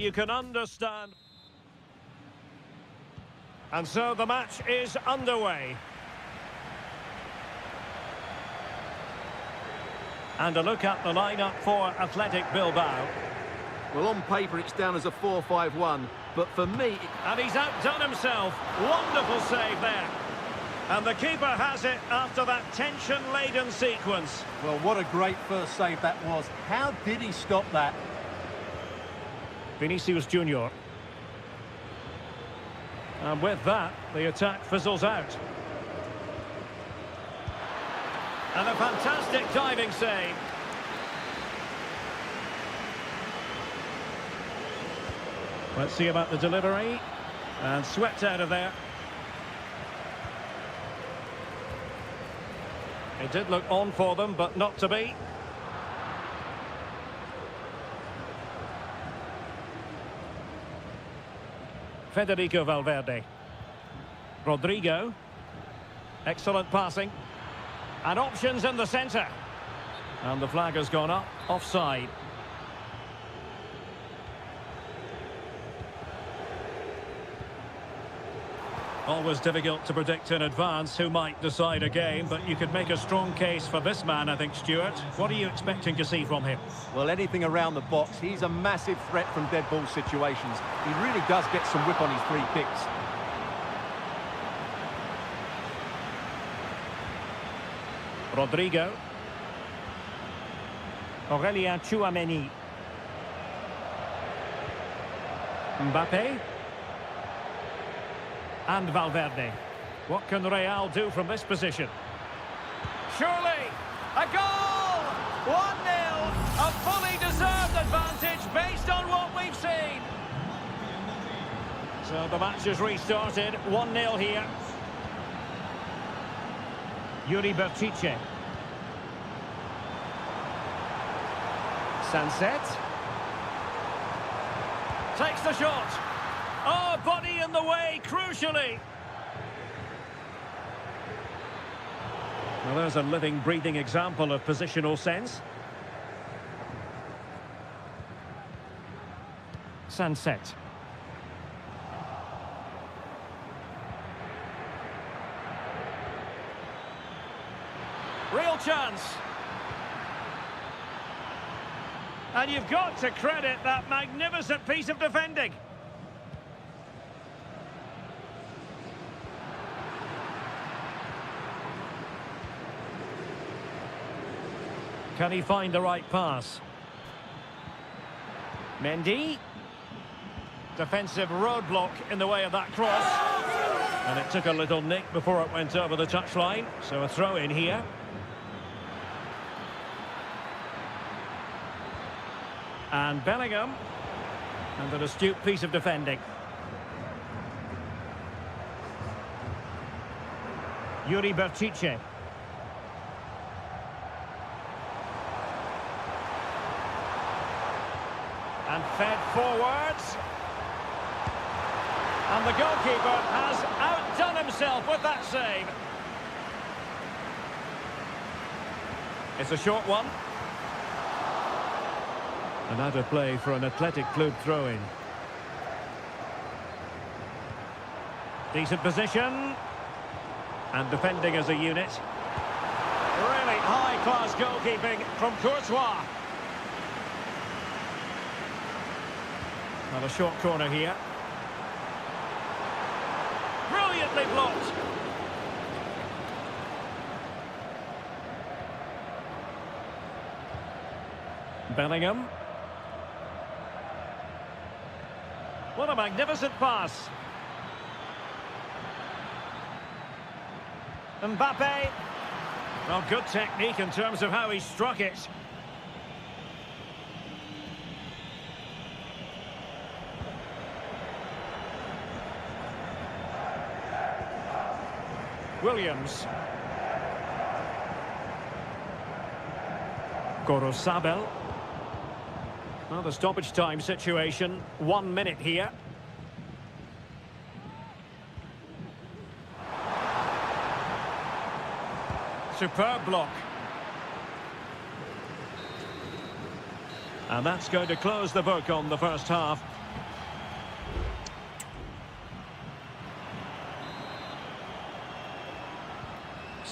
You can understand. And so the match is underway. And a look at the lineup for Athletic Bilbao. Well, on paper it's down as a 4-5-1, but for me... And he's outdone himself. Wonderful save there. And the keeper has it after that tension-laden sequence. Well, what a great first save that was. How did he stop that? Vinicius Junior. And with that, the attack fizzles out. And a fantastic diving save. Let's see about the delivery. And swept out of there. It did look on for them, but not to be. Federico Valverde. Rodrigo. Excellent passing. And options in the centre. And the flag has gone up. Offside. Always difficult to predict in advance who might decide a game, but you could make a strong case for this man, I think, Stuart. What are you expecting to see from him? Well, anything around the box. He's a massive threat from dead ball situations. He really does get some whip on his free kicks. Rodrigo. Aurélien Tchouameni. Mbappe. And Valverde. What can Real do from this position? Surely! A goal! 1-0! A fully deserved advantage based on what we've seen. So the match has restarted. 1-0 here. Yuri Berchiche. Sunset. Takes the shot. Oh, body in the way, crucially. Well, there's a living, breathing example of positional sense. Sunset. Real chance. And you've got to credit that magnificent piece of defending. Can he find the right pass? Mendy. Defensive roadblock in the way of that cross. And it took a little nick before it went over the touchline. So a throw in here. And Bellingham. And an astute piece of defending. Yuri Berchiche. And fed forwards. And the goalkeeper has outdone himself with that save. It's a short one. And out of play for an Athletic Club throw-in. Decent position. And defending as a unit. Really high-class goalkeeping from Courtois. Not a short corner here. Brilliantly blocked. Bellingham. What a magnificent pass. Mbappe. Well, good technique in terms of how he struck it. Williams. Gorosabel. Well, the stoppage time situation, 1 minute here. Superb block. And that's going to close the book on the first half.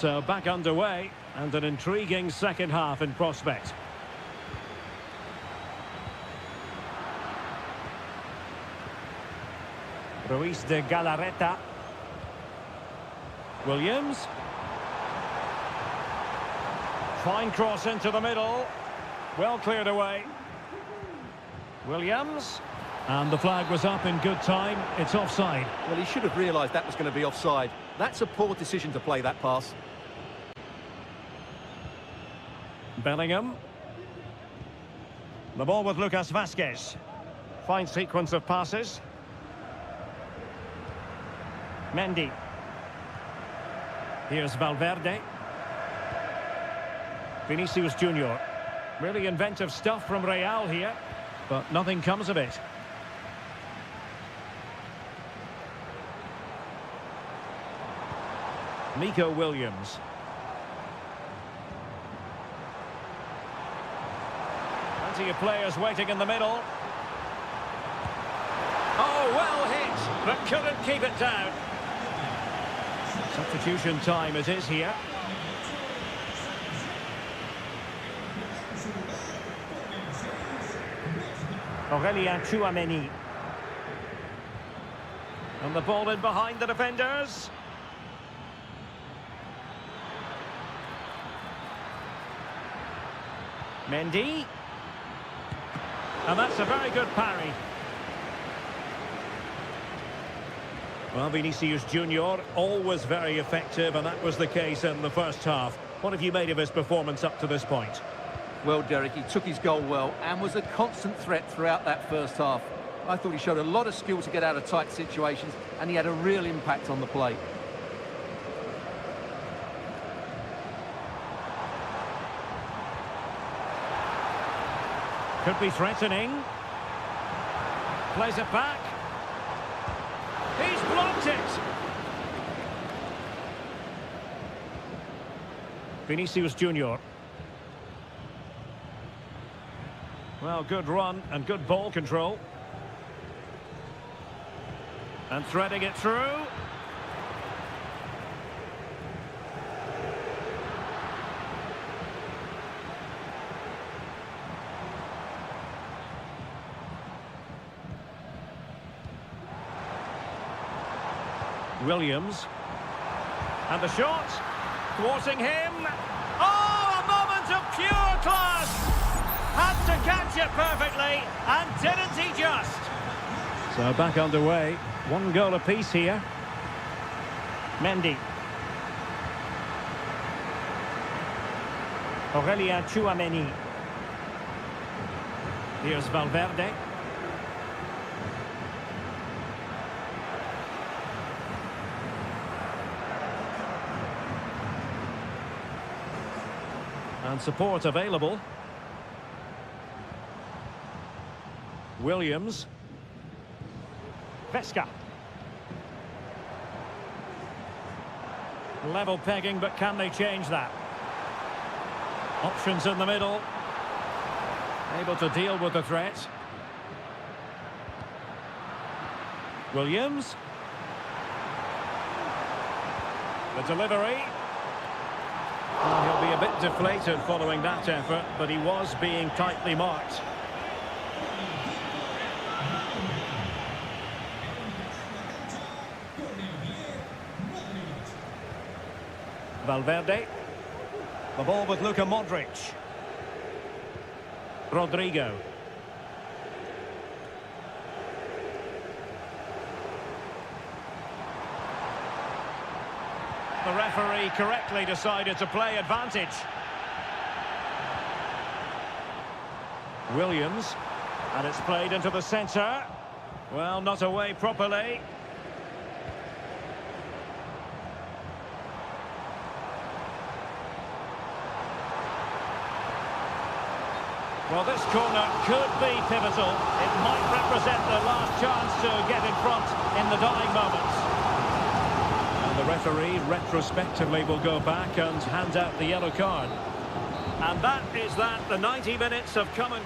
So back underway and an intriguing second half in prospect. Ruiz de Galarreta. Williams. Fine cross into the middle. Well cleared away. Williams. And the flag was up in good time. It's offside. Well, he should have realised that was going to be offside. That's a poor decision to play that pass. Bellingham. The ball with Lucas Vazquez. Fine sequence of passes. Mendy. Here's Valverde. Vinicius Junior. Really inventive stuff from Real here, but nothing comes of it. Nico Williams. Plenty of players waiting in the middle. Oh, well hit, but couldn't keep it down. Substitution time it is here. Aurélien Tchouameni. And the ball in behind the defenders. Mendy. And that's a very good parry. Well, Vinicius Junior, always very effective, and that was the case in the first half. What have you made of his performance up to this point? Well, Derek, he took his goal well and was a constant threat throughout that first half. I thought he showed a lot of skill to get out of tight situations, and he had a real impact on the play. Could be threatening. Plays it back. He's blocked it. Vinicius Junior. Well, good run and good ball control. And threading it through. Williams. And the shot. Thwarting him. Oh, a moment of pure class. Had to catch it perfectly, and didn't he just? So back underway. One goal apiece here. Mendy. Aurélien Tchouameni. Here's Valverde. And support available. Williams. Vesca. Level pegging, but can they change that? Options in the middle. Able to deal with the threat. Williams. The delivery. Well, he'll be a bit deflated following that effort, but he was being tightly marked. Valverde. The ball with Luka Modric. Rodrigo. The referee correctly decided to play advantage. Williams. And it's played into the centre. Well, not away properly. Well, this corner could be pivotal. It might represent the last chance to get in front in the dying moments. And the referee retrospectively will go back and hand out the yellow card. And that is that. The 90 minutes have come and...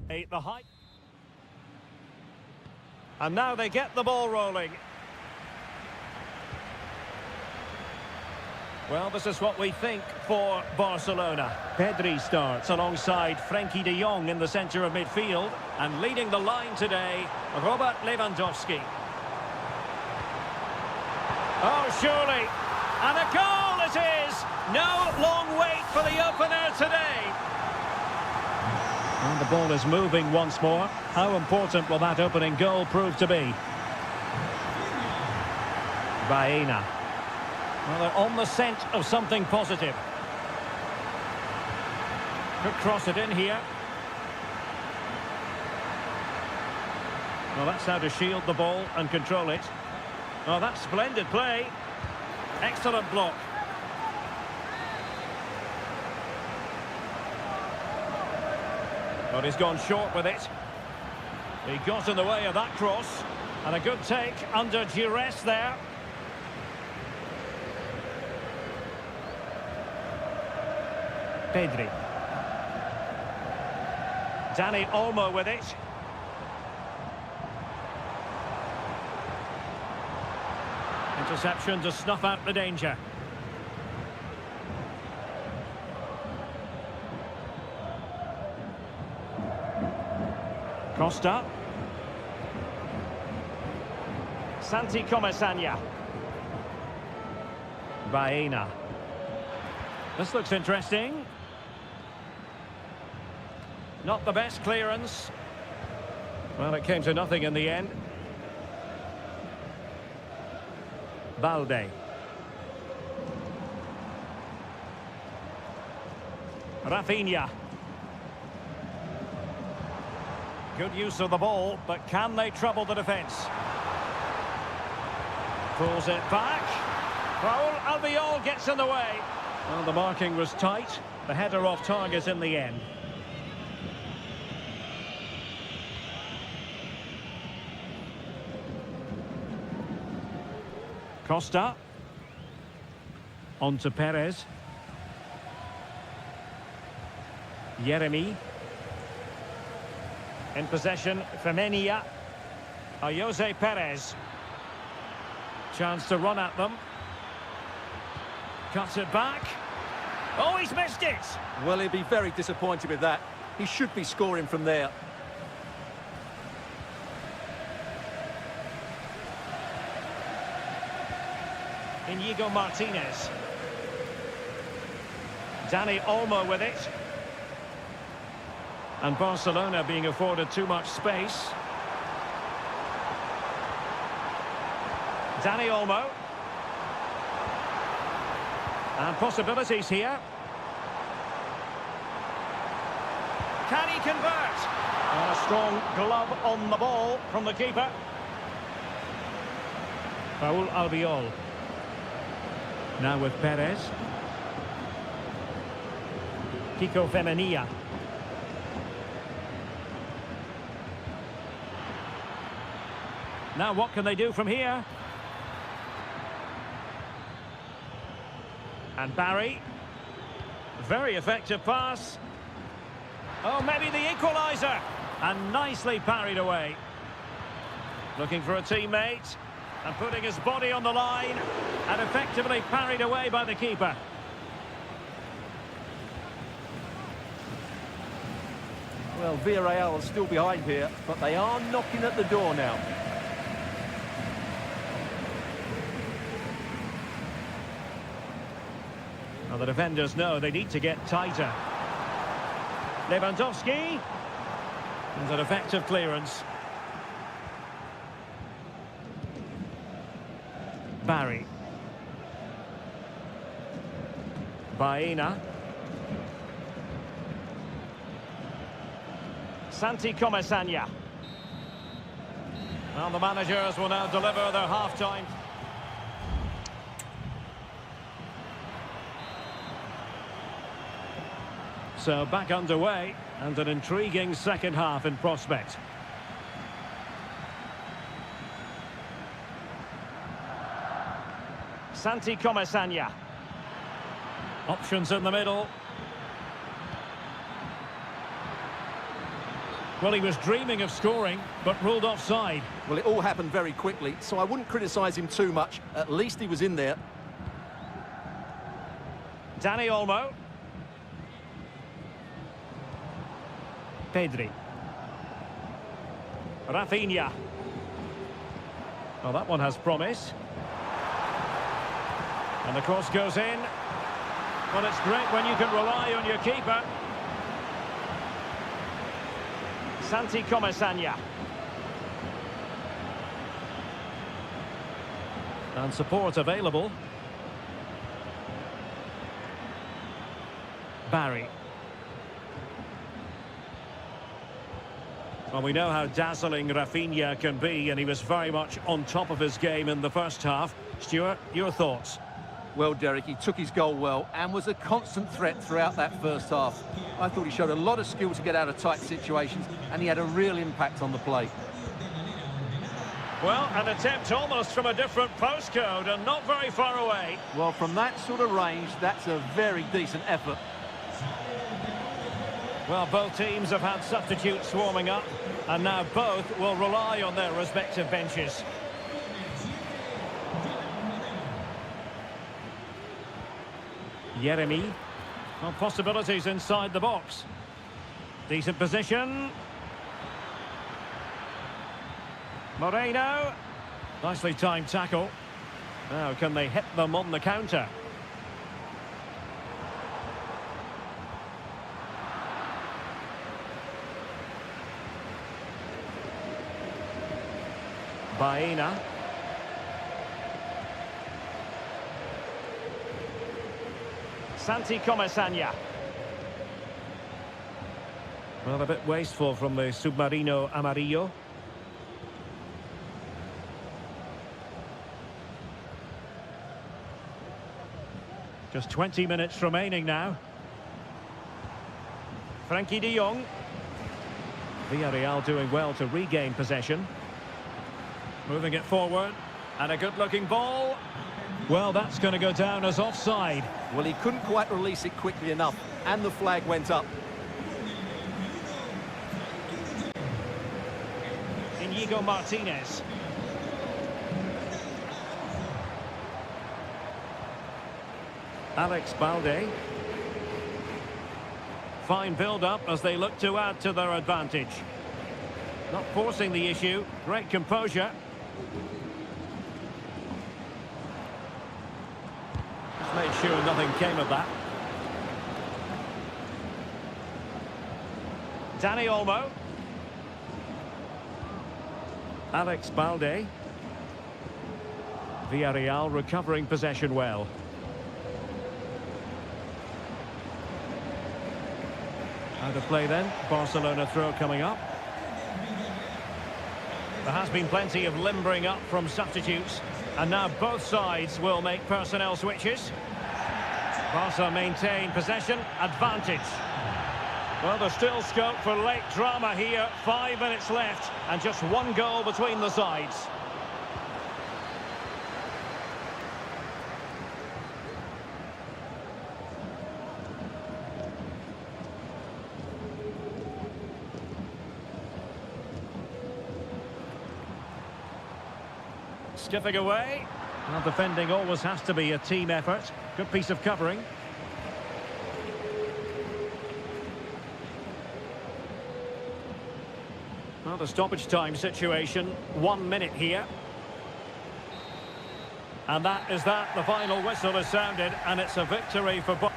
The height. And now they get the ball rolling. Well, this is what we think for Barcelona. Pedri starts alongside Frenkie de Jong in the centre of midfield. And leading the line today, Robert Lewandowski. Oh, surely. And a goal it is! No long wait for the opener today. And the ball is moving once more. How important will that opening goal prove to be? Baena. Well, they're on the scent of something positive. Could cross it in here. Well, that's how to shield the ball and control it. Oh, that's splendid play. Excellent block. But he's gone short with it. He got in the way of that cross. And a good take under duress there. Pedri. Dani Olmo with it. Interception to snuff out the danger. Costa. Santi Comesaña. Baena. This looks interesting. Not the best clearance. Well, it came to nothing in the end. Balde. Rafinha. Good use of the ball, but can they trouble the defence? Pulls it back. Raúl Albiol gets in the way. Well, the marking was tight. The header off target in the end. Costa. On to Perez. Yeremy. In possession, Femenia. Jose Perez. Chance to run at them. Cuts it back. Oh, he's missed it! Well, he'll be very disappointed with that. He should be scoring from there. Inigo Martinez. Dani Olmo with it. And Barcelona being afforded too much space. Dani Olmo. And possibilities here. Can he convert? And a strong glove on the ball from the keeper. Raúl Albiol. Now with Perez. Kiko Femenia. Now what can they do from here? And Barry. Very effective pass. Oh, maybe the equaliser. And nicely parried away. Looking for a teammate. And putting his body on the line. And effectively parried away by the keeper. Well, Villarreal are still behind here, but they are knocking at the door now. Well, the defenders know they need to get tighter. Lewandowski. And an effective clearance. Barry. Baena. Santi Comesaña. Well, the managers will now deliver their half-time. So back underway, and an intriguing second half in prospect. Santi Comesaña. Options in the middle. Well, he was dreaming of scoring, but ruled offside. Well, it all happened very quickly, so I wouldn't criticise him too much. At least he was in there. Dani Olmo. Pedri. Rafinha. Well, that one has promise. And the cross goes in. Well, it's great when you can rely on your keeper. Santi Comesaña. And support available. Barry. Well, we know how dazzling Rafinha can be, and he was very much on top of his game in the first half. Stuart, your thoughts? Well, Derek, he took his goal well and was a constant threat throughout that first half. I thought he showed a lot of skill to get out of tight situations, and he had a real impact on the play. Well, an attempt almost from a different postcode and not very far away. Well, from that sort of range, that's a very decent effort. Well, both teams have had substitutes warming up, and now both will rely on their respective benches. Yeremy. Well, possibilities inside the box. Decent position. Moreno. Nicely timed tackle. Now, can they hit them on the counter? Baena. Santi Comesaña. Well, a bit wasteful from the Submarino Amarillo. Just 20 minutes remaining now. Frankie de Jong. Villarreal doing well to regain possession. Moving it forward. And a good-looking ball. Well, that's going to go down as offside. Well, he couldn't quite release it quickly enough, and the flag went up. Inigo Martinez. Alex Balde. Fine build-up as they look to add to their advantage. Not forcing the issue. Great composure. Just made sure nothing came of that. Dani Olmo. Alex Balde. Villarreal recovering possession well. Out of play then. Barcelona throw coming up. There has been plenty of limbering up from substitutes, and now both sides will make personnel switches. Barca maintain possession, advantage. Well, there's still scope for late drama here. 5 minutes left, and just one goal between the sides. Skipping away. Well, defending always has to be a team effort. Good piece of covering. Well, the stoppage time situation, 1 minute here. And that is that. The final whistle is sounded, and it's a victory for both.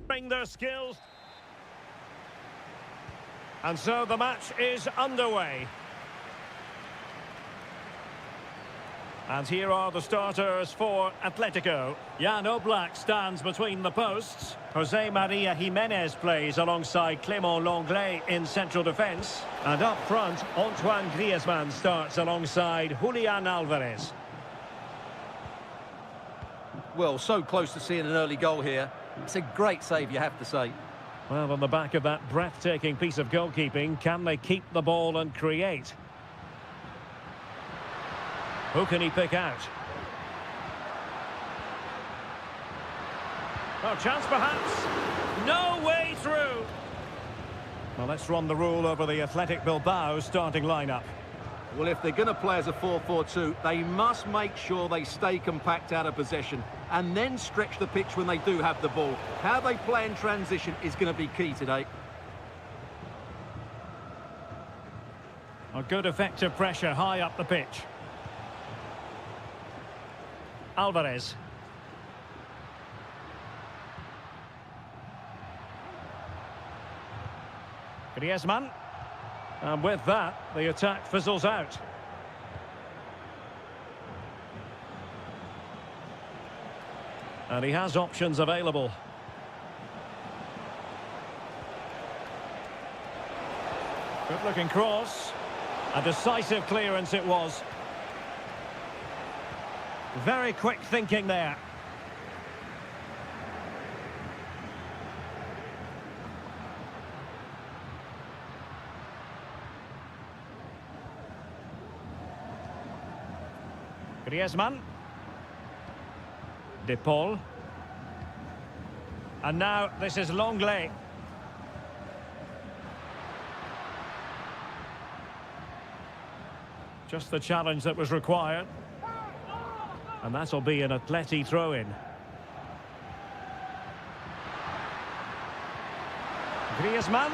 Bring their skills. And so the match is underway. And here are the starters for Atletico. Jan Oblak stands between the posts. Jose Maria Jimenez plays alongside Clément Lenglet in central defence. And up front, Antoine Griezmann starts alongside Julian Alvarez. Well, so close to seeing an early goal here. It's a great save, you have to say. Well, on the back of that breathtaking piece of goalkeeping, can they keep the ball and create? Who can he pick out? Oh, chance perhaps. No way through. Well, let's run the rule over the Athletic Bilbao starting lineup. Well, if they're going to play as a 4-4-2, they must make sure they stay compact out of possession and then stretch the pitch when they do have the ball. How they play in transition is going to be key today. A good effective pressure high up the pitch. Alvarez. Griezmann. And with that, the attack fizzles out. And he has options available. Good-looking cross. A decisive clearance it was. Very quick thinking there. Griezmann. De Paul. And now this is Lenglet. Just the challenge that was required. And that'll be an Atleti throw-in. Griezmann.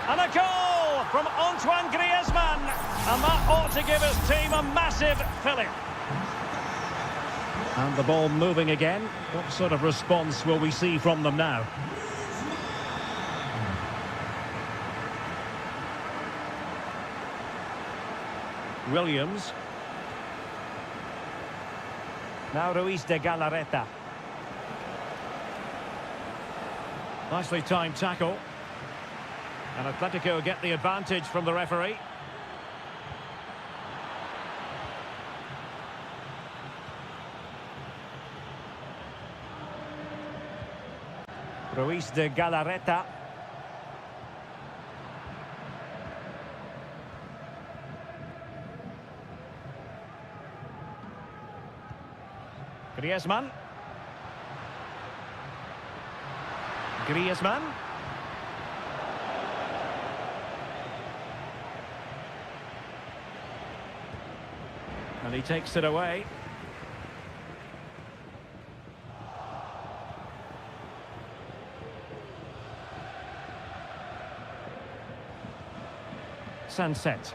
And a goal from Antoine Griezmann. And that ought to give his team a massive fillip. And the ball moving again. What sort of response will we see from them now? Williams. Now Ruiz de Galarreta. Nicely timed tackle. And Atletico get the advantage from the referee. Ruiz de Galarreta. Griezmann. Griezmann. And he takes it away. Sunset.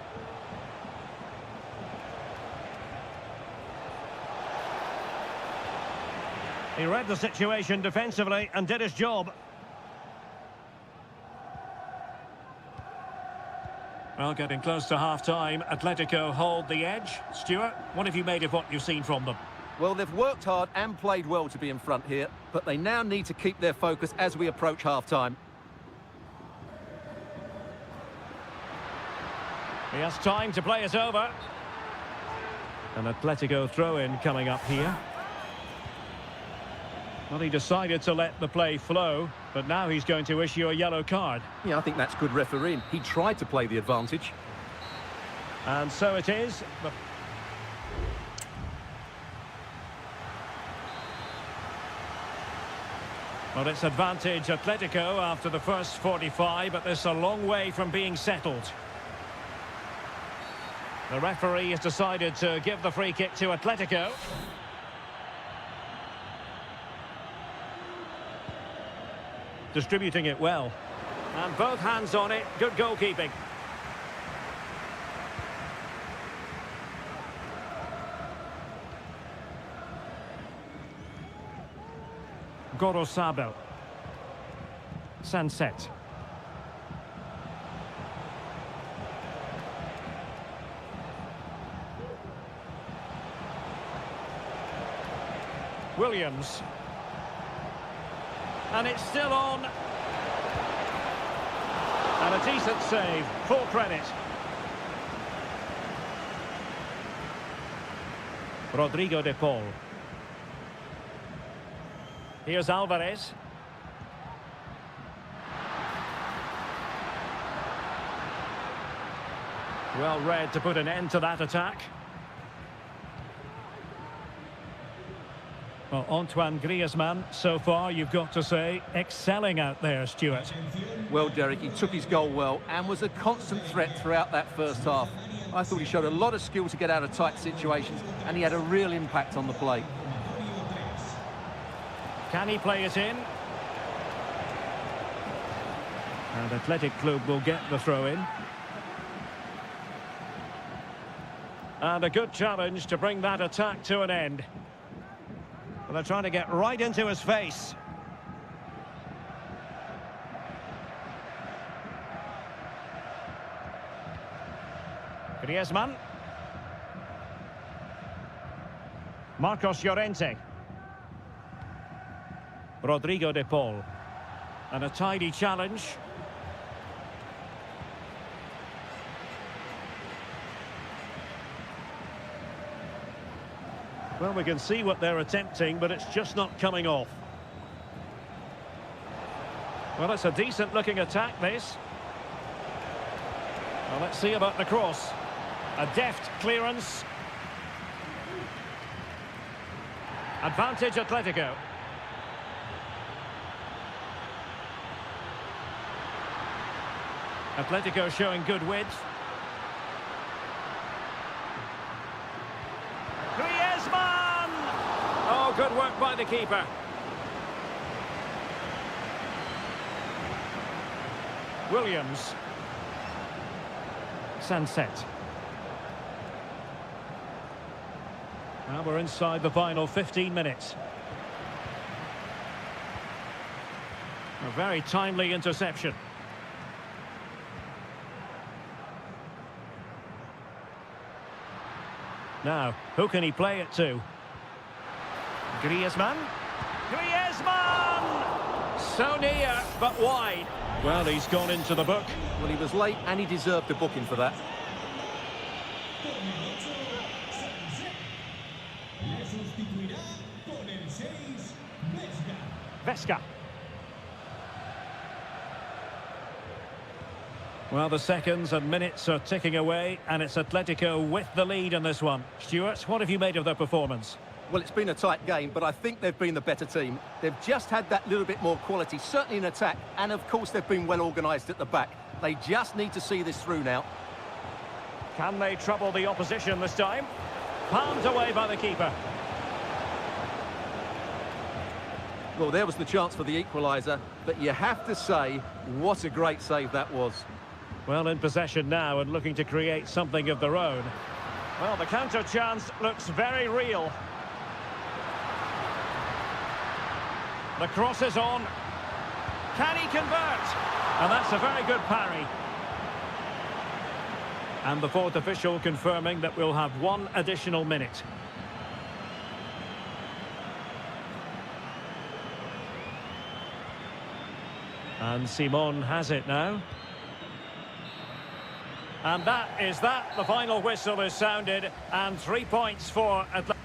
He read the situation defensively and did his job. Well, getting close to half-time, Atletico hold the edge. Stuart, what have you made of what you've seen from them? Well, they've worked hard and played well to be in front here, but they now need to keep their focus as we approach half-time. He has time to play it over. An Atletico throw-in coming up here. Well, he decided to let the play flow, but now he's going to issue a yellow card. Yeah, I think that's good refereeing. He tried to play the advantage. And so it is. Well, it's advantage Atletico after the first 45, but this is a long way from being settled. The referee has decided to give the free kick to Atletico. Distributing it well. And both hands on it. Good goalkeeping. Gorosabel. Sunset. Williams. And it's still on. And a decent save, full credit. Rodrigo de Paul. Here's Alvarez. Well read to put an end to that attack. Well, Antoine Griezmann, so far, you've got to say, excelling out there, Stuart. Well, Derek, he took his goal well and was a constant threat throughout that first half. I thought he showed a lot of skill to get out of tight situations, and he had a real impact on the play. Can he play it in? And Athletic Club will get the throw-in. And a good challenge to bring that attack to an end. Well, they're trying to get right into his face. Griezmann. Marcos Llorente. Rodrigo de Paul. And a tidy challenge. Well, we can see what they're attempting, but it's just not coming off. Well, it's a decent-looking attack, this. Well, let's see about the cross. A deft clearance. Advantage Atletico. Atletico showing good width. Griezmann! Oh, good work by the keeper. Williams. Sunset. Now we're inside the final 15 minutes. A very timely interception. Now, who can he play it to? Griezmann. Griezmann! So near, but wide. Well, he's gone into the book. Well, he was late and he deserved a booking for that. Vesca. Well, the seconds and minutes are ticking away, and it's Atletico with the lead in this one. Stuart, what have you made of their performance? Well, it's been a tight game, but I think they've been the better team. They've just had that little bit more quality, certainly in attack, and of course they've been well organised at the back. They just need to see this through now. Can they trouble the opposition this time? Palmed away by the keeper. Well, there was the chance for the equaliser, but you have to say, what a great save that was. Well, in possession now and looking to create something of their own. Well, the counter chance looks very real. The cross is on. Can he convert? And that's a very good parry. And the fourth official confirming that we'll have one additional minute. And Simon has it now. And that is that. The final whistle is sounded. And 3 points for Atletico.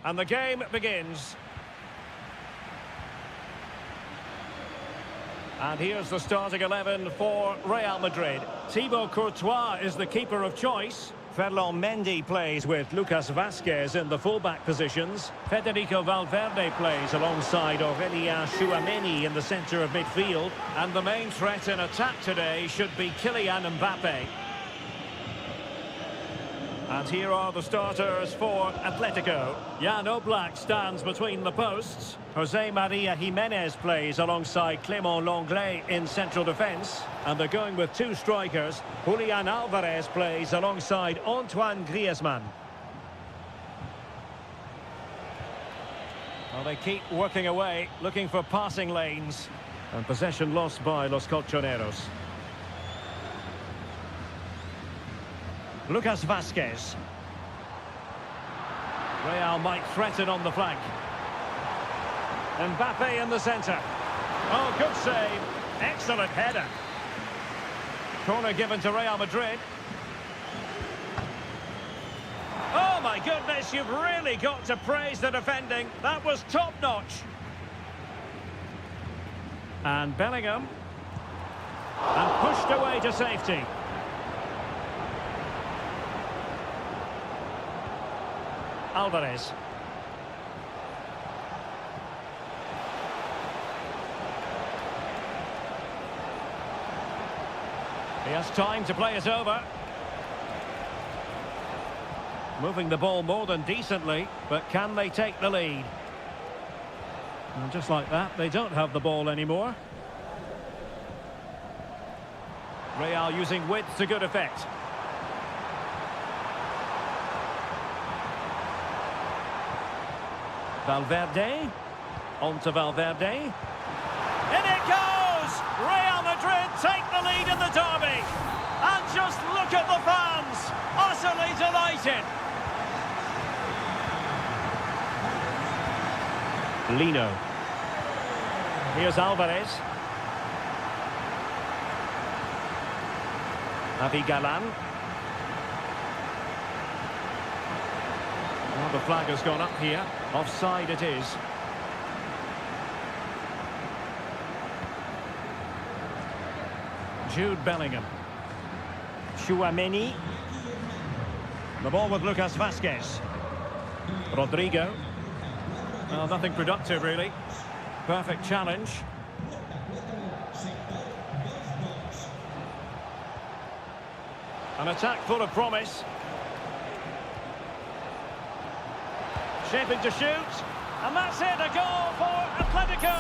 And the game begins. And here's the starting 11 for Real Madrid. Thibaut Courtois is the keeper of choice. Ferland Mendy plays with Lucas Vazquez in the fullback positions. Federico Valverde plays alongside Aurélien Tchouameni in the centre of midfield. And the main threat in attack today should be Kylian Mbappe. And here are the starters for Atletico. Jan Oblak stands between the posts. Jose Maria Jimenez plays alongside Clément Lenglet in central defence. And they're going with two strikers. Julian Alvarez plays alongside Antoine Griezmann. Well, they keep working away, looking for passing lanes. And possession lost by Los Colchoneros. Lucas Vazquez. Real might threaten on the flank. Mbappe in the centre. Oh, good save. Excellent header. Corner given to Real Madrid. Oh, my goodness, you've really got to praise the defending. That was top-notch. And Bellingham. And pushed away to safety. Alvarez. He has time to play it over. Moving the ball more than decently, but can they take the lead? And just like that, they don't have the ball anymore. Real using width to good effect. Valverde, on to Valverde. In it goes! Real Madrid take the lead in the derby. And just look at the fans, utterly delighted. Lino. Here's Alvarez. Avi Galan. Well, the flag has gone up here. Offside it is. Jude Bellingham. Tchouameni. The ball with Lucas Vazquez. Rodrigo. Well, nothing productive, really. Perfect challenge. An attack full of promise. Shaping to shoot, and that's it, a goal for Atletico.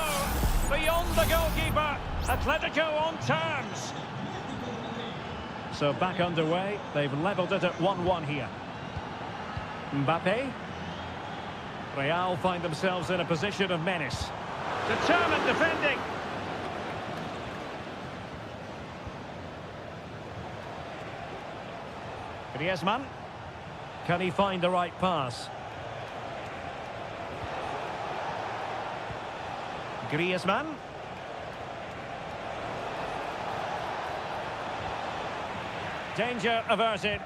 Beyond the goalkeeper, Atletico on terms. So back underway, they've levelled it at 1-1 here. Mbappe. Real find themselves in a position of menace. Determined defending. Griezmann. Can he find the right pass? Griezmann. Danger averted.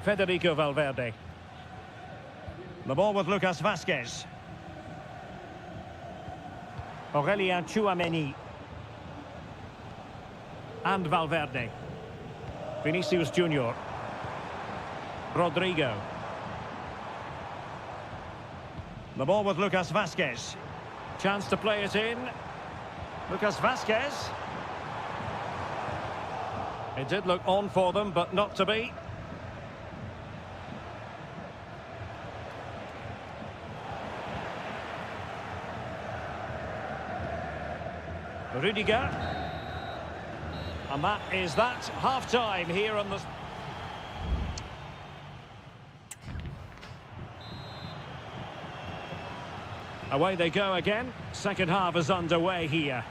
Federico Valverde. The ball with Lucas Vazquez. Aurélien Tchouameni. And Valverde. Vinicius Junior. Rodrigo. The ball with Lucas Vazquez. Chance to play it in. Lucas Vazquez. It did look on for them, but not to be. Rudiger. And that is that. Half-time here on the... Away they go again. Second half is underway here.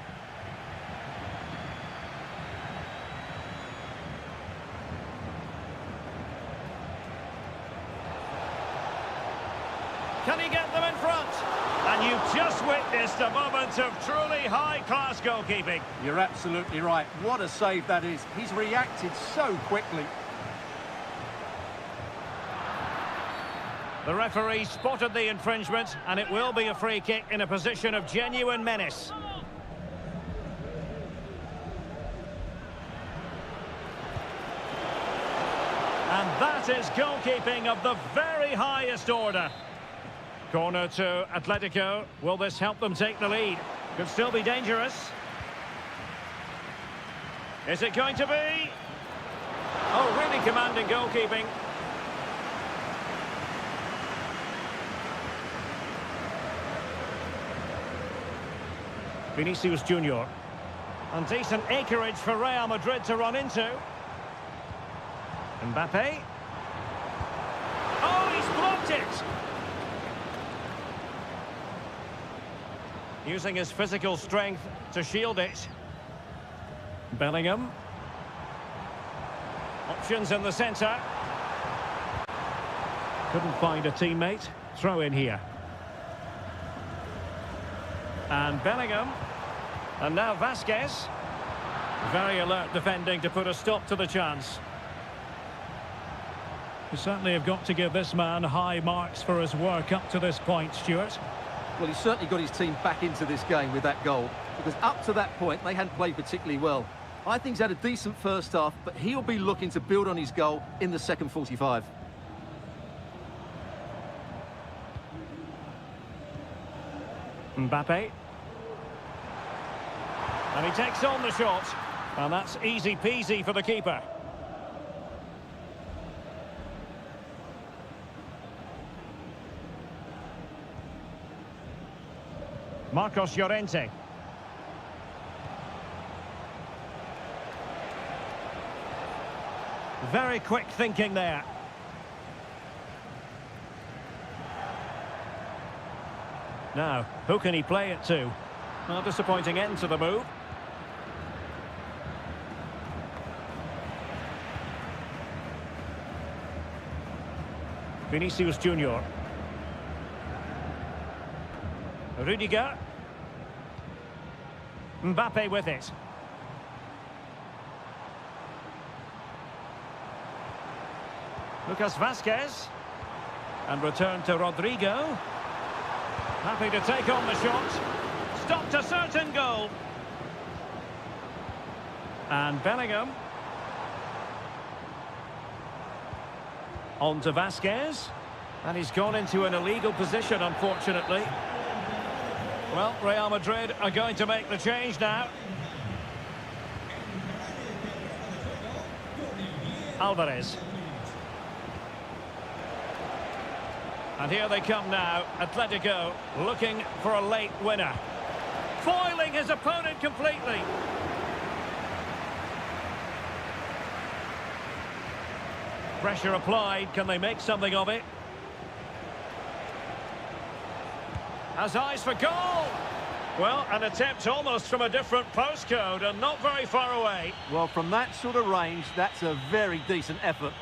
Can he get them in front? And You've just witnessed a moment of truly high-class goalkeeping. You're absolutely right. What a save that is. He's reacted so quickly. The referee spotted the infringement, and it will be a free kick in a position of genuine menace. And that is goalkeeping of the very highest order. Corner to Atletico. Will this help them take the lead? Could still be dangerous. Is it going to be? Oh, really commanding goalkeeping. Vinicius Junior. And decent acreage for Real Madrid to run into. Mbappe. Oh, he's blocked it! Using his physical strength to shield it. Bellingham. Options in the centre. Couldn't find a teammate. Throw in here. And Bellingham. And now Vasquez. Very alert defending to put a stop to the chance. You certainly have got to give this man high marks for his work up to this point, Stuart. Well, he's certainly got his team back into this game with that goal, because up to that point, they hadn't played particularly well. I think he's had a decent first half, but he'll be looking to build on his goal in the second 45. Mbappe. And he takes on the shot. And that's easy peasy for the keeper. Marcos Llorente. Very quick thinking there. Now, who can he play it to? Well, disappointing end to the move. Vinicius Junior. Rudiger. Mbappe with it. Lucas Vasquez. And return to Rodrigo. Happy to take on the shot. Stopped a certain goal. And Bellingham. On to Vasquez. And he's gone into an illegal position, unfortunately. Well, Real Madrid are going to make the change now. Alvarez. And here they come now, Atletico looking for a late winner. Foiling his opponent completely. Pressure applied, can they make something of it? Has eyes for goal. Well, an attempt almost from a different postcode and not very far away. Well, from that sort of range, that's a very decent effort.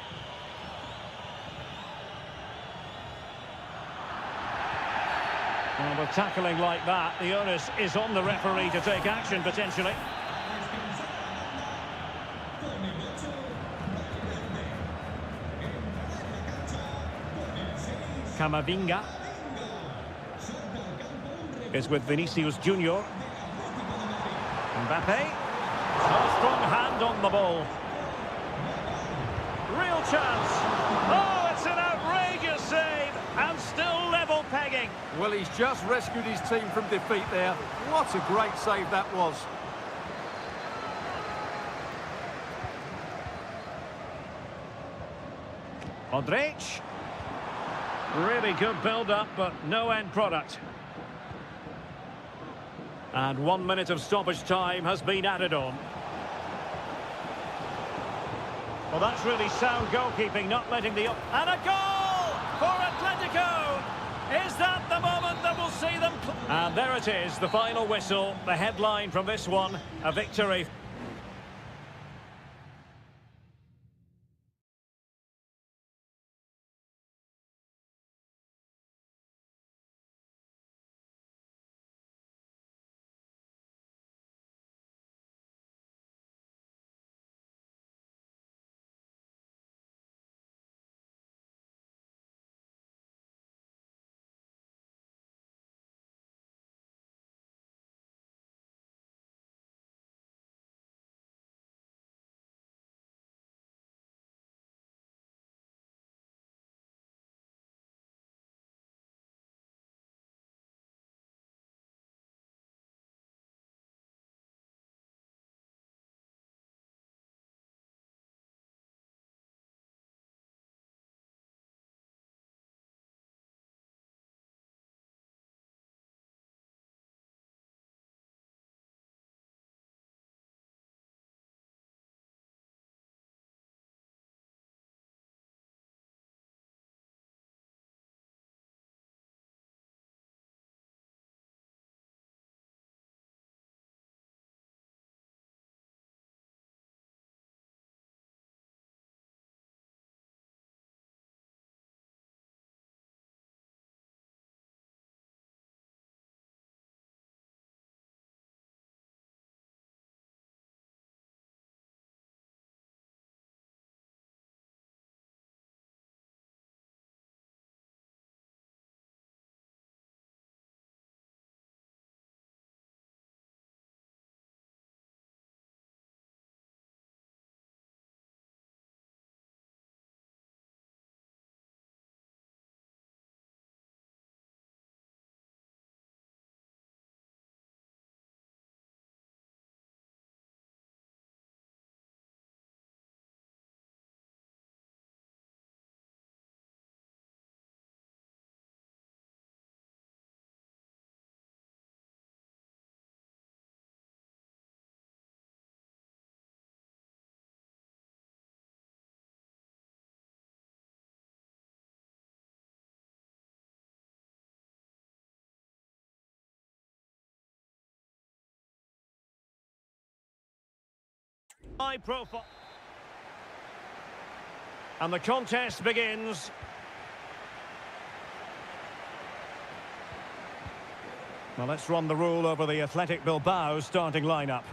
Well, with tackling like that, the onus is on the referee to take action, potentially. Camavinga is with Vinicius Junior. Mbappe. A strong hand on the ball. Real chance. Oh, it's an outrageous save and still level pegging. Well, he's just rescued his team from defeat there. What a great save that was. Modric. Really good build-up, but no end product. And 1 minute of stoppage time has been added on. Well, that's really sound goalkeeping, not letting the... And a goal for Atletico! Is that the moment that will see them... And there it is, the final whistle, the headline from this one, a victory. High profile. And the contest begins. Well, let's run the rule over the Athletic Bilbao starting lineup.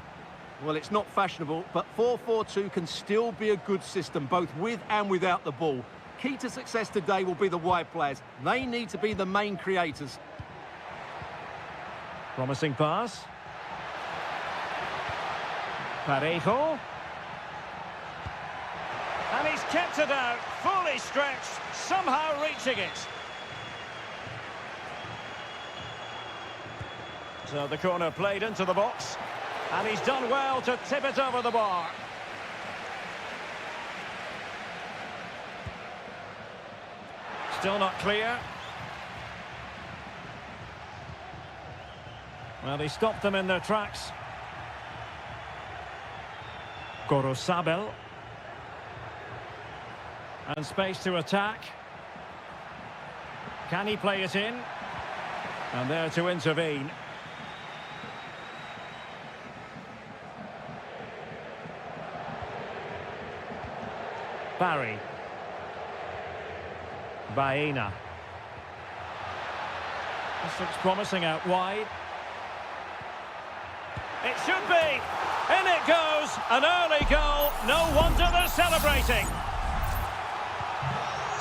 Well, it's not fashionable, but 4-4-2 can still be a good system, both with and without the ball. Key to success today will be the wide players. They need to be the main creators. Promising pass. Parejo. And he's kept it out, fully stretched, somehow reaching it. So the corner played into the box. And he's done well to tip it over the bar. Still not clear. Well, he stopped them in their tracks. Gorosabel. And space to attack. Can he play it in? And there to intervene. Barry. Baena. This looks promising out wide. It should be. In it goes. An early goal. No wonder they're celebrating.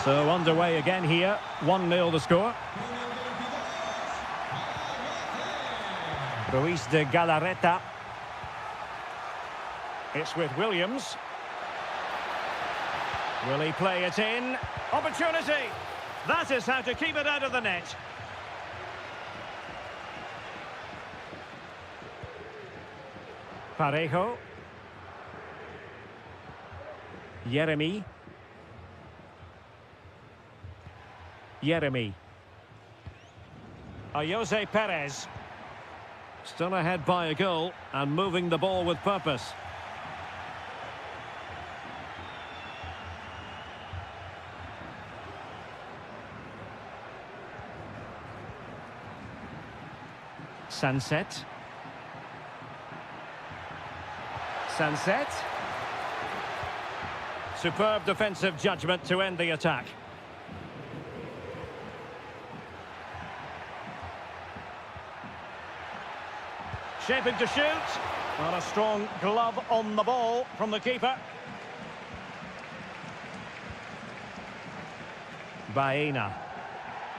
So underway again here. 1-0 the score. Ruiz de Galarreta. It's with Williams. Will he play it in? Opportunity! That is how to keep it out of the net. Parejo. Jeremy. Jose Perez. Still ahead by a goal and moving the ball with purpose. Sunset. Superb defensive judgment to end the attack. Shaping to shoot. Not a strong glove on the ball from the keeper. Baena.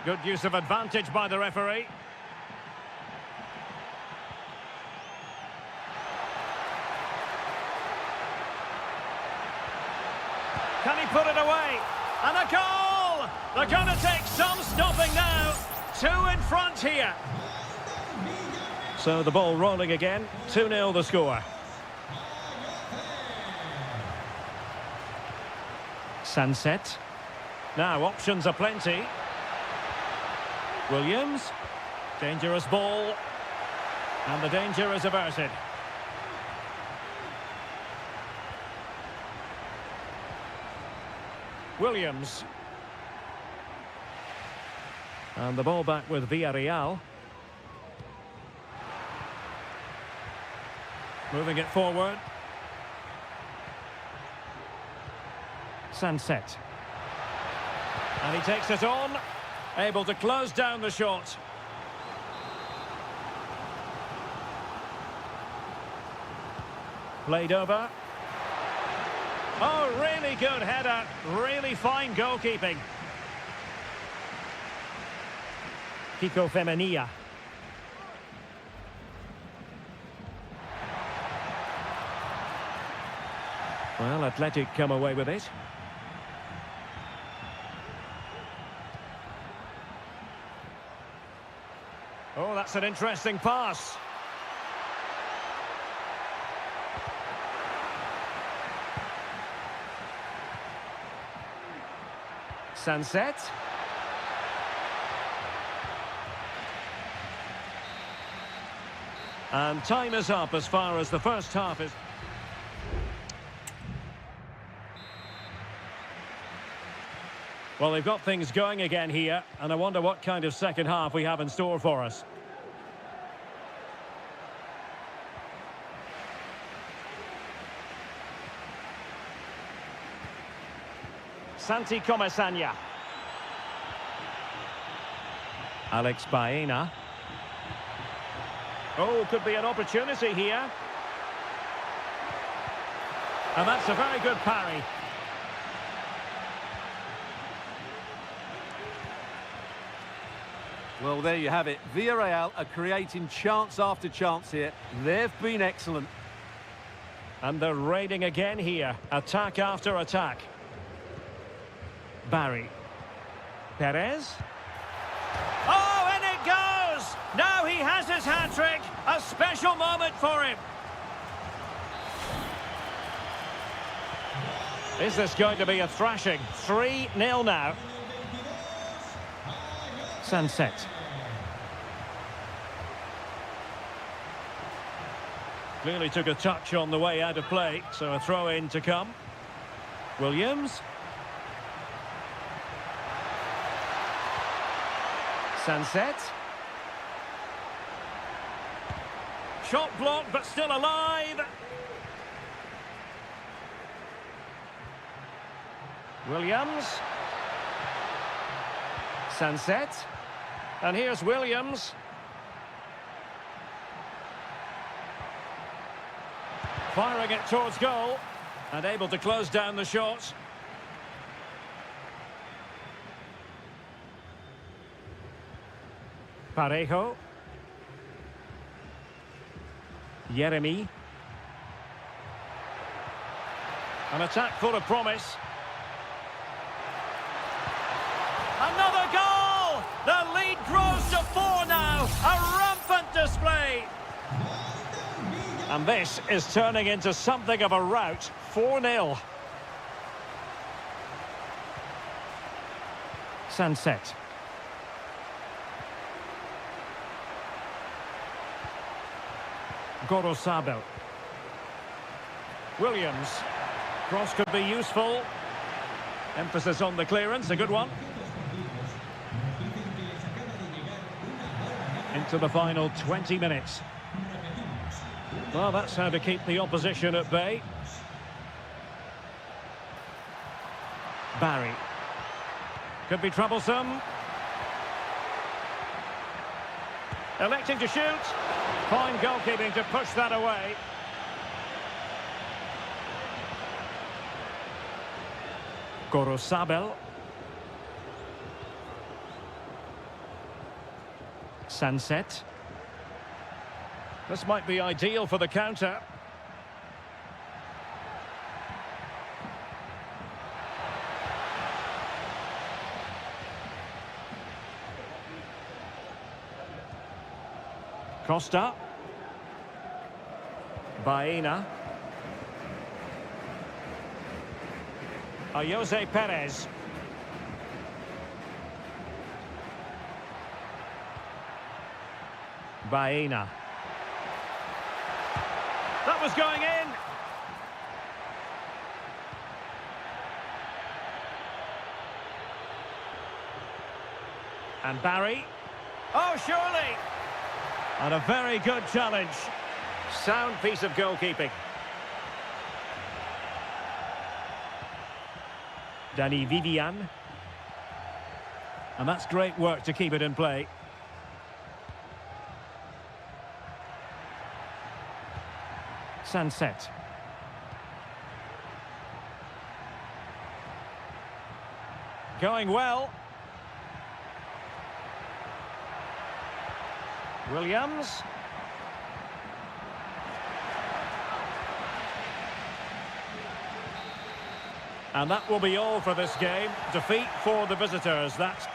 Good use of advantage by the referee. Can he put it away? And a goal! They're going to take some stopping now. 2 in front here. So the ball rolling again. 2-0 the score. Sunset. Now options are plenty. Williams. Dangerous ball. And the danger is averted. Williams. And the ball back with Villarreal. Moving it forward. Sunset. And he takes it on. Able to close down the shot. Played over. Oh, really good header. Really fine goalkeeping. Kiko Femenia. Well, Athletic come away with it. Oh, that's an interesting pass. Sunset. And time is up as far as the first half is. Well, they've got things going again here, and I wonder what kind of second half we have in store for us. Santi Comesaña. Alex Baena. Oh, could be an opportunity here. And that's a very good parry. Well, there you have it. Villarreal are creating chance after chance here. They've been excellent. And they're raiding again here. Attack after attack. Barry. Perez. Oh, and it goes! Now he has his hat-trick. A special moment for him. Is this going to be a thrashing? 3-0 now. Sunset. Clearly took a touch on the way out of play, so a throw-in to come. Williams. Sunset. Shot blocked, but still alive. Williams. Sunset. And here's Williams. Firing it towards goal. And able to close down the shots. Parejo. Jeremy. An attack full of promise. Another goal! The lead grows to 4 now. A rampant display. And this is turning into something of a rout. 4-0. Sunset. Gorosabel. Williams. Cross could be useful. Emphasis on the clearance, a good one. Into the final 20 minutes. Well, that's how to keep the opposition at bay. Barry. Could be troublesome. Electing to shoot. Fine goalkeeping to push that away. Gorosabel. Sunset. This might be ideal for the counter. Costa. Baena. Jose Perez. Baena. That was going in. And Barry. Oh, surely. And a very good challenge. Sound piece of goalkeeping. Danny Vivian. And that's great work to keep it in play. Sunset. Going well. Williams. And that will be all for this game. Defeat for the visitors. That's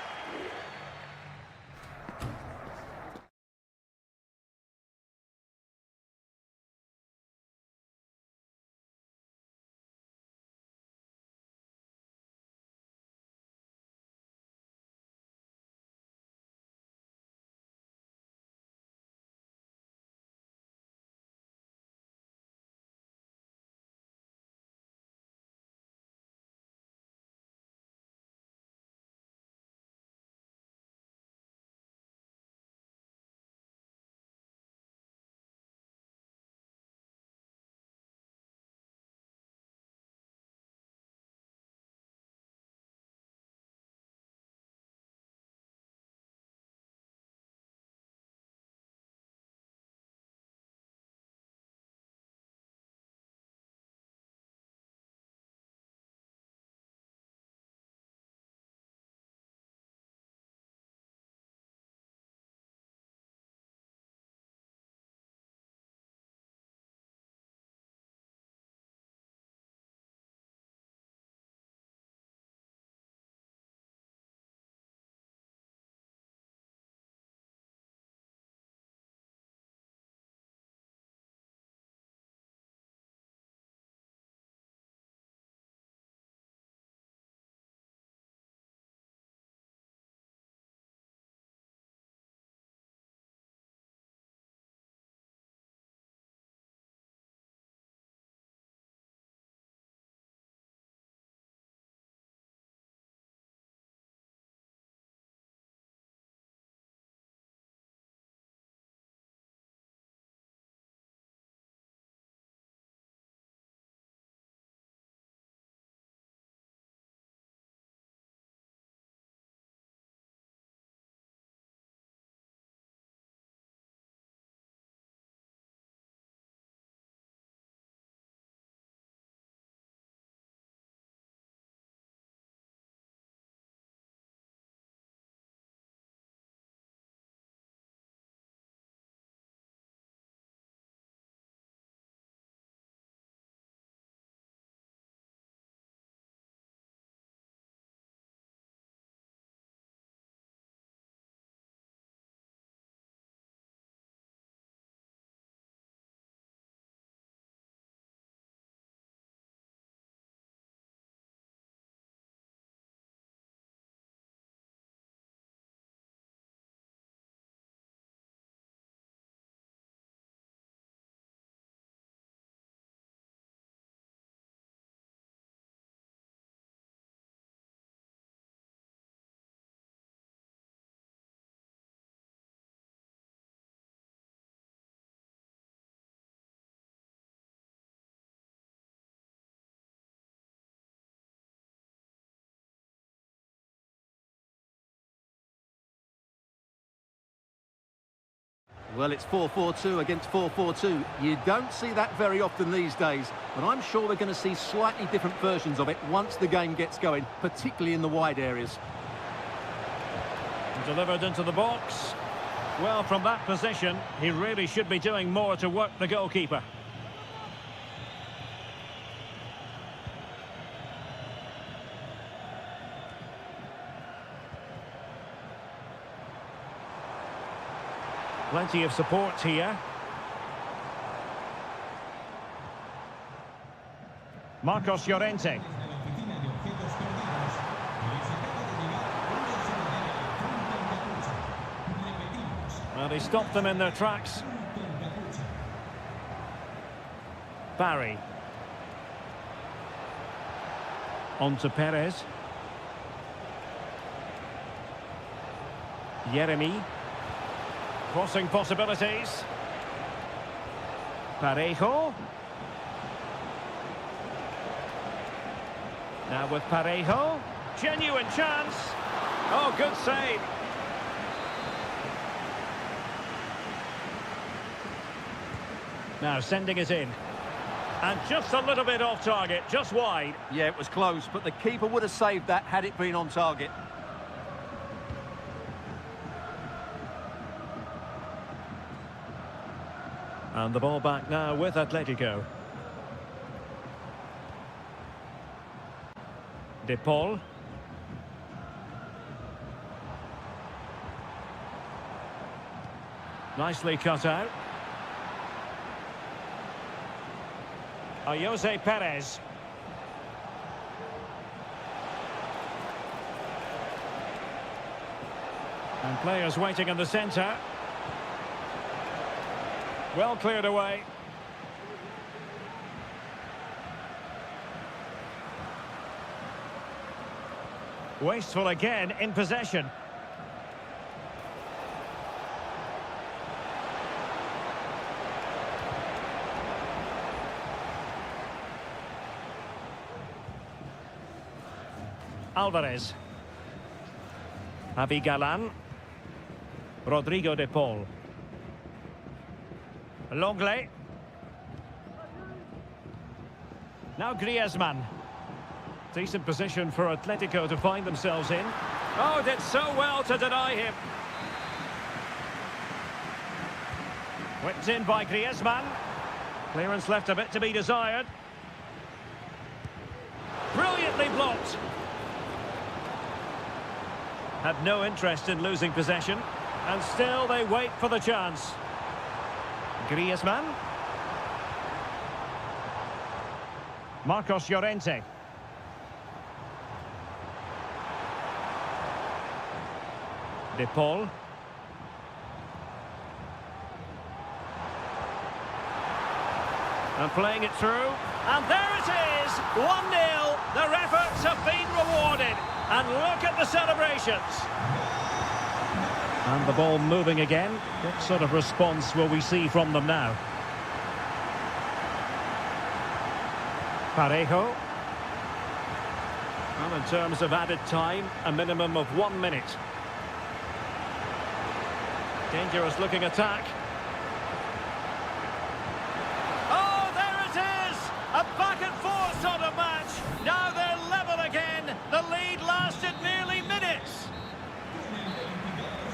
Well, it's 4-4-2 against 4-4-2. You don't see that very often these days, but I'm sure we're going to see slightly different versions of it once the game gets going, particularly in the wide areas. Delivered into the box. Well, from that position, he really should be doing more to work the goalkeeper. Plenty of support here. Marcos Llorente. Well, he stopped them in their tracks. Barry. On to Perez. Jeremy. Crossing possibilities. Parejo. Now with Parejo. Genuine chance. Oh, good save. Now sending it in. And just a little bit off target, just wide. Yeah, it was close, but the keeper would have saved that had it been on target. And the ball back now with Atletico. De Paul. Nicely cut out. Jose Perez. And players waiting in the centre. Well cleared away. Wasteful again in possession. Alvarez. Javi Galan. Rodrigo de Paul. Longley. Now Griezmann. Decent position for Atletico to find themselves in. Oh, did so well to deny him. Whipped in by Griezmann. Clearance left a bit to be desired. Brilliantly blocked. Had no interest in losing possession. And still they wait for the chance. Griezmann. Marcos Llorente. De Paul. And playing it through. And there it is! 1-0. Their efforts have been rewarded. And look at the celebrations. And the ball moving again. What sort of response will we see from them now? Parejo. Well, in terms of added time, a minimum of 1 minute. Dangerous looking attack. Oh, there it is! A back and forth sort of match. Now they're level again. The lead lasted nearly minutes.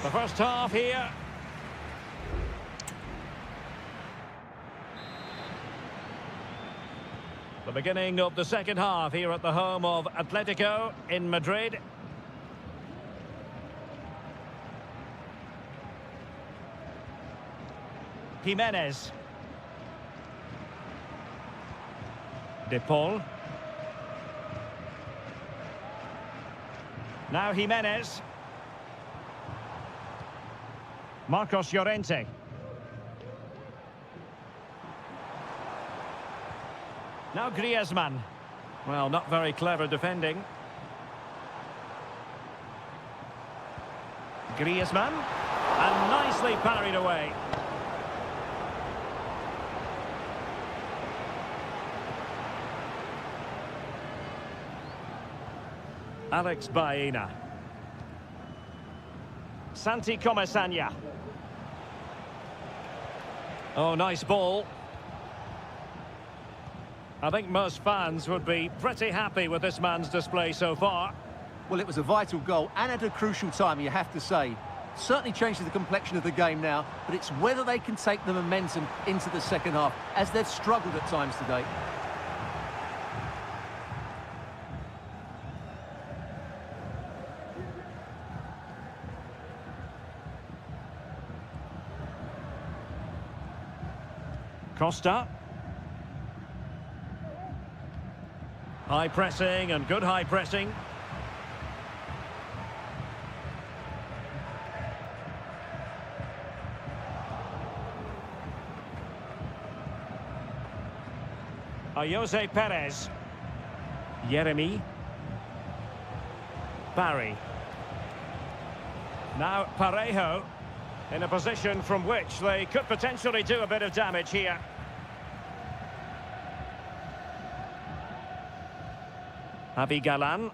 The first half here. The beginning of the second half here at the home of Atletico in Madrid. Jimenez. De Paul. Now Jimenez. Marcos Llorente. Now Griezmann. Well, not very clever defending. Griezmann. And nicely parried away. Alex Baena. Santi Comesaña. Oh, nice ball. I think most fans would be pretty happy with this man's display so far. Well, it was a vital goal and at a crucial time, you have to say. Certainly changes the complexion of the game now, but it's whether they can take the momentum into the second half, as they've struggled at times today. Costa. High pressing and good high pressing. Jose Perez. Jeremy. Barry. Now Parejo in a position from which they could potentially do a bit of damage here. Javi Galan.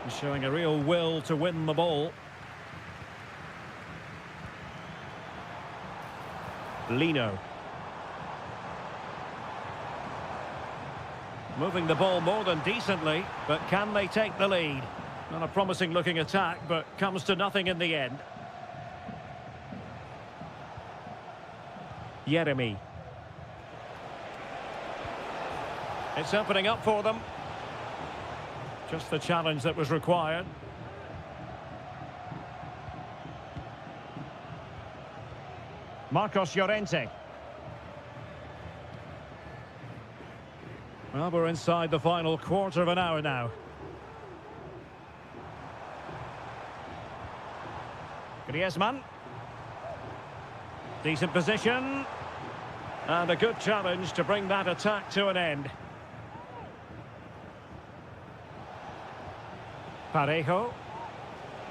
He's showing a real will to win the ball. Lino. Moving the ball more than decently, but can they take the lead? Not a promising looking attack, but comes to nothing in the end. Jeremy. It's opening up for them. Just the challenge that was required. Marcos Llorente. Well, we're inside the final quarter of an hour now. Griezmann. Decent position. And a good challenge to bring that attack to an end. Parejo.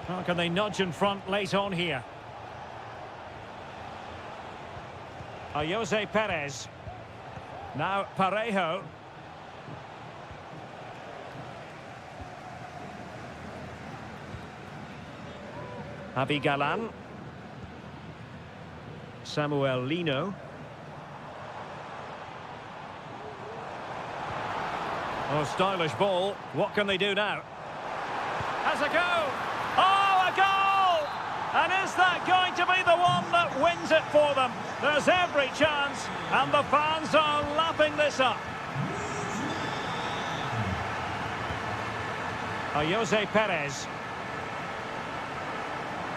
How can they nudge in front late on here? Jose Perez. Now Parejo. Javi Galan. Samuel Lino. Oh, stylish ball. What can they do now? Has a go! Oh, a goal! And is that going to be the one that wins it for them? There's every chance, and the fans are lapping this up. Jose Perez.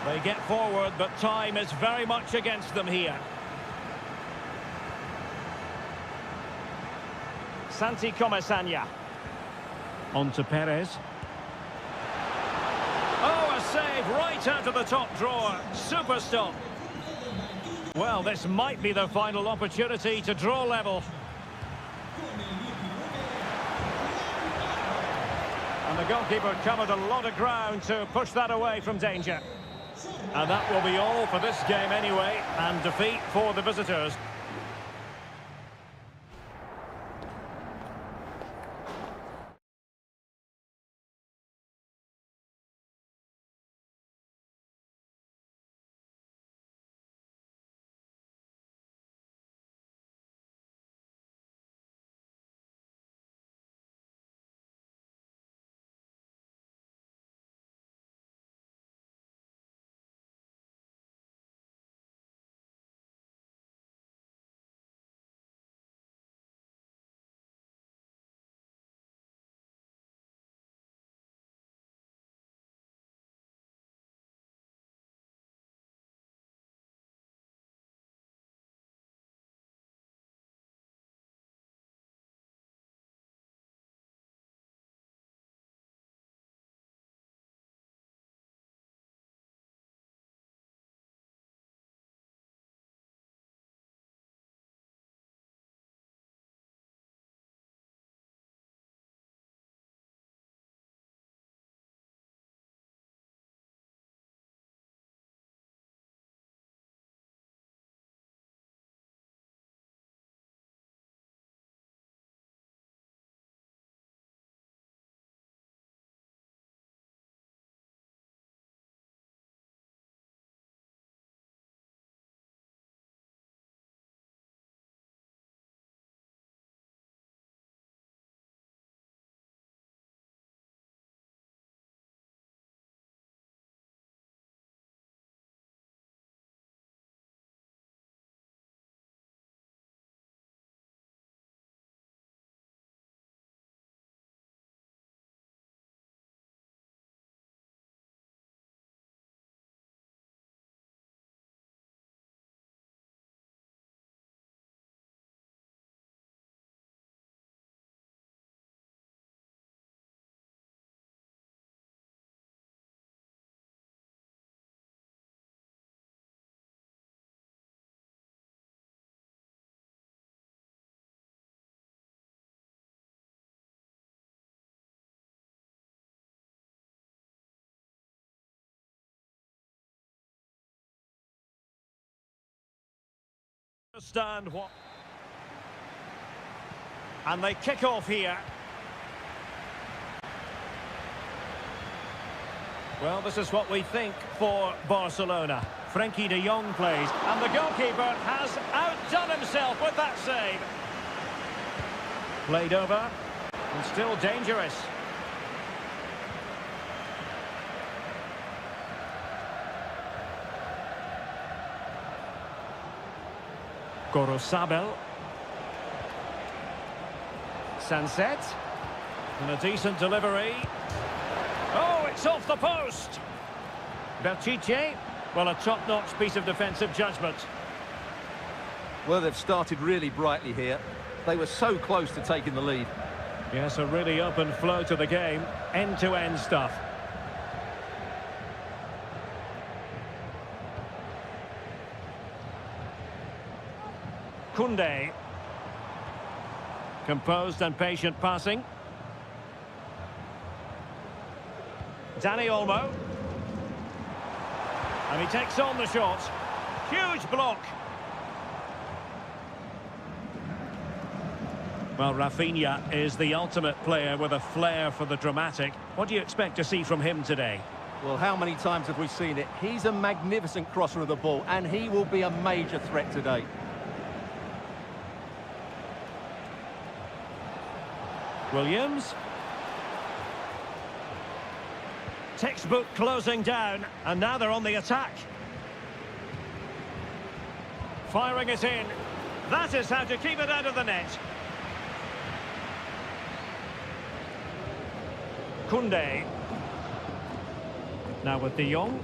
They get forward, but time is very much against them here. Santi Comesaña. On to Perez. Oh, a save right out of the top drawer. Super stop. Well, this might be the final opportunity to draw level. And the goalkeeper covered a lot of ground to push that away from danger. And that will be all for this game anyway, and defeat for the visitors. Understand what... And they kick off here. Well, this is what we think for Barcelona. Frenkie de Jong plays, and the goalkeeper has outdone himself with that save. Played over, and still dangerous. Gorosabel. Sanset. And a decent delivery. Oh, it's off the post. Berchiche. Well, a top-notch piece of defensive judgment. Well, they've started really brightly here. They were so close to taking the lead. Yes, a really open flow to the game. End-to-end stuff. Koundé. Composed and patient passing. Dani Olmo. And he takes on the shot. Huge block. Well, Rafinha is the ultimate player with a flair for the dramatic. What do you expect to see from him today? Well, how many times have we seen it? He's a magnificent crosser of the ball, and he will be a major threat today. Williams. Textbook closing down, and now they're on the attack. Firing it in. That is how to keep it out of the net. Koundé. Now with de Jong.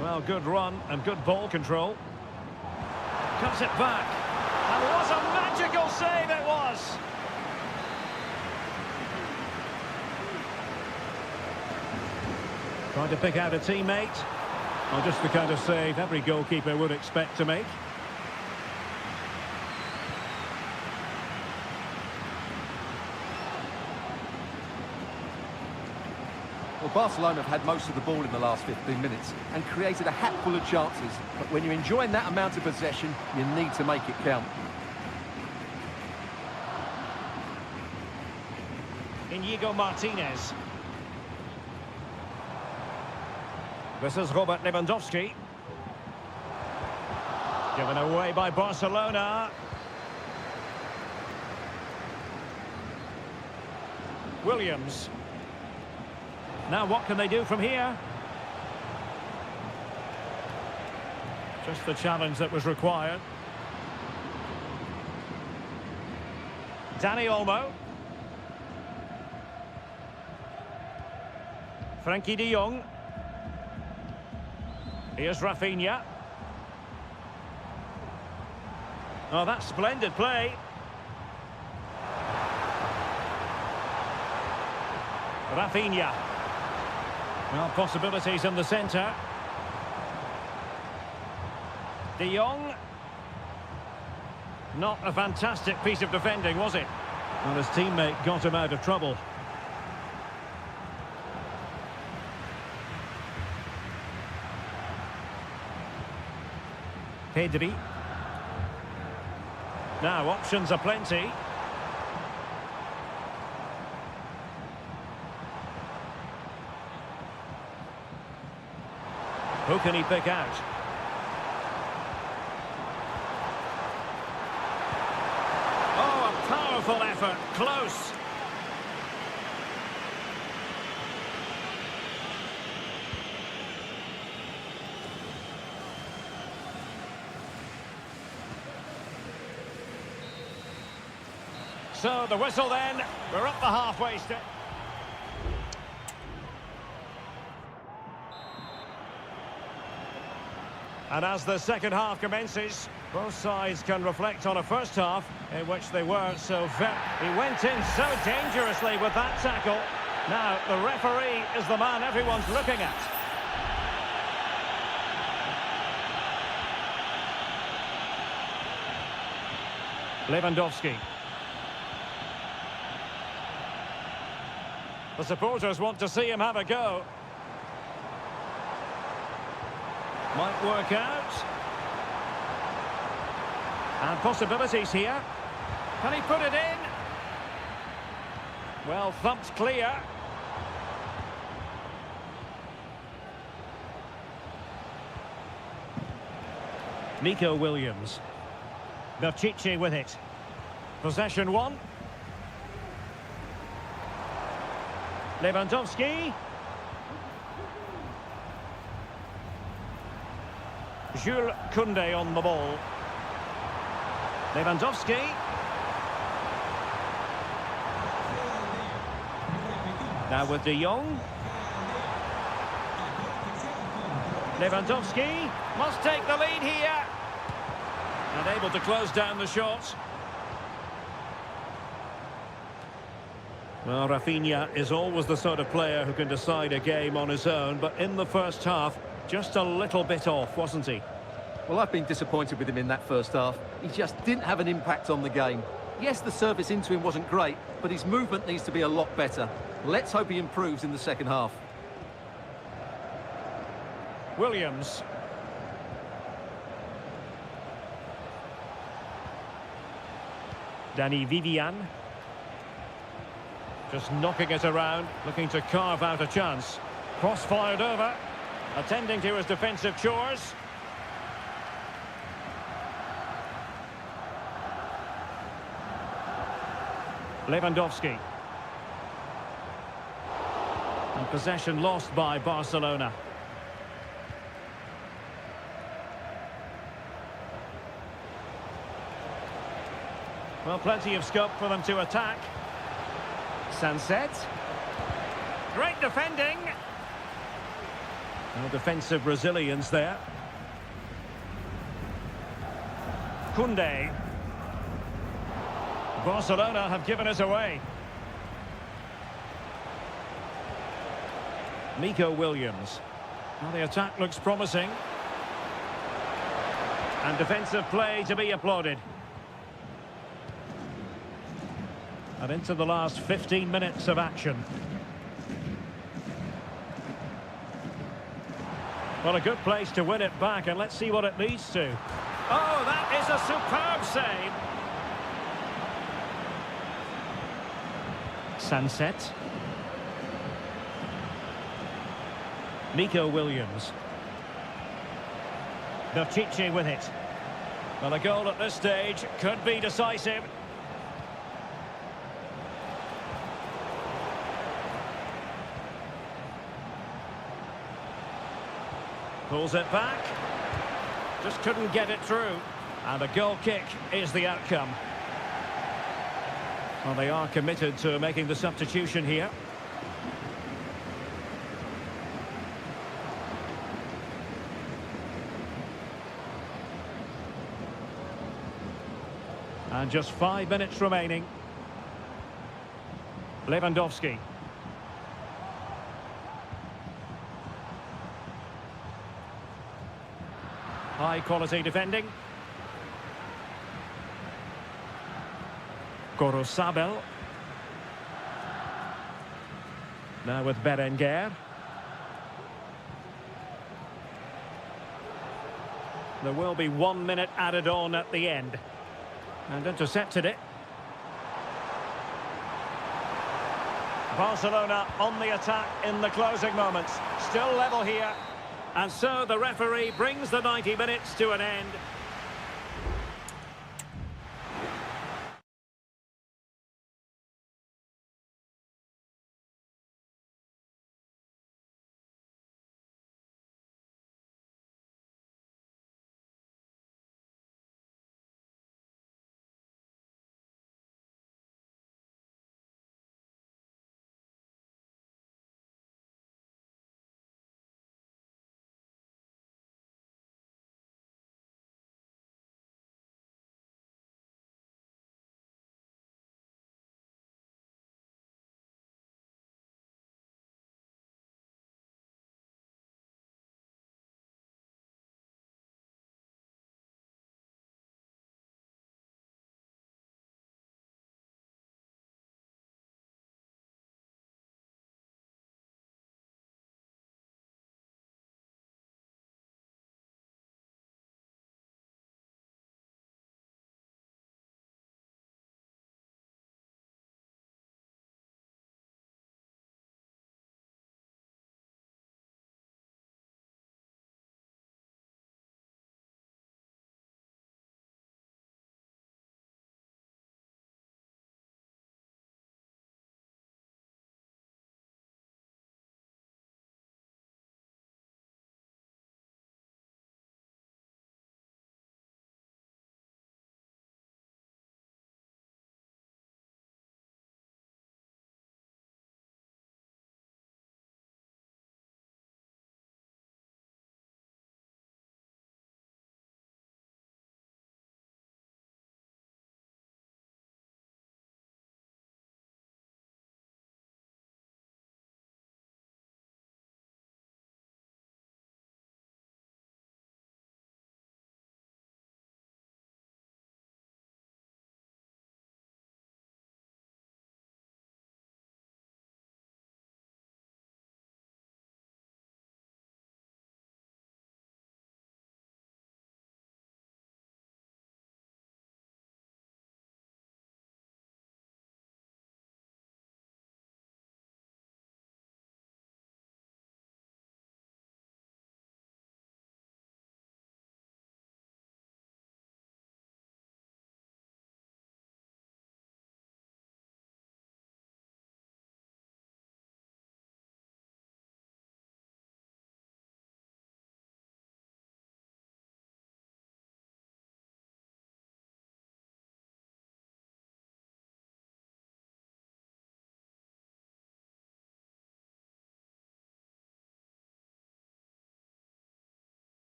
Well, good run and good ball control. Cuts it back. And what a magical save it was! Trying to pick out a teammate. Well, just the kind of save every goalkeeper would expect to make. Well, Barcelona have had most of the ball in the last 15 minutes and created a hatful of chances. But when you're enjoying that amount of possession, you need to make it count. Inigo Martinez. This is Robert Lewandowski. Given away by Barcelona. Williams. Now what can they do from here? Just the challenge that was required. Dani Olmo. Frenkie de Jong. Here's Rafinha. Oh, that's splendid play. Rafinha. Well, possibilities in the centre. De Jong. Not a fantastic piece of defending, was it? Well, his teammate got him out of trouble. Pedri. Now, options are plenty. Who can he pick out? Oh, a powerful effort. Close. So, the whistle then. We're up the halfway step. And as the second half commences, both sides can reflect on a first half in which they were so very... He went in so dangerously with that tackle. Now, the referee is the man everyone's looking at. Lewandowski. The supporters want to see him have a go. Might work out. And possibilities here. Can he put it in? Well, thumped clear. Nico Williams. Pishit with it. Possession one. Lewandowski. Jules Koundé on the ball. Lewandowski. Now with De Jong. Lewandowski must take the lead here. And able to close down the shots. Well, Rafinha is always the sort of player who can decide a game on his own, but in the first half, just a little bit off, wasn't he? Well, I've been disappointed with him in that first half. He just didn't have an impact on the game. Yes, the service into him wasn't great, but his movement needs to be a lot better. Let's hope he improves in the second half. Williams. Danny Vivian. Just knocking it around, looking to carve out a chance. Cross fired over, attending to his defensive chores. Lewandowski. And possession lost by Barcelona. Well, plenty of scope for them to attack. Sunset. Great defending. No defensive resilience there. Koundé. Barcelona have given it away. Nico Williams. Well, the attack looks promising. And defensive play to be applauded. And into the last 15 minutes of action. Well, a good place to win it back, and let's see what it leads to. Oh, that is a superb save. Sunset. Nico Williams. Pishit with it. Well, a goal at this stage could be decisive. Pulls it back. Just couldn't get it through. And a goal kick is the outcome. Well, they are committed to making the substitution here. And just 5 minutes remaining. Lewandowski. High quality defending. Corosabel. Now with Berenguer. There will be 1 minute added on at the end. And intercepted it. Barcelona on the attack in the closing moments. Still level here. And so the referee brings the 90 minutes to an end.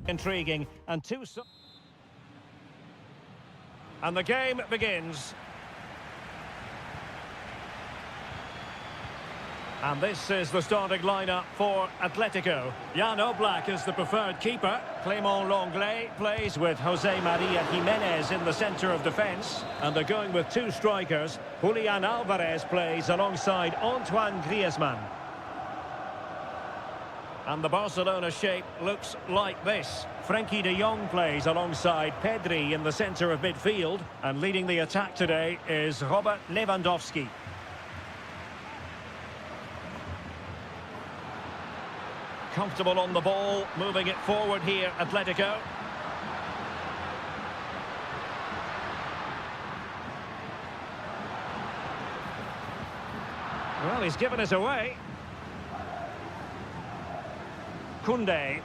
Intriguing and and the game begins. And this is the starting lineup for Atletico. Jan Oblak is the preferred keeper. Clément Lenglet plays with Jose Maria Jimenez in the centre of defence. And they're going with two strikers. Julian Alvarez plays alongside Antoine Griezmann. And the Barcelona shape looks like this. Frenkie de Jong plays alongside Pedri in the centre of midfield. And leading the attack today is Robert Lewandowski. Comfortable on the ball, moving it forward here, Atletico. Well, he's given us away. Koundé.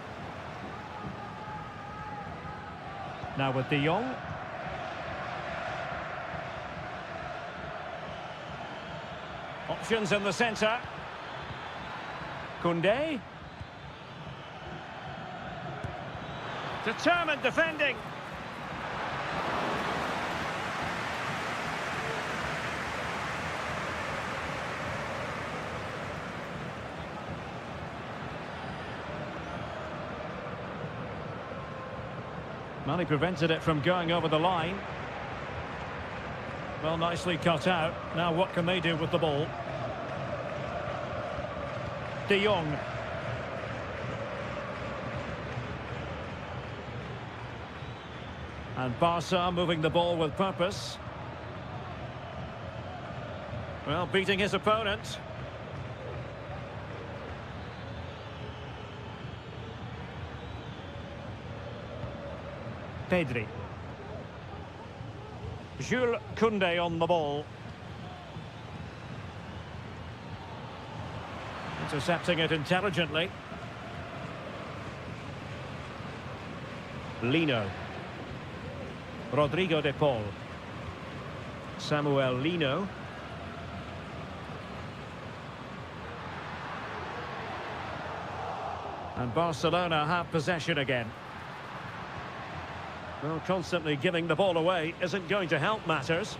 Now with de Jong. Options in the centre. Koundé. Determined defending. Well, he prevented it from going over the line. Well, nicely cut out. Now what can they do with the ball? De Jong. And Barca moving the ball with purpose. Well, beating his opponent. Pedri. Jules Koundé on the ball. Intercepting it intelligently. Lino. Rodrigo de Paul. Samuel Lino. And Barcelona have possession again. Well, constantly giving the ball away isn't going to help matters.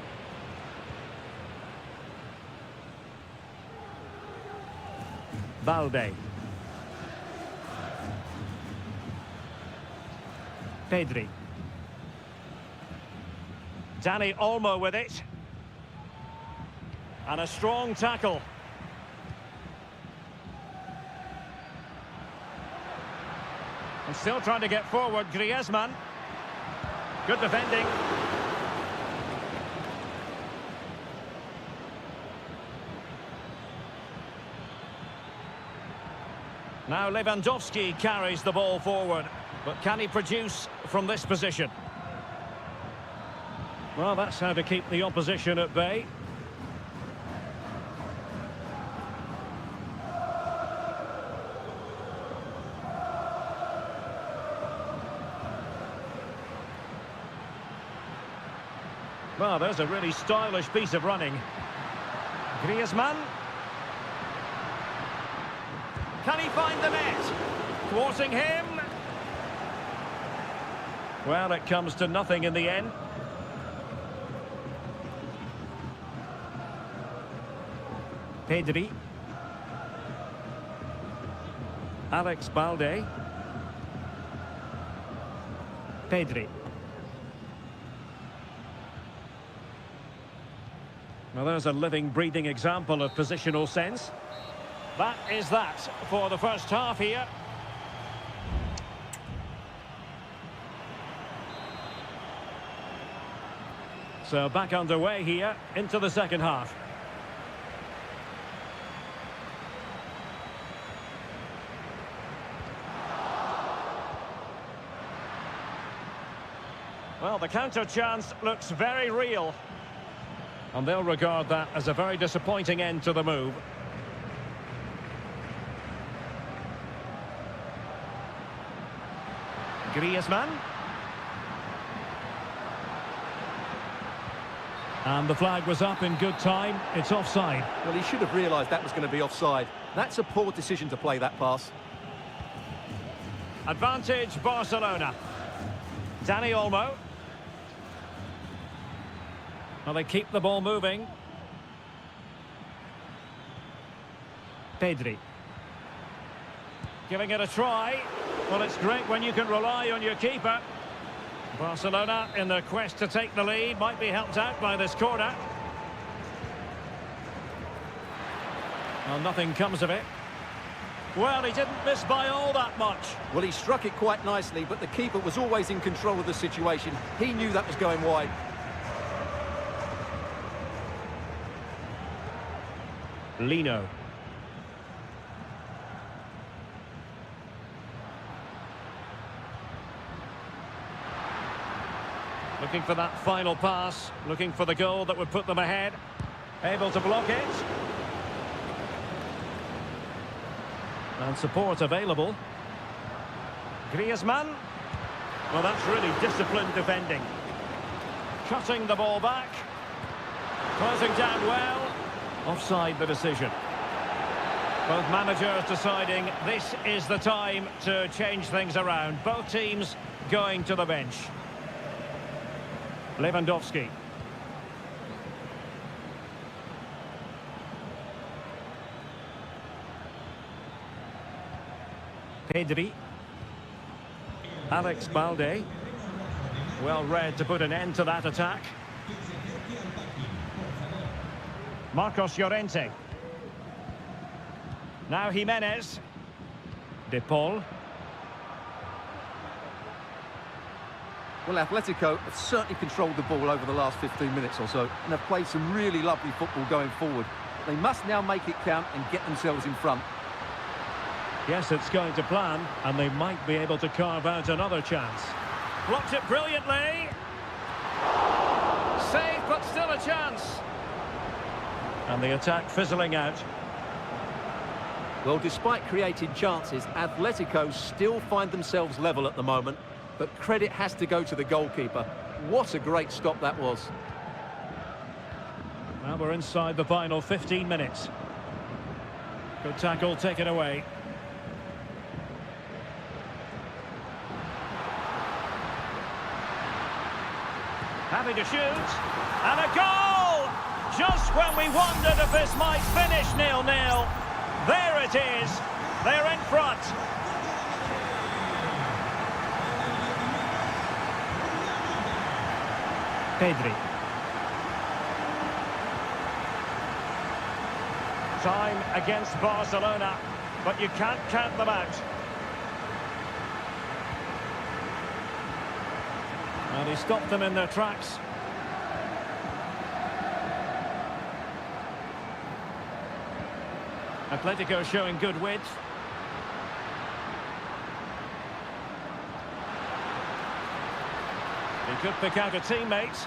Balde. Pedri. Dani Olmo with it. And a strong tackle. And still trying to get forward, Griezmann. Good defending. Now Lewandowski carries the ball forward. But can he produce from this position? Well, that's how to keep the opposition at bay. Well, there's a really stylish piece of running. Griezmann. Can he find the net? Thwarting him. Well, it comes to nothing in the end. Pedri. Alex Balde. Pedri. Well, there's a living, breathing example of positional sense. That is that for the first half here. So back underway here into the second half. Well, the counter chance looks very real. And they'll regard that as a very disappointing end to the move. Griezmann. And the flag was up in good time. It's offside. Well, he should have realised that was going to be offside. That's a poor decision to play that pass. Advantage Barcelona. Dani Olmo. Well, they keep the ball moving. Pedri. Giving it a try. Well, it's great when you can rely on your keeper. Barcelona, in their quest to take the lead, might be helped out by this corner. Well, nothing comes of it. Well, he didn't miss by all that much. Well, he struck it quite nicely, but the keeper was always in control of the situation. He knew that was going wide. Lino. Looking for that final pass, looking for the goal that would put them ahead. Able to block it. And support available. Griezmann. Well, that's really disciplined defending. Cutting the ball back. Closing down well. Offside the decision. Both managers deciding this is the time to change things around. Both teams going to the bench. Lewandowski. Pedri. Alex Balde. Well read to put an end to that attack. Marcos Llorente. Now Jimenez. De Paul. Well, Atletico have certainly controlled the ball over the last 15 minutes or so and have played some really lovely football going forward. They must now make it count and get themselves in front. Yes, it's going to plan, and they might be able to carve out another chance. Blocked it brilliantly. Save, but still a chance. And the attack fizzling out. Well, despite creating chances, Atletico still find themselves level at the moment, but credit has to go to the goalkeeper. What a great stop that was. Well, we're inside the final 15 minutes. Good tackle taken away. Happy to shoot. And a goal! Just when we wondered if this might finish 0-0. There it is. They're in front. Pedri. Time against Barcelona, but you can't count them out. And he stopped them in their tracks. Atletico showing good width. He could pick out a teammate.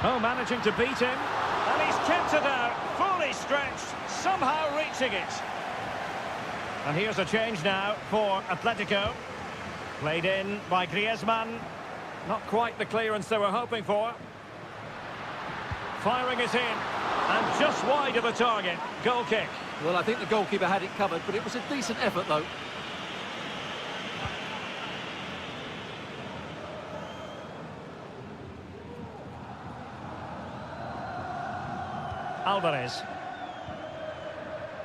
Oh, managing to beat him. And he's kept it out, fully stretched, somehow reaching it. And here's a change now for Atletico. Played in by Griezmann. Not quite the clearance they were hoping for. Firing it in. And just wide of the target. Goal kick. Well, I think the goalkeeper had it covered, but it was a decent effort, though. Alvarez.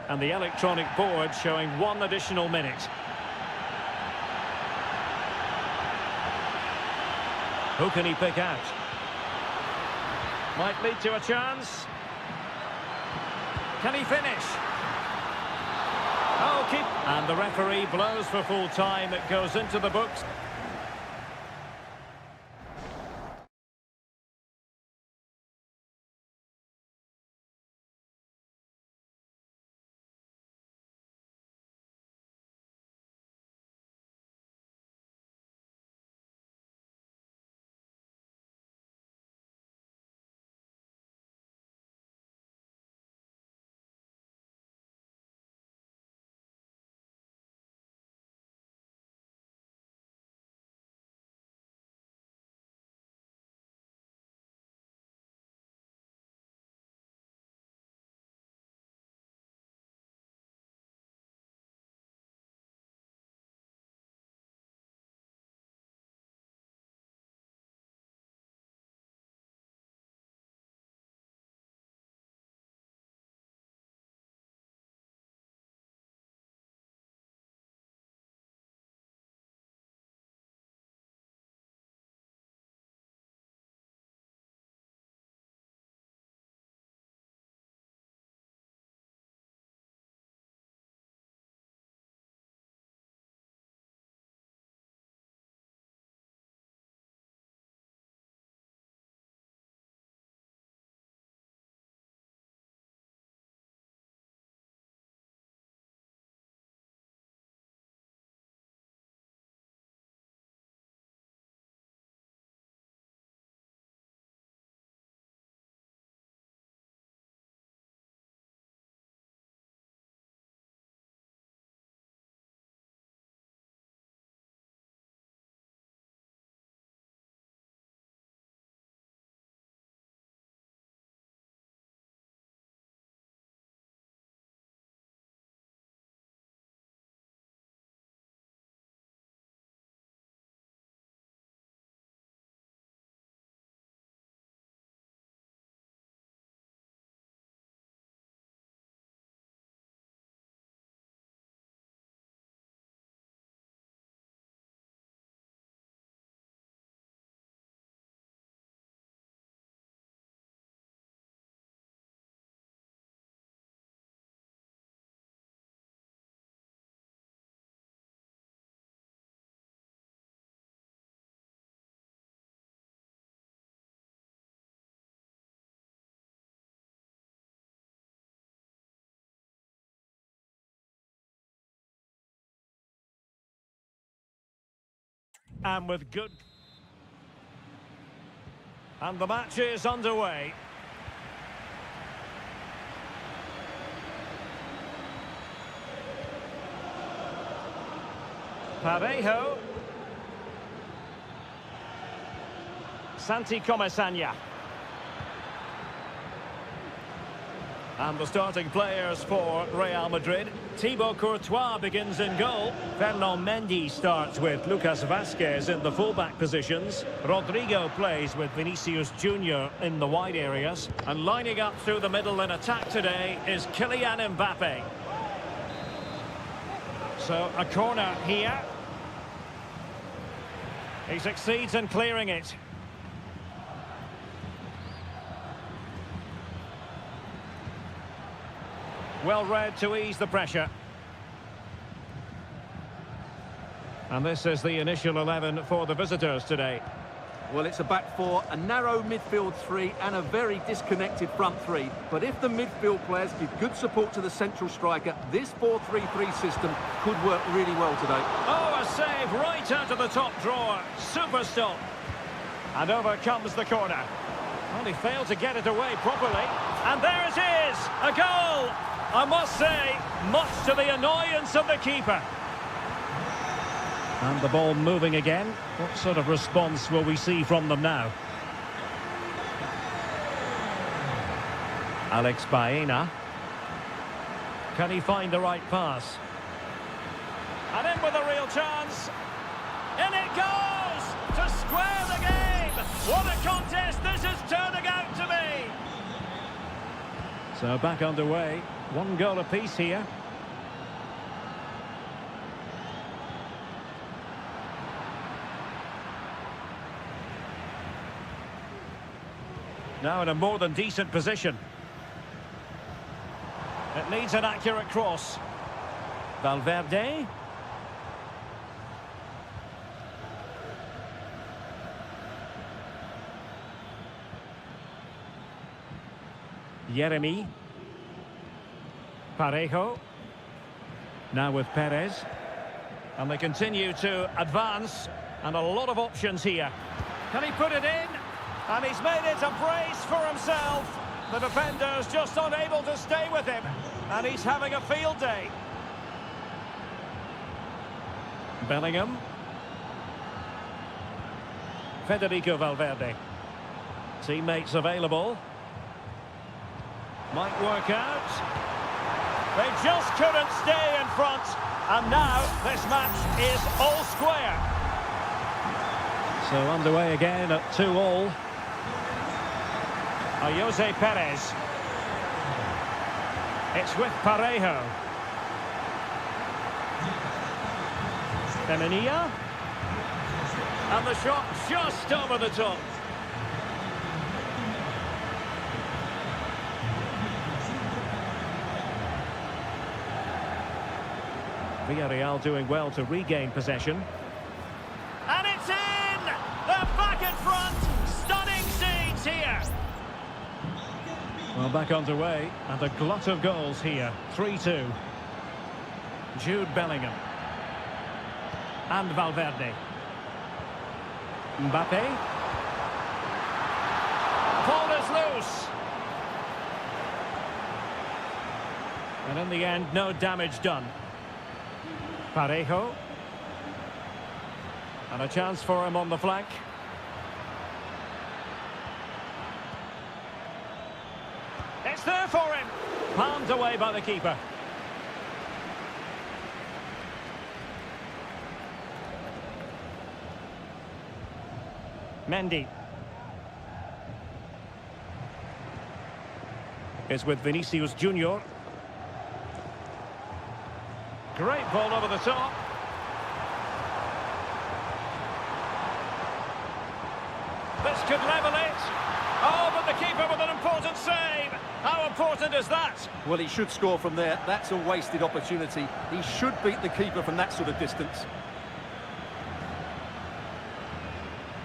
And the electronic board showing 1 additional minute. Who can he pick out? Might lead to a chance. Can he finish? Oh, keep... And the referee blows for full time. It goes into the books. and with good... And the match is underway. Parejo. Santi Comesaña. And the starting players for Real Madrid. Thibaut Courtois begins in goal. Ferland Mendy starts with Lucas Vazquez in the fullback positions. Rodrigo plays with Vinicius Junior in the wide areas. And lining up through the middle in attack today is Kylian Mbappe. So a corner here. He succeeds in clearing it. Well read to ease the pressure. And this is the initial 11 for the visitors today. Well, it's a back four, a narrow midfield three and a very disconnected front three. But if the midfield players give good support to the central striker, this 4-3-3 system could work really well today. Oh, a save right out of the top drawer. Super stop. And over comes the corner. Well, he failed to get it away properly. And there it is, a goal! I must say, much to the annoyance of the keeper. And the ball moving again. What sort of response will we see from them now? Alex Baena. Can he find the right pass? And in with a real chance. In it goes! To square the game! What a contest this is turning out to be! So back underway. One goal apiece here. Now in a more than decent position. It needs an accurate cross. Valverde. Yeremy. Parejo. Now with Perez. And they continue to advance. And a lot of options here. Can he put it in? And he's made it a brace for himself. The defender's just unable to stay with him. And he's having a field day. Bellingham. Federico Valverde. Teammates available. Might work out. They just couldn't stay in front. And now this match is all square. So underway again at 2-2. Jose Perez. It's with Parejo. Femenia. And the shot just over the top. Villarreal doing well to regain possession. And it's in! They're back in front! Stunning scenes here! Well, back underway, and a glut of goals here. 3-2. Jude Bellingham. And Valverde. Mbappe. Ball is loose. And in the end, no damage done. Parejo. And a chance for him on the flank. It's there for him. Palmed away by the keeper. Mendy. Is with Vinicius Junior. Great ball over the top. This could level it. Oh, but the keeper with an important save. How important is that? Well, he should score from there. That's a wasted opportunity. He should beat the keeper from that sort of distance.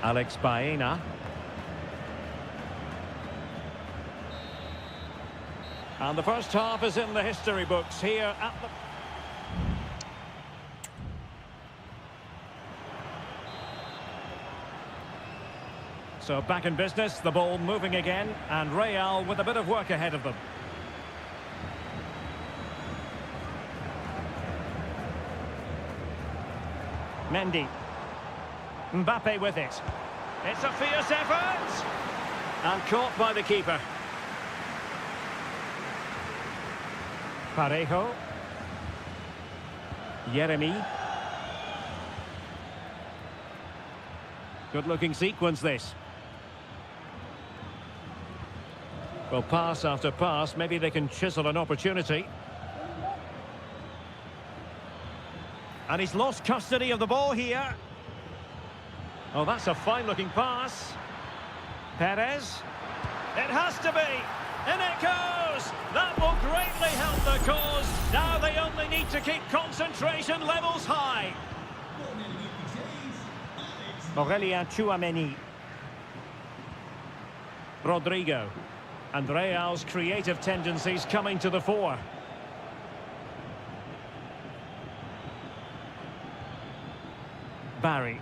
Alex Baena. And the first half is in the history books here at the... So back in business, the ball moving again, and Real with a bit of work ahead of them. Mendy. Mbappe with it. It's a fierce effort! And caught by the keeper. Parejo. Yeremy. Good-looking sequence, this. Well, pass after pass, maybe they can chisel an opportunity. And he's lost custody of the ball here. Oh, that's a fine-looking pass. Perez. It has to be. In it goes. That will greatly help the cause. Now they only need to keep concentration levels high. Aurelien Tchouameni. Rodrigo. And Real's creative tendencies coming to the fore. Barry.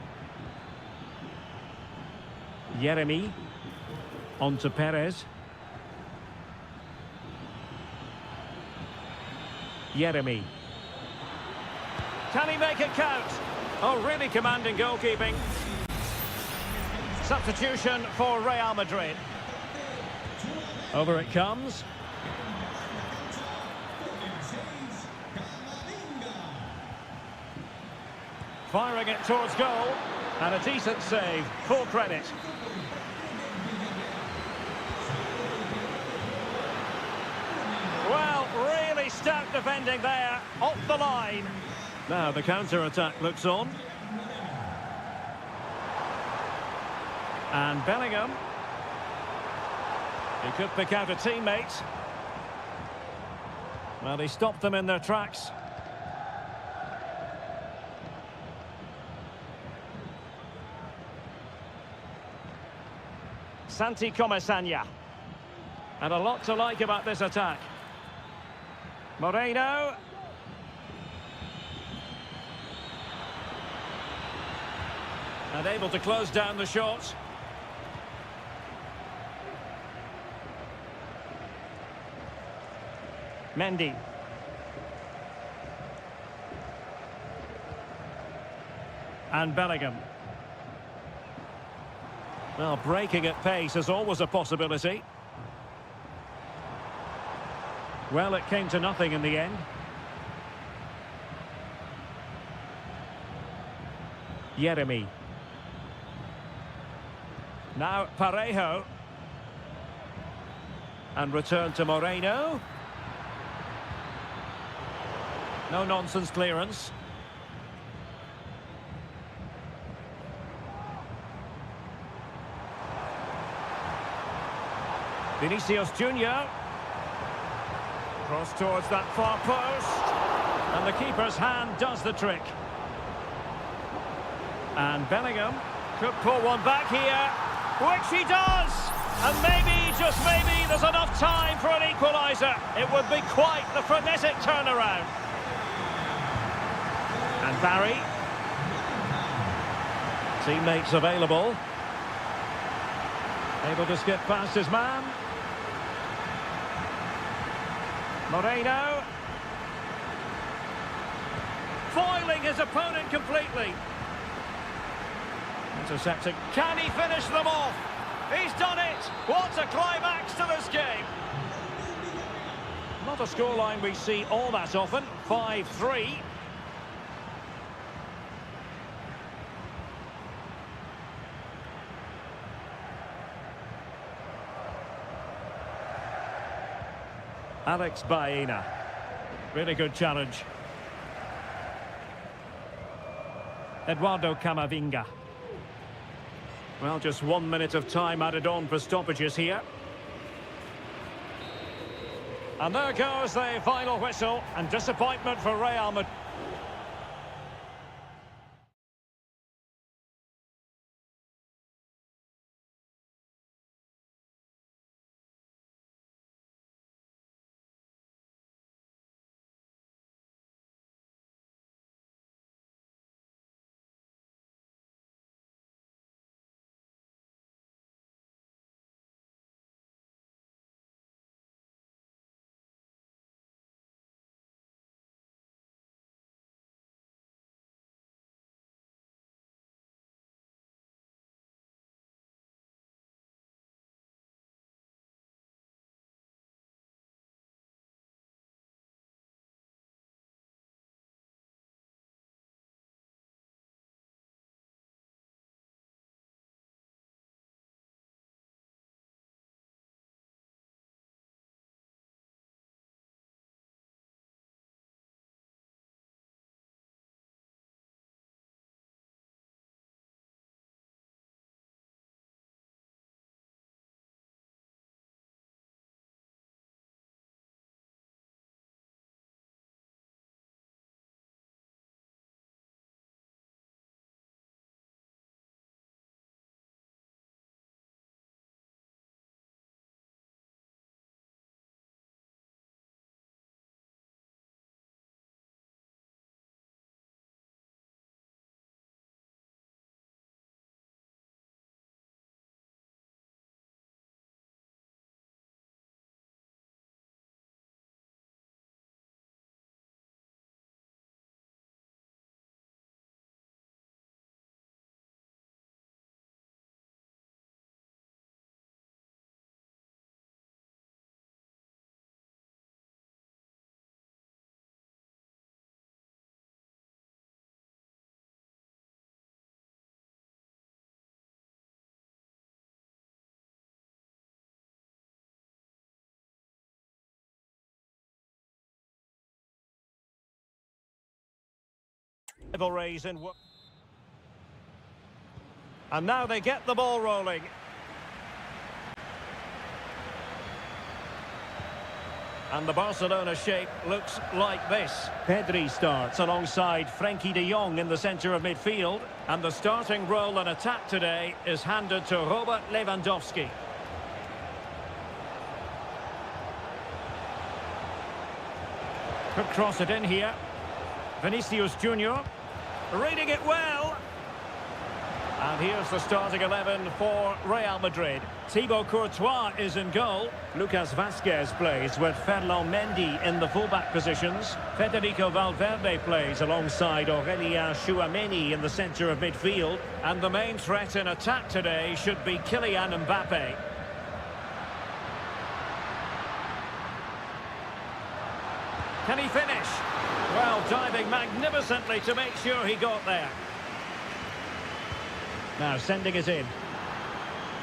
Yeremy. On to Perez. Yeremy. Can he make it count? Oh, really commanding goalkeeping. Substitution for Real Madrid. Over it comes. Firing it towards goal. And a decent save. Full credit. Well, really stout defending there. Off the line. Now the counter-attack looks on. And Bellingham. He could pick out a teammate. Well, he stopped them in their tracks. Santi Comesaña. And a lot to like about this attack. Moreno. And able to close down the shot. Mendy. And Bellingham. Well, breaking at pace is always a possibility. Well, it came to nothing in the end. Yeremy. Now Parejo. And return to Moreno. No-nonsense clearance. Vinicius Junior. Cross towards that far post. And the keeper's hand does the trick. And Bellingham could pull one back here, which he does. And maybe, just maybe, there's enough time for an equaliser. It would be quite the frenetic turnaround. And Barry. Teammates available. Able to skip past his man. Moreno. Foiling his opponent completely. Intercepting. Can he finish them off? He's done it. What a climax to this game. Not a scoreline we see all that often. 5-3. Alex Baena. Really good challenge. Eduardo Camavinga. Well, just 1 minute of time added on for stoppages here. And there goes the final whistle, and disappointment for Real Madrid. rivalries in. And now they get the ball rolling. And the Barcelona shape looks like this. Pedri starts alongside Frenkie de Jong in the centre of midfield. And the starting role in attack today is handed to Robert Lewandowski. Could cross it in here. Vinicius Junior reading it well. And here's the starting 11 for Real Madrid. Thibaut Courtois is in goal. Lucas Vazquez plays with Ferland Mendy in the fullback positions. Federico Valverde plays alongside Aurélien Tchouameni in the centre of midfield. And the main threat in attack today should be Kylian Mbappe. Can he finish? Well, diving magnificently to make sure he got there. Now sending it in.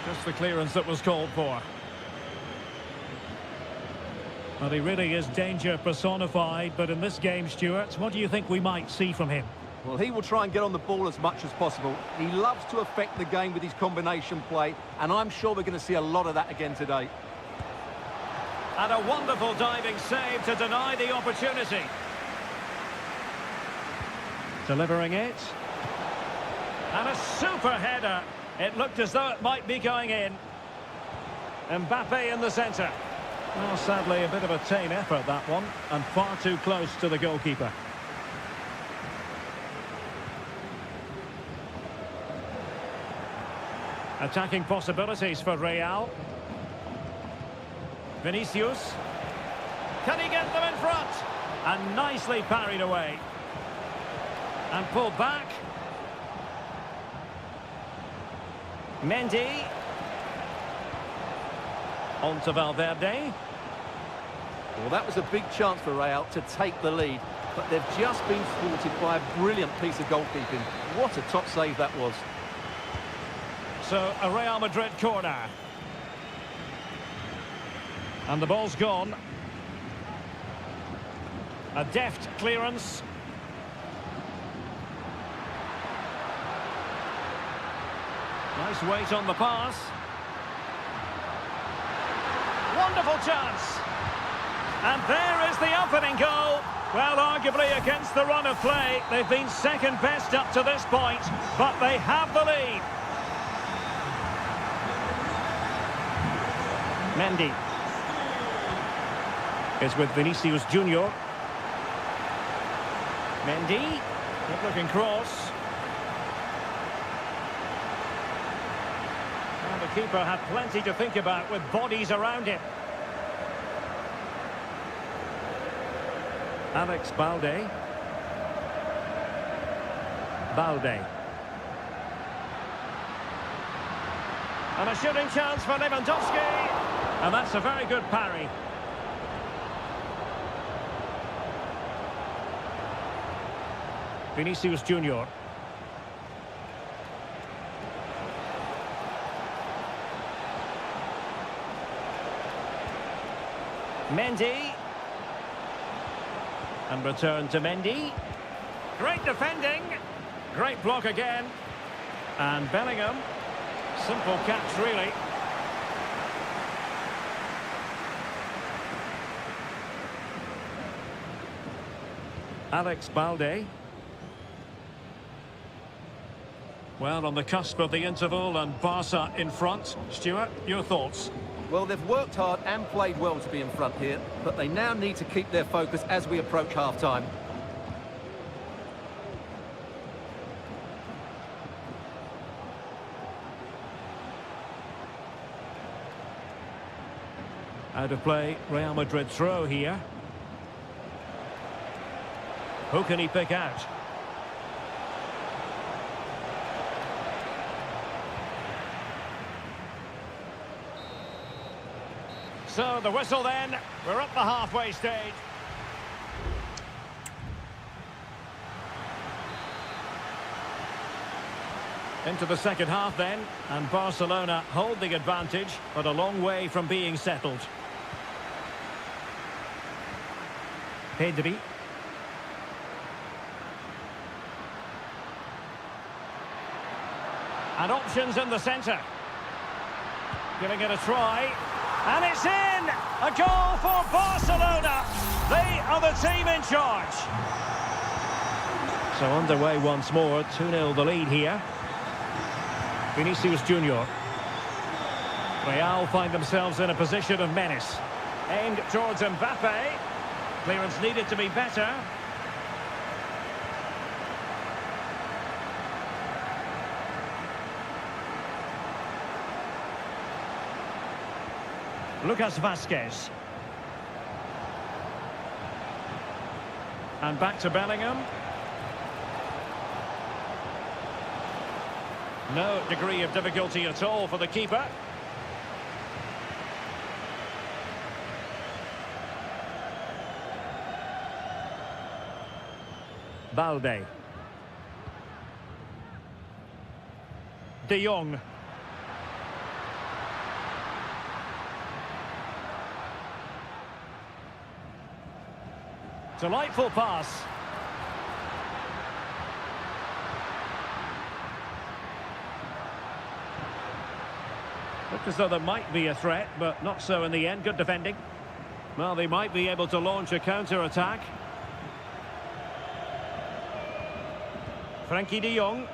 Just the clearance that was called for. Well, he really is danger personified, but in this game, Stuart, what do you think we might see from him? Well, he will try and get on the ball as much as possible. He loves to affect the game with his combination play, and I'm sure we're going to see a lot of that again today. And a wonderful diving save to deny the opportunity. Delivering it. And a super header. It looked as though it might be going in. Mbappe in the centre. Well, sadly, a bit of a tame effort, that one, and far too close to the goalkeeper. Attacking possibilities for Real. Vinicius. Can he get them in front? And nicely parried away. And pulled back. Mendy. On to Valverde. Well, that was a big chance for Real to take the lead, but they've just been thwarted by a brilliant piece of goalkeeping. What a top save that was. So, a Real Madrid corner. And the ball's gone. A deft clearance. Nice weight on the pass. Wonderful chance. And there is the opening goal. Well, arguably against the run of play, they've been second best up to this point, but they have the lead. Mendy is with Vinicius Junior. Mendy, good looking cross. And the keeper had plenty to think about with bodies around him. Alex Balde. And a shooting chance for Lewandowski. And that's a very good parry. Vinicius Junior. Mendy. And return to Mendy. Great defending. Great block again. And Bellingham. Simple catch, really. Alex Balde. Well, on the cusp of the interval and Barca in front. Stuart, your thoughts? Well, they've worked hard and played well to be in front here, but they now need to keep their focus as we approach half-time. Out of play, Real Madrid throw here. Who can he pick out? So the whistle then, we're at the halfway stage. Into the second half then, and Barcelona hold the advantage, but a long way from being settled. Pedri. And options in the centre. Giving it a try. And it's in! A goal for Barcelona! They are the team in charge. So underway once more, 2-0 the lead here. Vinicius Junior. Real find themselves in a position of menace. Aimed towards Mbappe. Clearance needed to be better. Lucas Vazquez. And back to Bellingham. No degree of difficulty at all for the keeper. Balde. De Jong. Delightful pass. Looked as though there might be a threat, but not so in the end. Good defending. Well, they might be able to launch a counter-attack. Frankie de Jong.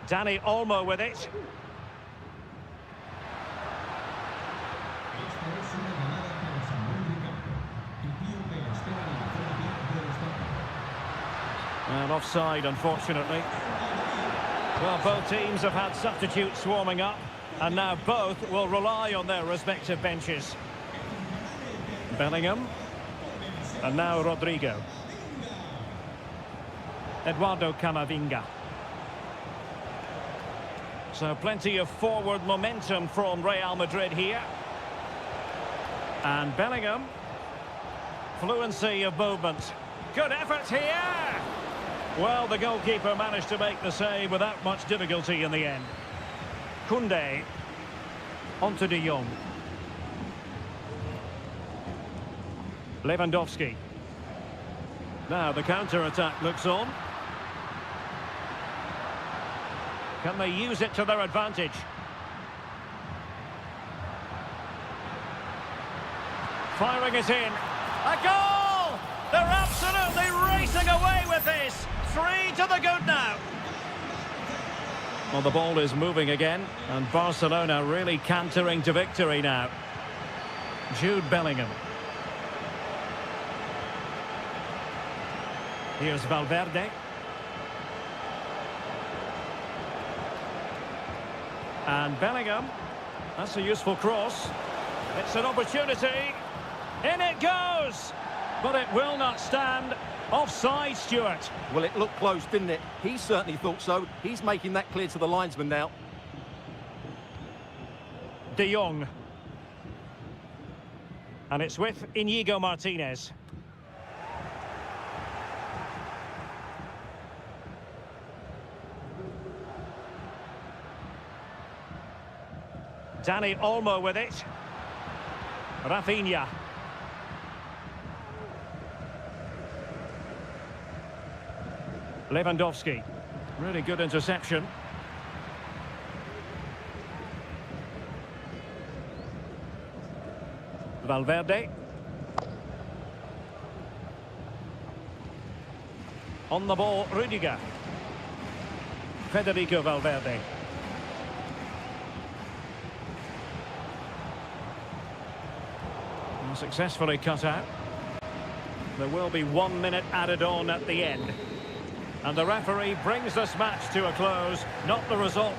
Dani Olmo with it. And offside, unfortunately. Well, both teams have had substitutes warming up, and now both will rely on their respective benches. Bellingham. And now Rodrigo. Eduardo Camavinga. So plenty of forward momentum from Real Madrid here. And Bellingham. Fluency of movement. Good effort here! Well, the goalkeeper managed to make the save without much difficulty in the end. Koundé. Onto de Jong. Lewandowski. Now the counter-attack looks on. Can they use it to their advantage? Firing it in. A goal! They're absolutely racing away with this. 3 to the good now. Well, the ball is moving again, and Barcelona really cantering to victory now. Jude Bellingham. Here's Valverde. And Bellingham. That's a useful cross. It's an opportunity. In it goes! But it will not stand. Offside, Stuart. Well, it looked close, didn't it? He certainly thought so. He's making that clear to the linesman now. De Jong. And it's with Inigo Martinez. Dani Olmo with it. Rafinha. Lewandowski. Really good interception. Valverde. On the ball, Rudiger. Federico Valverde. Successfully cut out. There will be 1 minute added on at the end. And the referee brings this match to a close. Not the result.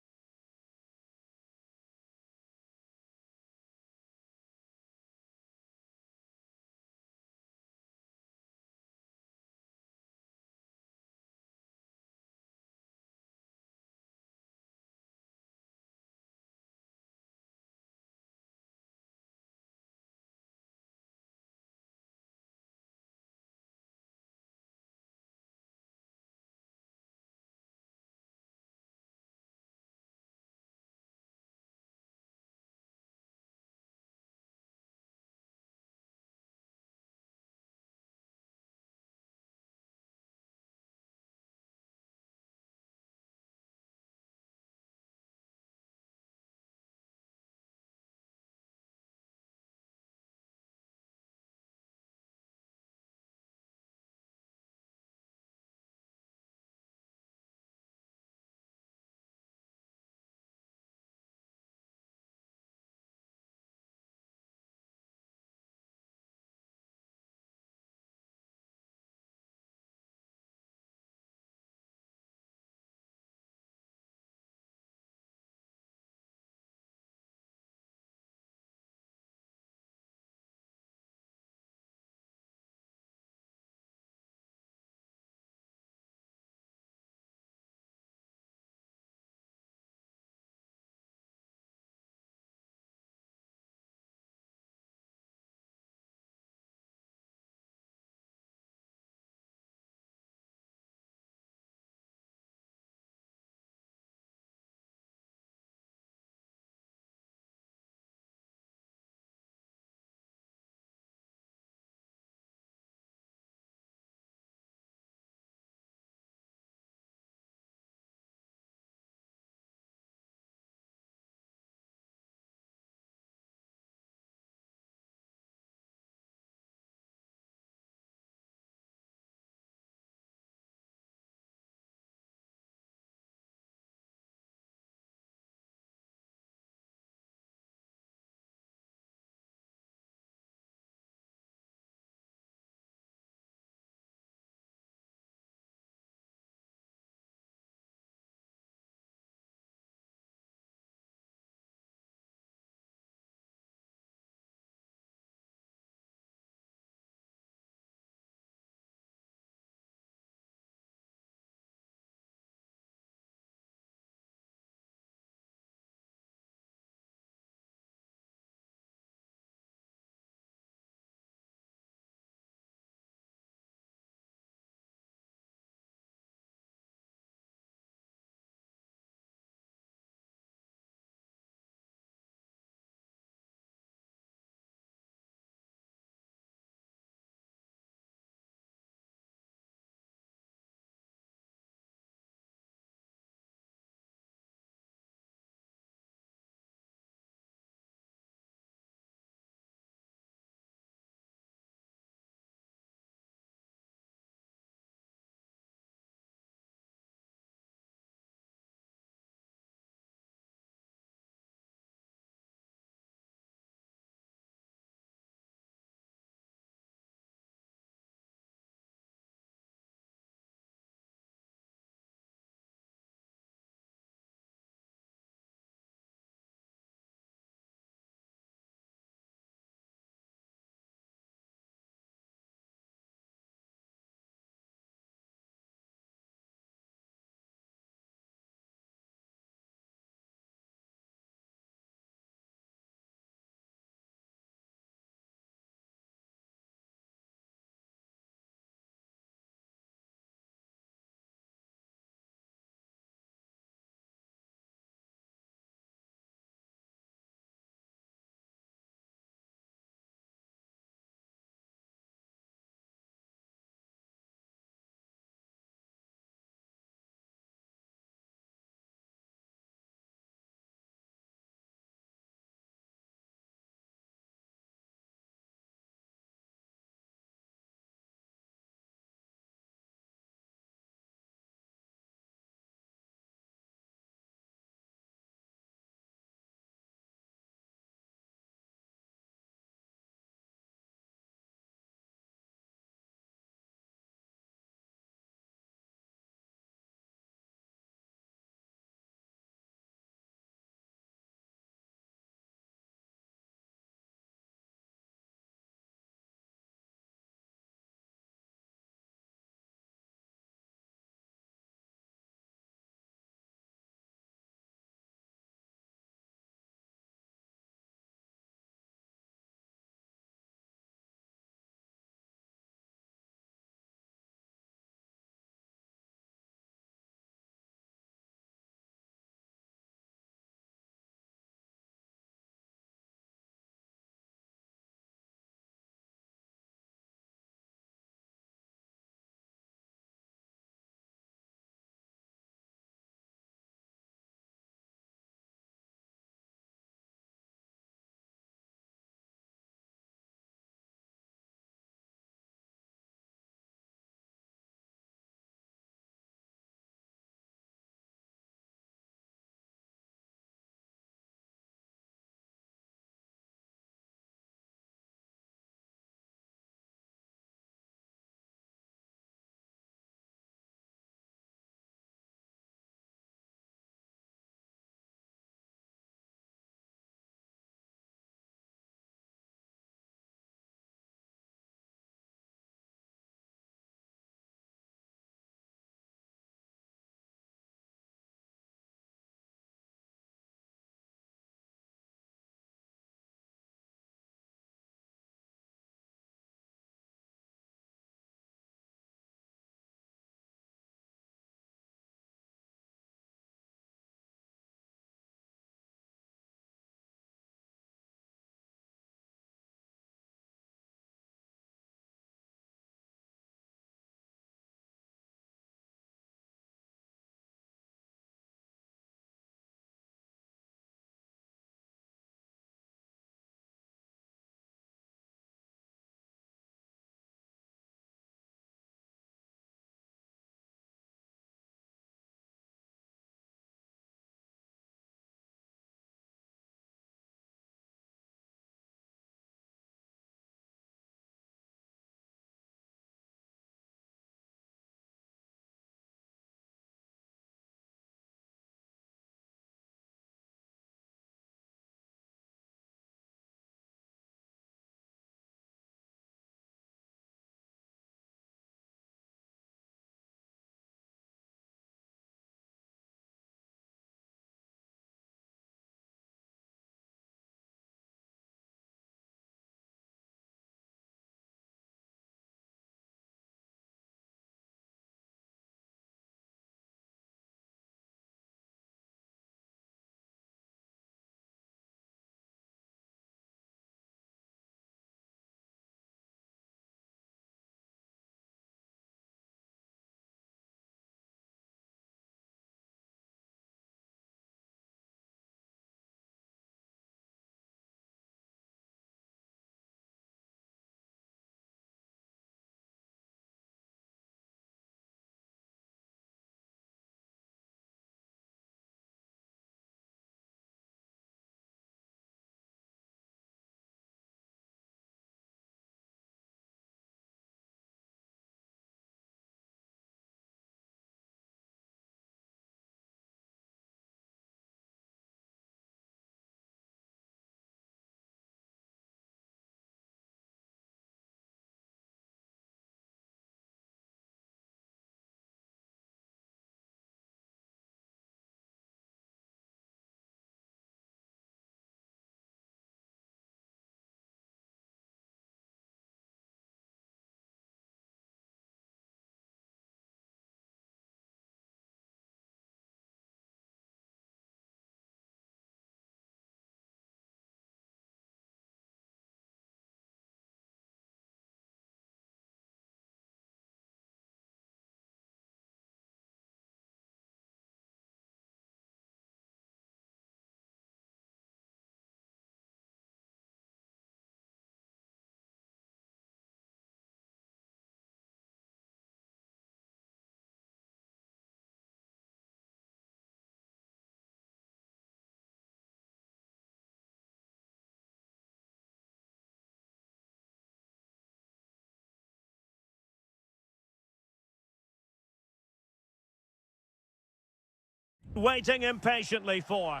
Waiting impatiently for.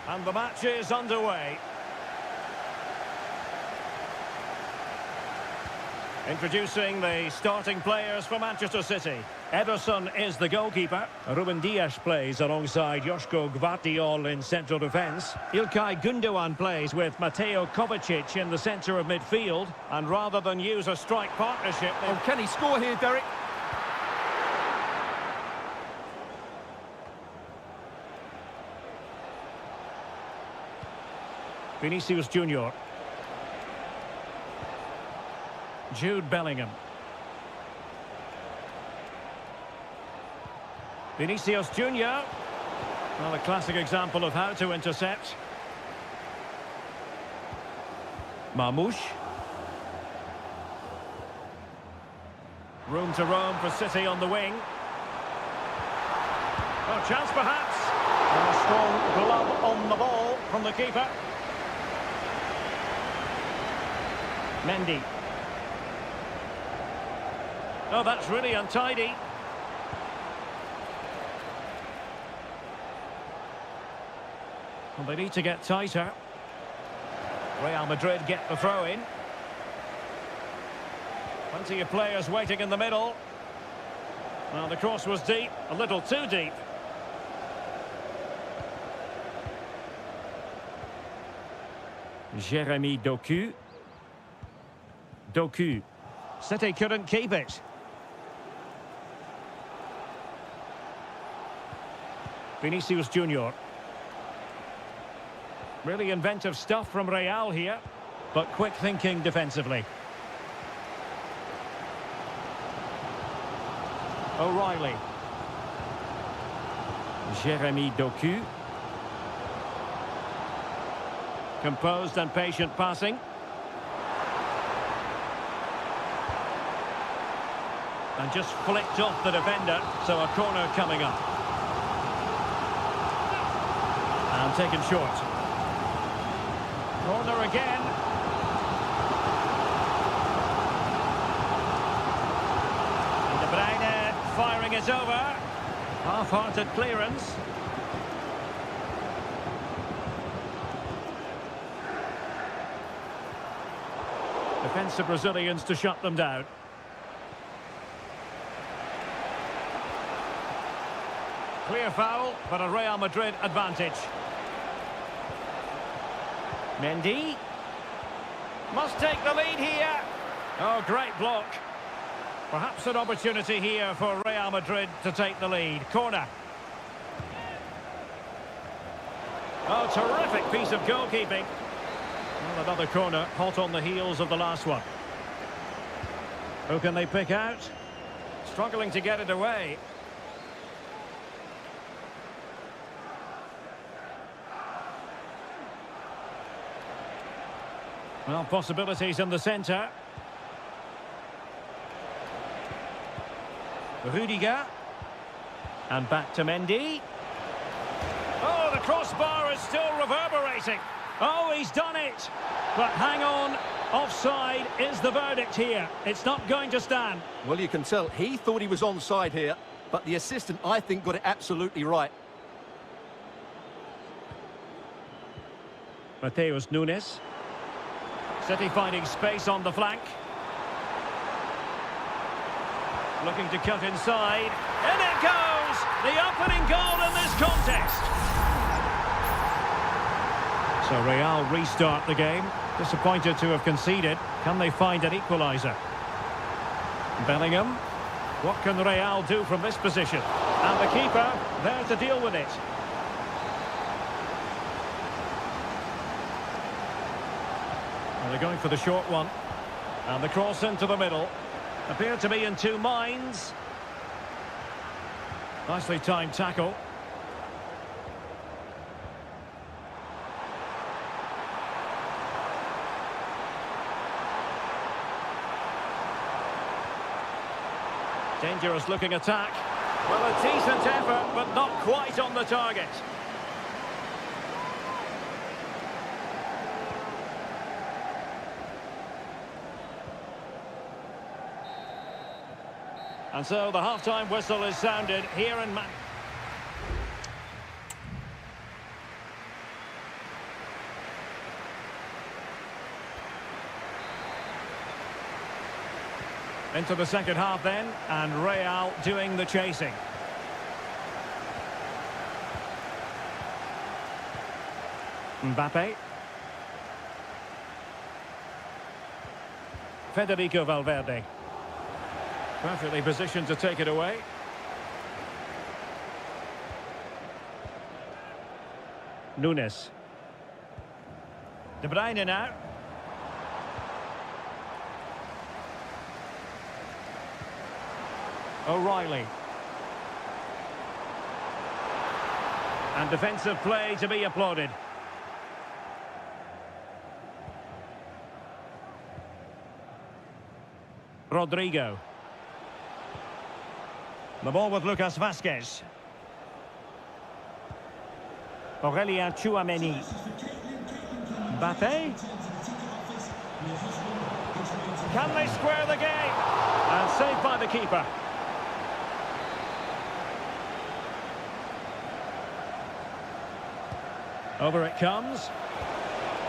And the match is underway. Introducing the starting players for Manchester City. Ederson is the goalkeeper. Ruben Dias plays alongside Joško Gvardiol in central defence. Ilkay Gundogan plays with Mateo Kovacic in the centre of midfield. And rather than use a strike partnership... Oh, can he score here, Derek? Vinicius Junior. Jude Bellingham. Vinicius Junior. Well, a classic example of how to intercept. Marmoush. Room to roam for City on the wing. Oh, chance perhaps. And a strong glove on the ball from the keeper. Mendy. Oh, that's really untidy. Well, they need to get tighter. Real Madrid get the throw in. Plenty of players waiting in the middle. Well, the cross was deep, a little too deep. Jeremy Doku. Doku. City couldn't keep it. Vinicius Junior. Really inventive stuff from Real here, but quick thinking defensively. O'Reilly. Jeremy Doku. Composed and patient passing. And just flicked off the defender, so a corner coming up. And taken short. Corner again. And De Bruyne firing it over. Half-hearted clearance. Defensive Brazilians to shut them down. Clear foul, but a Real Madrid advantage. Mendy. Must take the lead here. Oh, great block. Perhaps an opportunity here for Real Madrid to take the lead. Corner. Oh, terrific piece of goalkeeping. Well, another corner, hot on the heels of the last one. Who can they pick out? Struggling to get it away. Well, possibilities in the centre. Rudiger. And back to Mendy. Oh, the crossbar is still reverberating. Oh, he's done it. But hang on. Offside is the verdict here. It's not going to stand. Well, you can tell he thought he was onside here, but the assistant, I think, got it absolutely right. Mateus Nunes. City finding space on the flank. Looking to cut inside. In it goes! The opening goal in this contest. So Real restart the game. Disappointed to have conceded. Can they find an equaliser? Bellingham. What can Real do from this position? And the keeper there to deal with it. Well, they're going for the short one. And the cross into the middle. Appeared to be in two minds. Nicely timed tackle. Dangerous looking attack. Well, a decent effort, but not quite on the target. And so the half-time whistle is sounded here in into the second half then, and Real doing the chasing. Mbappe. Federico Valverde. Perfectly positioned to take it away. Nunes. De Bruyne now. O'Reilly. And defensive play to be applauded. Rodrigo. The ball with Lucas Vazquez. Aurélien Tchouameni. Mbappe. Can they square the game? And saved by the keeper. Over it comes.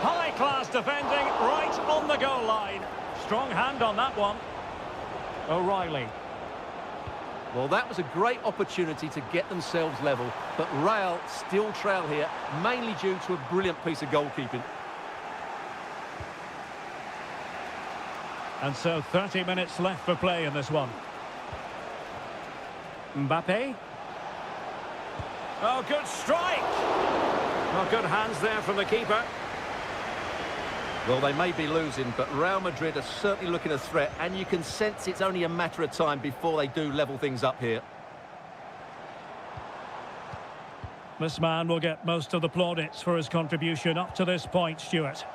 High-class defending right on the goal line. Strong hand on that one. O'Reilly. Well, that was a great opportunity to get themselves level, but Real still trail here, mainly due to a brilliant piece of goalkeeping. And so 30 minutes left for play in this one. Mbappe. Oh, good strike! Well, good hands there from the keeper. Well, they may be losing, but Real Madrid are certainly looking a threat, and you can sense it's only a matter of time before they do level things up here. This man will get most of the plaudits for his contribution up to this point, Stuart.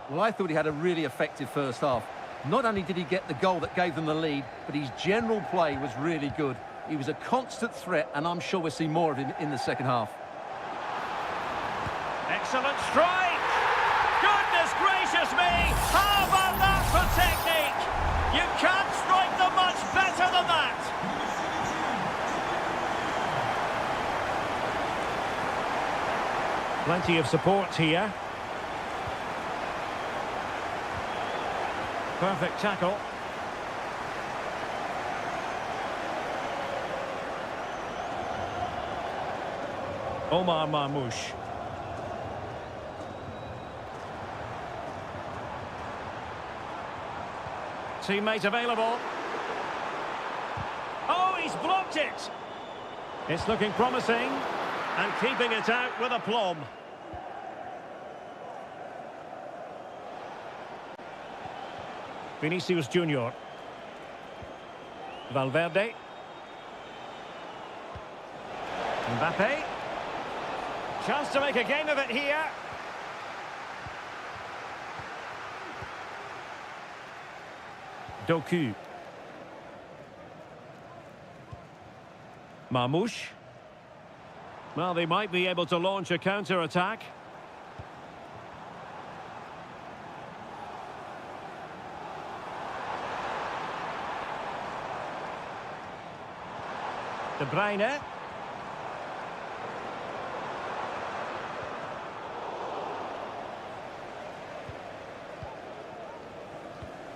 Well, I thought he had a really effective first half. Not only did he get the goal that gave them the lead, but his general play was really good. He was a constant threat, and I'm sure we'll see more of him in the second half. Excellent strike! Goodness gracious me! How about that for technique? You can't strike them much better than that! Plenty of support here. Perfect tackle. Omar Marmoush. Teammate available. Oh, he's blocked it. It's looking promising and keeping it out with aplomb. Vinicius Junior. Valverde. Mbappe. Chance to make a game of it here. Doku. Marmoush. Well, they might be able to launch a counter-attack. De Bruyne.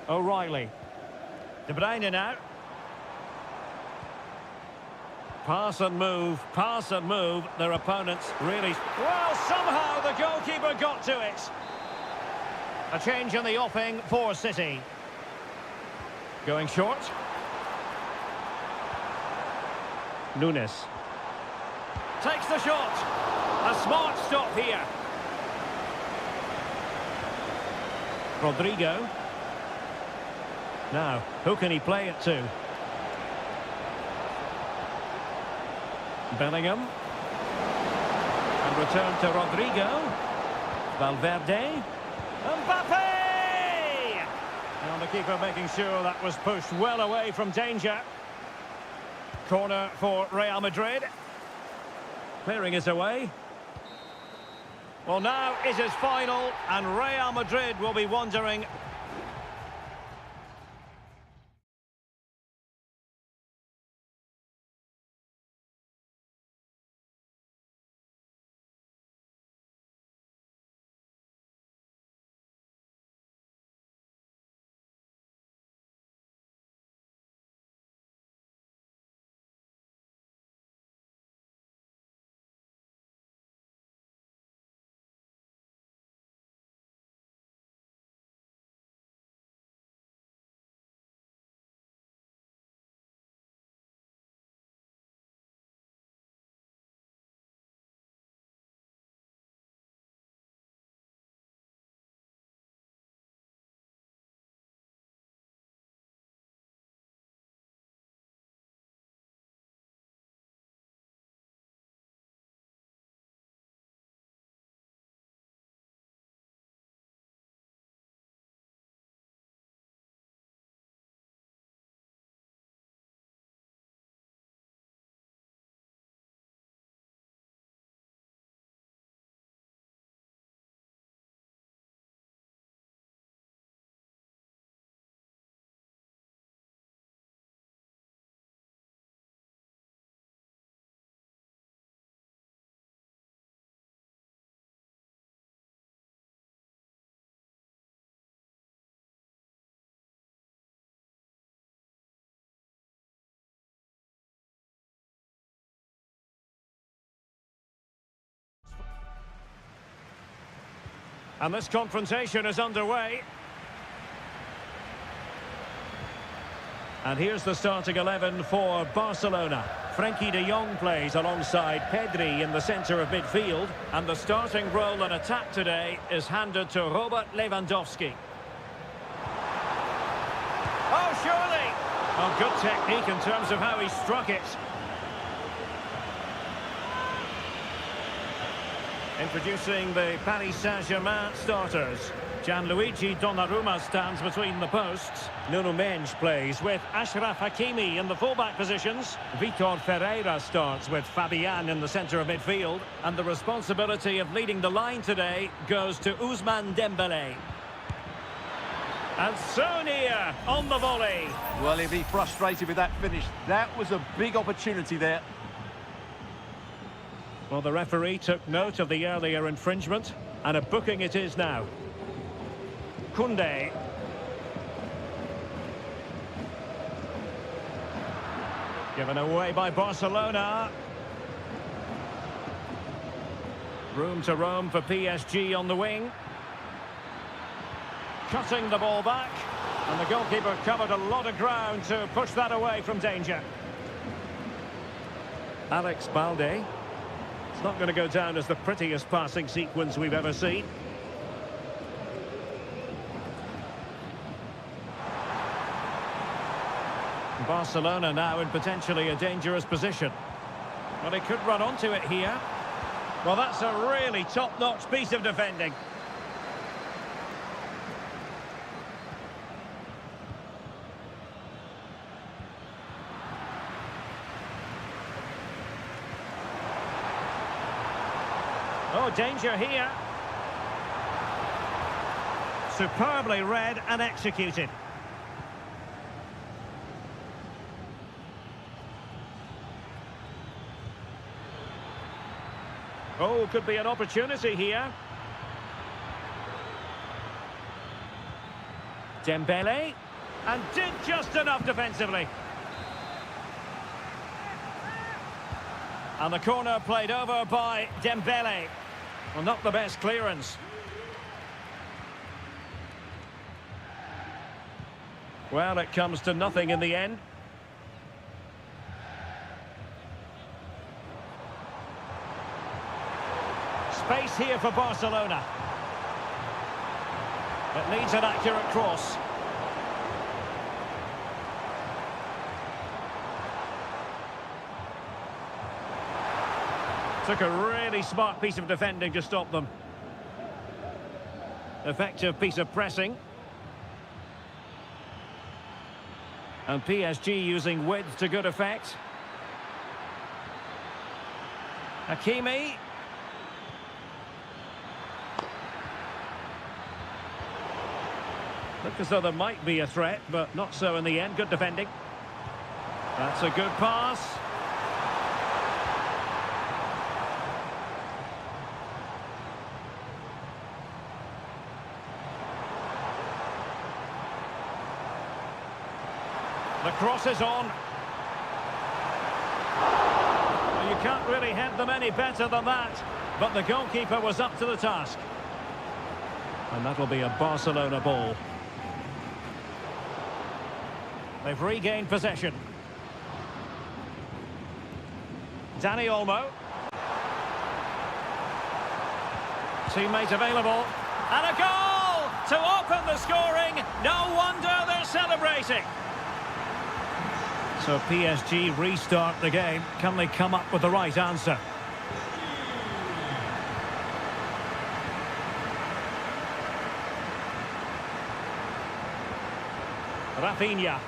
O'Reilly. De Bruyne now. Pass and move. Their opponents really... Well, somehow the goalkeeper got to it. A change in the offing for City. Going short. Nunes. Takes the shot. A smart stop here. Rodrigo. Now, who can he play it to? Bellingham. And return to Rodrigo. Valverde. Mbappe! And the keeper making sure that was pushed well away from danger. Corner for Real Madrid. Clearing it away. Well, now it is final, and Real Madrid will be wondering And this confrontation is underway. And here's the starting 11 for Barcelona. Frenkie de Jong plays alongside Pedri in the centre of midfield. And the starting role in attack today is handed to Robert Lewandowski. Oh, surely! Oh, good technique in terms of how he struck it. Introducing the Paris Saint-Germain starters. Gianluigi Donnarumma stands between the posts. Nuno Mendes plays with Achraf Hakimi in the fullback positions. Vitor Ferreira starts with Fabian in the centre of midfield. And the responsibility of leading the line today goes to Ousmane Dembélé. And Seria on the volley. Well, he'll be frustrated with that finish. That was a big opportunity there. Well, the referee took note of the earlier infringement, and a booking it is now. Koundé. Given away by Barcelona. Room to roam for PSG on the wing. Cutting the ball back. And the goalkeeper covered a lot of ground to push that away from danger. Alex Balde. It's not going to go down as the prettiest passing sequence we've ever seen. Barcelona now in potentially a dangerous position. Well, they could run onto it here. Well, that's a really top-notch piece of defending. Oh, danger here. Superbly read and executed. Oh, could be an opportunity here. Dembélé. And did just enough defensively. And the corner played over by Dembélé. Well, not the best clearance. Well, it comes to nothing in the end. Space here for Barcelona. It needs an accurate cross. Took a really smart piece of defending to stop them. Effective piece of pressing. And PSG using width to good effect. Hakimi. Looked as though there might be a threat, but not so in the end. Good defending. That's a good pass. The cross is on. Well, you can't really head them any better than that, but the goalkeeper was up to the task. And that'll be a Barcelona ball. They've regained possession. Dani Olmo. Teammate available. And a goal to open the scoring. No wonder they're celebrating. So PSG restart the game. Can they come up with the right answer? Rafinha.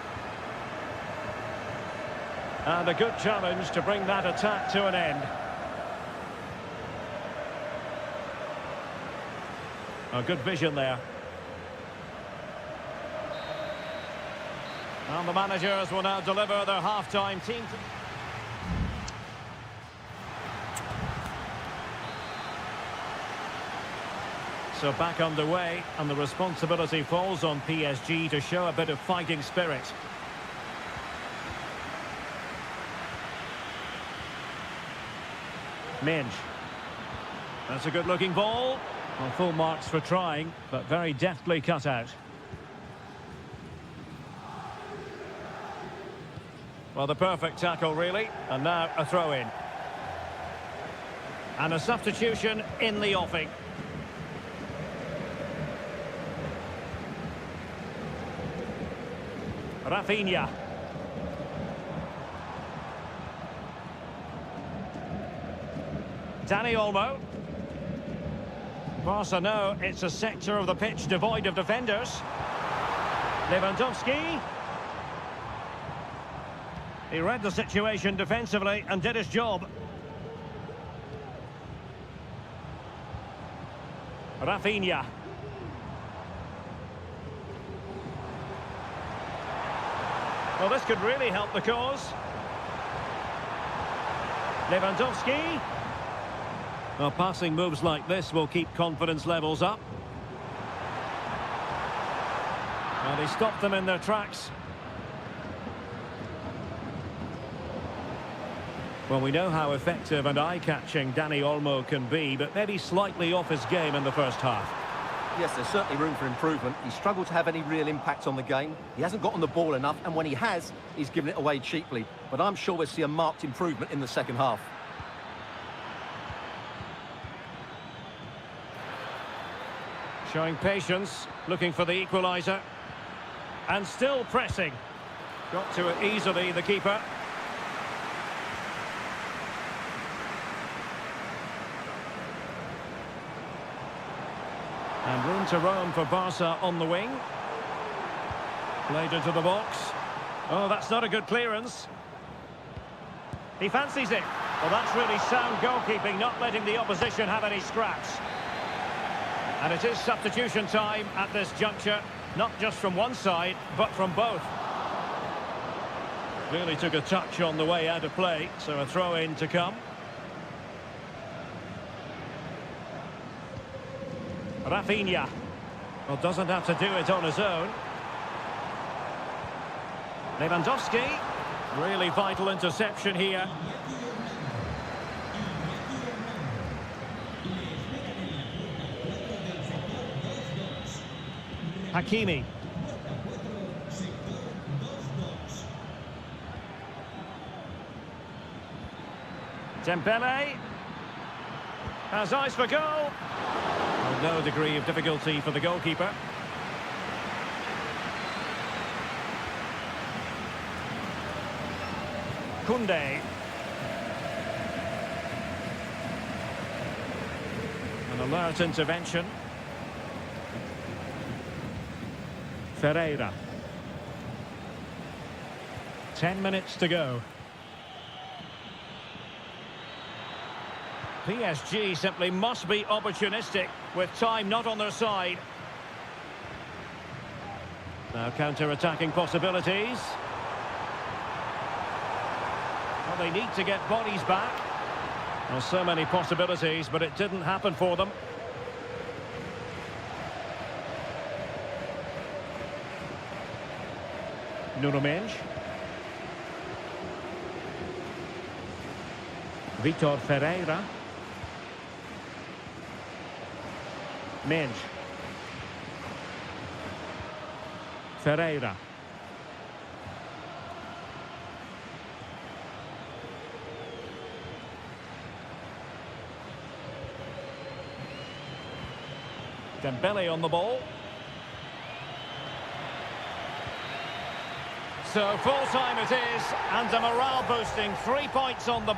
And a good challenge to bring that attack to an end. A good vision there. And the managers will now deliver their half-time team. So back underway, and the responsibility falls on PSG to show a bit of fighting spirit. Mendes. That's a good-looking ball. Well, full marks for trying, but very deftly cut out. Well, the perfect tackle, really. And now a throw-in. And a substitution in the offing. Rafinha. Dani Olmo. Barca know it's a sector of the pitch devoid of defenders. Lewandowski. He read the situation defensively and did his job. Rafinha. Well, this could really help the cause. Lewandowski. Well, passing moves like this will keep confidence levels up. Well, he stopped them in their tracks. Well, we know how effective and eye-catching Dani Olmo can be, but maybe slightly off his game in the first half. Yes, there's certainly room for improvement. He's struggled to have any real impact on the game. He hasn't gotten the ball enough, and when he has, he's given it away cheaply. But I'm sure we'll see a marked improvement in the second half. Showing patience, looking for the equaliser. And still pressing. Got to it easily, the keeper. And room to roam for Barca on the wing. Played into the box. Oh, that's not a good clearance. He fancies it. Well, that's really sound goalkeeping, not letting the opposition have any scraps. And it is substitution time at this juncture, not just from one side, but from both. Clearly took a touch on the way out of play, so a throw-in to come. Rafinha. Well, doesn't have to do it on his own. Lewandowski. Really vital interception here. Hakimi. Dembele. Has eyes for goal. Well, no degree of difficulty for the goalkeeper. Koundé. An alert intervention. Ferreira. 10 minutes to go. PSG simply must be opportunistic with time not on their side. Now counter-attacking possibilities. Well, they need to get bodies back. Well, so many possibilities, but it didn't happen for them. Nuno Mendes. Vitor Ferreira. Mendes. Ferreira. Dembele on the ball. So full time it is, and a morale boosting 3 points on the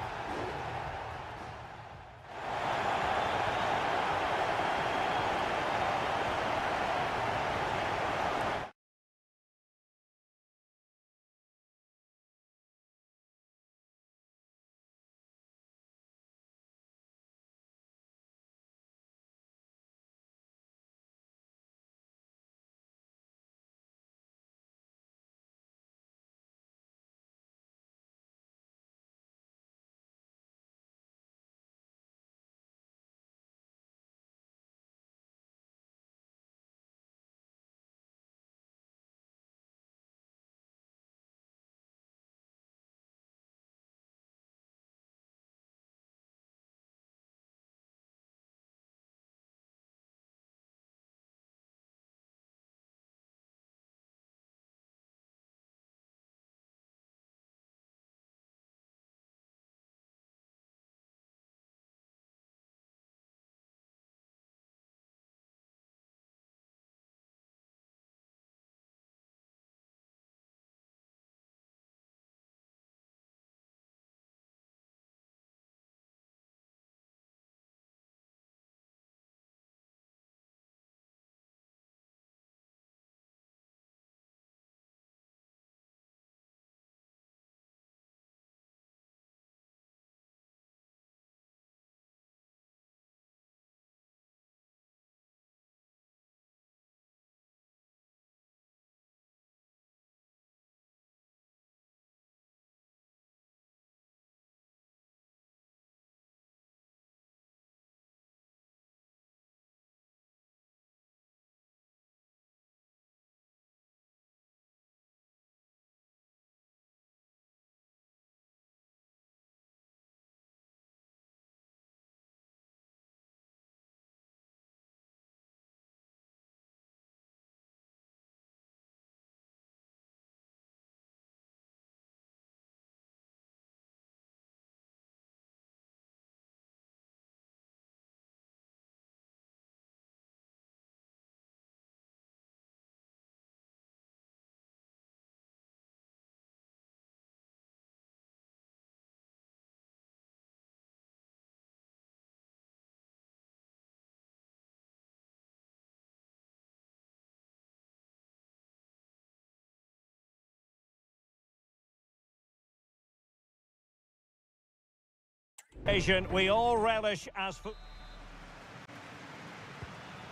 We all relish as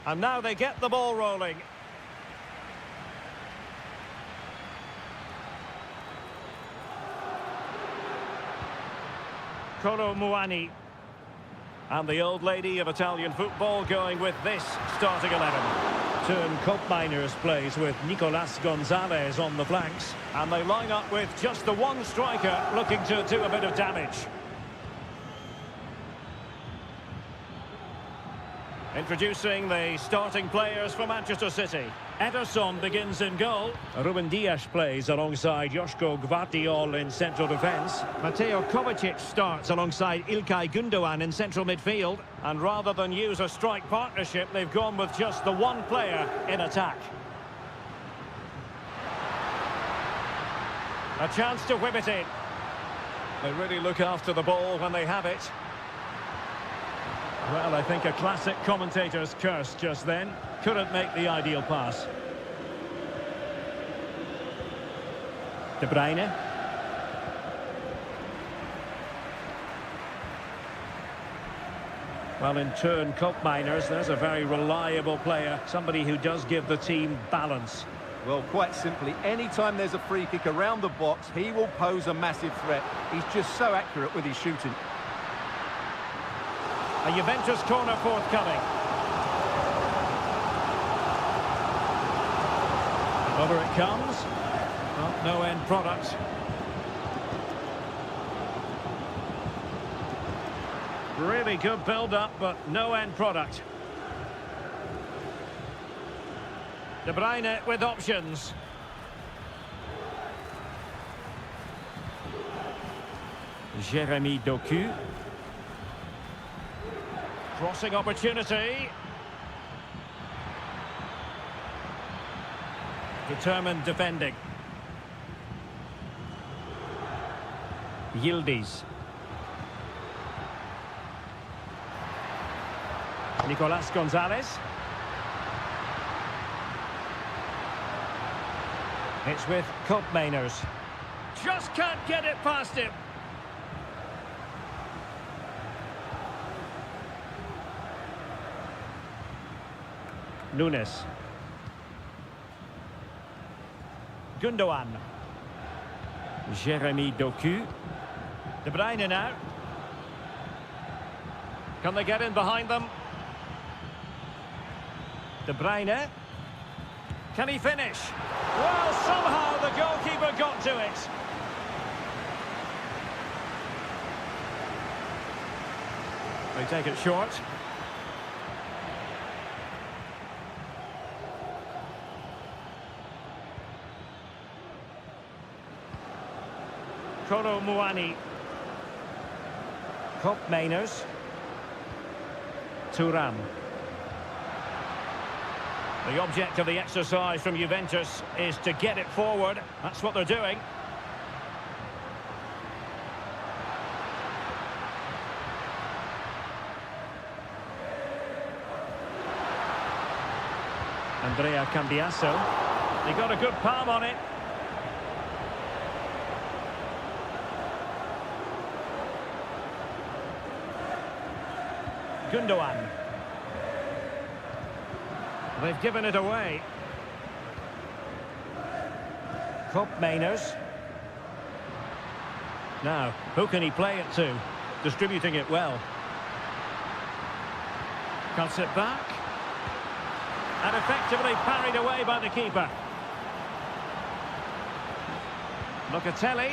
and now they get the ball rolling. Kolo Muani. And the old lady of Italian football going with this starting 11. Turn Miners plays with Nicolas Gonzalez on the flanks. And they line up with just the one striker looking to do a bit of damage. Introducing the starting players for Manchester City. Ederson begins in goal. Ruben Dias plays alongside Joško Gvardiol in central defence. Mateo Kovacic starts alongside Ilkay Gundogan in central midfield. And rather than use a strike partnership, they've gone with just the one player in attack. A chance to whip it in. They really look after the ball when they have it. Well, I think a classic commentator's curse just then. Couldn't make the ideal pass. De Bruyne. Well, in turn, Miners, there's a very reliable player. Somebody who does give the team balance. Well, quite simply, anytime there's a free kick around the box, he will pose a massive threat. He's just so accurate with his shooting. A Juventus corner forthcoming. Over it comes. Well, no end product. Really good build-up, but no end product. De Bruyne with options. Jérémy Doku. Crossing opportunity. Determined defending. Yildiz. Nicolas Gonzalez. It's with Mainers. Just can't get it past him. Nunes. Gundogan. Jérémy Doku. De Bruyne now. Can they get in behind them? De Bruyne. Can he finish? Well, somehow the goalkeeper got to it. They take it short. Kolo Muani. Mainers. Thuram. The object of the exercise from Juventus is to get it forward. That's what they're doing. Andrea Cambiasso. They got a good palm on it. Gundogan. They've given it away. Mainers. Now, who can he play it to? Distributing it well. Cuts it back. And effectively parried away by the keeper. Locatelli.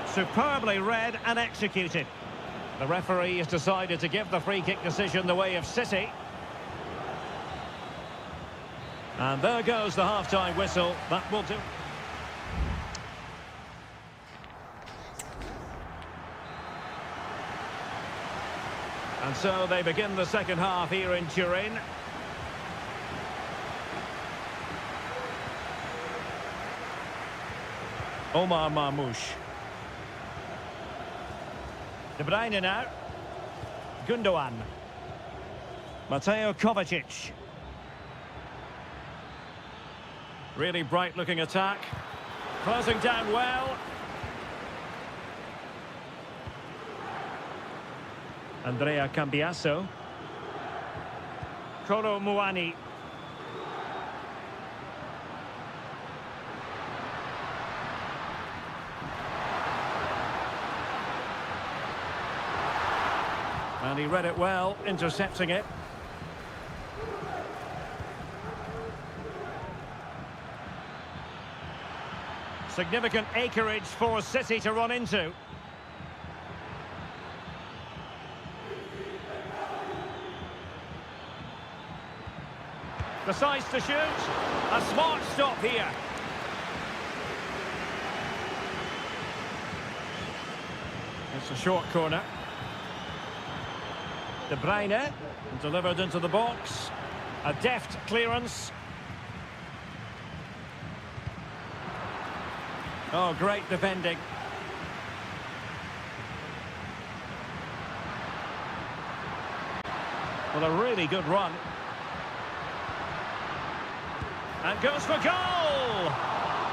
Superbly read and executed. The referee has decided to give the free kick decision the way of City. And there goes the half-time whistle. That will do. And so they begin the second half here in Turin. Omar Marmoush. De Bruyne now. Gundogan. Mateo Kovacic. Really bright-looking attack. Closing down well. Andrea Cambiasso. Kolo Muani. And he read it well, intercepting it. Significant acreage for City to run into. Decides to shoot. A smart stop here. It's a short corner. De Bruyne, delivered into the box. A deft clearance. Oh, great defending. Well, a really good run. And goes for goal!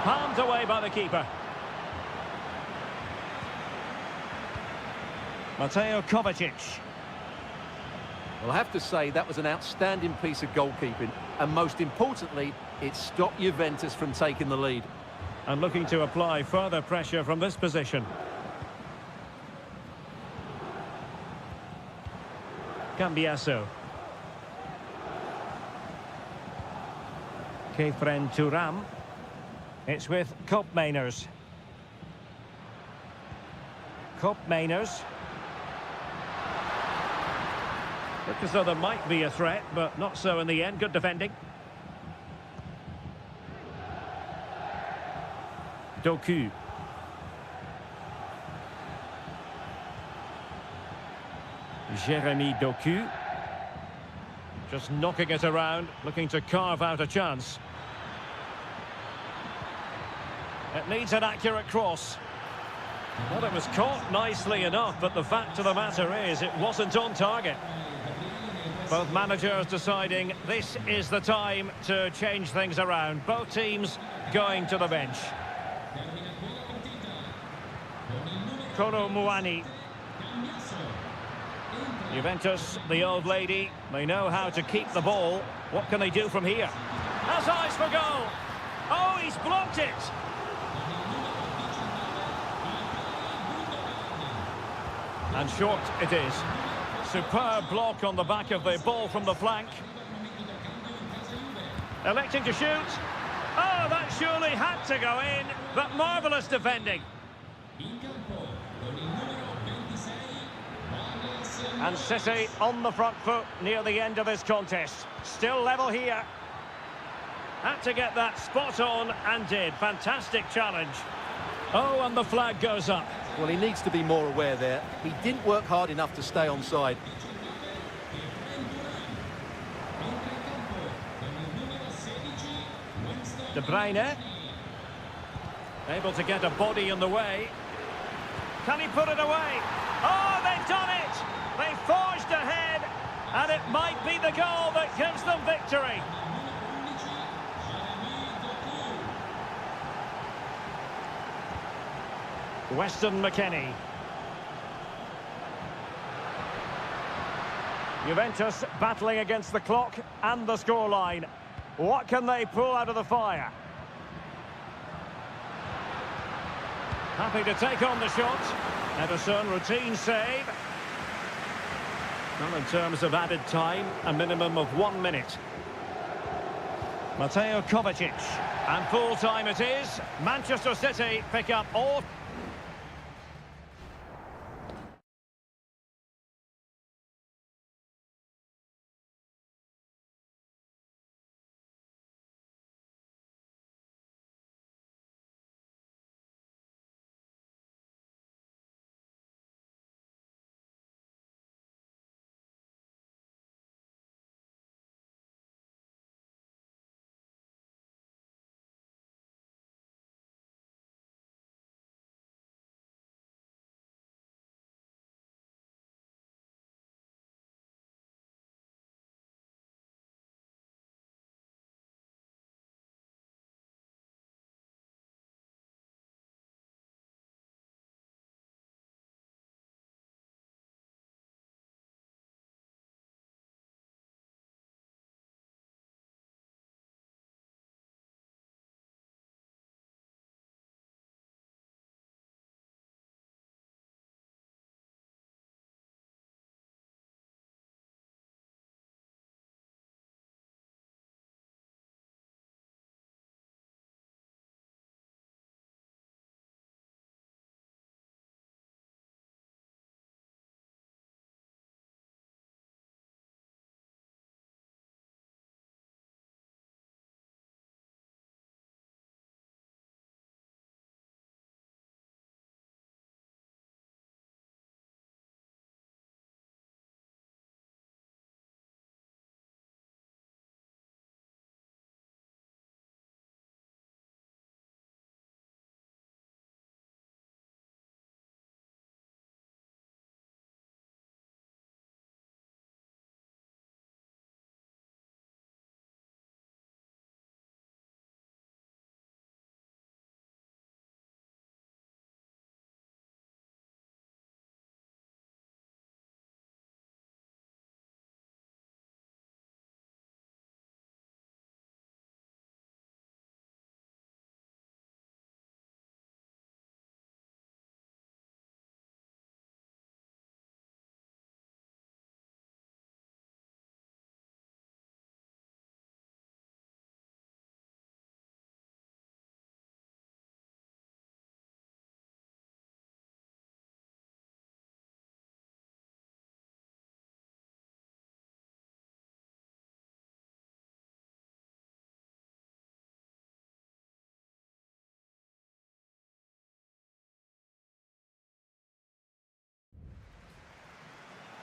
Palmed away by the keeper. Mateo Kovacic. Well, I have to say that was an outstanding piece of goalkeeping, and most importantly, it stopped Juventus from taking the lead. And looking to apply further pressure from this position. Cambiasso. Kefren Turam. It's with Koopmeiners. Koopmeiners. Looked as though there might be a threat, but not so in the end. Good defending. Doku. Jeremy Doku. Just knocking it around, looking to carve out a chance. It needs an accurate cross. Well, it was caught nicely enough, but the fact of the matter is it wasn't on target. Both managers deciding this is the time to change things around. Both teams going to the bench. Kolo Muani. Juventus, the old lady, they know how to keep the ball. What can they do from here? Has eyes for goal. Oh, he's blocked it. And short it is. Superb block on the back of the ball from the flank. Electing to shoot. Oh, that surely had to go in, but marvellous defending. And City on the front foot near the end of this contest. Still level here. Had to get that spot on and did. Fantastic challenge. Oh, and the flag goes up. Well, he needs to be more aware there. He didn't work hard enough to stay onside. De Bruyne. Able to get a body in the way. Can he put it away? Oh, they've done it! They forged ahead, and it might be the goal that gives them victory. Weston McKennie. Juventus battling against the clock and the scoreline. What can they pull out of the fire? Happy to take on the shot. Ederson, routine save. Well, in terms of added time, a minimum of 1 minute. Mateo Kovacic. And full time it is. Manchester City pick up all...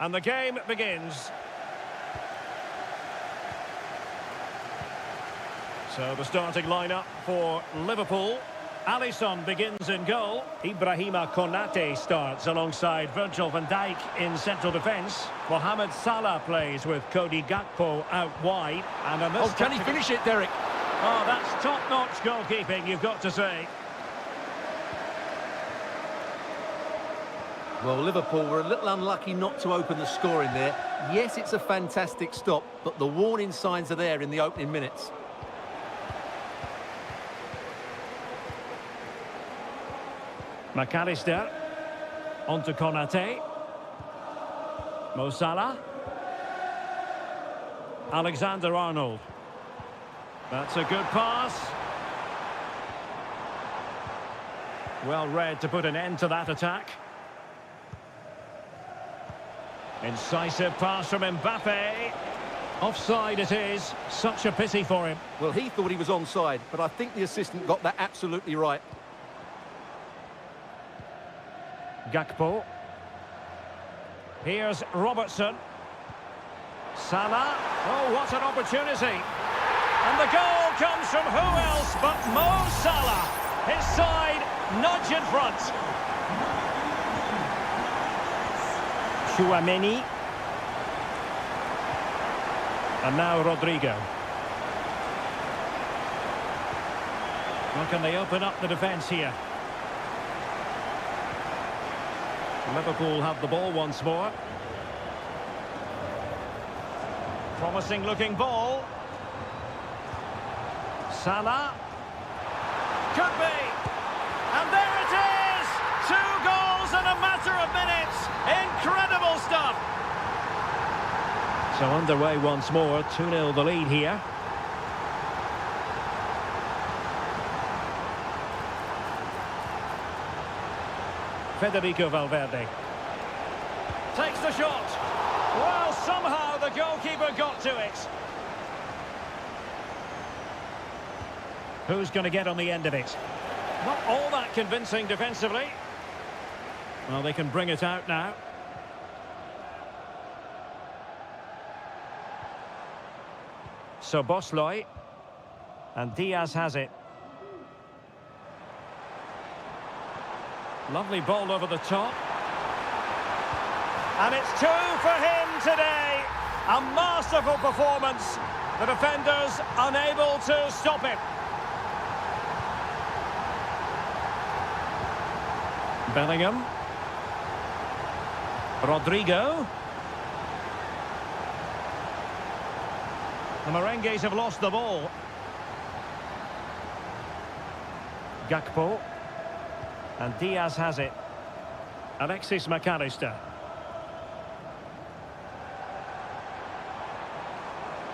And the game begins. So the starting lineup for Liverpool. Alisson begins in goal. Ibrahima Konate starts alongside Virgil van Dijk in central defence. Mohamed Salah plays with Cody Gakpo out wide. And on this can he finish it, Derek? Oh, that's top-notch goalkeeping, you've got to say. Well, Liverpool were a little unlucky not to open the scoring there. Yes, it's a fantastic stop, but the warning signs are there in the opening minutes. McAllister, on to Konate. Mo Salah. Alexander-Arnold. That's a good pass. Well read to put an end to that attack. Incisive pass from Mbappe. Offside it is. Such a pity for him. Well, he thought he was onside, but I think the assistant got that absolutely right. Gakpo. Here's Robertson. Salah. Oh, what an opportunity. And the goal comes from who else but Mo Salah. His side nudge in front. Chouameni. And now Rodrigo. How can they open up the defence here? Liverpool have the ball once more. Promising looking ball. Salah. Could be. And there it is! 2 goals in a matter of minutes. Incredible stuff. So underway once more. 2-0 the lead here. Federico Valverde takes the shot. Well, somehow the goalkeeper got to it. Who's going to get on the end of it? Not all that convincing defensively. Well, they can bring it out now. So Bosloy. And Diaz has it. Lovely ball over the top. And it's 2 for him today. A masterful performance. The defenders unable to stop him. Bellingham. Rodrigo. The Merengues have lost the ball. Gakpo. And Diaz has it. Alexis McAllister.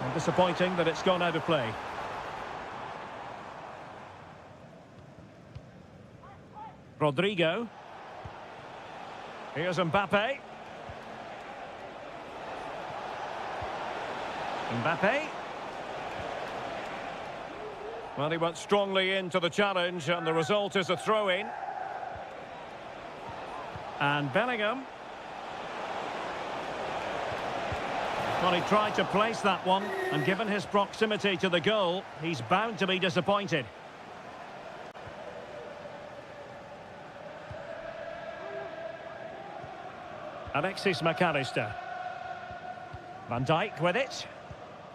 And disappointing that it's gone out of play. Rodrigo. Here's Mbappe. Mbappe. Well, he went strongly into the challenge, and the result is a throw-in. And Bellingham. Well, he tried to place that one, and given his proximity to the goal, he's bound to be disappointed. Alexis McAllister. Van Dijk with it.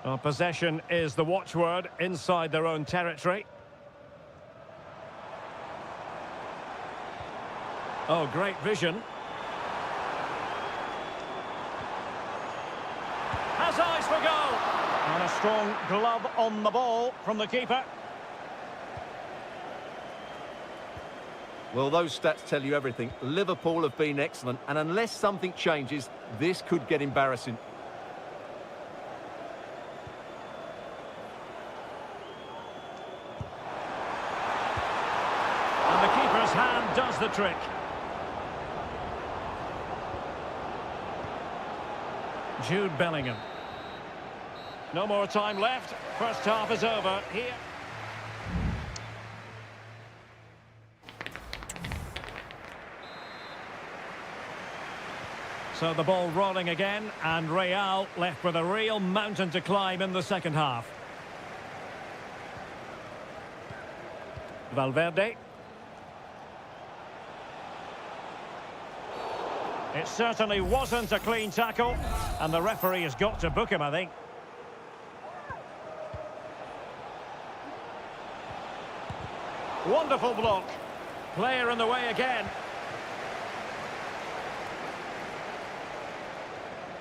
Well, possession is the watchword inside their own territory. Oh, great vision. Has eyes for goal. And a strong glove on the ball from the keeper. Well, those stats tell you everything. Liverpool have been excellent, and unless something changes, this could get embarrassing. And the keeper's hand does the trick. Jude Bellingham. No more time left. First half is over here. So the ball rolling again, and Real left with a real mountain to climb in the second half. Valverde. It certainly wasn't a clean tackle, and the referee has got to book him, I think. Wonderful block. Player in the way again.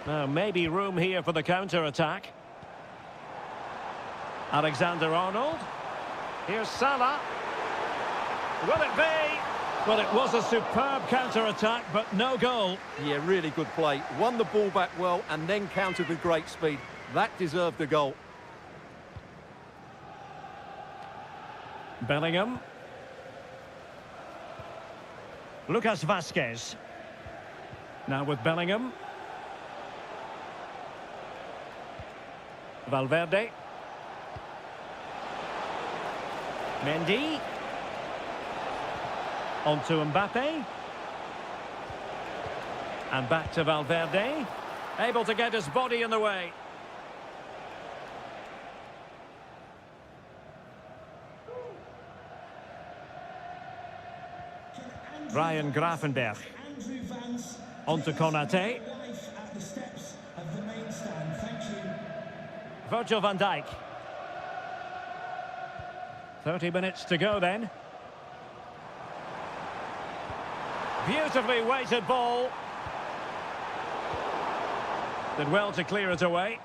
Now, maybe room here for the counter-attack. Alexander-Arnold. Here's Salah. Will it be? Well, it was a superb counter-attack, but no goal. Yeah, really good play. Won the ball back well and then countered with great speed. That deserved a goal. Bellingham. Lucas Vazquez. Now with Bellingham. Valverde. Mendy. On to Mbappe. And back to Valverde. Able to get his body in the way. Ryan Gravenberch. On to Konate. Virgil van Dijk. 30 minutes to go then. Beautifully weighted ball. Did well to clear it away.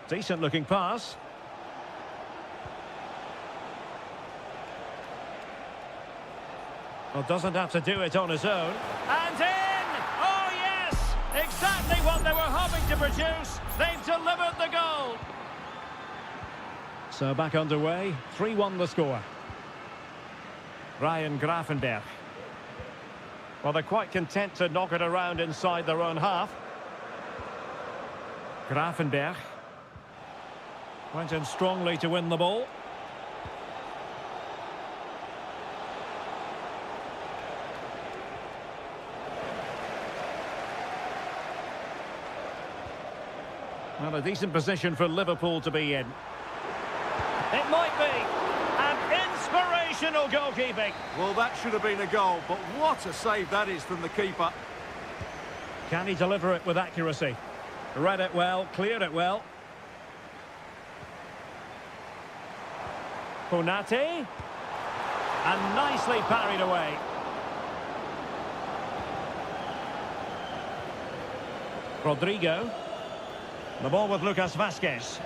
Decent looking pass. Well, doesn't have to do it on his own. And in! Oh, yes! Exactly what they were hoping to produce. They've delivered the goal. So back underway. 3-1 the score. Ryan Gravenberch. Well, they're quite content to knock it around inside their own half. Gravenberch. Went in strongly to win the ball. Well, a decent position for Liverpool to be in. It might be an inspirational goalkeeping. Well, that should have been a goal, but what a save that is from the keeper. Can he deliver it with accuracy? Read it well, cleared it well. Konate. And nicely parried away. Rodrigo. The ball with Lucas Vazquez.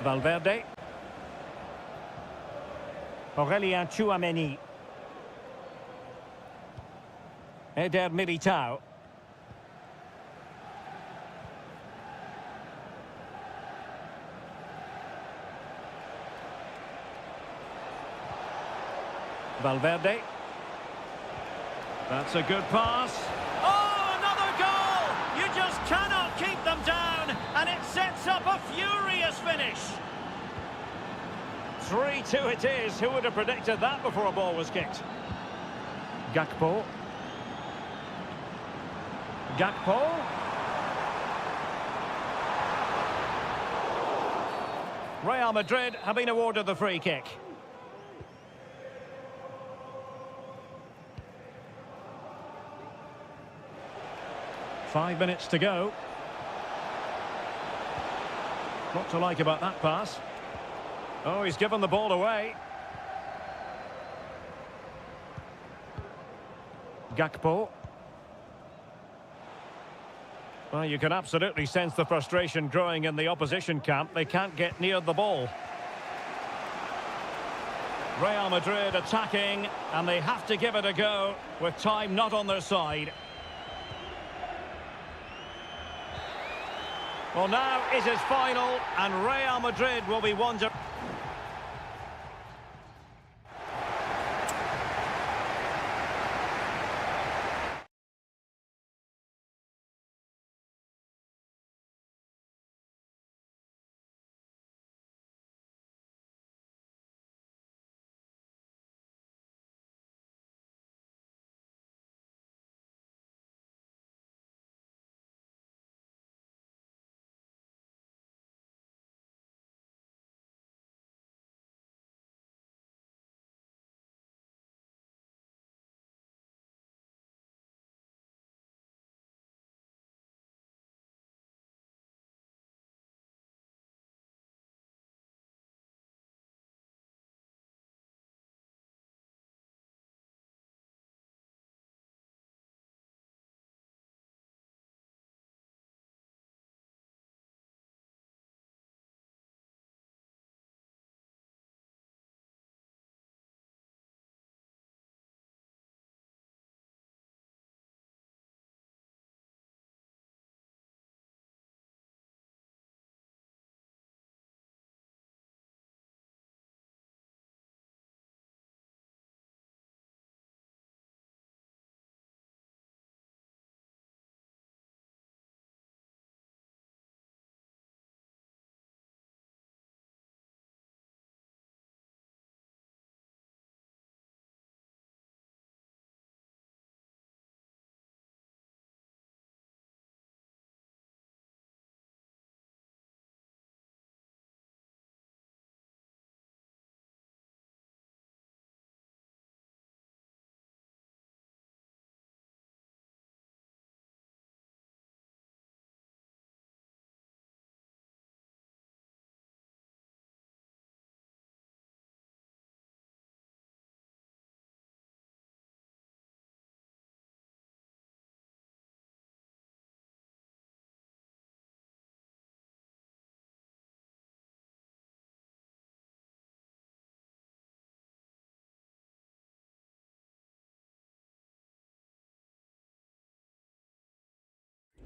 Valverde. Aurelien Tchouameni. Eder Militao. Valverde. That's a good pass. Oh, another goal! You just cannot keep them down, and it sets up a furious finish. 3-2 it is. Who would have predicted that before a ball was kicked? Gakpo. Gakpo. Real Madrid have been awarded the free kick. Five minutes to go. What to like about that pass? Oh, he's given the ball away. Gakpo. Well, you can absolutely sense the frustration growing in the opposition camp. They can't get near the ball. Real Madrid attacking, and they have to give it a go with time not on their side. Well, now it is final, and Real Madrid will be wondering.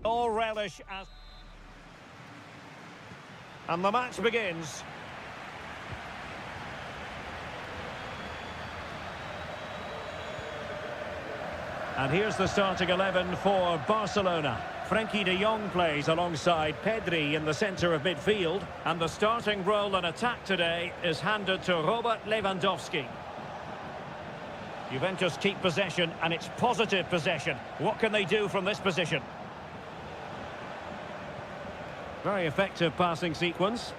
All relish as... And the match begins. And here's the starting 11 for Barcelona. Frenkie de Jong plays alongside Pedri in the centre of midfield. And the starting role in attack today is handed to Robert Lewandowski. Juventus keep possession, and it's positive possession. What can they do from this position? Very effective passing sequence.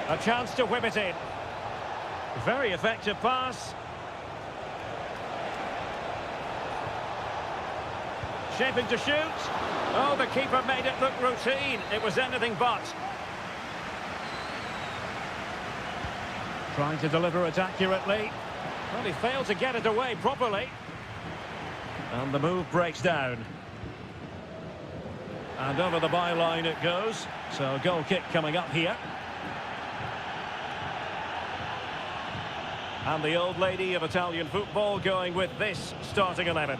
A chance to whip it in. Very effective pass. Shaping to shoot. Oh, the keeper made it look routine. It was anything but. Trying to deliver it accurately. Well, he failed to get it away properly. And the move breaks down. And over the byline it goes. So a goal kick coming up here. And the old lady of Italian football going with this starting 11.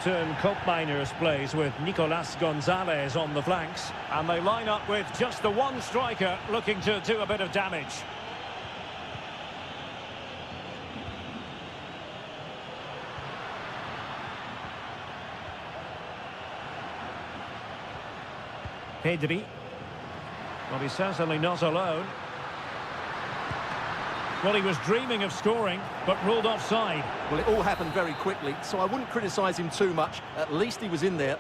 Turn Koopmeiners plays with Nicolas Gonzalez on the flanks. And they line up with just the one striker looking to do a bit of damage. Pedri. Well, he's certainly not alone. Well, he was dreaming of scoring, but ruled offside. Well, it all happened very quickly, so I wouldn't criticise him too much. At least he was in there.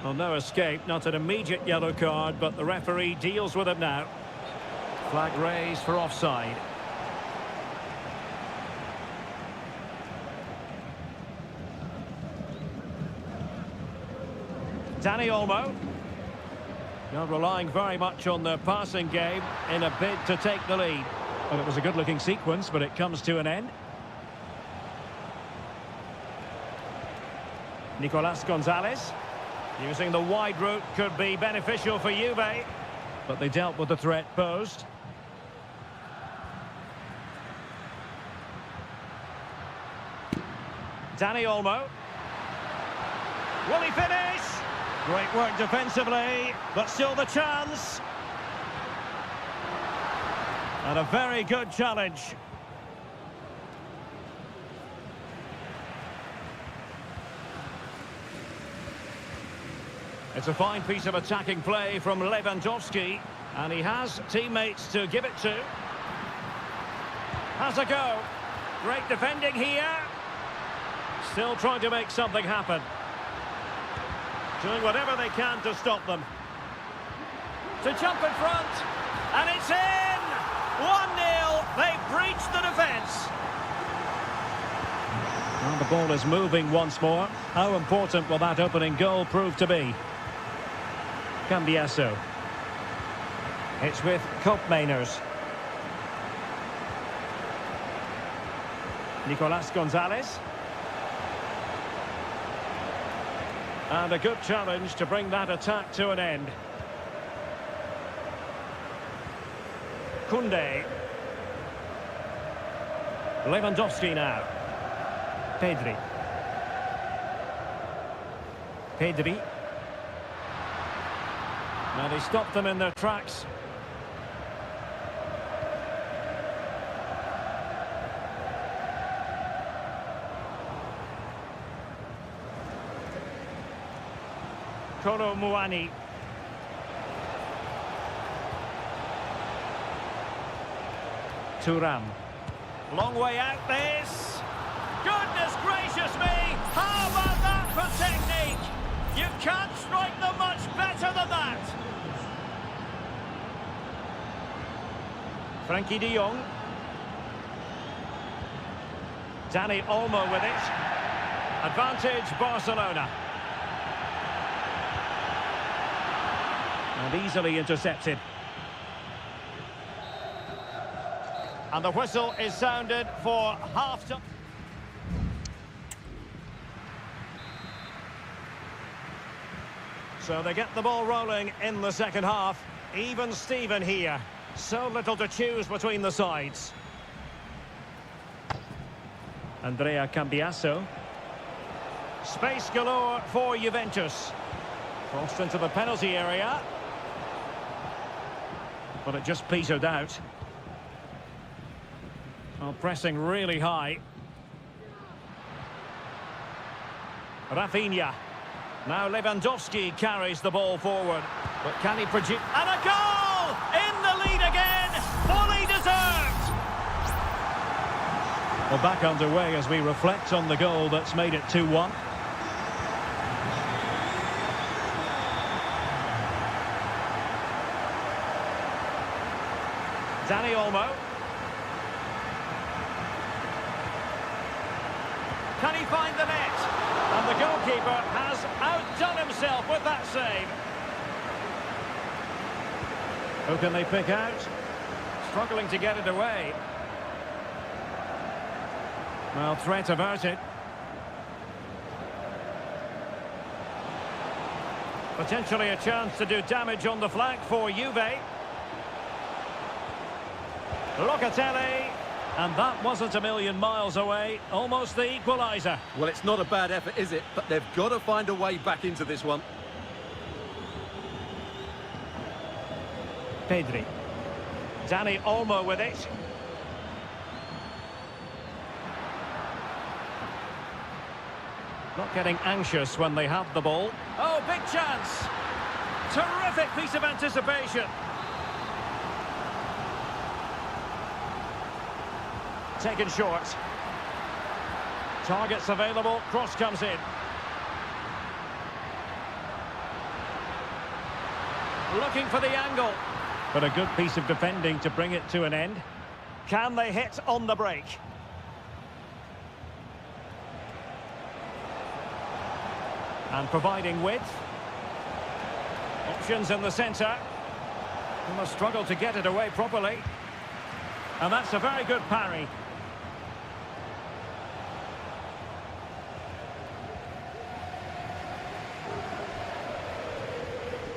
Well, no escape, not an immediate yellow card, but the referee deals with it now. Flag raised for offside. Dani Olmo. Not relying very much on their passing game in a bid to take the lead. Well, it was a good-looking sequence, but it comes to an end. Nicolas Gonzalez. Using the wide route could be beneficial for Juve, but they dealt with the threat posed. Dani Olmo. Will he finish? Great work defensively, but still the chance. And a very good challenge. It's a fine piece of attacking play from Lewandowski, and he has teammates to give it to. Has a go. Great defending here. Still trying to make something happen. Doing whatever they can to stop them. To jump in front, and it's in! 1-0, they've breached the defence. Well, the ball is moving once more. How important will that opening goal prove to be? Cambiasso. It's with Koopmeiners. Nicolas Gonzalez. And a good challenge to bring that attack to an end. Koundé. Lewandowski now. Pedri. Pedri. And he stopped them in their tracks. Kolo Muani. Thuram. Long way out this. Goodness gracious me! How about that for technique? You can't strike them much better than that. Frenkie de Jong. Dani Olmo with it. Advantage Barcelona. And easily intercepted. And the whistle is sounded for half-time. So they get the ball rolling in the second half. Even Steven here. So little to choose between the sides. Andrea Cambiasso. Space galore for Juventus. Crossed into the penalty area. But it just petered out. Well, pressing really high. Rafinha. Now Lewandowski carries the ball forward. But can he produce... And a goal! In the lead again! Fully deserved! Well, back underway as we reflect on the goal that's made it 2-1. Dani Olmo. Can he find the net? And the goalkeeper has outdone himself with that save. Who can they pick out? Struggling to get it away. Well, threat averted. Potentially a chance to do damage on the flank for Juve. Locatelli. And that wasn't a million miles away. Almost the equaliser. Well, it's not a bad effort, is it? But they've got to find a way back into this one. Pedri. Dani Olmo with it. Not getting anxious when they have the ball. Oh, big chance! Terrific piece of anticipation. Taken short. Targets available, cross comes in. Looking for the angle. But a good piece of defending to bring it to an end. Can they hit on the break? And providing width. Options in the centre. They must struggle to get it away properly. And that's a very good parry.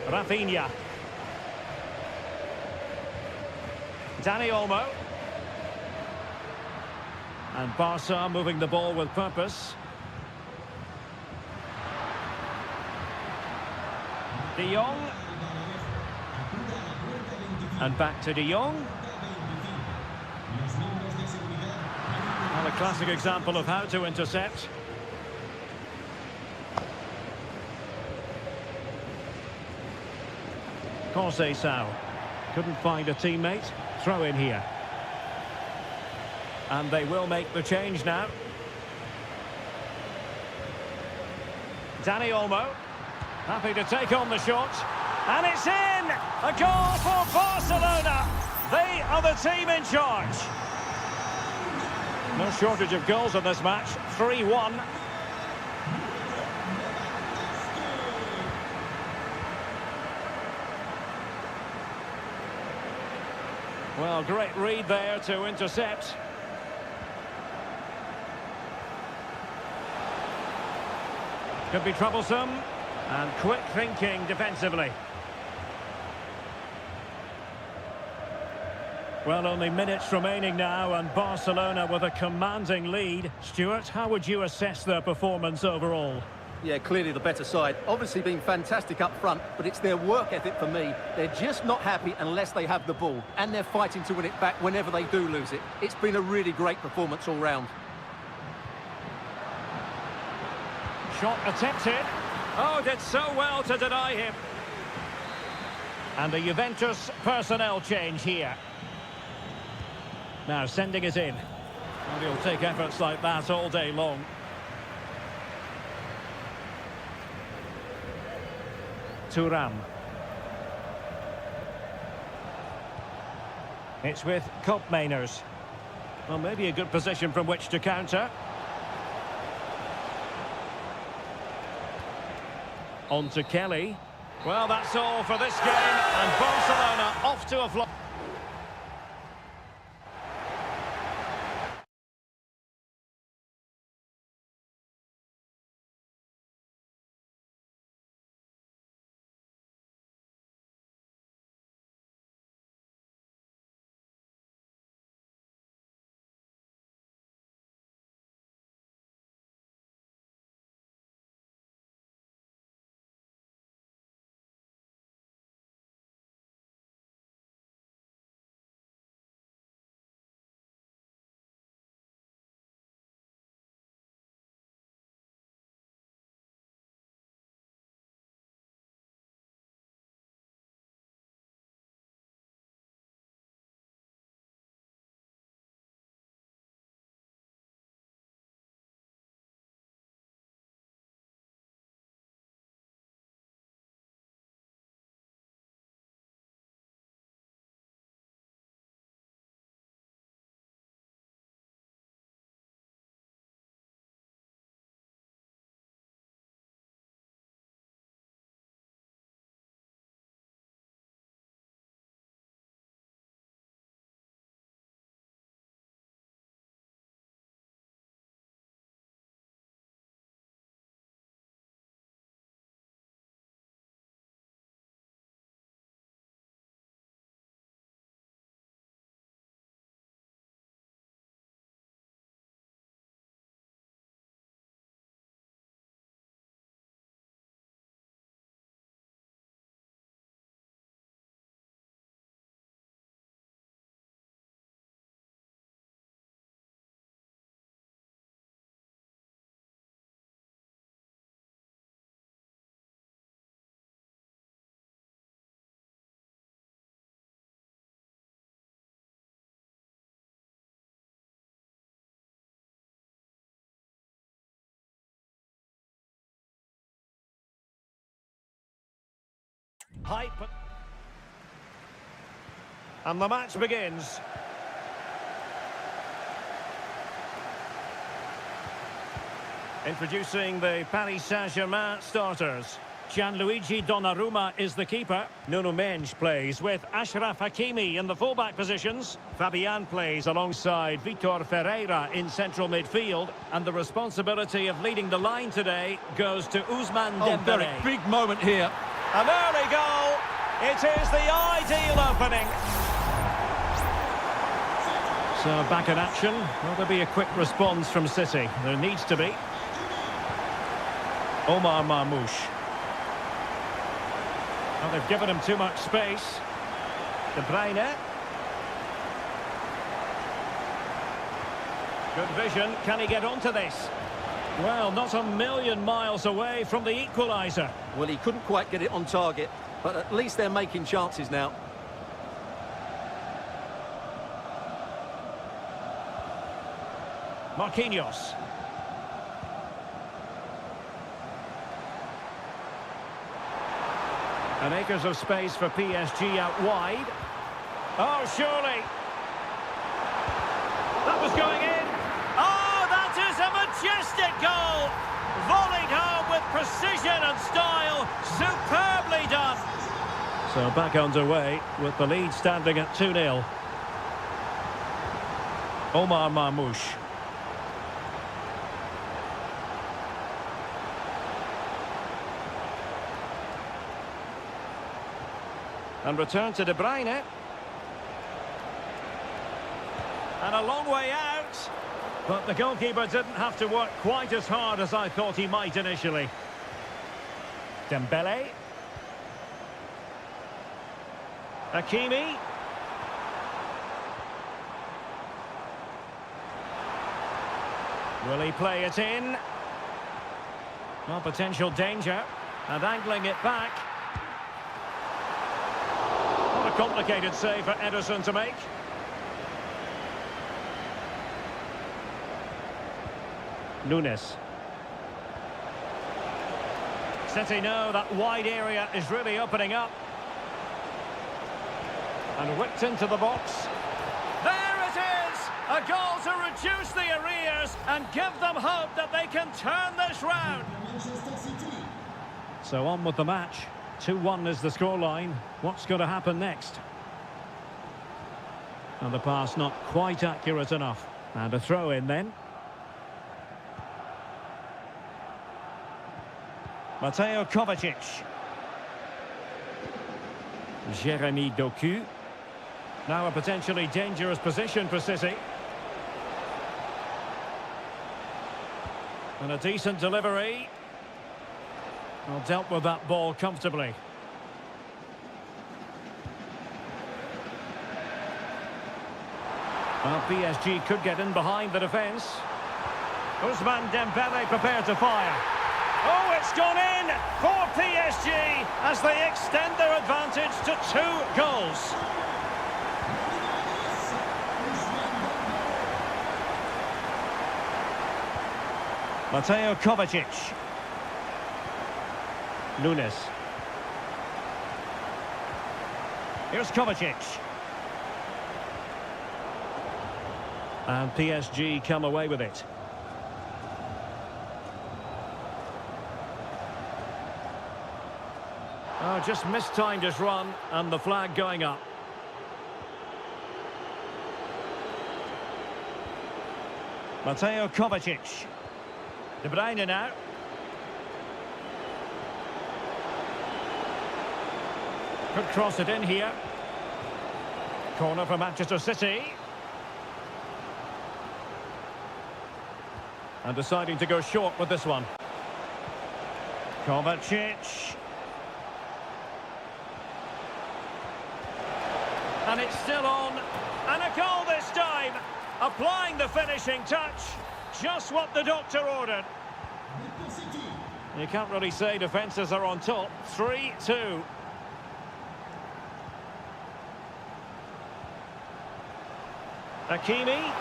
Rafinha. Dani Olmo. And Barca moving the ball with purpose. De Jong. And back to De Jong. Well, a classic example of how to intercept. Conceição. Couldn't find a teammate. Throw in here. And they will make the change now. Dani Olmo. Happy to take on the shot. And it's in! A goal for Barcelona! They are the team in charge. No shortage of goals in this match. 3-1. Well, great read there to intercept. Could be troublesome. And quick thinking defensively. Well, only minutes remaining now, and Barcelona with a commanding lead. Stuart, how would you assess their performance overall? Yeah, clearly the better side. Obviously been fantastic up front, but it's their work ethic for me. They're just not happy unless they have the ball, and they're fighting to win it back whenever they do lose it. It's been a really great performance all round. Shot attempted. Oh, did so well to deny him. And a Juventus personnel change here. Now sending it in. And he'll take efforts like that all day long. Thuram. It's with Koopmeiners. Well, maybe a good position from which to counter. On to Kelly. Well, that's all for this game, and Barcelona off to a flop. Hype. And the match begins. Introducing the Paris Saint-Germain starters. Gianluigi Donnarumma is the keeper. Nuno Mendes plays with Achraf Hakimi in the fullback positions. Fabian plays alongside Vitor Ferreira in central midfield. And the responsibility of leading the line today goes to Ousmane Dembélé. Very big moment here. An early goal. It is the ideal opening. So back in action. Will there be a quick response from City? There needs to be. Omar Marmoush. Well, they've given him too much space. De Bruyne. Good vision. Can he get onto this? Well, not a million miles away from the equaliser. Well, he couldn't quite get it on target, but at least they're making chances now. Marquinhos. And acres of space for PSG out wide. Oh, surely. That was going in. Oh, that is a majestic goal. Volleyed home with precision and style. Superbly done. So back underway with the lead standing at 2-0. Omar Marmoush. And return to De Bruyne. And a long way out. But the goalkeeper didn't have to work quite as hard as I thought he might initially. Dembele. Hakimi. Will he play it in? Well, potential danger. And angling it back. A complicated save for Ederson to make. Nunes. City know that wide area is really opening up. And whipped into the box. There it is! A goal to reduce the arrears and give them hope that they can turn this round. So on with the match. 2-1 is the scoreline. What's going to happen next? And the pass not quite accurate enough. And a throw in then. Mateo Kovacic. Jeremy Doku. Now a potentially dangerous position for City. And a decent delivery. Well, dealt with that ball comfortably. Well, PSG could get in behind the defence. Ousmane Dembélé prepared to fire. Oh, it's gone in for PSG as they extend their advantage to 2 goals. Mateo Kovacic. Nunes. Here's Kovacic. And PSG come away with it. Oh, just mistimed his run and the flag going up. Mateo Kovacic. De Bruyne now. Could cross it in here. Corner for Manchester City. And deciding to go short with this one. Kovacic. And it's still on. And a goal this time. Applying the finishing touch. Just what the doctor ordered. You can't really say defences are on top. 3-2. Hakimi.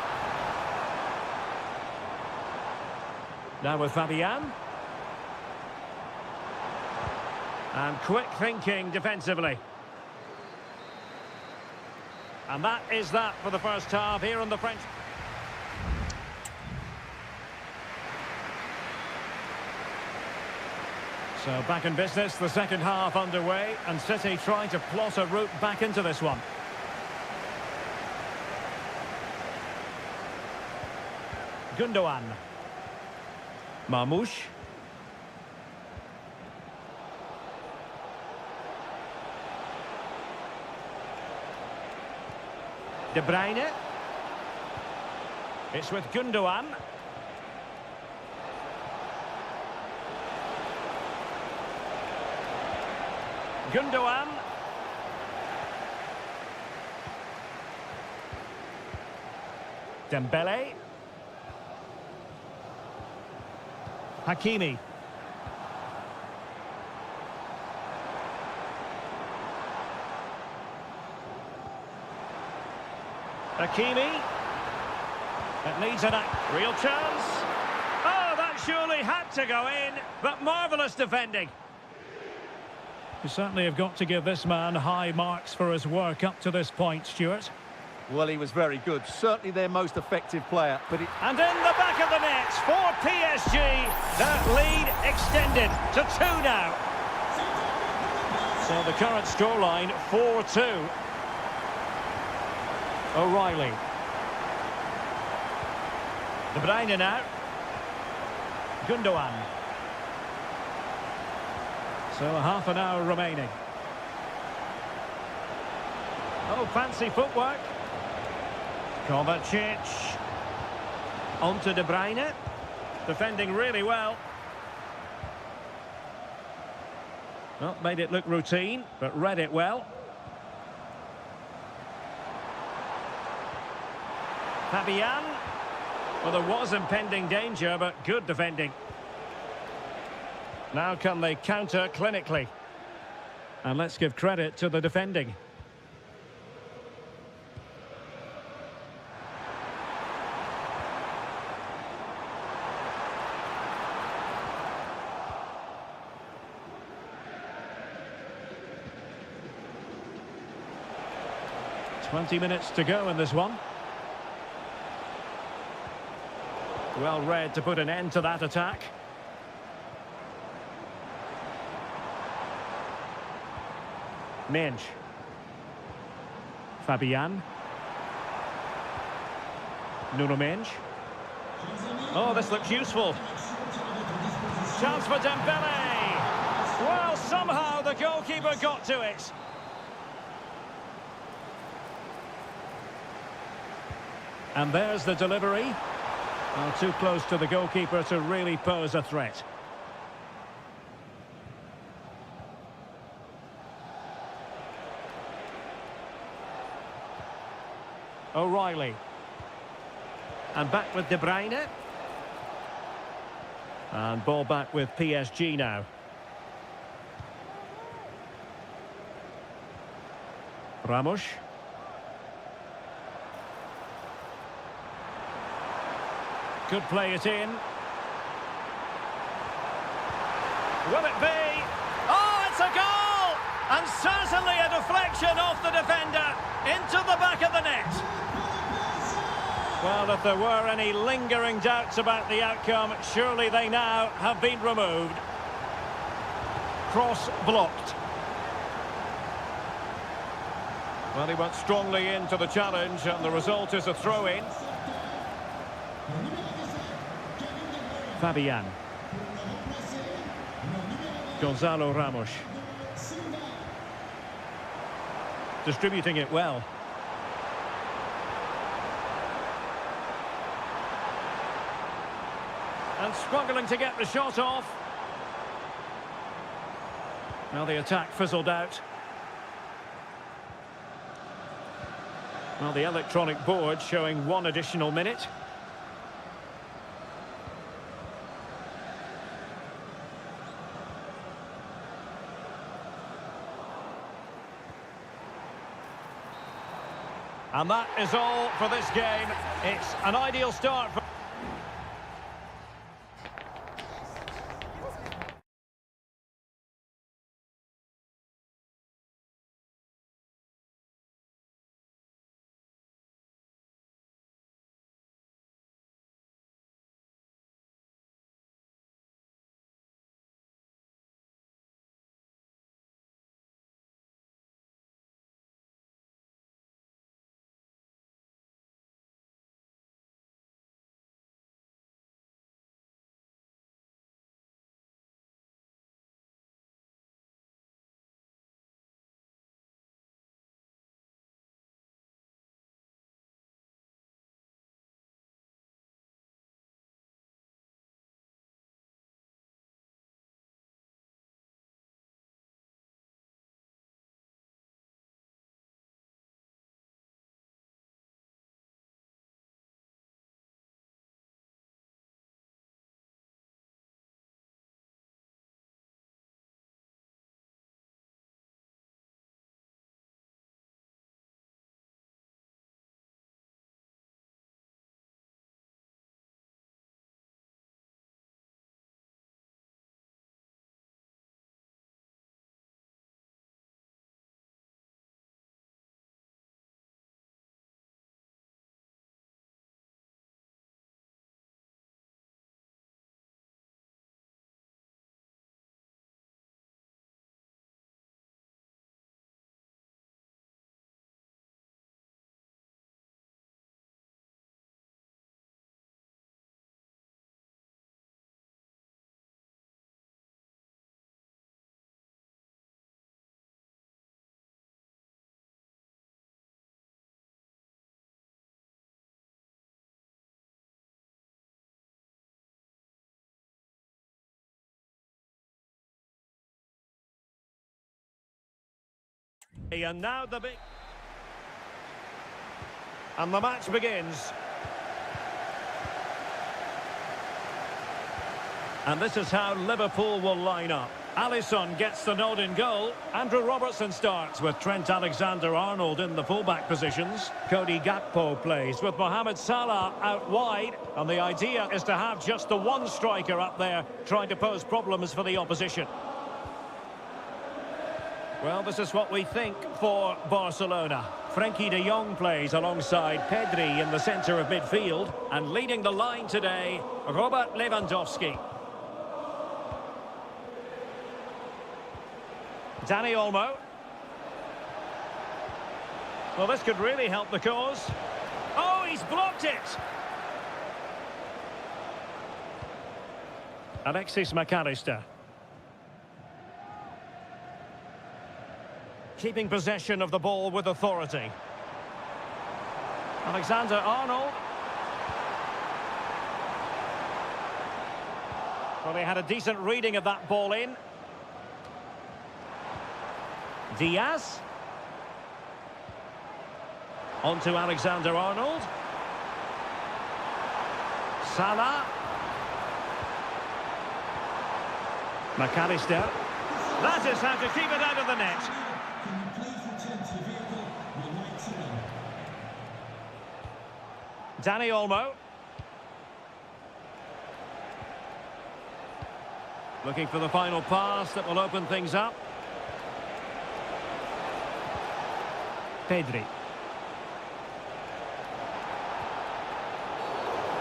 Now with Fabian. And quick thinking defensively. And that is that for the first half here on the French. So back in business, the second half underway, and City trying to plot a route back into this one. Gundogan. Marmoush. De Bruyne. It's with Gundogan. Gundogan. Dembele. Hakimi. Hakimi. It needs a real chance. Oh, that surely had to go in, but marvellous defending. You certainly have got to give this man high marks for his work up to this point, Stuart. Well, he was very good. Certainly their most effective player. But And in the back of the net for PSG, that lead extended to 2 now. So the current scoreline, 4-2. O'Reilly. De Bruyne now. Gundogan. So half an hour remaining. Oh, fancy footwork. Kovacic. On to De Bruyne. Defending really well. Well, made it look routine, but read it well. Fabian. Well, there was impending danger, but good defending. Now can they counter clinically? And let's give credit to the defending. "20 minutes to go in this one. Well read to put an end to that attack. Mensch. Fabian. Nuno Mensch. Oh, this looks useful. Chance for Dembele. Well, somehow the goalkeeper got to it. And there's the delivery. Well, too close to the goalkeeper to really pose a threat. O'Reilly. And back with De Bruyne. And ball back with PSG now. Ramos. Could play it in. Will it be? Oh, it's a goal! And certainly a deflection off the defender into the back of the net. Well, if there were any lingering doubts about the outcome, surely they now have been removed. Cross blocked. Well, he went strongly into the challenge, and the result is a throw-in. Fabian. Gonzalo Ramos. Distributing it well. And struggling to get the shot off. Well, the attack fizzled out. Well, the electronic board showing 1 additional minute. And that is all for this game. It's an ideal start for And now the big... And the match begins. And this is how Liverpool will line up. Alisson gets the nod in goal. Andrew Robertson starts with Trent Alexander-Arnold in the fullback positions. Cody Gakpo plays with Mohamed Salah out wide. And the idea is to have just the one striker up there trying to pose problems for the opposition. Well, this is what we think for Barcelona. Frenkie de Jong plays alongside Pedri in the centre of midfield. And leading the line today, Robert Lewandowski. Dani Olmo. Well, this could really help the cause. Oh, he's blocked it! Alexis McAllister. Keeping possession of the ball with authority. Alexander-Arnold. Well, he had a decent reading of that ball in. Diaz. On to Alexander-Arnold. Salah. McAllister. That is how to keep it out of the net. Dani Olmo. Looking for the final pass that will open things up. Pedri.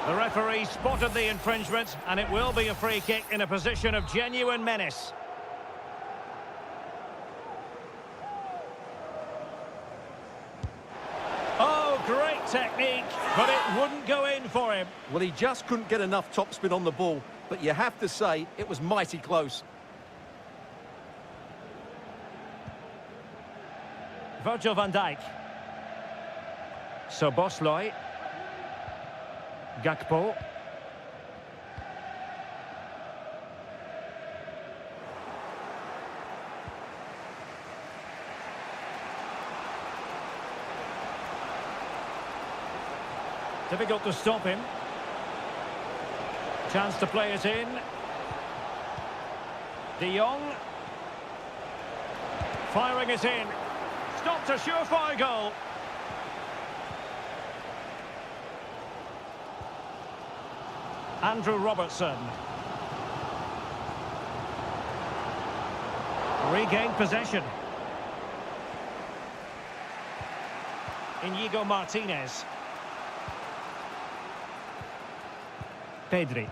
The referee spotted the infringement, and it will be a free kick in a position of genuine menace. Oh, great technique, but it wouldn't go in for him. Well, he just couldn't get enough topspin on the ball, but you have to say it was mighty close. Virgil van Dijk. Szoboszlai. Gakpo. Difficult to stop him. Chance to play it in. De Jong. Firing it in. Stopped a surefire goal. Andrew Robertson. Regained possession. Inigo Martinez. Pedri.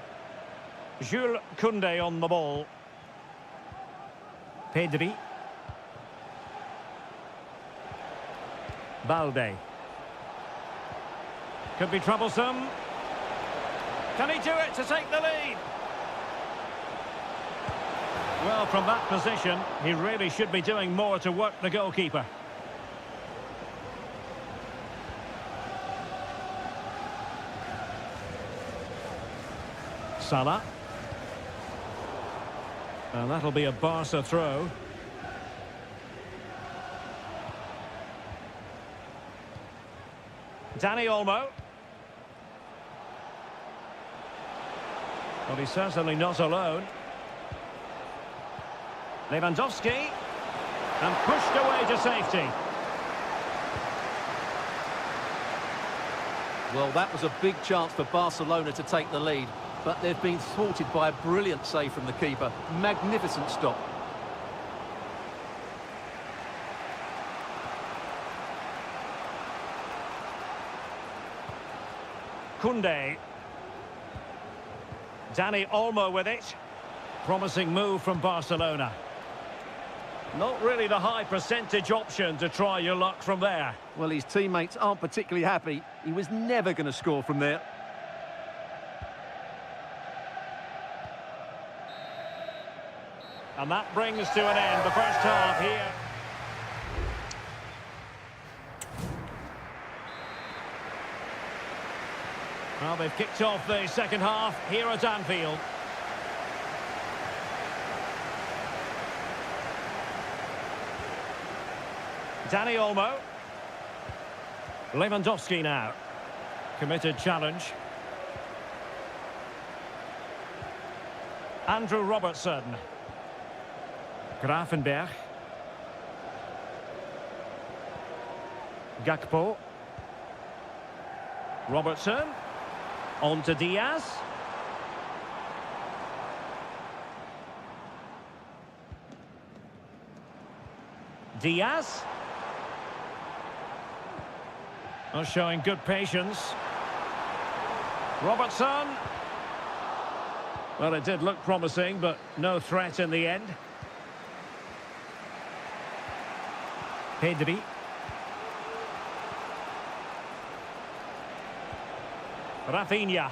Jules Koundé on the ball. Pedri. Balde. Could be troublesome. Can he do it to take the lead? Well, from that position, he really should be doing more to work the goalkeeper. Salah. And that'll be a Barca throw. Dani Olmo. Well, he's certainly not alone. Lewandowski. And pushed away to safety. Well, that was a big chance for Barcelona to take the lead, but they've been thwarted by a brilliant save from the keeper. Magnificent stop. Koundé. Dani Olmo with it. Promising move from Barcelona. Not really the high percentage option to try your luck from there. Well, his teammates aren't particularly happy. He was never going to score from there. And that brings to an end the first half here. Well, they've kicked off the second half here at Anfield. Dani Olmo. Lewandowski now. Committed challenge. Andrew Robertson. Grafenberg. Gakpo. Robertson. On to Diaz. Diaz. Oh, showing good patience. Robertson. Well, it did look promising, but no threat in the end. Pedri. Rafinha.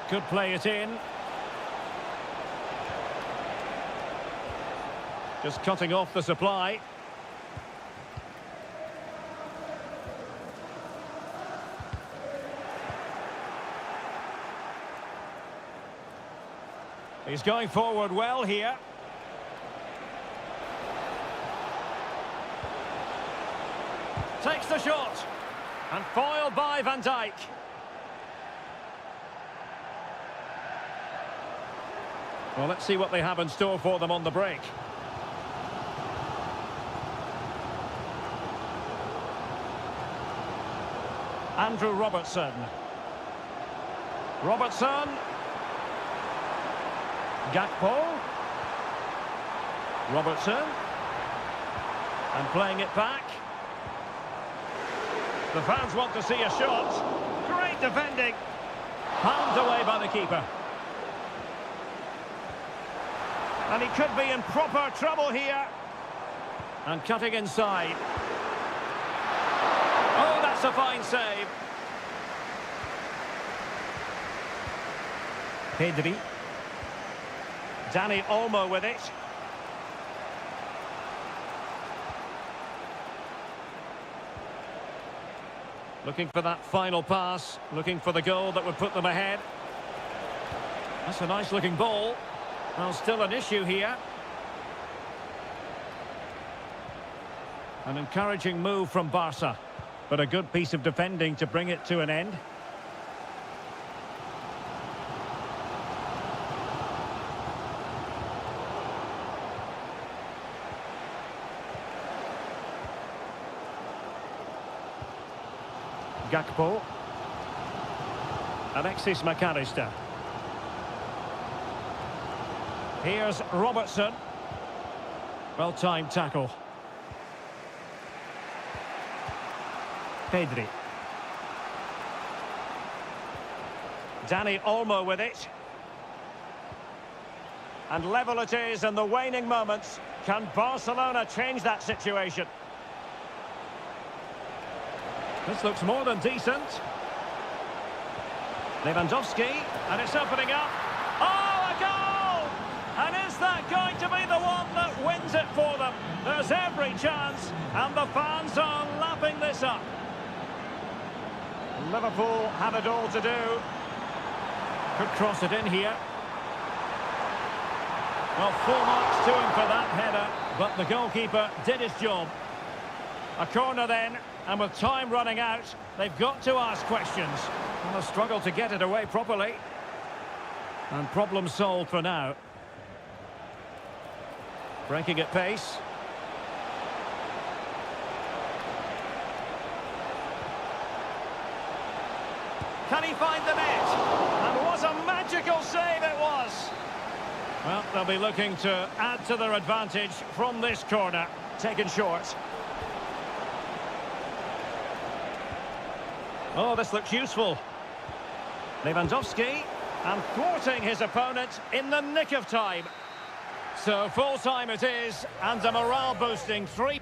Could play it in. Just cutting off the supply. He's going forward well here. Takes the shot. And foiled by Van Dijk. Well, let's see what they have in store for them on the break. Andrew Robertson. Robertson. Gakpo. Robertson. And playing it back. The fans want to see a shot. Great defending. Palmed away by the keeper. And he could be in proper trouble here. And cutting inside. Oh, that's a fine save. Pedri. Dani Olmo with it. Looking for that final pass. Looking for the goal that would put them ahead. That's a nice looking ball. Well, still an issue here. An encouraging move from Barca, but a good piece of defending to bring it to an end. Gakpo. Alexis McAllister. Here's Robertson. Well-timed tackle. Pedri. Dani Olmo with it. And level it is in the waning moments. Can Barcelona change that situation? This looks more than decent. Lewandowski, and it's opening up. Oh, a goal! And is that going to be the one that wins it for them? There's every chance, and the fans are lapping this up. Liverpool have it all to do. Could cross it in here. Well, full marks to him for that header, but the goalkeeper did his job. A corner then, and with time running out, they've got to ask questions. And a struggle to get it away properly. And problem solved for now. Breaking at pace. Can he find the net? And what a magical save it was! Well, they'll be looking to add to their advantage from this corner. Taken short. Oh, this looks useful. Lewandowski, and thwarting his opponent in the nick of time. So full time it is, and a morale-boosting 3.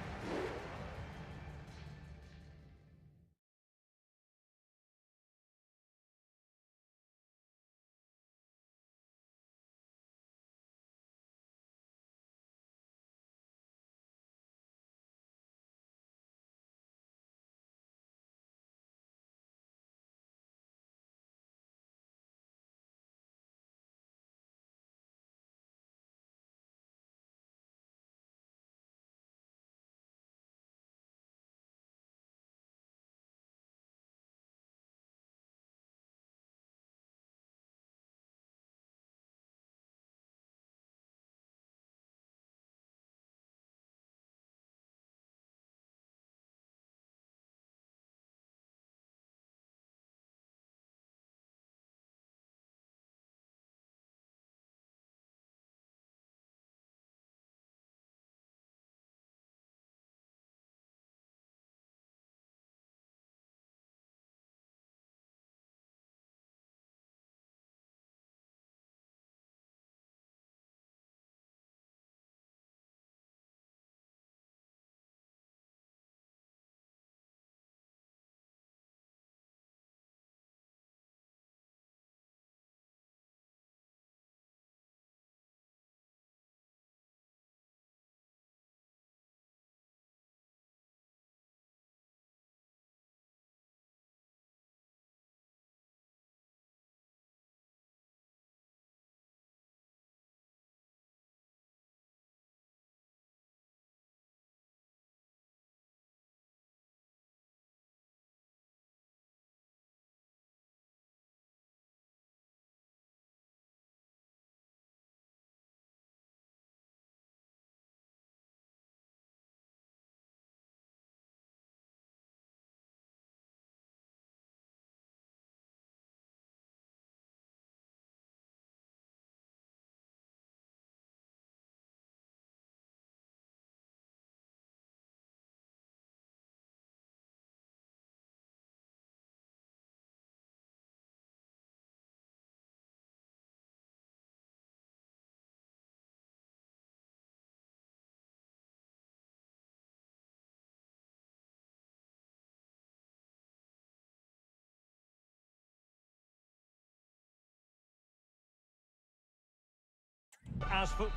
As for...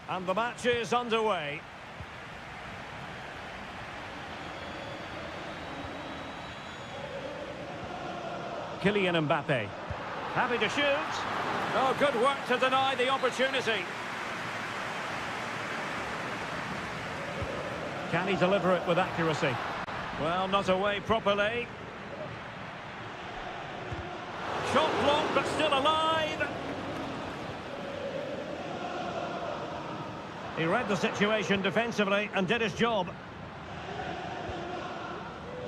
And the match is underway. Kylian Mbappe. Happy to shoot. Oh, good work to deny the opportunity. Can he deliver it with accuracy? Well, not away properly. Shot blocked, but still alive. He read the situation defensively and did his job.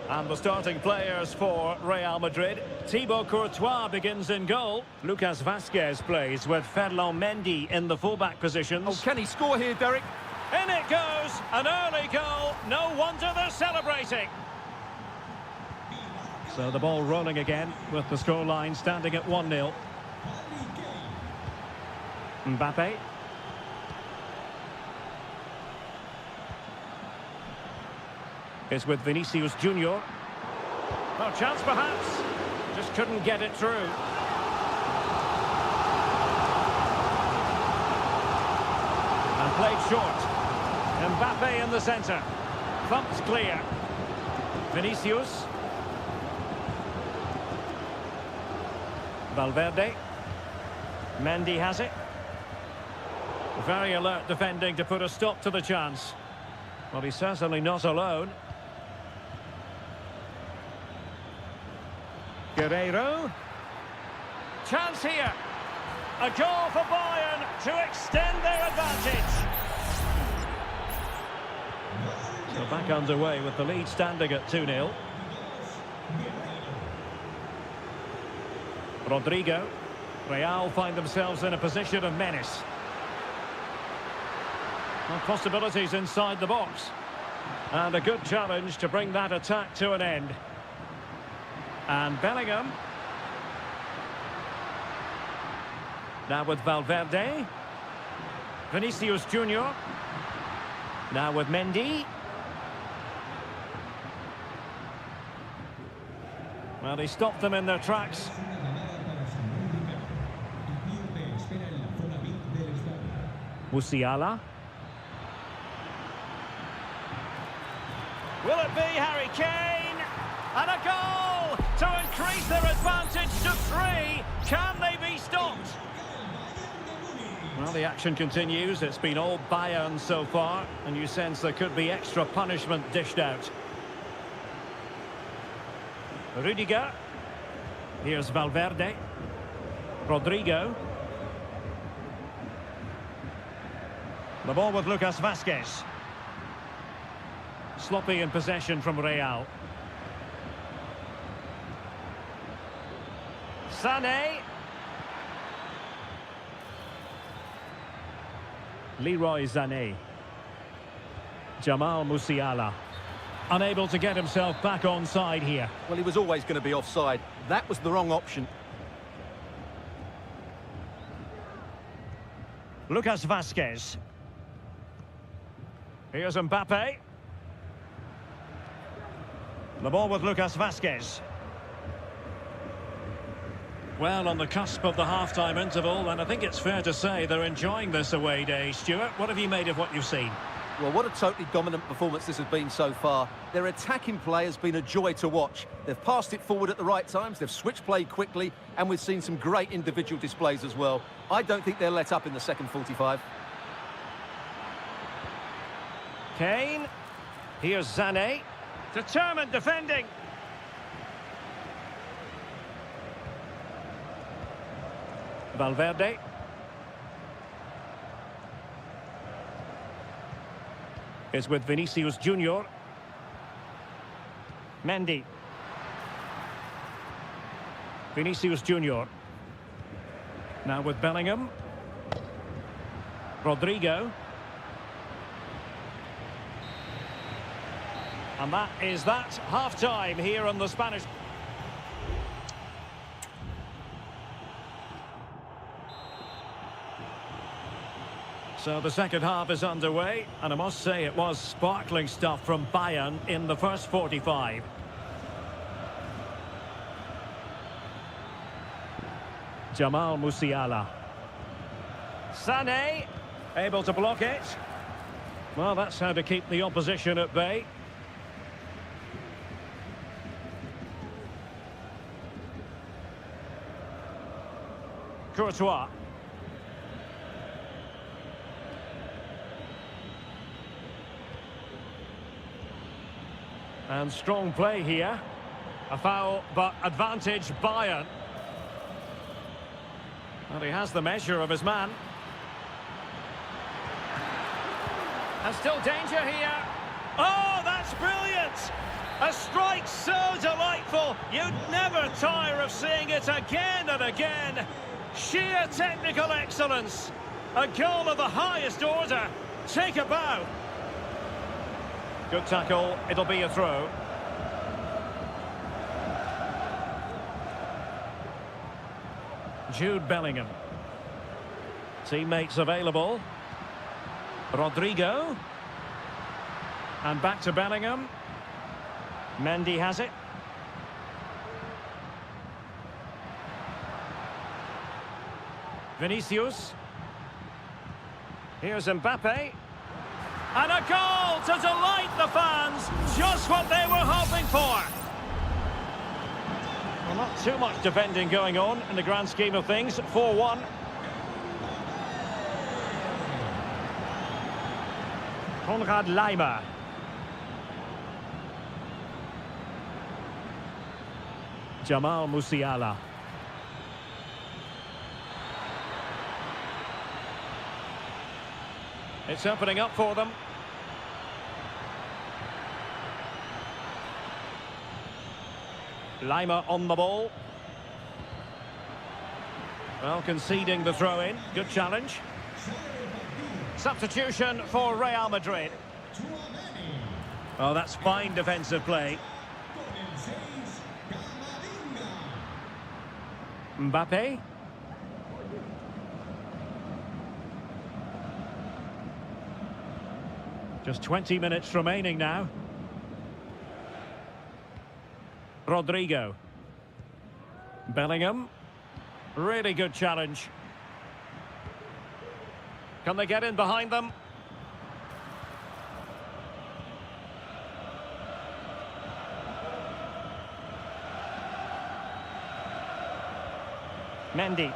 And the starting players for Real Madrid. Thibaut Courtois begins in goal. Lucas Vazquez plays with Ferland Mendy in the fullback positions. Oh, can he score here, Derek? In it goes, an early goal. No wonder they're celebrating. So the ball rolling again with the scoreline standing at 1-0. Mbappe. Is with Vinicius Junior. Oh, chance perhaps. Just couldn't get it through. And played short. Mbappe in the centre. Thumped clear. Vinicius. Valverde. Mendy has it. Very alert defending to put a stop to the chance. Well, he's certainly not alone. Guerreiro. Chance here. A goal for Bayern to extend their advantage. So back underway with the lead standing at 2-0. Rodrigo. Real find themselves in a position of menace. Well, possibilities inside the box. And a good challenge to bring that attack to an end. And Bellingham. Now with Valverde. Vinicius Junior. Now with Mendy. Well, he stopped them in their tracks. Musiala. Will it be Harry Kane? And a goal to increase their advantage to 3. Can they be stopped? Well, the action continues. It's been all Bayern so far, and you sense there could be extra punishment dished out. Rudiger. Here's Valverde. Rodrigo. The ball with Lucas Vazquez. Sloppy in possession from Real. Sané. Leroy Sané. Jamal Musiala. Unable to get himself back onside here. Well, he was always going to be offside. That was the wrong option. Lucas Vazquez. Here's Mbappe. The ball with Lucas Vazquez. Well, on the cusp of the half-time interval, and I think it's fair to say they're enjoying this away day. Stuart, what have you made of what you've seen? Well, what a totally dominant performance this has been so far. Their attacking play has been a joy to watch. They've passed it forward at the right times, they've switched play quickly, and we've seen some great individual displays as well. I don't think they'll let up in the second 45. Kane. Here's Sané. Determined defending. Valverde. Is with Vinicius Junior. Mendy. Vinicius Junior. Now with Bellingham. Rodrigo. And that is that. Half-time here on the Spanish... So the second half is underway, and I must say it was sparkling stuff from Bayern in the first 45. Jamal Musiala. Sané, able to block it. Well, that's how to keep the opposition at bay. Courtois. And strong play here. A foul, but advantage Bayern. Well, he has the measure of his man. And still danger here. Oh, that's brilliant! A strike so delightful, you'd never tire of seeing it again and again. Sheer technical excellence. A goal of the highest order. Take a bow. Good tackle, it'll be a throw. Jude Bellingham. Teammates available. Rodrigo. And back to Bellingham. Mendy has it. Vinicius. Here's Mbappe. And a goal to delight the fans. Just what they were hoping for. Well, not too much defending going on in the grand scheme of things. 4-1. Konrad Laimer. Jamal Musiala. It's opening up for them. Laimer on the ball. Well, conceding the throw-in. Good challenge. Substitution for Real Madrid. Oh, that's fine defensive play. Mbappe. Just 20 minutes remaining now. Rodrigo. Bellingham. Really good challenge. Can they get in behind them? Mendy.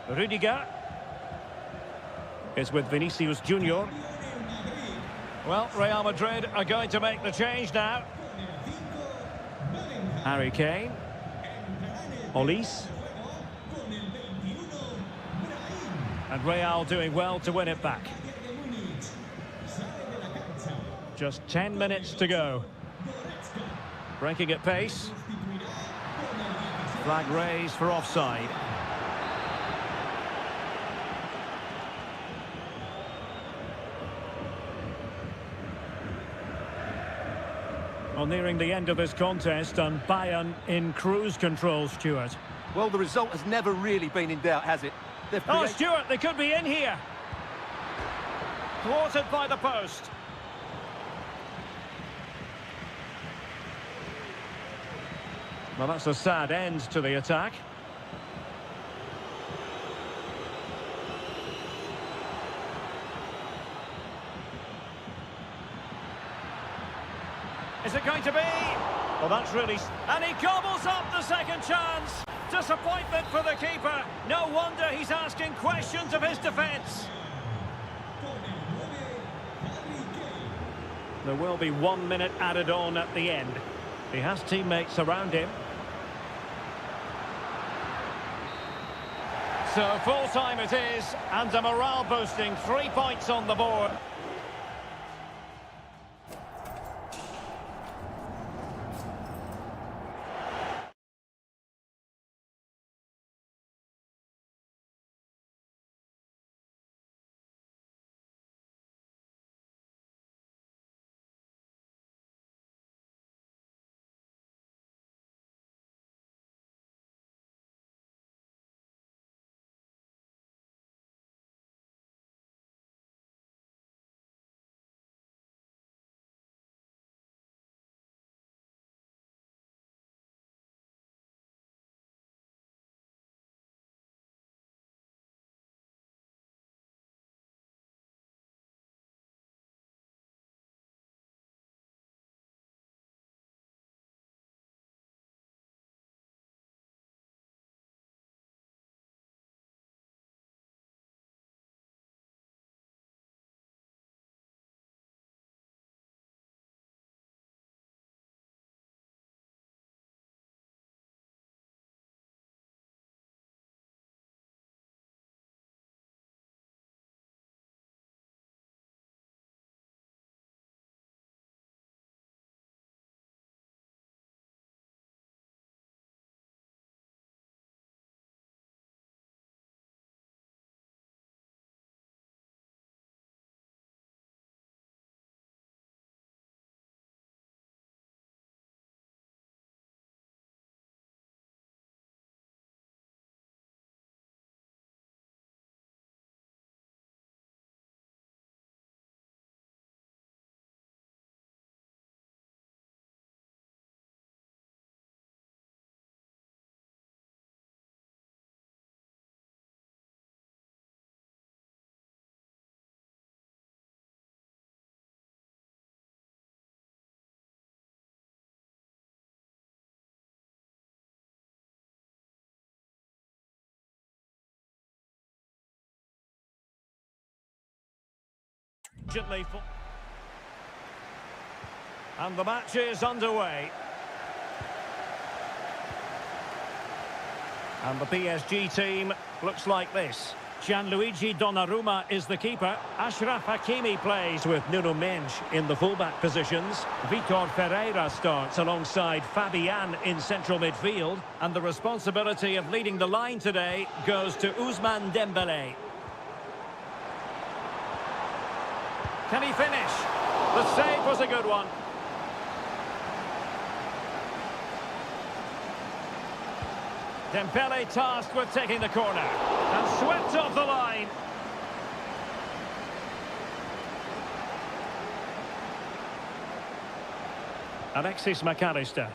Rudiger is with Vinicius Junior. Well, Real Madrid are going to make the change now. Harry Kane. Olise. And Real doing well to win it back. Just 10 minutes to go. Breaking at pace. Flag raised for offside. Well, nearing the end of this contest, and Bayern in cruise control, Stuart. Well, the result has never really been in doubt, has it? Oh, Stuart, they could be in here. Thwarted by the post. Well, that's a sad end to the attack. Is it going to be? Well, that's really... And he gobbles up the second chance. Disappointment for the keeper. No wonder he's asking questions of his defence. There will be 1 minute added on at the end. He has teammates around him. So full time it is, and a morale boosting 3 points on the board. urgently. And the match is underway. And the PSG team looks like this. Gianluigi Donnarumma is the keeper. Achraf Hakimi plays with Nuno Mendes in the fullback positions. Vitor Ferreira starts alongside Fabian in central midfield. And the responsibility of leading the line today goes to Ousmane Dembélé. Can he finish? The save was a good one. Dembélé tasked with taking the corner and swept off the line. Alexis McAllister.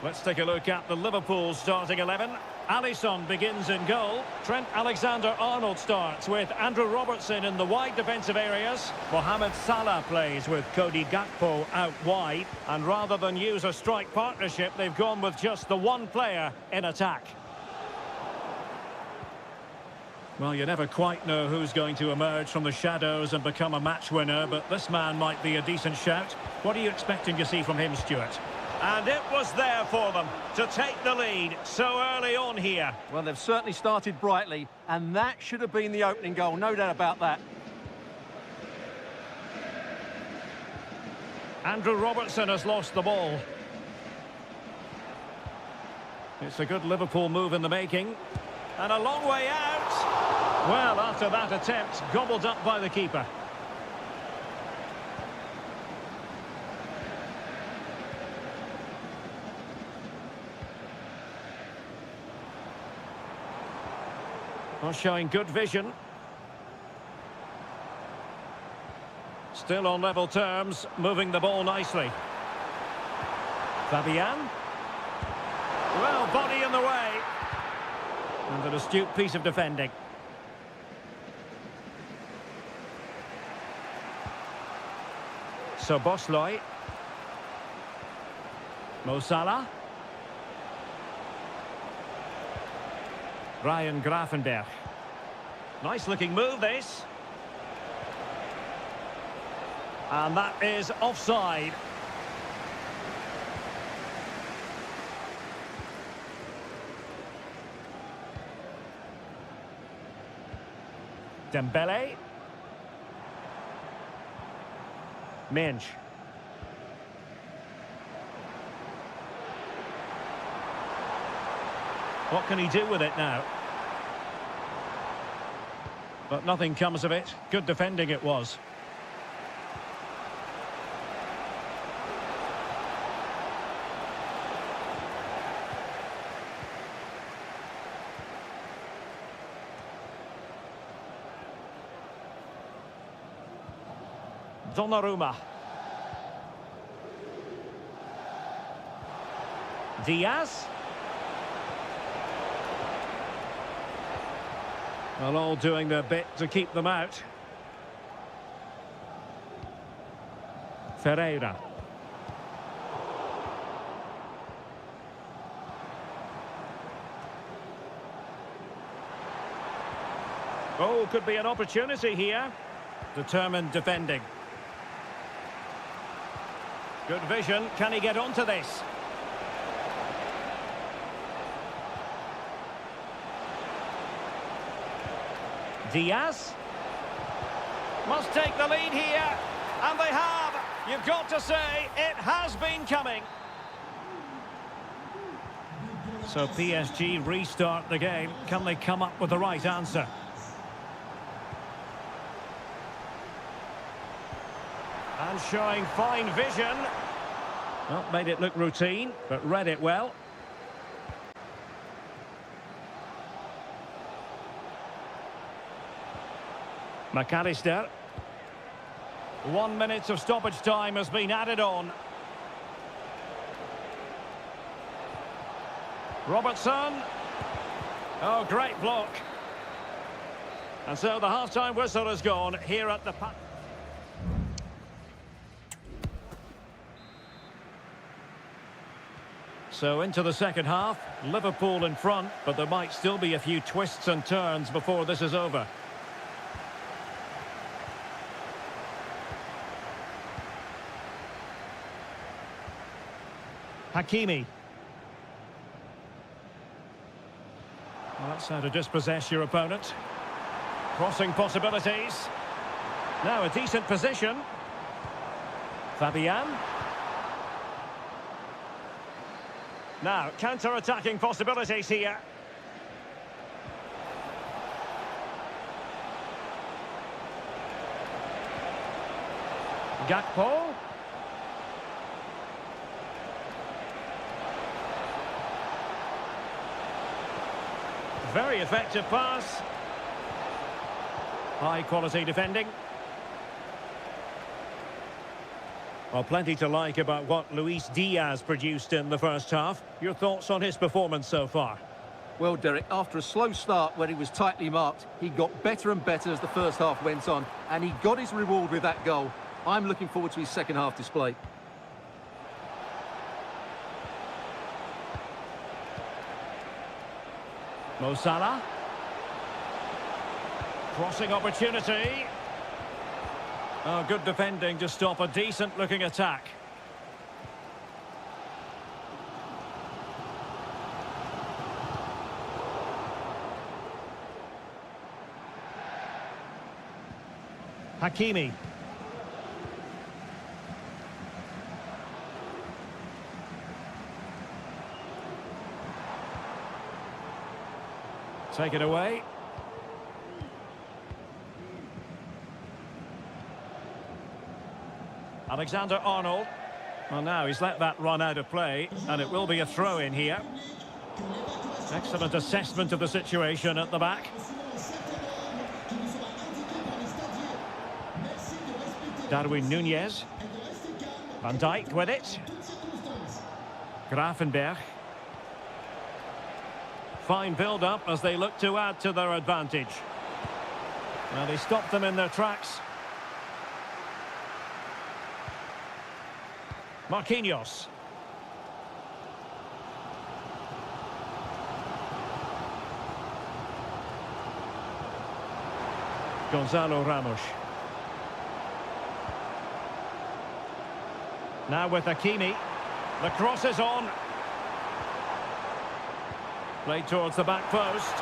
Let's take a look at the Liverpool starting 11. Alisson begins in goal. Trent Alexander-Arnold starts with Andrew Robertson in the wide defensive areas. Mohamed Salah plays with Cody Gakpo out wide. And rather than use a strike partnership, they've gone with just the one player in attack. Well, you never quite know who's going to emerge from the shadows and become a match winner, but this man might be a decent shout. What are you expecting to see from him, Stuart? And it was there for them to take the lead so early on here. Well, they've certainly started brightly, and that should have been the opening goal, no doubt about that. Andrew Robertson has lost the ball. It's a good Liverpool move in the making. And a long way out. Well, after that attempt, gobbled up by the keeper. Well, showing good vision. Still on level terms, moving the ball nicely. Fabian. Well, body in the way. And an astute piece of defending. So Bosley. Mo Salah. Ryan Gravenberch. Nice looking move, this. And that is offside. Dembélé. Mendes. What can he do with it now? But nothing comes of it. Good defending it was. Donnarumma. Diaz. Well, all doing their bit to keep them out. Ferreira. Oh, could be an opportunity here. Determined defending. Good vision. Can he get onto this? Diaz must take the lead here, and they have. You've got to say, it has been coming. So PSG restart the game. Can they come up with the right answer? And showing fine vision. Well, made it look routine, but read it well. McAllister. 1 minute of stoppage time has been added on. Robertson. Oh, great block. And so the half-time whistle has gone here at the... So into the second half, Liverpool in front, but there might still be a few twists and turns before this is over. Hakimi. Well, that's how to dispossess your opponent. Crossing possibilities. Now a decent position. Fabian. Now, counter-attacking possibilities here. Gakpo. Very effective pass. High quality defending. Well, plenty to like about what Luis Diaz produced in the first half. Your thoughts on his performance so far? Well, Derek, after a slow start where he was tightly marked, he got better and better as the first half went on, and he got his reward with that goal. I'm looking forward to his second half display. Mo Salah. Crossing opportunity. Oh, good defending to stop a decent-looking attack. Hakimi. Take it away. Alexander-Arnold. Well, now he's let that run out of play, and it will be a throw-in here. Excellent assessment of the situation at the back. Darwin Núñez. Van Dijk with it. Gravenberch. Fine build-up as they look to add to their advantage. Well, they stopped them in their tracks. Marquinhos. Gonzalo Ramos. Now with Hakimi. The cross is on. Played towards the back post.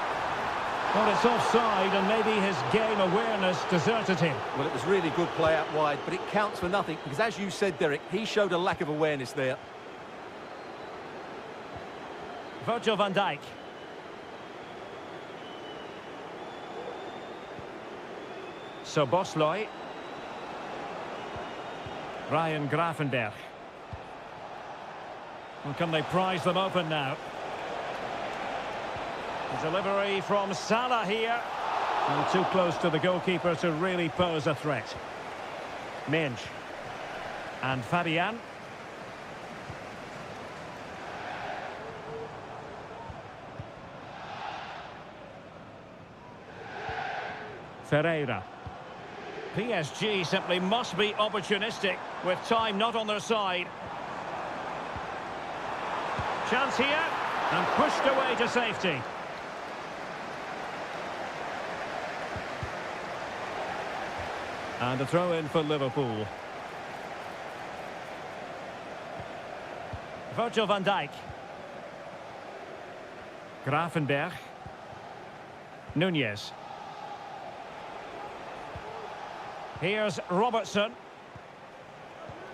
Well, it's offside, and maybe his game awareness deserted him. Well, it was really good play out wide, but it counts for nothing, because as you said, Derek, he showed a lack of awareness there. Virgil van Dijk. Szoboszlai. Ryan Gravenberch. Well, can they prise them open now? Delivery from Salah here. And too close to the goalkeeper to really pose a threat. Minge. And Fabian. Ferreira. PSG simply must be opportunistic with time not on their side. Chance here. And pushed away to safety. And a throw-in for Liverpool. Virgil van Dijk. Gravenberch. Núñez. Here's Robertson.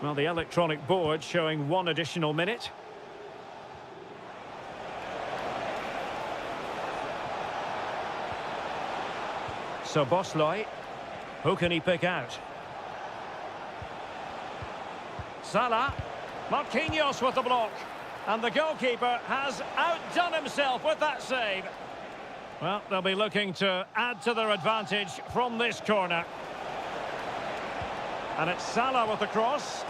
Well, the electronic board showing one additional minute. Szoboszlai. Who can he pick out? Salah. Marquinhos with the block. And the goalkeeper has outdone himself with that save. Well, they'll be looking to add to their advantage from this corner. And it's Salah with the cross.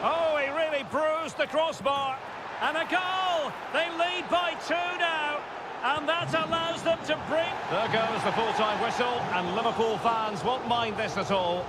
Oh, he really bruised the crossbar. And a goal! They lead by 2 now. And that allows them to bring... There goes the full-time whistle, and Liverpool fans won't mind this at all.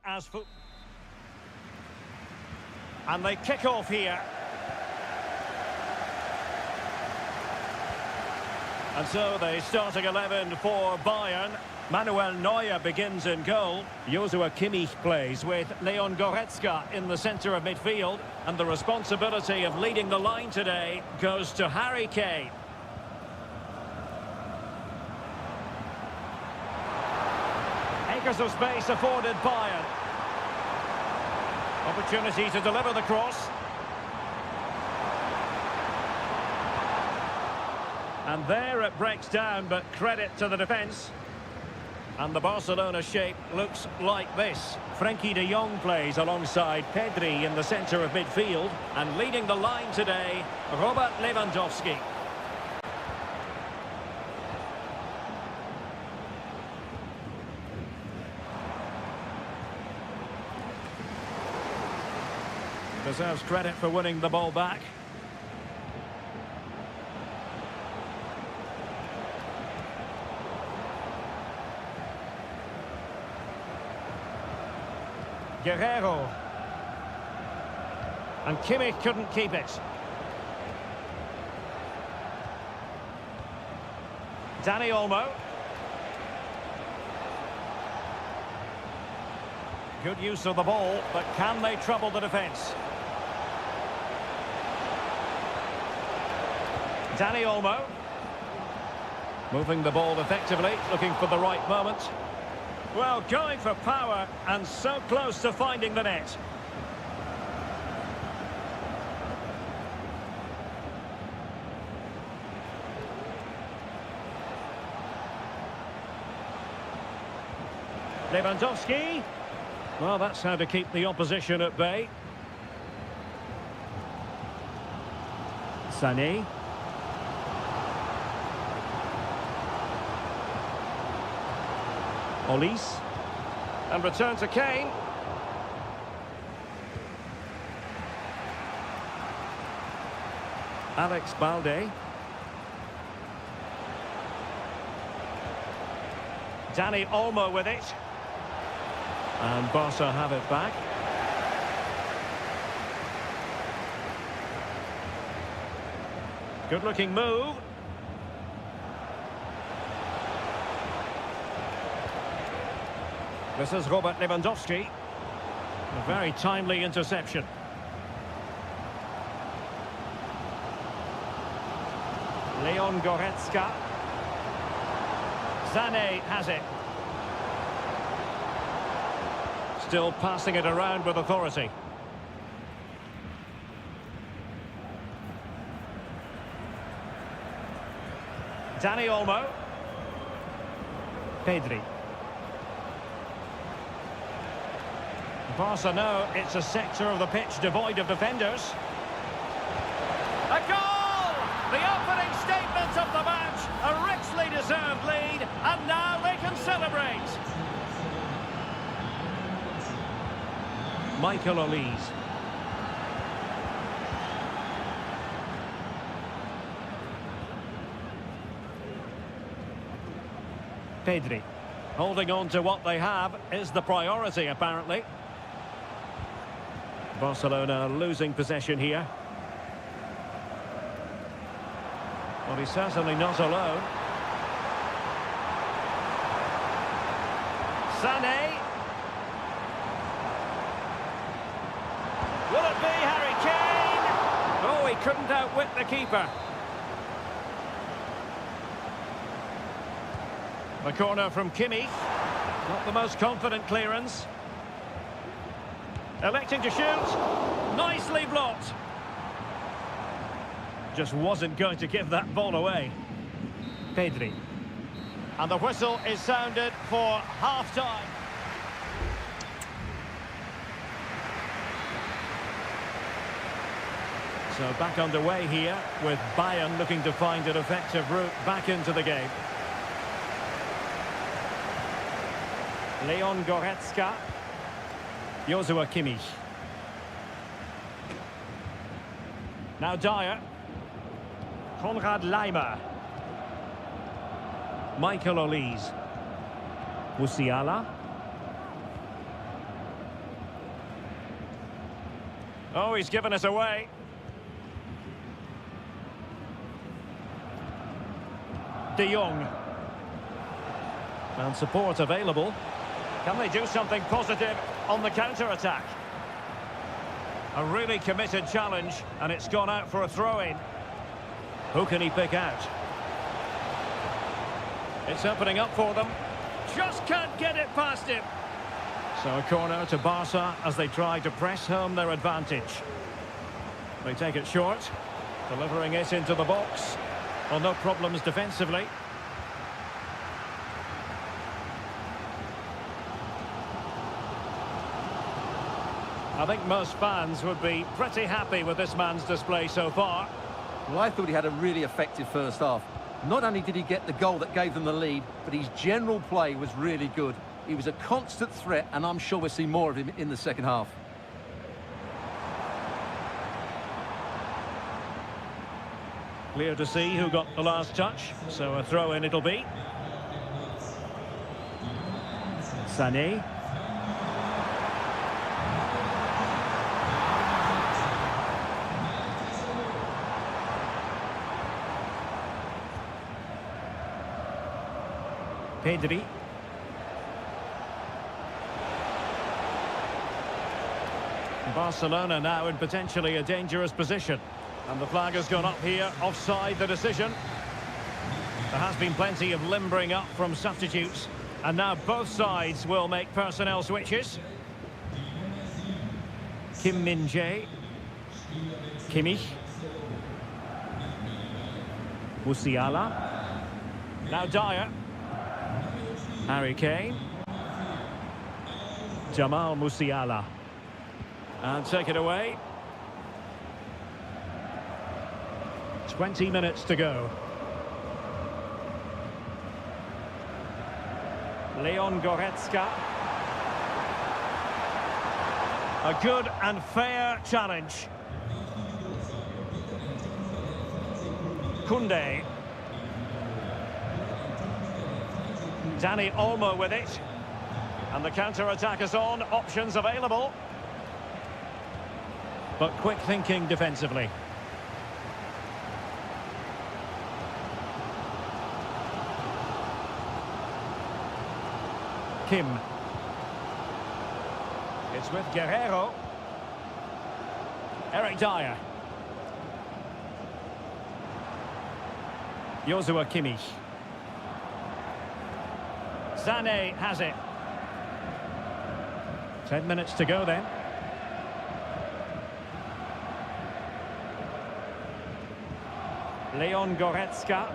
As for... And they kick off here. And so the starting 11 for Bayern. Manuel Neuer begins in goal. Joshua Kimmich plays with Leon Goretzka in the centre of midfield. And the responsibility of leading the line today goes to Harry Kane. Acres of space afforded Bayern. Opportunity to deliver the cross. And there it breaks down, but credit to the defence. And the Barcelona shape looks like this. Frenkie de Jong plays alongside Pedri in the centre of midfield. And leading the line today, Robert Lewandowski. Deserves credit for winning the ball back. Guerrero. And Kimmich couldn't keep it. Dani Olmo. Good use of the ball, but can they trouble the defence? Dani Olmo. Moving the ball effectively, looking for the right moment. Well, going for power and so close to finding the net. Lewandowski. Well, that's how to keep the opposition at bay. Sané. Olise. And return to Kane. Alex Balde. Dani Olmo with it. And Barca have it back. Good looking move. This is Robert Lewandowski. A very timely interception. Leon Goretzka. Sané has it. Still passing it around with authority. Dani Olmo. Pedri. Barca know it's a sector of the pitch devoid of defenders. A goal! The opening statement of the match. A richly deserved lead, and now they can celebrate. Michael Olise. Pedri. Holding on to what they have is the priority, apparently. Barcelona losing possession here. Well, he's certainly not alone. Sané. Will it be Harry Kane? Oh, he couldn't outwit the keeper. The corner from Kimmich. Not the most confident clearance. Electing to shoot. Nicely blocked. Just wasn't going to give that ball away. Pedri. And the whistle is sounded for half-time. So back underway here with Bayern looking to find an effective route back into the game. Leon Goretzka. Joshua Kimmich. Now Dyer. Konrad Laimer. Michael Olise. Musiala. Oh, he's given it away. De Jong. And support available. Can they do something positive on the counter-attack? A really committed challenge, and it's gone out for a throw-in. Who can he pick out? It's opening up for them. Just can't get it past him. So a corner to Barca as they try to press home their advantage. They take it short, delivering it into the box. Well, no problems defensively. I think most fans would be pretty happy with this man's display so far. Well, I thought he had a really effective first half. Not only did he get the goal that gave them the lead, but his general play was really good. He was a constant threat, and I'm sure we'll see more of him in the second half. Clear to see who got the last touch, so a throw-in it'll be. Sané. Pedri. Barcelona now in potentially a dangerous position. And the flag has gone up here, offside the decision. There has been plenty of limbering up from substitutes. And now both sides will make personnel switches. Kim Min-jae. Kimmich. Musiala. Now Dyer. Harry Kane. Jamal Musiala. And take it away. 20 minutes to go. Leon Goretzka. A good and fair challenge. Koundé. Dani Olmo with it. And the counter-attack is on. Options available. But quick thinking defensively. Kim. It's with Guerrero. Eric Dyer. Joshua Kimmich. Sané has it. 10 minutes to go then. Leon Goretzka.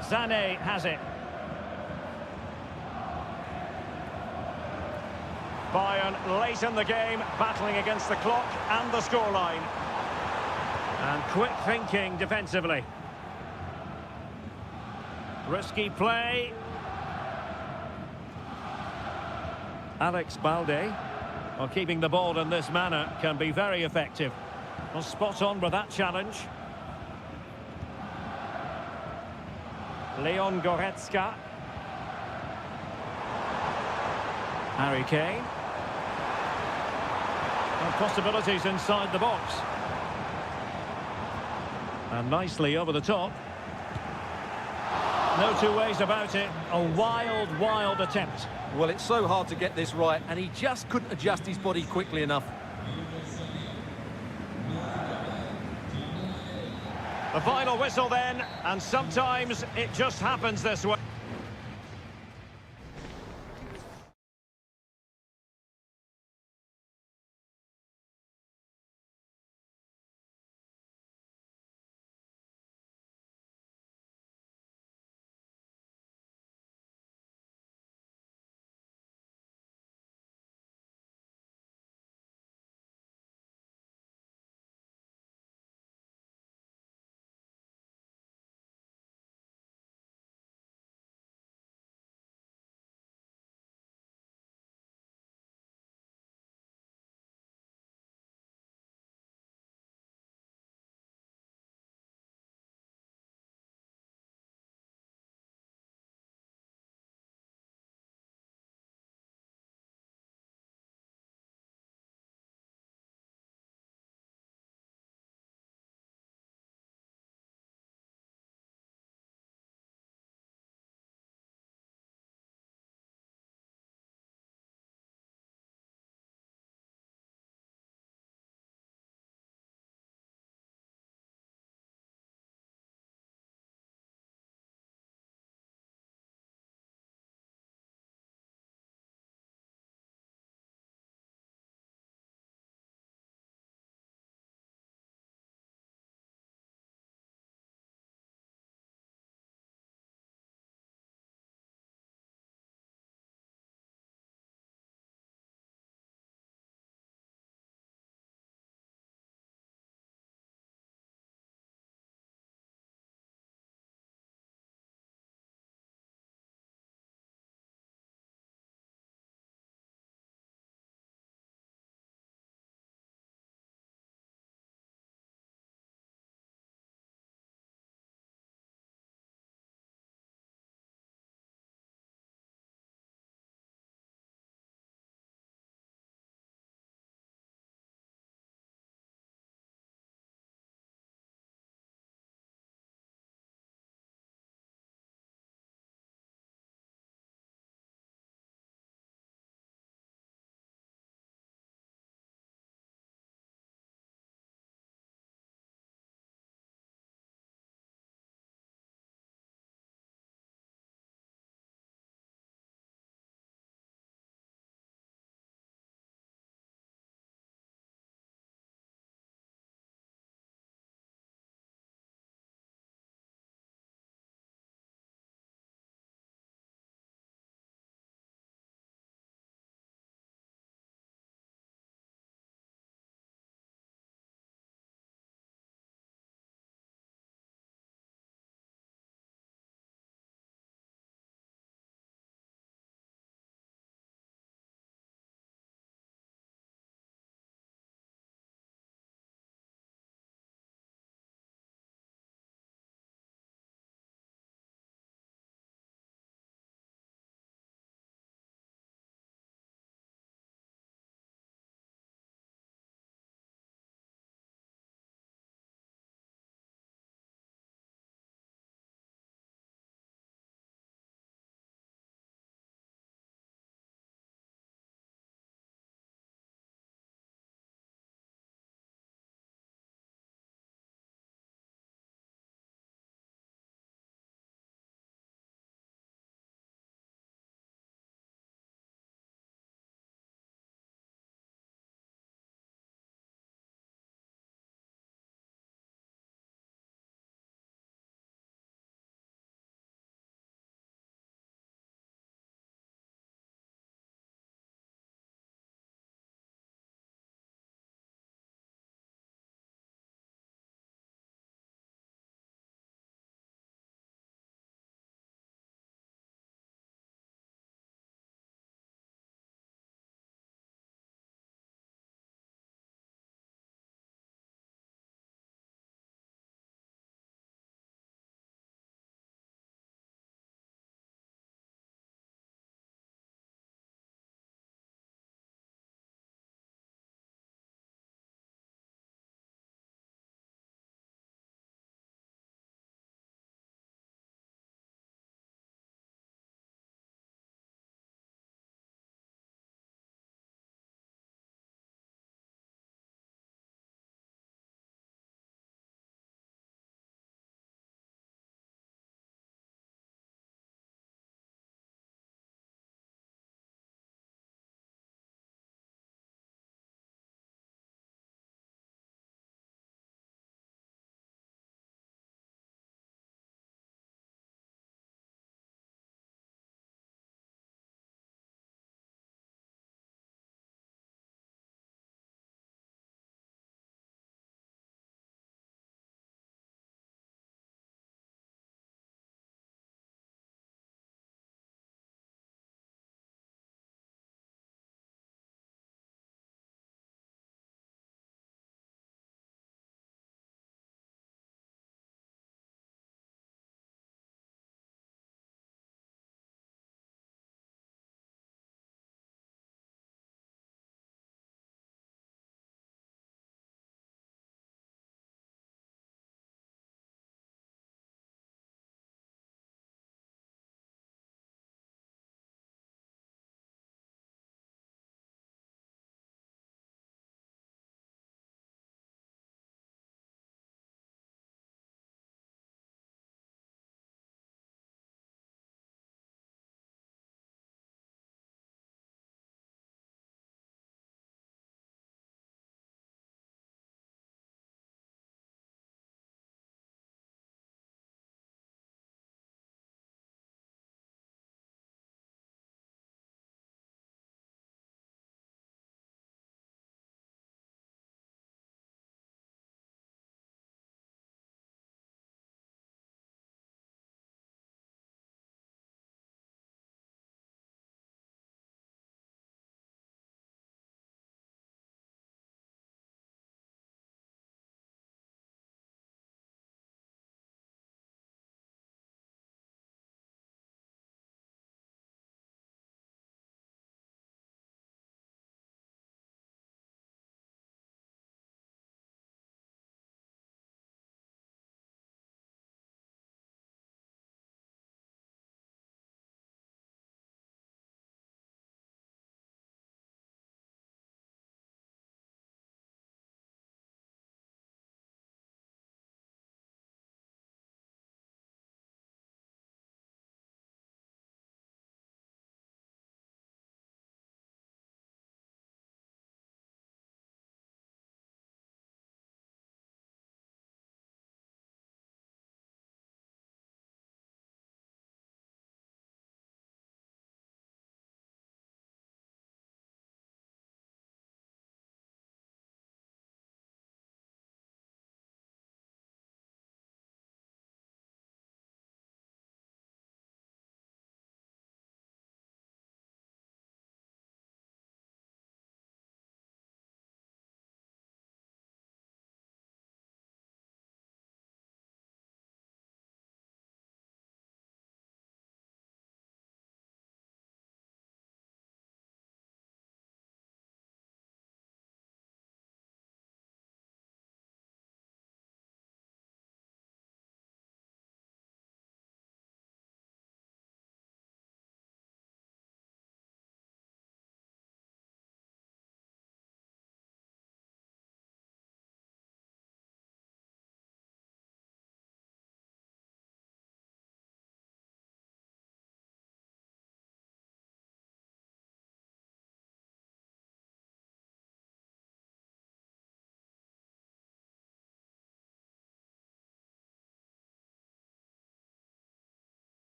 Sané has it. Bayern late in the game, battling against the clock and the scoreline. And quick thinking defensively. Risky play. Alex Balde, well, keeping the ball in this manner can be very effective. Well, spot on with that challenge. Leon Goretzka. Harry Kane. And possibilities inside the box. And nicely over the top. No two ways about it. A wild, wild attempt. Well, it's so hard to get this right, and he just couldn't adjust his body quickly enough. The final whistle then, and sometimes it just happens this way.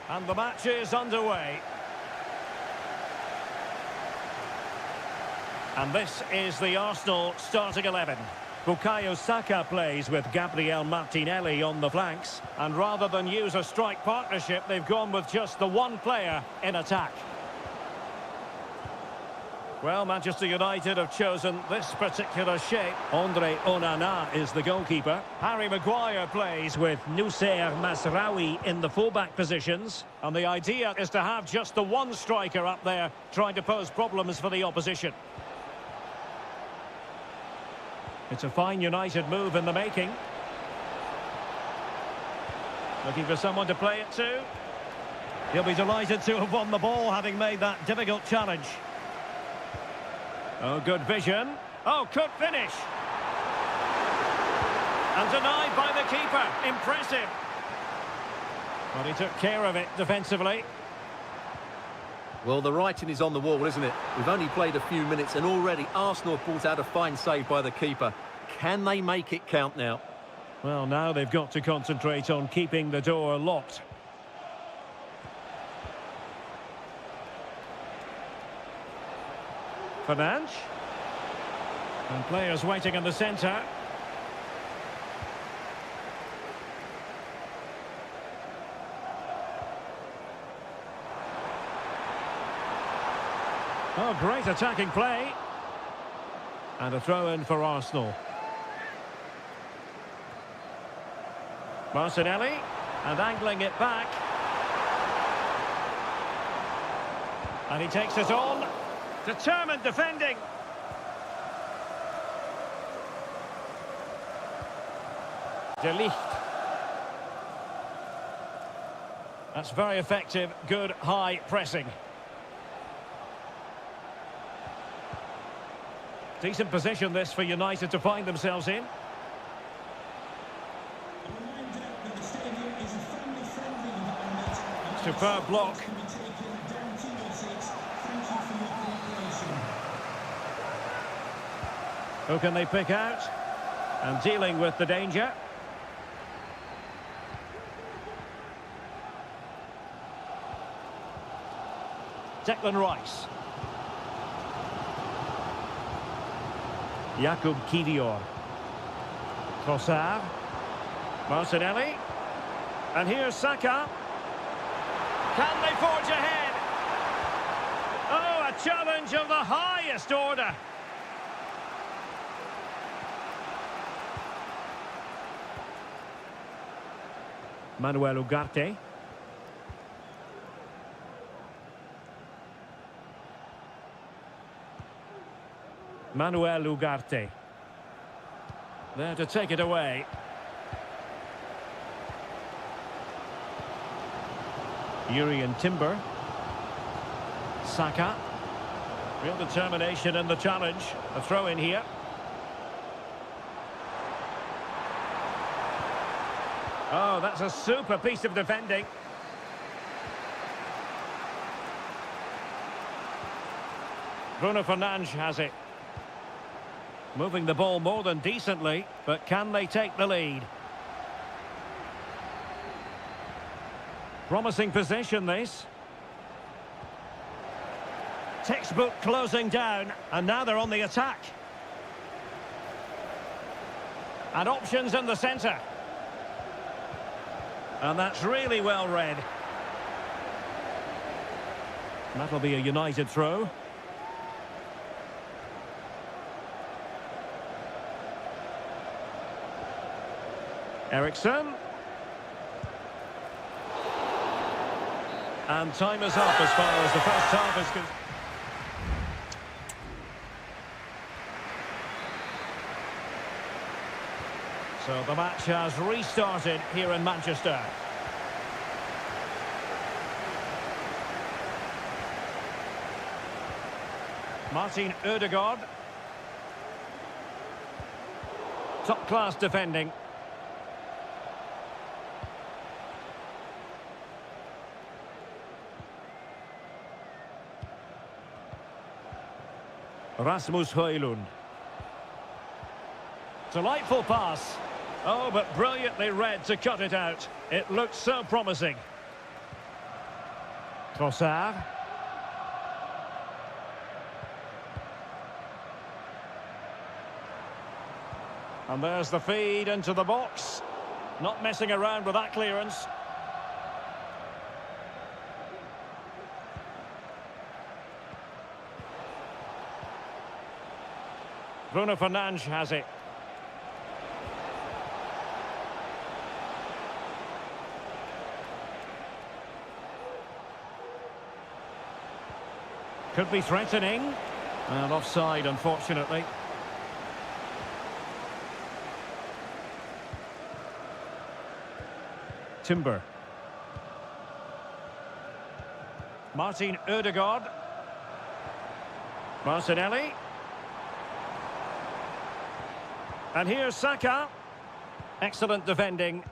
And the match is underway. And this is the Arsenal starting 11. Bukayo Saka plays with Gabriel Martinelli on the flanks. And rather than use a strike partnership, they've gone with just the one player in attack. Well, Manchester United have chosen this particular shape. Andre Onana is the goalkeeper. Harry Maguire plays with Noussair Masraoui in the fullback positions. And the idea is to have just the one striker up there trying to pose problems for the opposition. It's a fine United move in the making. Looking for someone to play it to. He'll be delighted to have won the ball, having made that difficult challenge. Oh, good vision. Oh, could finish. And denied by the keeper. Impressive. Well, he took care of it defensively. Well, the writing is on the wall, isn't it? We've only played a few minutes and already Arsenal have brought out a fine save by the keeper. Can they make it count now? Well, now they've got to concentrate on keeping the door locked. Fernandes. And players waiting in the centre. Oh, great attacking play. And a throw-in for Arsenal. Martinelli. And angling it back. And he takes it on. Determined defending. De Ligt. That's very effective, good high pressing. Decent position this for United to find themselves in. Superb block. Who can they pick out? And dealing with the danger. Declan Rice. Jakub Kivior. Trossard. Martinelli. And here's Saka. Can they forge ahead? Oh, a challenge of the highest order. Manuel Ugarte. Manuel Ugarte. There to take it away. Urian Timber. Saka. Real determination in the challenge. A throw in here. Oh, that's a super piece of defending. Bruno Fernandes has it. Moving the ball more than decently, but can they take the lead? Promising possession, this. Textbook closing down, and now they're on the attack. And options in the centre. And that's really well read. That'll be a United throw. Eriksson. And time is up as far as the first half is concerned. So the match has restarted here in Manchester. Martin Ødegaard. Top-class defending. Rasmus Højlund. Delightful pass. Oh, but brilliantly read to cut it out. It looked so promising. Trossard. And there's the feed into the box. Not messing around with that clearance. Bruno Fernandes has it. Could be threatening. And offside, unfortunately. Timber. Martin Ødegaard. Martinelli. And here's Saka. Excellent defending.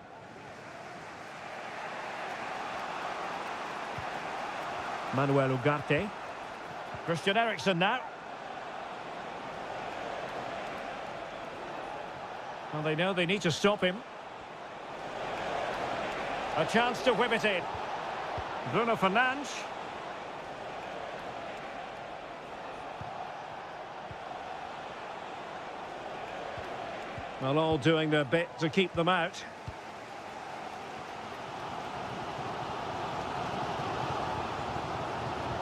Manuel Ugarte. Christian Eriksen now. Well, they know they need to stop him. A chance to whip it in. Bruno Fernandes. Well, all doing their bit to keep them out.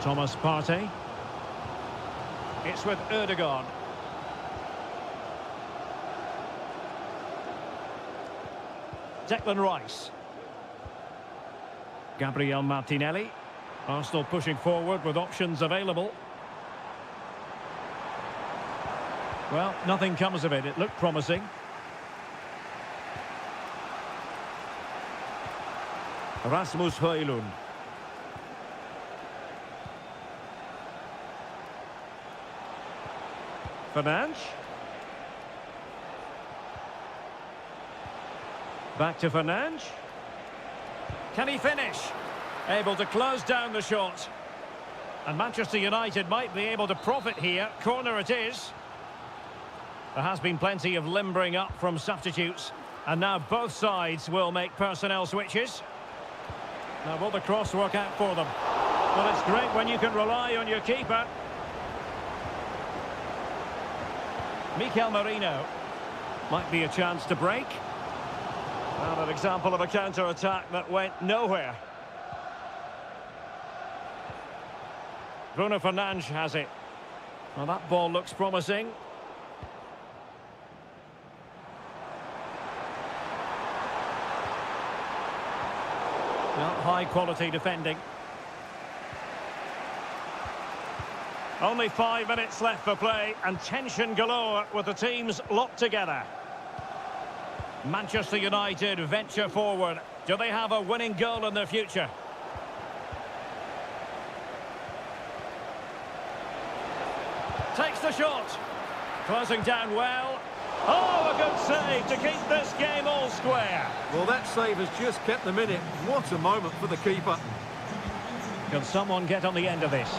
Thomas Partey. It's with Ødegaard. Declan Rice. Gabriel Martinelli. Arsenal pushing forward with options available. Well, nothing comes of it. It looked promising. Rasmus Højlund. Fernandes. Back to Fernandes. Can he finish? Able to close down the shot. And Manchester United might be able to profit here. Corner it is. There has been plenty of limbering up from substitutes. And now both sides will make personnel switches. Now will the cross work out for them? Well, it's great when you can rely on your keeper. Mikel Merino. Might be a chance to break. Well, an example of a counter-attack that went nowhere. Bruno Fernandes has it. Well, that ball looks promising. Well, high-quality defending. Only 5 minutes left for play, and tension galore with the teams locked together. Manchester United venture forward. Do they have a winning goal in their future? Takes the shot. Closing down well. Oh, a good save to keep this game all square. Well, that save has just kept them in it. What a moment for the keeper. Can someone get on the end of this?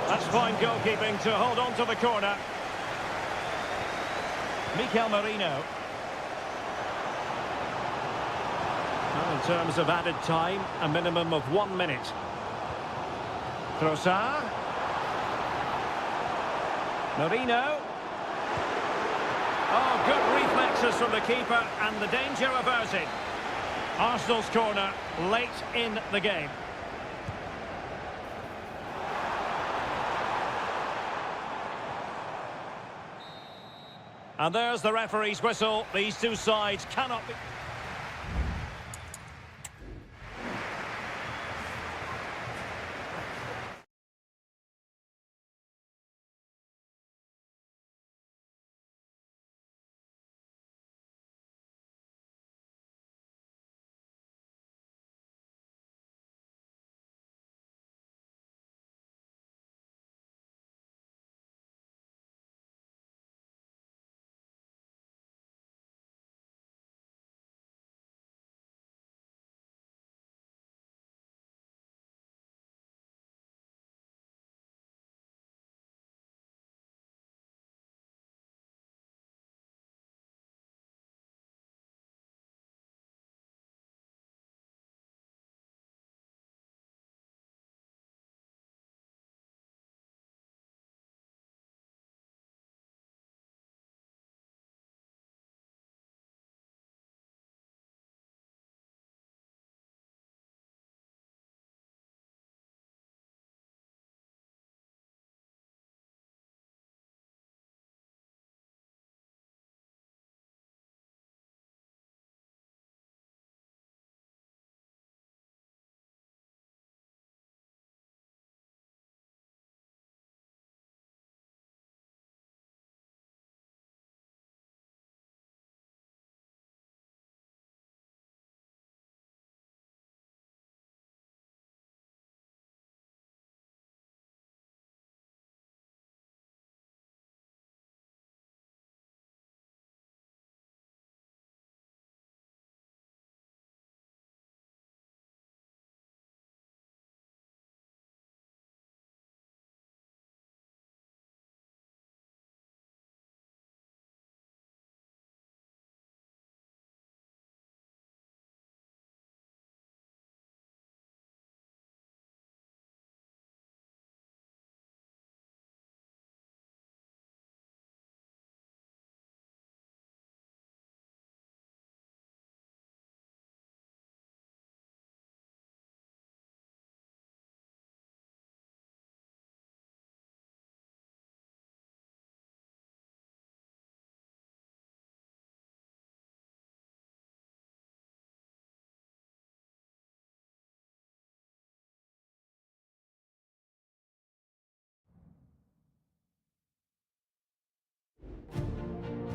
That's fine goalkeeping to hold on to the corner. Mikel Merino. Well, in terms of added time, a minimum of 1 minute. Trossard. Merino. Oh, good reflexes from the keeper and the danger averted. Arsenal's corner late in the game. And there's the referee's whistle. These two sides cannot be...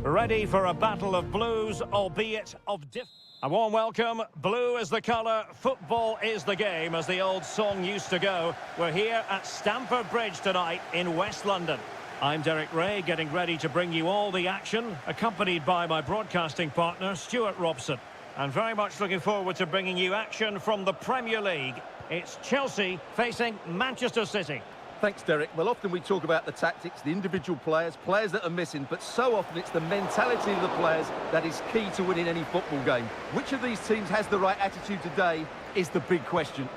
Ready for a battle of blues, albeit of A warm welcome. Blue is the colour, football is the game, as the old song used to go. We're here at Stamford Bridge tonight in West London. I'm Derek Ray, getting ready to bring you all the action, accompanied by my broadcasting partner, Stuart Robson. And very much looking forward to bringing you action from the Premier League. It's Chelsea facing Manchester City. Thanks, Derek. Well, often we talk about the tactics, the individual players that are missing, but so often it's the mentality of the players that is key to winning any football game. Which of these teams has the right attitude today is the big question.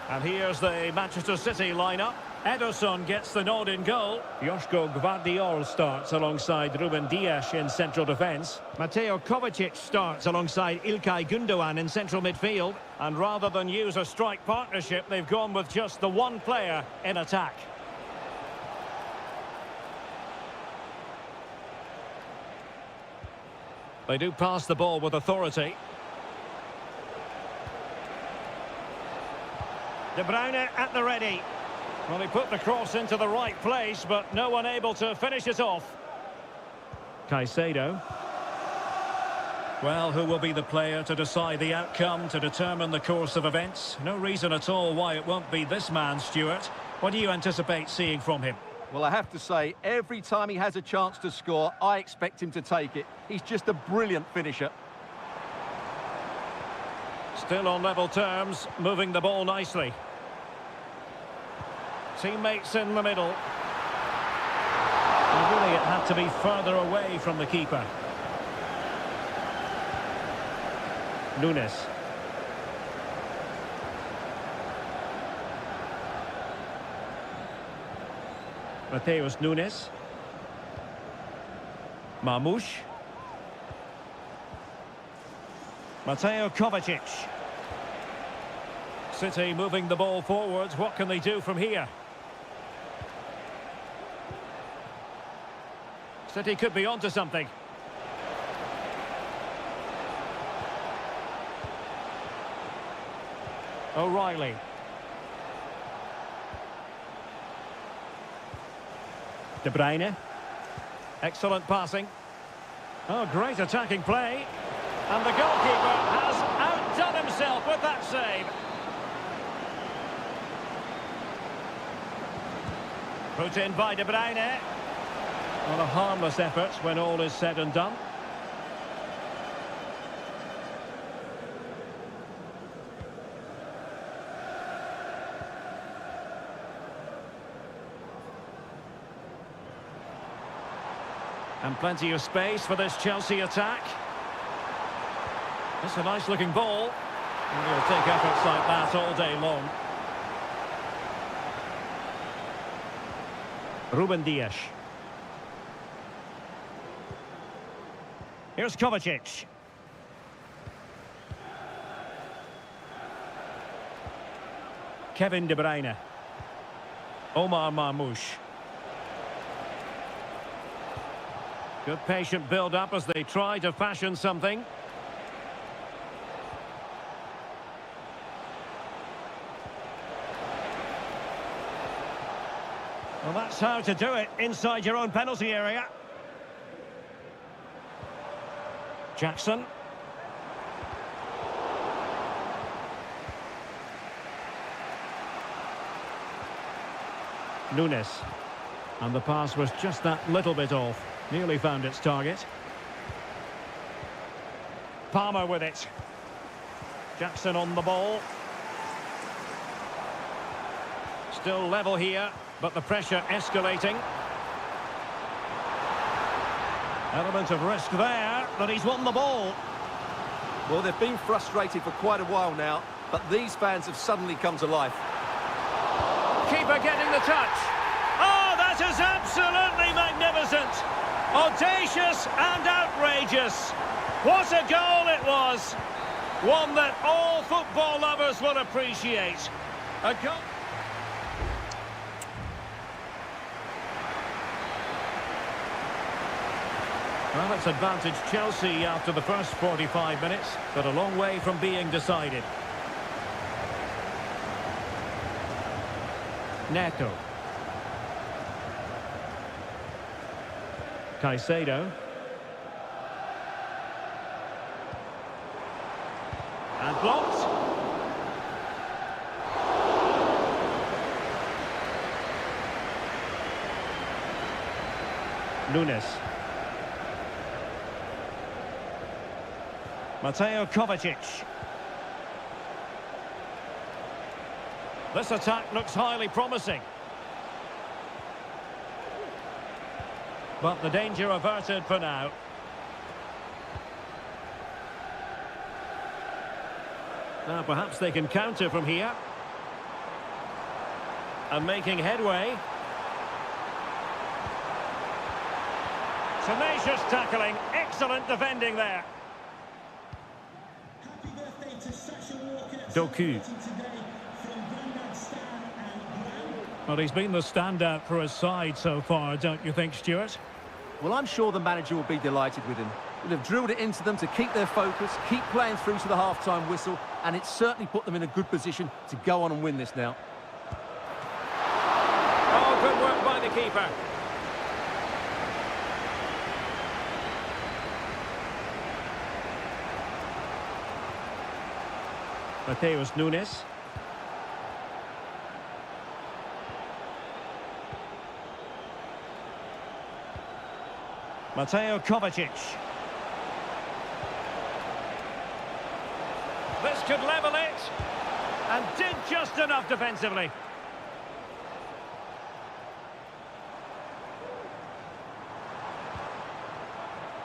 And here's the Manchester City lineup. Ederson gets the nod in goal. Joško Gvardiol starts alongside Ruben Dias in central defence. Mateo Kovacic starts alongside Ilkay Gundogan in central midfield. And rather than use a strike partnership, they've gone with just the one player in attack. They do pass the ball with authority. De Bruyne at the ready. Well, he put the cross into the right place, but no one able to finish it off. Caicedo. Well, who will be the player to decide the outcome, to determine the course of events? No reason at all why it won't be this man, Stuart. What do you anticipate seeing from him? Well, I have to say, every time he has a chance to score, I expect him to take it. He's just a brilliant finisher. Still on level terms, moving the ball nicely. Teammates in the middle. And really, it had to be further away from the keeper. Nunes. Mateus Nunes. Marmoush. Mateo Kovacic. City moving the ball forwards. What can they do from here? City could be onto something. O'Reilly. De Bruyne. Excellent passing. Oh, great attacking play. And the goalkeeper has outdone himself with that save. Put in by De Bruyne. Well, a harmless effort when all is said and done. And plenty of space for this Chelsea attack. That's a nice-looking ball. And he'll take efforts like that all day long. Ruben Dias. Here's Kovacic. Kevin De Bruyne. Omar Marmoush. Good patient build-up as they try to fashion something. Well, that's how to do it inside your own penalty area. Jackson. Nunes. And the pass was just that little bit off. Nearly found its target. Palmer with it. Jackson on the ball. Still level here, but the pressure escalating. Element of risk there, but he's won the ball. Well, they've been frustrated for quite a while now, but these fans have suddenly come to life. Keeper getting the touch. Oh, that is absolutely magnificent. Audacious and outrageous. What a goal it was. One that all football lovers will appreciate. A goal. Well, it's advantage Chelsea after the first 45 minutes, but a long way from being decided. Neto. Caicedo. And blocked. Nunes. Mateo Kovacic. This attack looks highly promising. But the danger averted for now. Now perhaps they can counter from here. And making headway. Tenacious tackling, excellent defending there. Doku. Well, he's been the standout for his side so far, don't you think, Stuart? Well, I'm sure the manager will be delighted with him. He'll have drilled it into them to keep their focus, keep playing through to the half-time whistle, and it's certainly put them in a good position to go on and win this now. Oh, good work by the keeper. Mateus Nunes. Mateo Kovacic. This could level it. And did just enough defensively.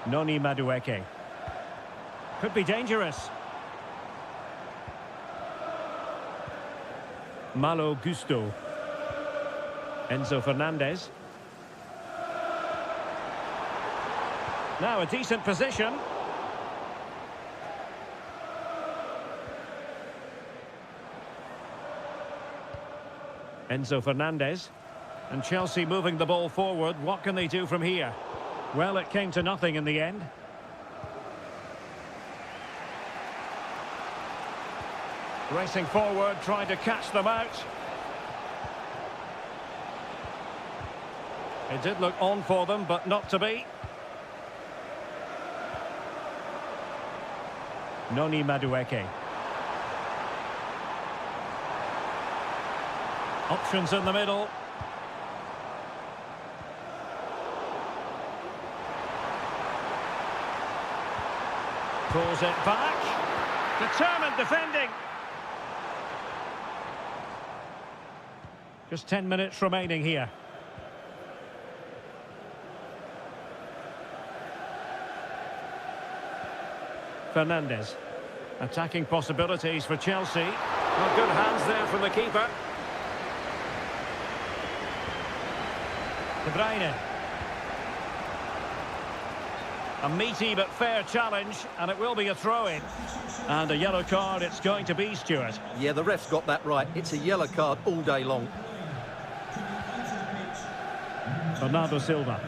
Noni Madueke. Could be dangerous. Malo Gusto. Enzo Fernandez. Now a decent position. Enzo Fernandez. And Chelsea moving the ball forward. What can they do from here? Well, it came to nothing in the end. Racing forward, trying to catch them out. It did look on for them, but not to be. Noni Madueke. Options in the middle. Pulls it back. Determined defending. Just 10 minutes remaining here. Fernandez. Attacking possibilities for Chelsea. Well, good hands there from the keeper. De Bruyne. A meaty but fair challenge, and it will be a throw-in. And a yellow card it's going to be, Stuart. Yeah, the ref's got that right. It's a yellow card all day long. Bernardo Silva.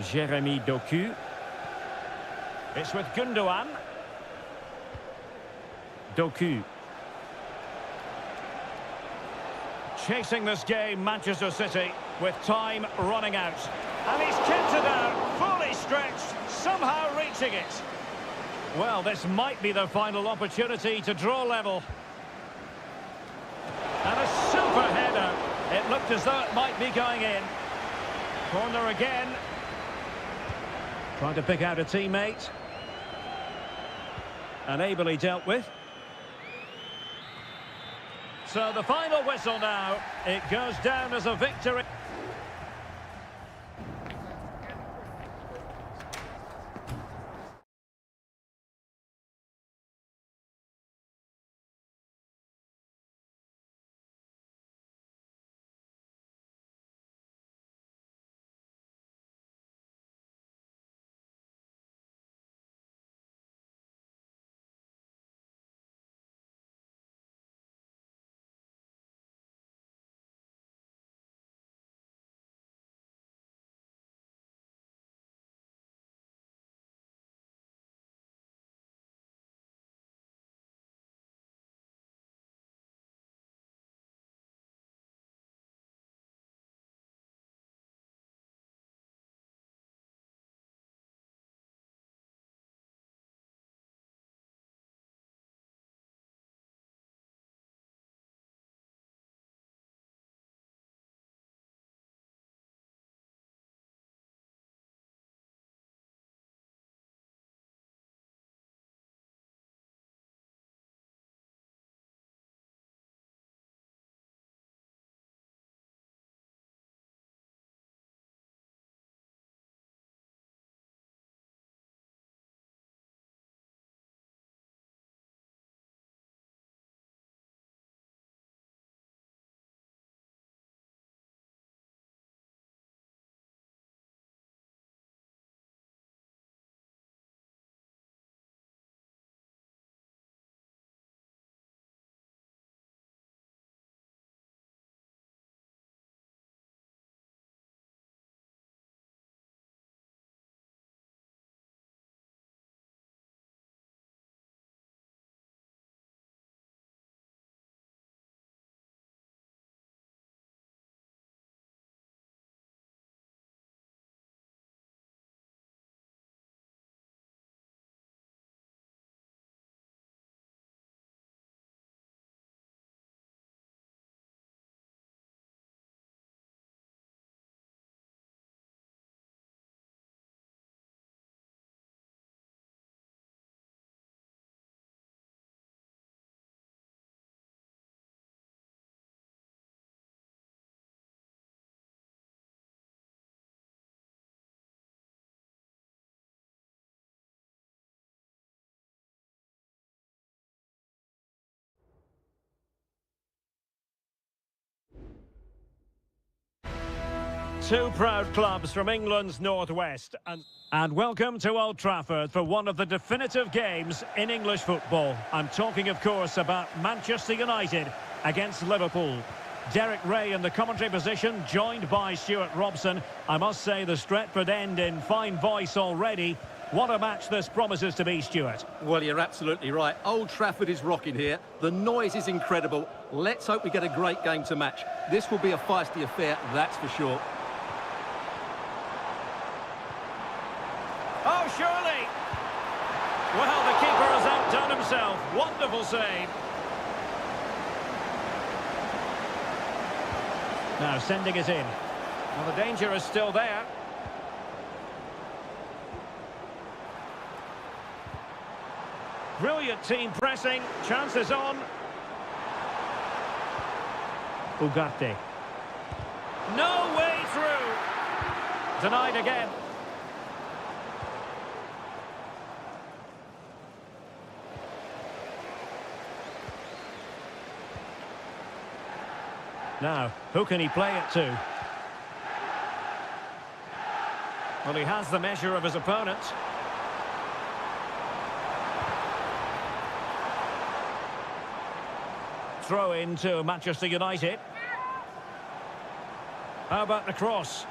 Jeremy Doku. It's with Gundogan. Doku. Chasing this game, Manchester City, with time running out. And he's kept it out, fully stretched, somehow reaching it. Well, this might be their final opportunity to draw level. And a super header. It looked as though it might be going in. Corner again. Trying to pick out a teammate. And ably dealt with. So the final whistle now. It goes down as a victory. Two proud clubs from England's northwest. And welcome to Old Trafford for one of the definitive games in English football. I'm talking, of course, about Manchester United against Liverpool. Derek Ray in the commentary position, joined by Stuart Robson. I must say the Stretford end in fine voice already. What a match this promises to be, Stuart. Well, you're absolutely right. Old Trafford is rocking here. The noise is incredible. Let's hope we get a great game to match. This will be a feisty affair, that's for sure. Oh, surely! Well, the keeper has outdone himself. Wonderful save. Now sending it in. Well, the danger is still there. Brilliant team pressing. Chances on. Ugarte. No way through. Denied again. Now, who can he play it to? Well, he has the measure of his opponent. Throw in to Manchester United. How about the cross?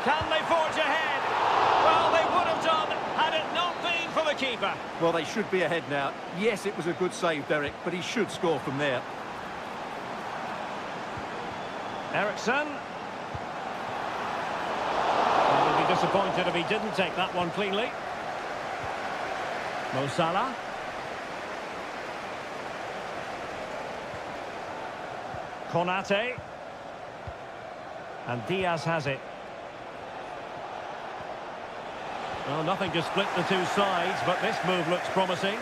Can they forge ahead? Well, they would have done had it not been for the keeper. Well, they should be ahead now. Yes, it was a good save, Derek, but he should score from there. Ericsson. He would be disappointed if he didn't take that one cleanly. Mo Salah. Konate. And Diaz has it. Well, nothing to split the two sides, but this move looks promising.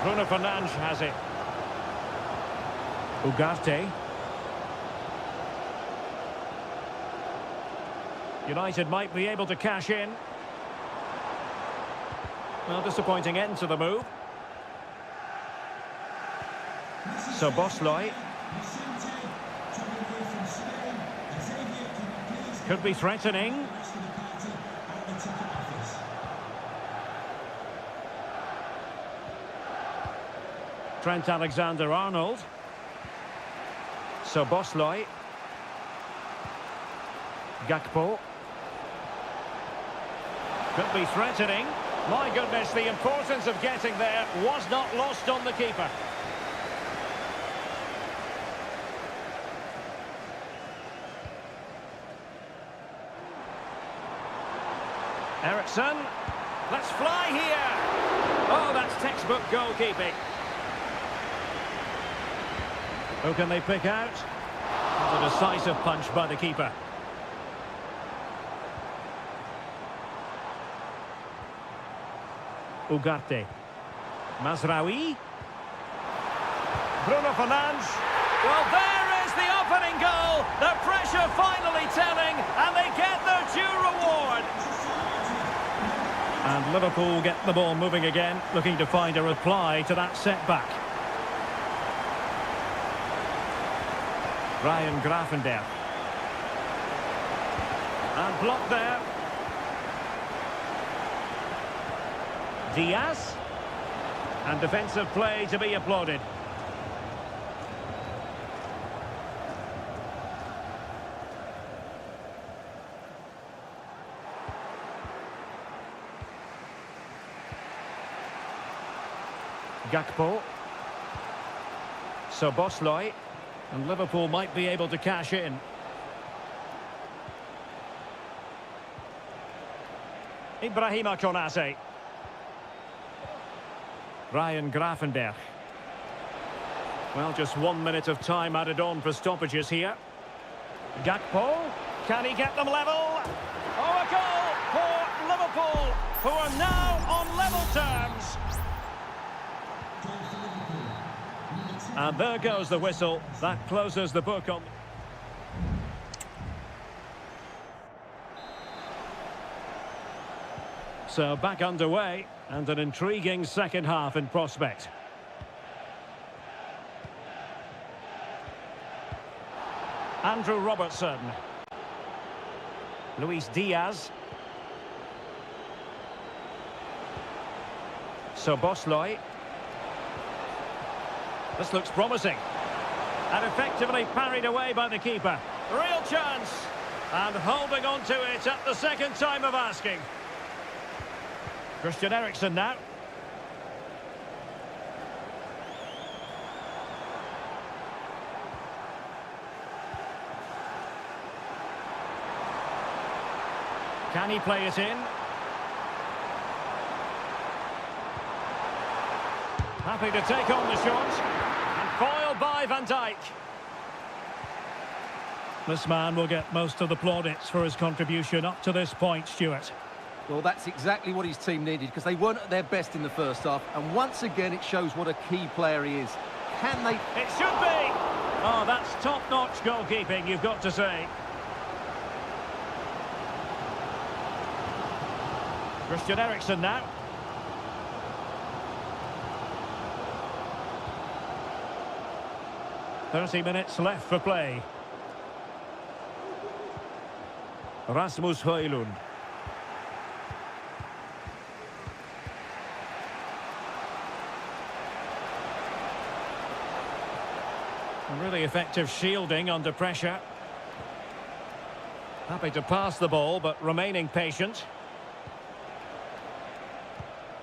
Bruno Fernandes has it. Ugarte. United might be able to cash in. Well, disappointing end to the move. So Bosloy. Could be threatening. Trent Alexander-Arnold. So Bosloy. Gakpo. Could be threatening. My goodness, the importance of getting there was not lost on the keeper. Ericsson, let's fly here. Oh, that's textbook goalkeeping. Who can they pick out? It's a decisive punch by the keeper. Ugarte. Mazraoui. Bruno Fernandes. Well, there is the opening goal. The pressure finally telling, and they get their due reward. And Liverpool get the ball moving again, looking to find a reply to that setback. Ryan Gravenberch. And blocked there. Diaz. And defensive play to be applauded. Gakpo. So Bosloy. And Liverpool might be able to cash in. Ibrahima Konate. Ryan Gravenberch. Well, just 1 minute of time added on for stoppages here. Gakpo. Can he get them level? Oh, a goal for Liverpool, who are now on level terms. And there goes the whistle. That closes the book on... So back underway, and an intriguing second half in prospect. Andrew Robertson. Luis Diaz. Sobosloy. This looks promising. And effectively parried away by the keeper. Real chance. And holding on to it at the second time of asking. Christian Eriksen now. Can he play it in? Happy to take on the shot. And foiled by Van Dijk. This man will get most of the plaudits for his contribution up to this point, Stuart. Well, that's exactly what his team needed, because they weren't at their best in the first half. And once again, it shows what a key player he is. Can they... It should be! Oh, that's top-notch goalkeeping, you've got to say. Christian Eriksen now. "30 minutes left for play. Rasmus Højlund. Really effective shielding under pressure. Happy to pass the ball, but remaining patient.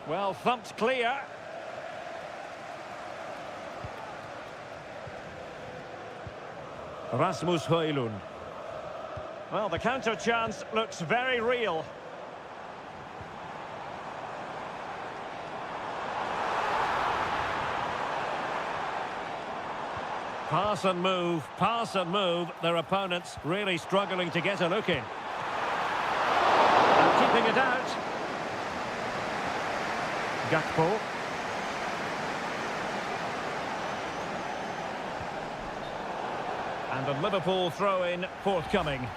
Well, thumped clear. Rasmus Højlund. Well, the counter chance looks very real. Pass and move. Their opponents really struggling to get a look in. And keeping it out. Gakpo. And a Liverpool throw-in forthcoming.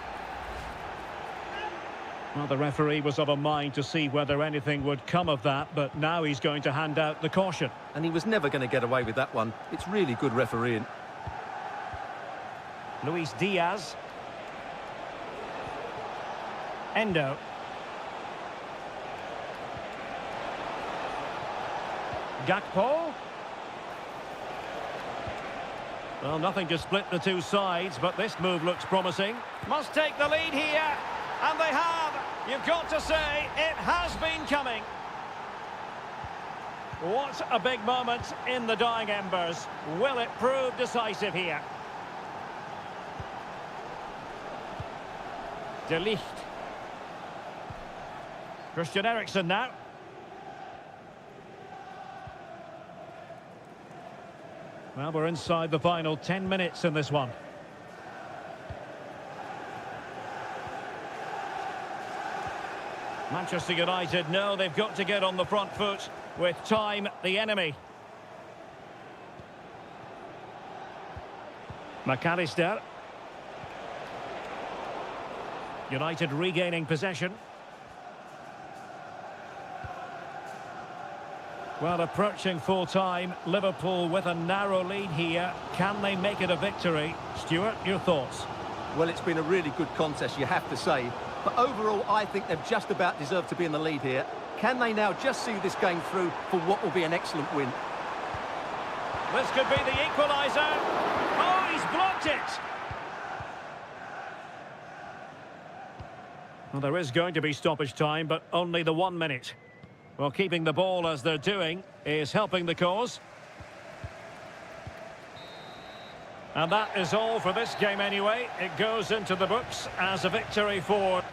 Well, the referee was of a mind to see whether anything would come of that, but now he's going to hand out the caution. And he was never going to get away with that one. It's really good refereeing. Luis Diaz. Endo. Gakpo. Well, nothing to split the two sides, but this move looks promising. Must take the lead here, and they have. You've got to say, it has been coming. What a big moment in the dying embers. Will it prove decisive here? De Ligt. Christian Eriksen now. Well, we're inside the final 10 minutes in this one. Manchester United know they've got to get on the front foot with time the enemy. McAllister. United regaining possession. Well, approaching full-time, Liverpool with a narrow lead here. Can they make it a victory? Stuart, your thoughts? Well, it's been a really good contest, you have to say. But overall, I think they've just about deserved to be in the lead here. Can they now just see this game through for what will be an excellent win? This could be the equaliser. Oh, he's blocked it! Well, there is going to be stoppage time, but only the 1 minute. Well, keeping the ball as they're doing is helping the cause. And that is all for this game anyway. It goes into the books as a victory for...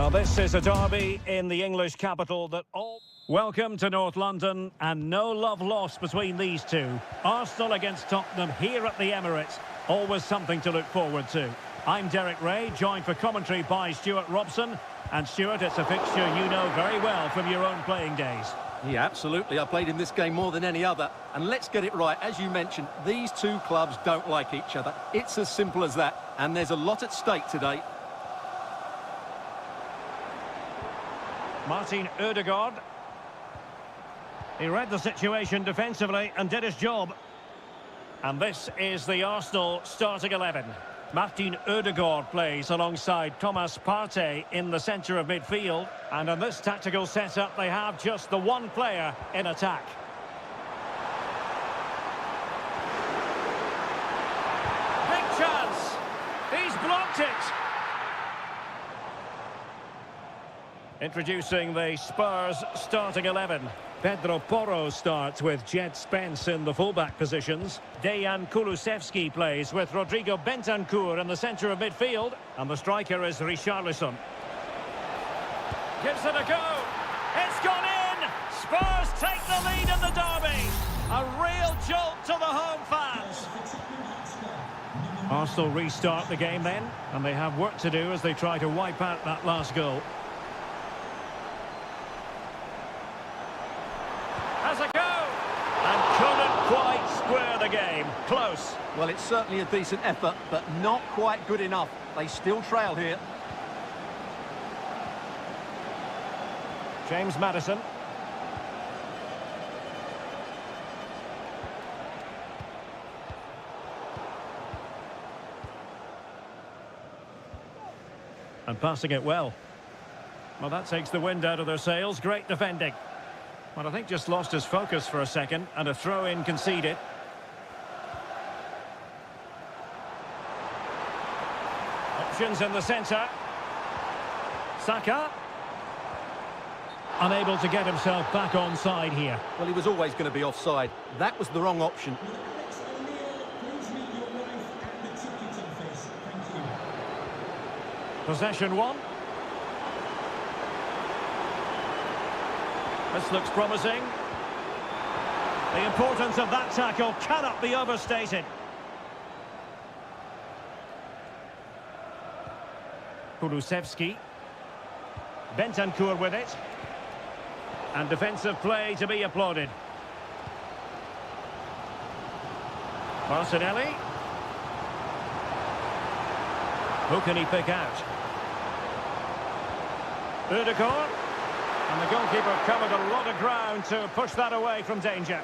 Well, this is a derby in the English capital that all... Welcome to North London, and no love lost between these two. Arsenal against Tottenham here at the Emirates. Always something to look forward to. I'm Derek Ray, joined for commentary by Stuart Robson. And Stuart, it's a fixture you know very well from your own playing days. Yeah, absolutely. I played in this game more than any other. And let's get it right. As you mentioned, these two clubs don't like each other. It's as simple as that. And there's a lot at stake today. Martin Ødegaard. He read the situation defensively and did his job. And this is the Arsenal starting 11. Martin Ødegaard plays alongside Thomas Partey in the centre of midfield. And in this tactical setup, they have just the one player in attack. Big chance. He's blocked it. Introducing the Spurs starting 11. Pedro Porro starts with Jed Spence in the fullback positions. Dejan Kulusevski plays with Rodrigo Bentancur in the centre of midfield. And the striker is Richarlison. Gives it a go. It's gone in! Spurs take the lead in the derby. A real jolt to the home fans. Arsenal restart the game then. And they have work to do as they try to wipe out that last goal. Has a go, and couldn't quite square the game. Close. Well, it's certainly a decent effort, but not quite good enough. They still trail here. James Maddison. And passing it well. Well, that takes the wind out of their sails. Great defending. Well, I think just lost his focus for a second, and a throw-in conceded. Options in the centre. Saka. Unable to get himself back onside here. Well, he was always going to be offside. That was the wrong option. Possession one. This looks promising. The importance of that tackle cannot be overstated. Kulusevski. Bentancur with it. And defensive play to be applauded. Martinelli. Who can he pick out? Ødegaard. And the goalkeeper covered a lot of ground to push that away from danger.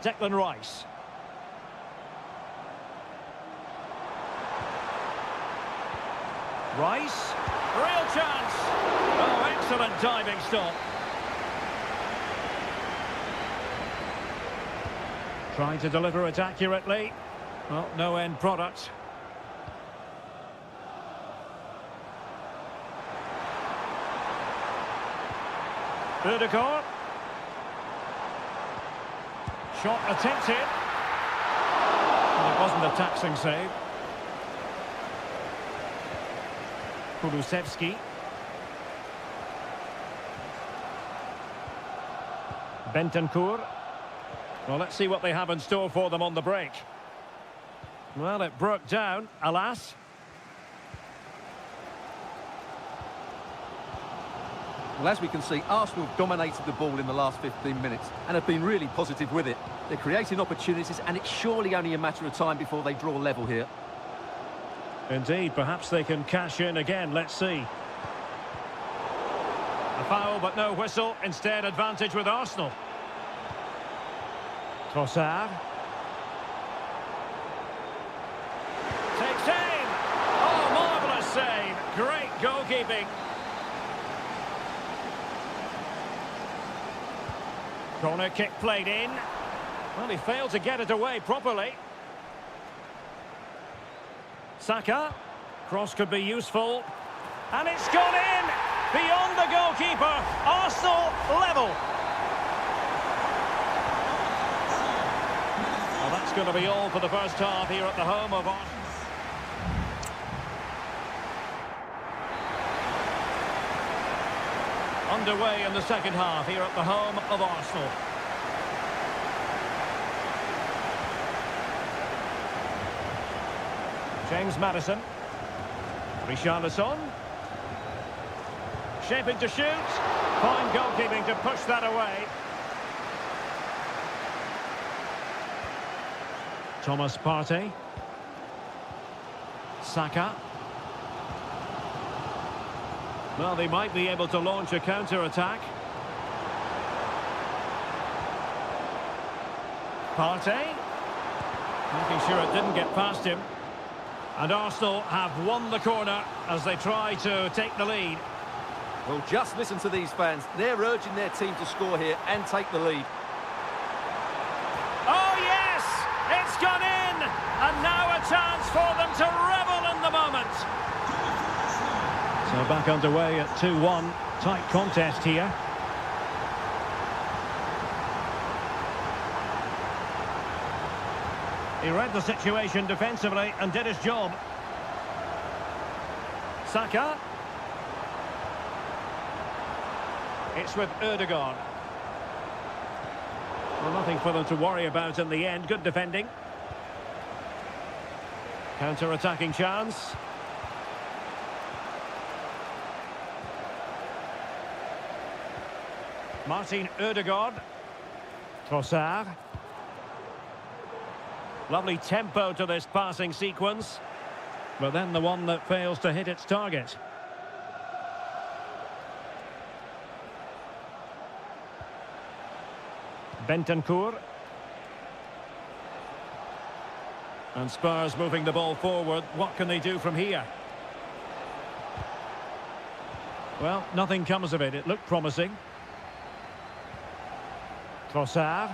Declan Rice. Rice. Real chance. Oh, excellent diving stop. Trying to deliver it accurately. Well, no end product. Ødegaard. Shot attempted. And it wasn't a taxing save. Kulusevski. Bentancur. Well, let's see what they have in store for them on the break. Well, it broke down, alas. Well, as we can see, Arsenal dominated the ball in the last 15 minutes and have been really positive with it. They're creating opportunities, and it's surely only a matter of time before they draw level here. Indeed, perhaps they can cash in again. Let's see. A foul, but no whistle. Instead, advantage with Arsenal. Trossard. Takes aim. Oh, marvellous save. Great goalkeeping. Corner kick played in. Well, he failed to get it away properly. Saka. Cross could be useful. And it's gone in! Beyond the goalkeeper. Arsenal level. Well, that's going to be all for the first half here at the home of Arsenal. Underway in the second half here at the home of Arsenal. James Maddison. Richarlison. Shaping to shoot. Fine goalkeeping to push that away. Thomas Partey. Saka. Well, they might be able to launch a counter-attack. Partey. Making sure it didn't get past him. And Arsenal have won the corner as they try to take the lead. Well, just listen to these fans. They're urging their team to score here and take the lead. Oh, yes! It's gone in! And now a chance for them to revel in the moment. So back underway at 2-1. Tight contest here. He read the situation defensively and did his job. Saka. It's with Ødegaard. Well, nothing for them to worry about in the end. Good defending. Counter-attacking chance. Martin Ødegaard. Trossard. Lovely tempo to this passing sequence. But then the one that fails to hit its target. Bentancur. And Spurs moving the ball forward. What can they do from here? Well, nothing comes of it. It looked promising. Trossard.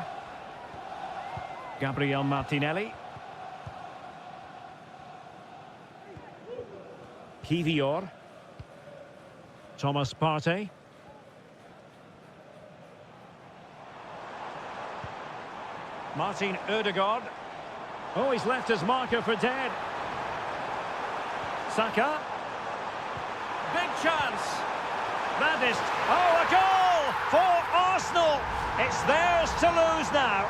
Gabriel Martinelli. Kivior. Thomas Partey. Martin Ødegaard. Oh, he's left his marker for dead. Saka. Big chance. That is... Oh, a goal for Arsenal. It's theirs to lose now.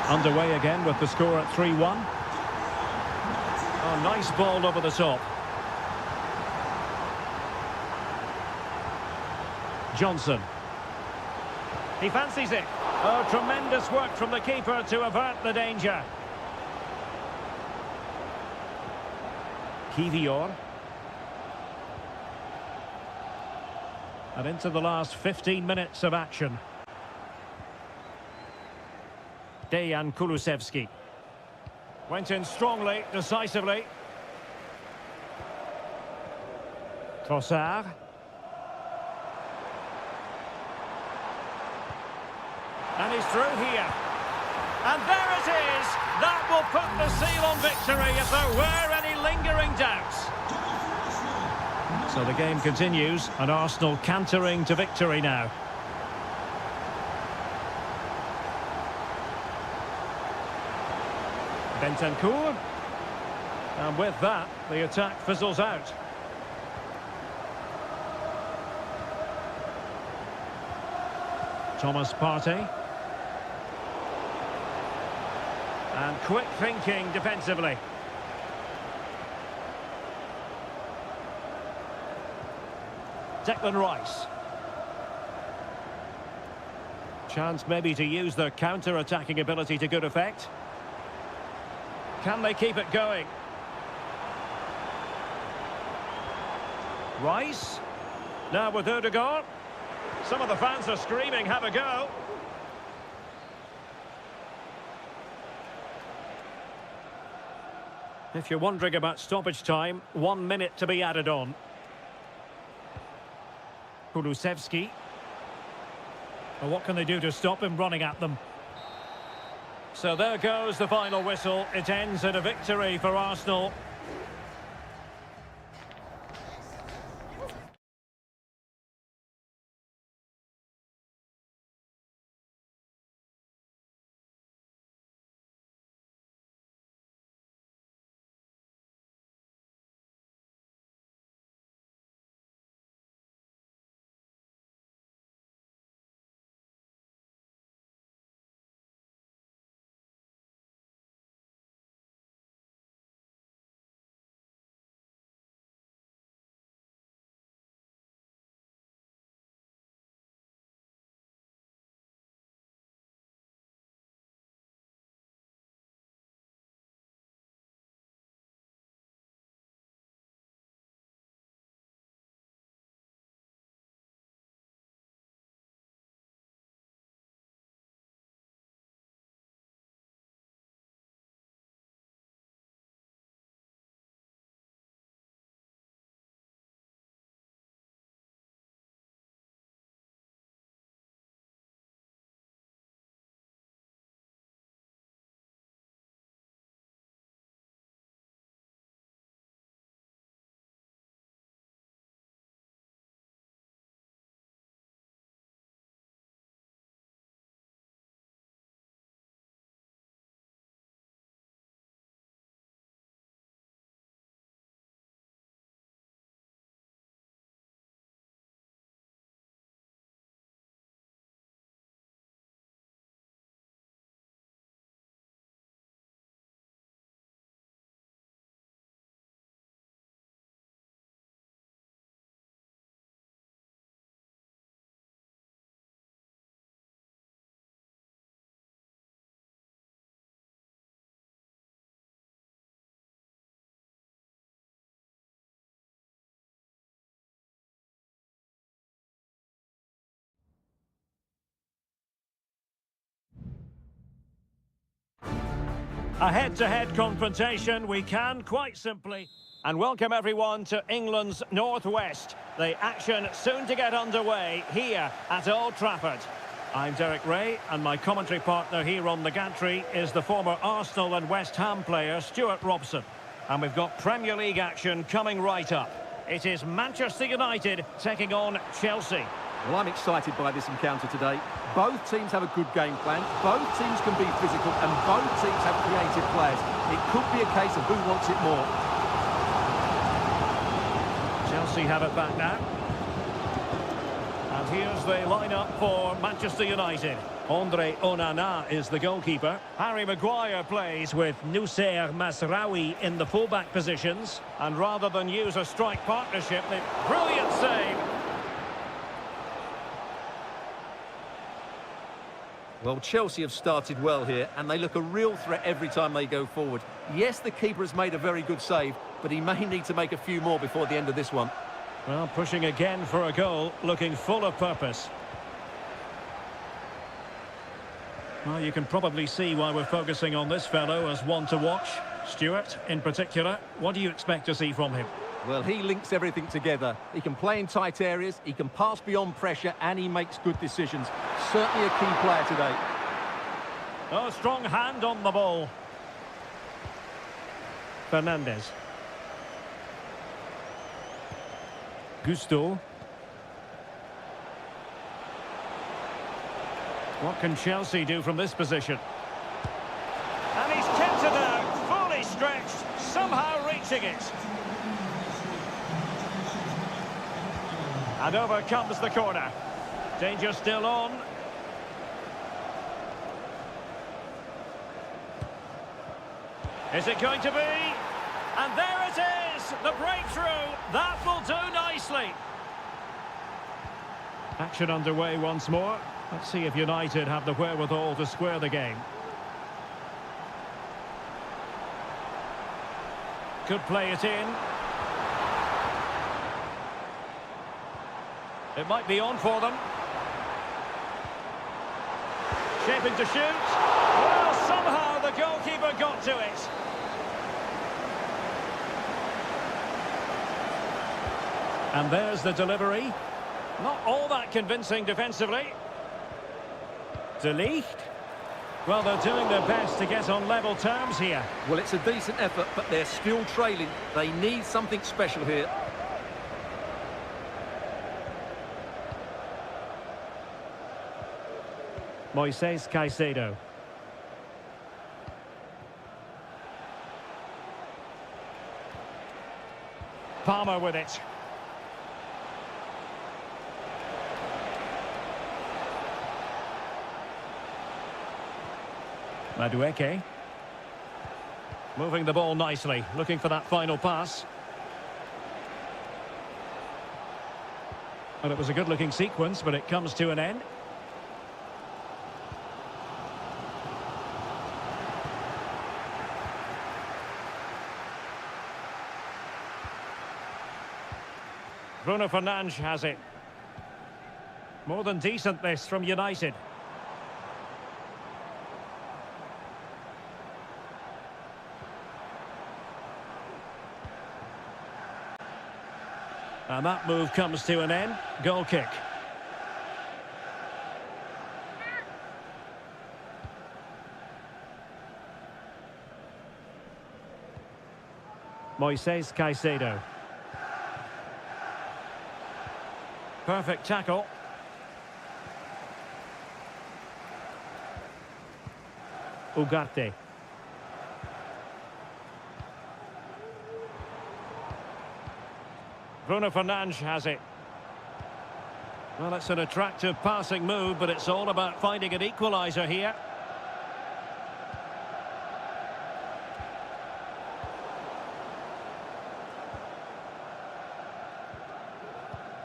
Underway again with the score at 3-1. Oh, nice ball over the top. Johnson. He fancies it. Oh, tremendous work from the keeper to avert the danger. Kivior. And into the last 15 minutes of action. Dejan Kulusevski. Went in strongly, decisively. Trossard. And he's through here. And there it is! That will put the seal on victory if there were any lingering doubts. So the game continues, and Arsenal cantering to victory now. Bentancur. And with that, the attack fizzles out. Thomas Partey. And quick thinking defensively. Declan Rice. Chance maybe to use their counter-attacking ability to good effect. Can they keep it going? Rice. Now with Ødegaard. Some of the fans are screaming, have a go. If you're wondering about stoppage time, 1 minute to be added on. Kulusevski. Well, what can they do to stop him running at them? So there goes the final whistle. It ends in a victory for Arsenal. A head-to-head confrontation, we can quite simply. And welcome everyone to England's Northwest. The action soon to get underway here at Old Trafford. I'm Derek Ray, and my commentary partner here on the gantry is the former Arsenal and West Ham player Stuart Robson. And we've got Premier League action coming right up. It is Manchester United taking on Chelsea. Well, I'm excited by this encounter today. Both teams have a good game plan, both teams can be physical, and both teams have creative players. It could be a case of who wants it more. Chelsea have it back now. And here's the lineup for Manchester United. Andre Onana is the goalkeeper. Harry Maguire plays with Noussair Mazraoui in the fullback positions. And rather than use a strike partnership, brilliant save. Well, Chelsea have started well here, and they look a real threat every time they go forward. Yes, the keeper has made a very good save, but he may need to make a few more before the end of this one. Well, pushing again for a goal, looking full of purpose. Well, you can probably see why we're focusing on this fellow as one to watch. Stuart, in particular, what do you expect to see from him? Well, he links everything together. He can play in tight areas, he can pass beyond pressure, and he makes good decisions. Certainly a key player today. Oh, strong hand on the ball. Fernandes. Gusto. What can Chelsea do from this position? And he's kept it out, fully stretched, somehow reaching it. And over comes the corner. Danger still on. Is it going to be? And there it is! The breakthrough! That will do nicely. Action underway once more. Let's see if United have the wherewithal to square the game. Could play it in. It might be on for them. Shaping to shoot. Well, somehow the goalkeeper got to it. And there's the delivery. Not all that convincing defensively. De Ligt. Well, they're doing their best to get on level terms here. Well, it's a decent effort, but they're still trailing. They need something special here. Moises Caicedo. Palmer with it. Madueke. Moving the ball nicely, looking for that final pass. Well, it was a good-looking sequence, but it comes to an end. Bruno Fernandes has it. More than decent this from United. And that move comes to an end. Goal kick. Moises Caicedo. Perfect tackle. Ugarte. Bruno Fernandes has it. Well, it's an attractive passing move, but it's all about finding an equaliser here.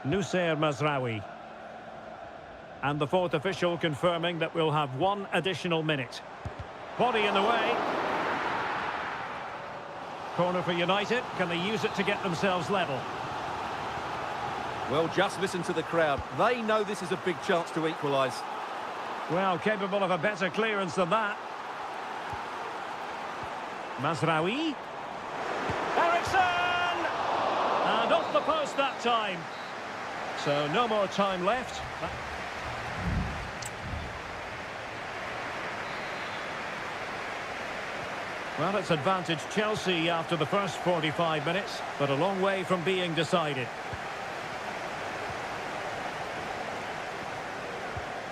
Noussair Mazraoui. And the fourth official confirming that we'll have one additional minute. Body in the way. Corner for United. Can they use it to get themselves level? Well, just listen to the crowd. They know this is a big chance to equalise. Well, capable of a better clearance than that. Mazraoui. Ericsson! And off the post that time. So no more time left. Well, it's advantage Chelsea after the first 45 minutes, but a long way from being decided.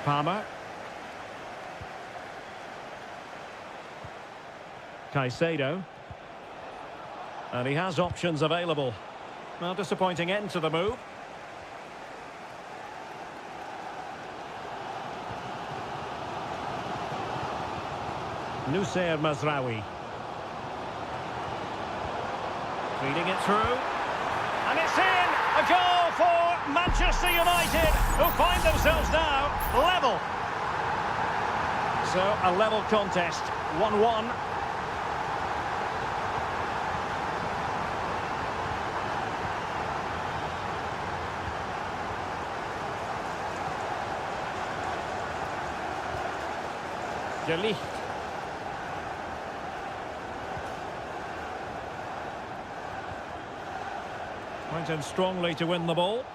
Palmer. Caicedo. And he has options available. Well, disappointing end to the move. Nussair Mazraoui. Feeding it through. And it's in! A goal for Manchester United, who find themselves now level. So, a level contest. 1-1. De Ligt. Pointed strongly to win the ball.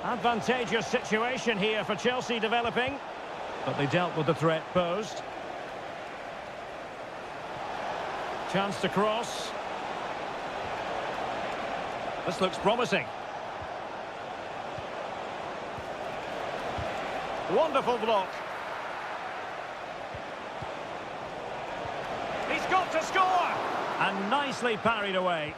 Advantageous situation here for Chelsea developing, but they dealt with the threat posed. Chance to cross. This looks promising. Wonderful block. He's got to score! And nicely parried away.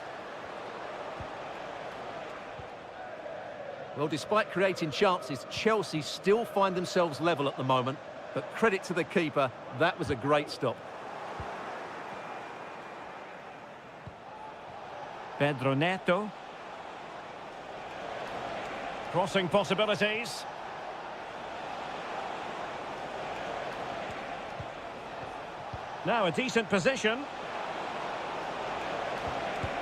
Well, despite creating chances, Chelsea still find themselves level at the moment. But credit to the keeper, that was a great stop. Pedro Neto. Crossing possibilities. Now a decent position.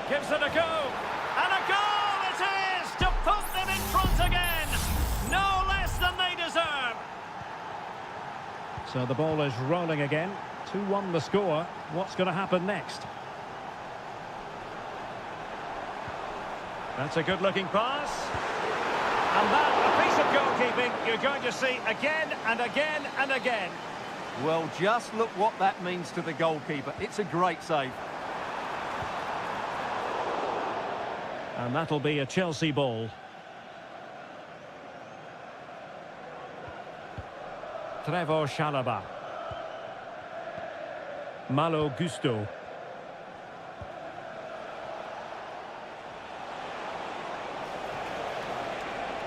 Gives it a go. And a goal it is to put them in front again. No less than they deserve. So the ball is rolling again. 2-1 the score. What's going to happen next? That's a good-looking pass. And that, a piece of goalkeeping you're going to see again and again and again. Well, just look what that means to the goalkeeper. It's a great save. And that'll be a Chelsea ball. Trevor Chalobah. Malo Gusto.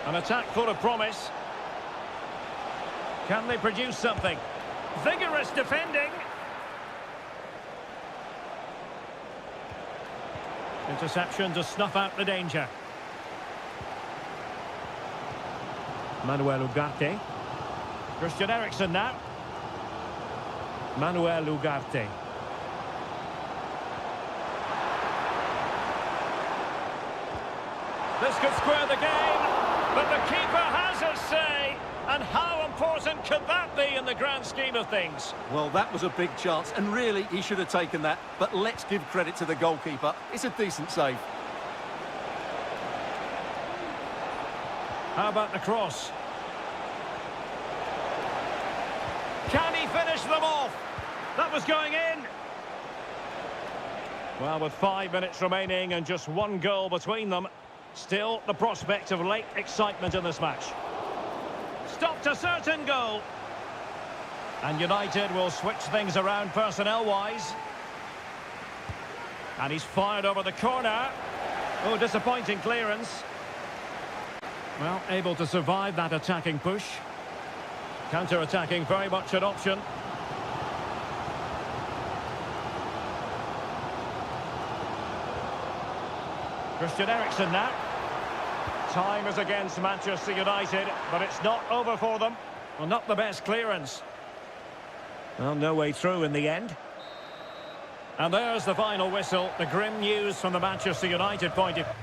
An attack full of promise. Can they produce something? Vigorous defending. Interception to snuff out the danger. Manuel Ugarte. Christian Eriksen now. Manuel Ugarte. This could square the game, but the keeper has his say. And how important could that be in the grand scheme of things? Well, that was a big chance, and really, he should have taken that. But let's give credit to the goalkeeper. It's a decent save. How about the cross? Can he finish them off? That was going in. Well, with 5 minutes remaining and just one goal between them, still the prospect of late excitement in this match. Stopped a certain goal. And United will switch things around personnel-wise. And he's fired over the corner. Oh, disappointing clearance. Well, able to survive that attacking push. Counter-attacking, very much an option. Christian Eriksen now. Time is against Manchester United, but it's not over for them. Well, not the best clearance. Well, no way through in the end. And there's the final whistle. The grim news from the Manchester United point of view.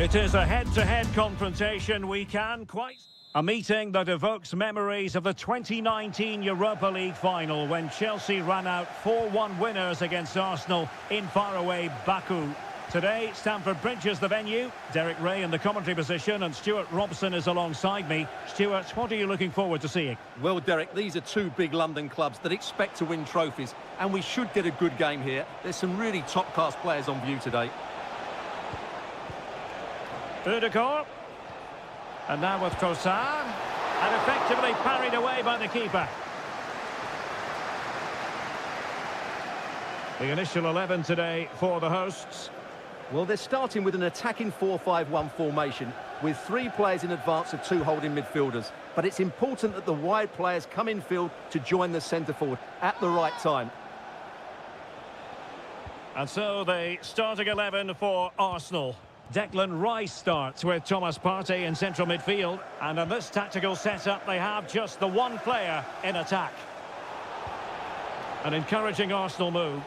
It is a head-to-head confrontation. We can quite... A meeting that evokes memories of the 2019 Europa League final when Chelsea ran out 4-1 winners against Arsenal in faraway Baku. Today, Stamford Bridge is the venue. Derek Ray in the commentary position and Stuart Robson is alongside me. Stuart, what are you looking forward to seeing? Well, Derek, these are two big London clubs that expect to win trophies, and we should get a good game here. There's some really top-class players on view today. Ødegaard. And now with Trossard. And effectively parried away by the keeper. The initial 11 today for the hosts. Well, they're starting with an attacking 4-5-1 formation with 3 players in advance of 2 holding midfielders. But it's important that the wide players come in field to join the centre forward at the right time. And so the starting 11 for Arsenal. Declan Rice starts with Thomas Partey in central midfield. And in this tactical setup, they have just the one player in attack. An encouraging Arsenal move.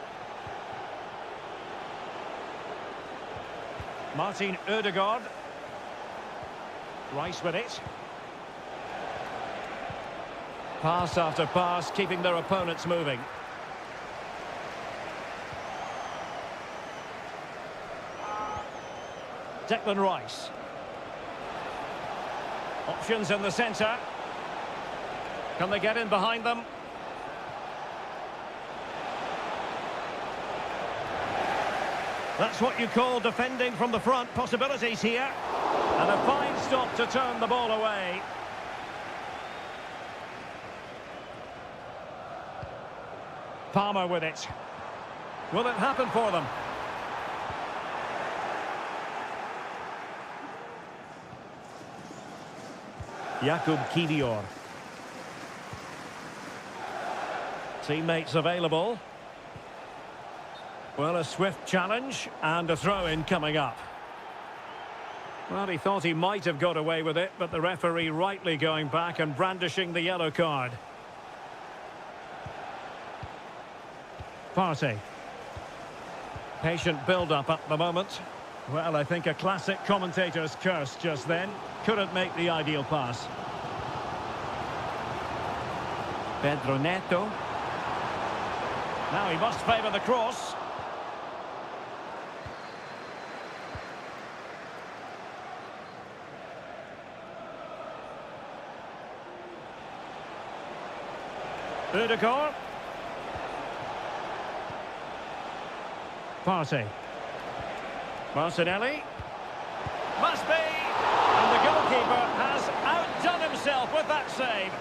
Martin Ødegaard. Rice with it. Pass after pass, keeping their opponents moving. Declan Rice. Options in the centre. Can they get in behind them? That's what you call defending from the front. Possibilities here. And a fine stop to turn the ball away. Palmer with it. Will it happen for them? Jakub Kivior. Teammates available. Well, a swift challenge and a throw-in coming up. Well, he thought he might have got away with it, but the referee rightly going back and brandishing the yellow card. Partey. Patient build-up at the moment. Well, I think a classic commentator's curse just then. Couldn't make the ideal pass. Pedro Neto. Now he must favour the cross. Ødegaard. Partey. Martinelli. Must be! And the goalkeeper has outdone himself with that save.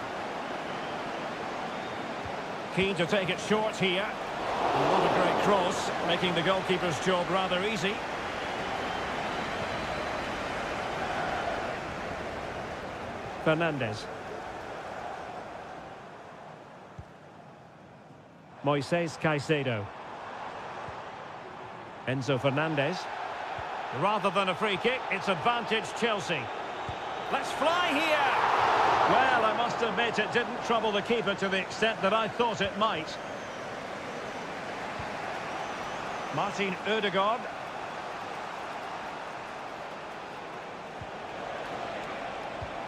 Keen to take it short here. What a great cross, making the goalkeeper's job rather easy. Fernandes. Moises Caicedo. Enzo Fernandez. Rather than a free kick, it's advantage Chelsea. Let's fly here! Well, I must admit it didn't trouble the keeper to the extent that I thought it might. Martin Ødegaard.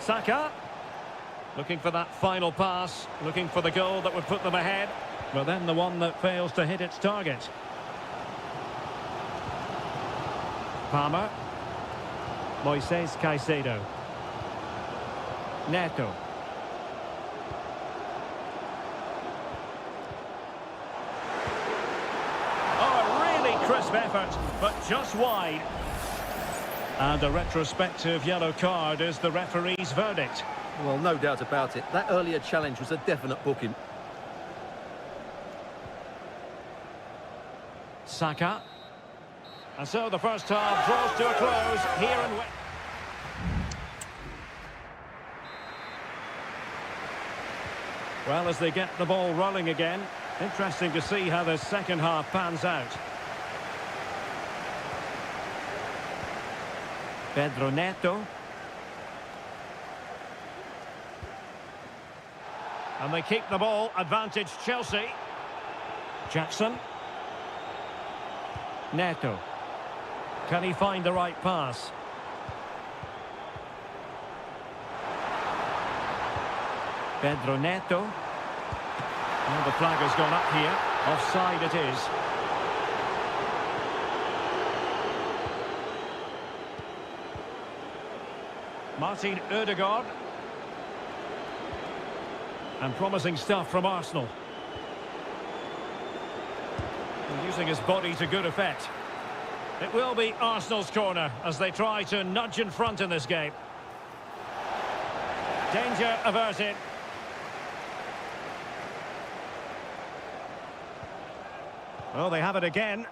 Saka. Looking for that final pass, looking for the goal that would put them ahead. But then the one that fails to hit its target. Palmer. Moises Caicedo. Neto. Oh, a really crisp effort, but just wide. And a retrospective yellow card is the referee's verdict. Well, no doubt about it. That earlier challenge was a definite booking. Saka. And so the first half draws to a close here and... Well, as they get the ball rolling again, interesting to see how the second half pans out. Pedro Neto. And they keep the ball, advantage Chelsea. Jackson. Neto. Can he find the right pass? Pedro Neto. Well, the flag has gone up here. Offside it is. Martin Ødegaard. And promising stuff from Arsenal. And using his body to good effect. It will be Arsenal's corner as they try to nudge in front in this game. Danger averted. Well, they have it again.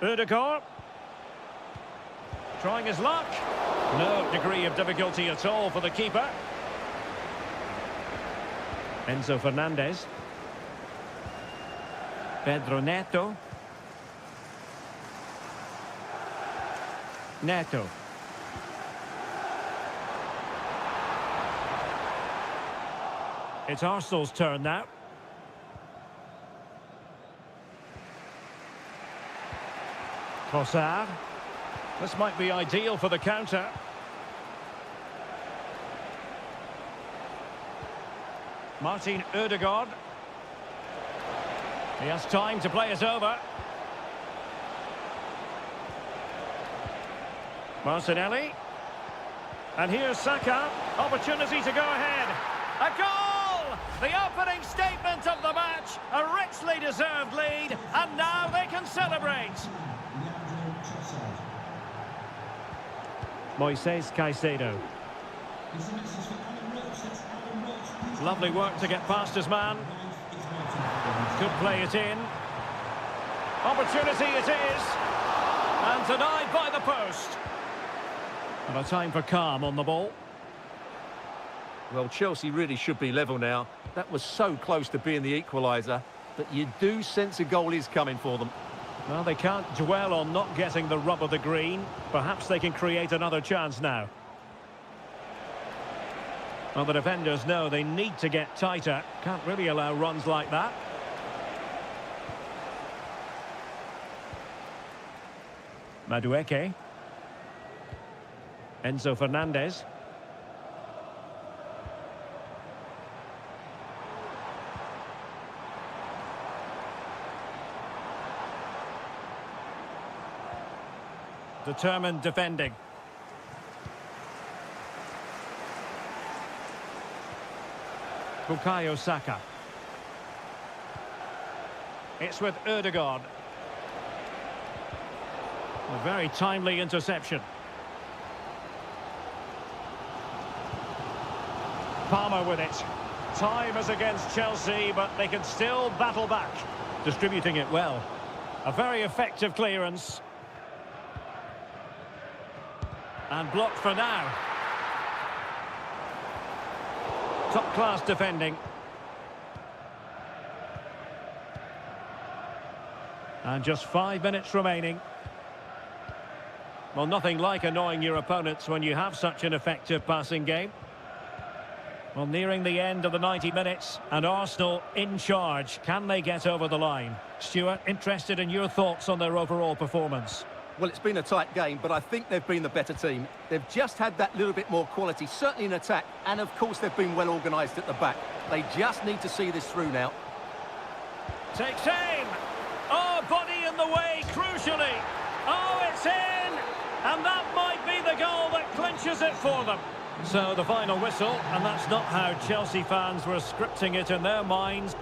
Ødegaard. Trying his luck. No degree of difficulty at all for the keeper. Enzo Fernandez. Pedro Neto. Neto. It's Arsenal's turn now. Trossard. This might be ideal for the counter. Martin Ødegaard. He has time to play it over. Martinelli. And here's Saka. Opportunity to go ahead. A goal! The opening statement of the match. A richly deserved lead. And now they can celebrate. Moises Caicedo. Lovely work to get past his man. Could play it in. Opportunity it is. And denied by the post. And a time for calm on the ball. Well, Chelsea really should be level now. That was so close to being the equaliser, but you do sense a goal is coming for them. Well, they can't dwell on not getting the rub of the green. Perhaps they can create another chance now. Well, the defenders know they need to get tighter. Can't really allow runs like that. Madueke. Enzo Fernandez. Determined defending. Bukayo Saka. It's with Ødegaard. A very timely interception. Palmer with it. Time is against Chelsea, but they can still battle back. Distributing it well. A very effective clearance. And blocked for now. Top-class defending. And just 5 minutes remaining. Well, nothing like annoying your opponents when you have such an effective passing game. Well, nearing the end of the 90 minutes, and Arsenal in charge. Can they get over the line? Stuart, interested in your thoughts on their overall performance. Well, it's been a tight game, but I think they've been the better team. They've just had that little bit more quality, certainly in attack, and of course they've been well organised at the back. They just need to see this through now. Takes aim. Oh, body in the way, crucially. Oh, it's in. And that might be the goal that clinches it for them. So the final whistle, and that's not how Chelsea fans were scripting it in their minds.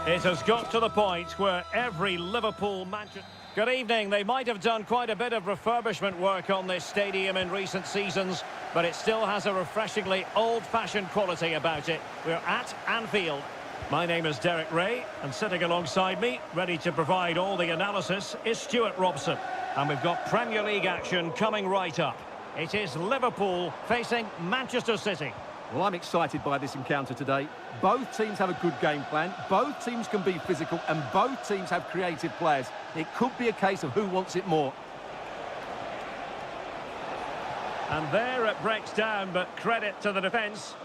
It has got to the point where every Liverpool Manchester... Good evening. They might have done quite a bit of refurbishment work on this stadium in recent seasons, but it still has a refreshingly old-fashioned quality about it. We're at Anfield. My name is Derek Ray, and sitting alongside me, ready to provide all the analysis, is Stuart Robson. And we've got Premier League action coming right up. It is Liverpool facing Manchester City. Well, I'm excited by this encounter today. Both teams have a good game plan, both teams can be physical, and both teams have creative players. It could be a case of who wants it more. And there it breaks down, but credit to the defence.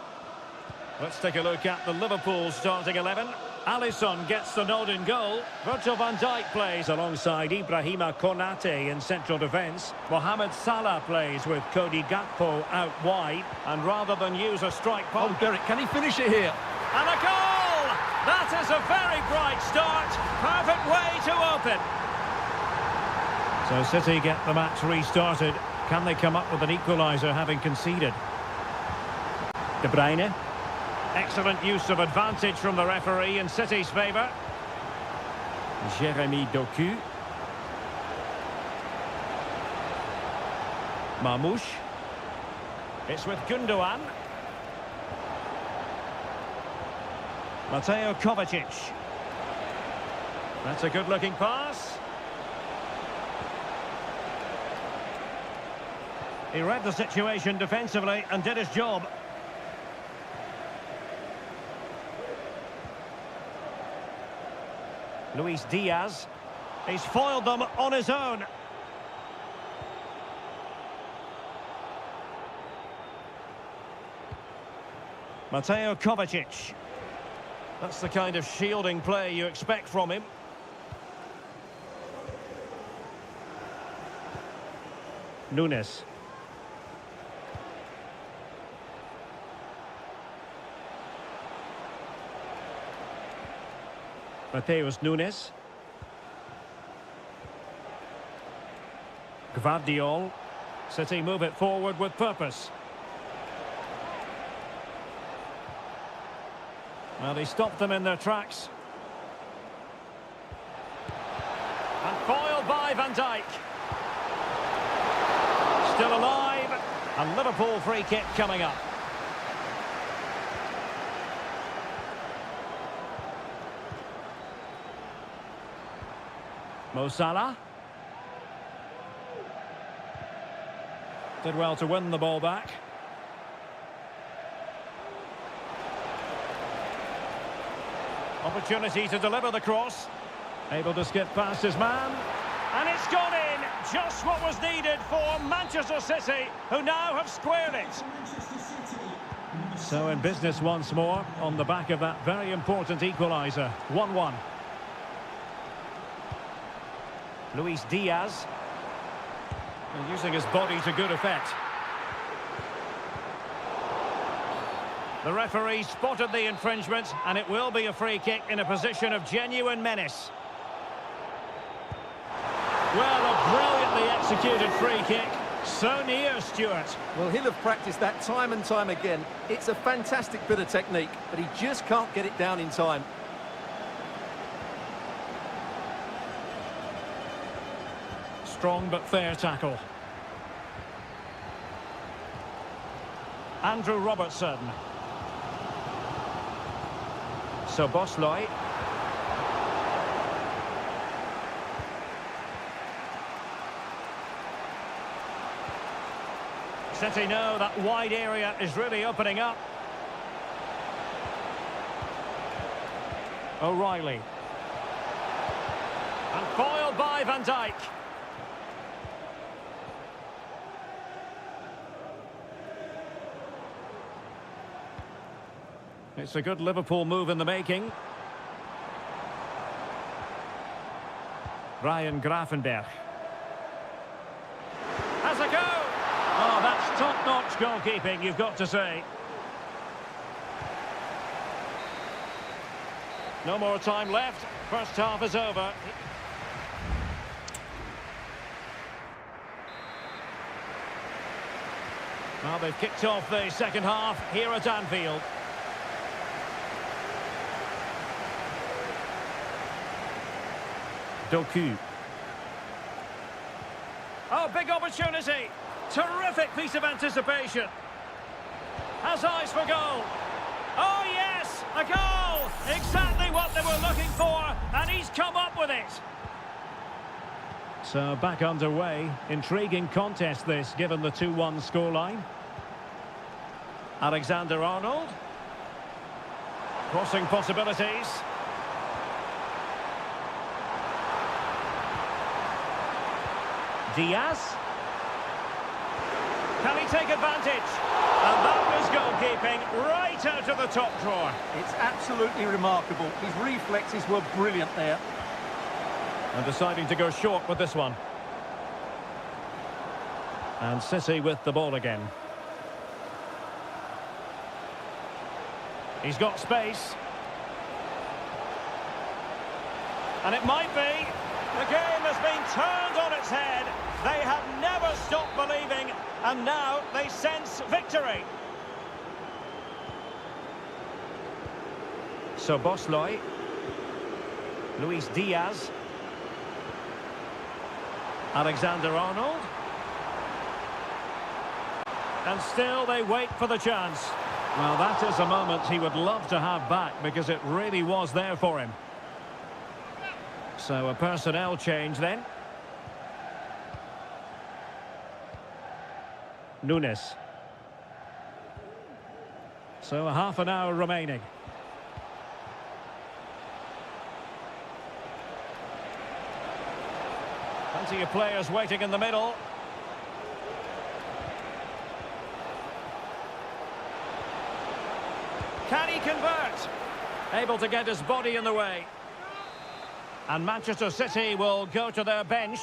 Let's take a look at the Liverpool starting 11. Alisson gets the nod in goal. Virgil van Dijk plays alongside Ibrahima Konate in central defence. Mohamed Salah plays with Cody Gakpo out wide. And rather than use a strike... Oh, Derek, can he finish it here? And a goal! That is a very bright start. Perfect way to open. So City get the match restarted. Can they come up with an equaliser having conceded? De Bruyne. Excellent use of advantage from the referee in City's favour. Jeremy Doku. Mamouche. It's with Gundogan. Mateo Kovacic. That's a good-looking pass. He read the situation defensively and did his job. Luis Diaz. He's foiled them on his own. Mateo Kovacic. That's the kind of shielding play you expect from him. Nunes. Mateus Nunes. Gvardiol. City move it forward with purpose. Well, he stopped them in their tracks. And foiled by Van Dijk. Still alive. And Liverpool free kick coming up. Mo Salah. Did well to win the ball back. Opportunity to deliver the cross. Able to skip past his man. And it's gone in. Just what was needed for Manchester City, who now have squared it. So in business once more, on the back of that very important equaliser. 1-1. Luis Diaz. And using his body to good effect. The referee spotted the infringement, and it will be a free kick in a position of genuine menace. Well, a brilliantly executed free kick. So near, Stuart. Well, he'll have practiced that time and time again. It's a fantastic bit of technique, but he just can't get it down in time. Strong but fair tackle. Andrew Robertson. Szoboszlai. City know that wide area is really opening up. O'Reilly. And foiled by Van Dijk. It's a good Liverpool move in the making. Ryan Gravenberch. Has a go! Oh, that's top-notch goalkeeping, you've got to say. No more time left. First half is over. Well, they've kicked off the second half here at Anfield. Doku. Oh, big opportunity. Terrific piece of anticipation. Has eyes for goal. Oh, yes, a goal. Exactly what they were looking for, and he's come up with it. So back underway. Intriguing contest this, given the 2-1 scoreline. Alexander-Arnold. Crossing possibilities. Diaz. Can he take advantage? And that was goalkeeping right out of the top drawer. It's absolutely remarkable. His reflexes were brilliant there. And deciding to go short with this one. And City with the ball again. He's got space. And it might be. The game has been turned on its head. They have never stopped believing, and now they sense victory. So Bosloy. Luis Diaz. Alexander-Arnold. And still they wait for the chance. Well, that is a moment he would love to have back, because it really was there for him. So a personnel change then. Nunes. So a half an hour remaining. Plenty of players waiting in the middle. Can he convert? Able to get his body in the way. And Manchester City will go to their bench.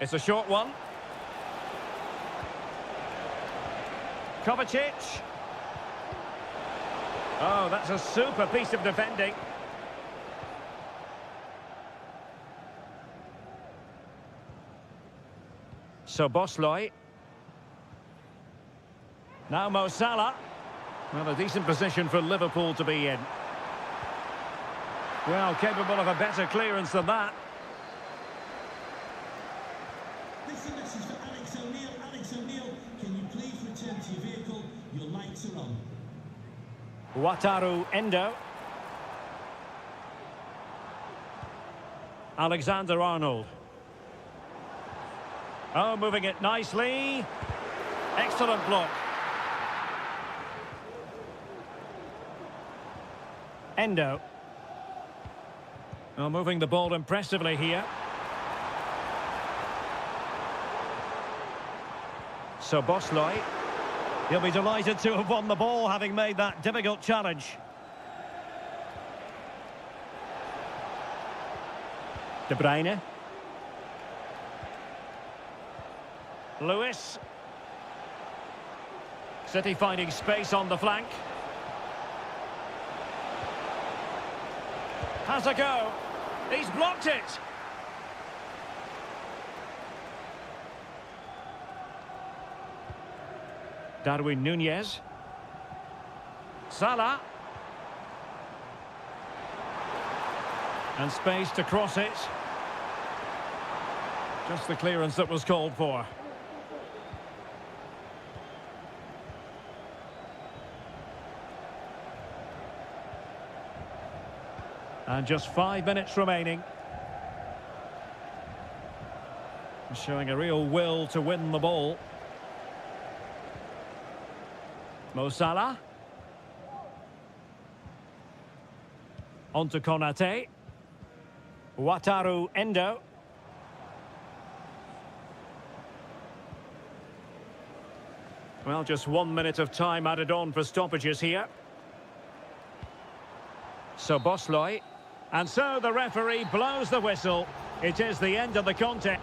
It's a short one. Kovacic. Oh, that's a super piece of defending. So Bosloy. Now Mo Salah. Well, a decent position for Liverpool to be in. Well, capable of a better clearance than that. This is a message for Alex O'Neill. Alex O'Neill, can you please return to your vehicle? Your lights are on. Wataru Endo. Alexander-Arnold. Oh, moving it nicely. Excellent block. Endo. Oh, moving the ball impressively here. So Bosloy. He'll be delighted to have won the ball, having made that difficult challenge. De Bruyne. Lewis. City finding space on the flank. Has a go. He's blocked it. Darwin Núñez. Salah. And space to cross it. Just the clearance that was called for. And just 5 minutes remaining. Showing a real will to win the ball. Mo Salah. On to Konate. Wataru Endo. Well, just 1 minute of time added on for stoppages here. So Bosloy. And so the referee blows the whistle. It is the end of the contest.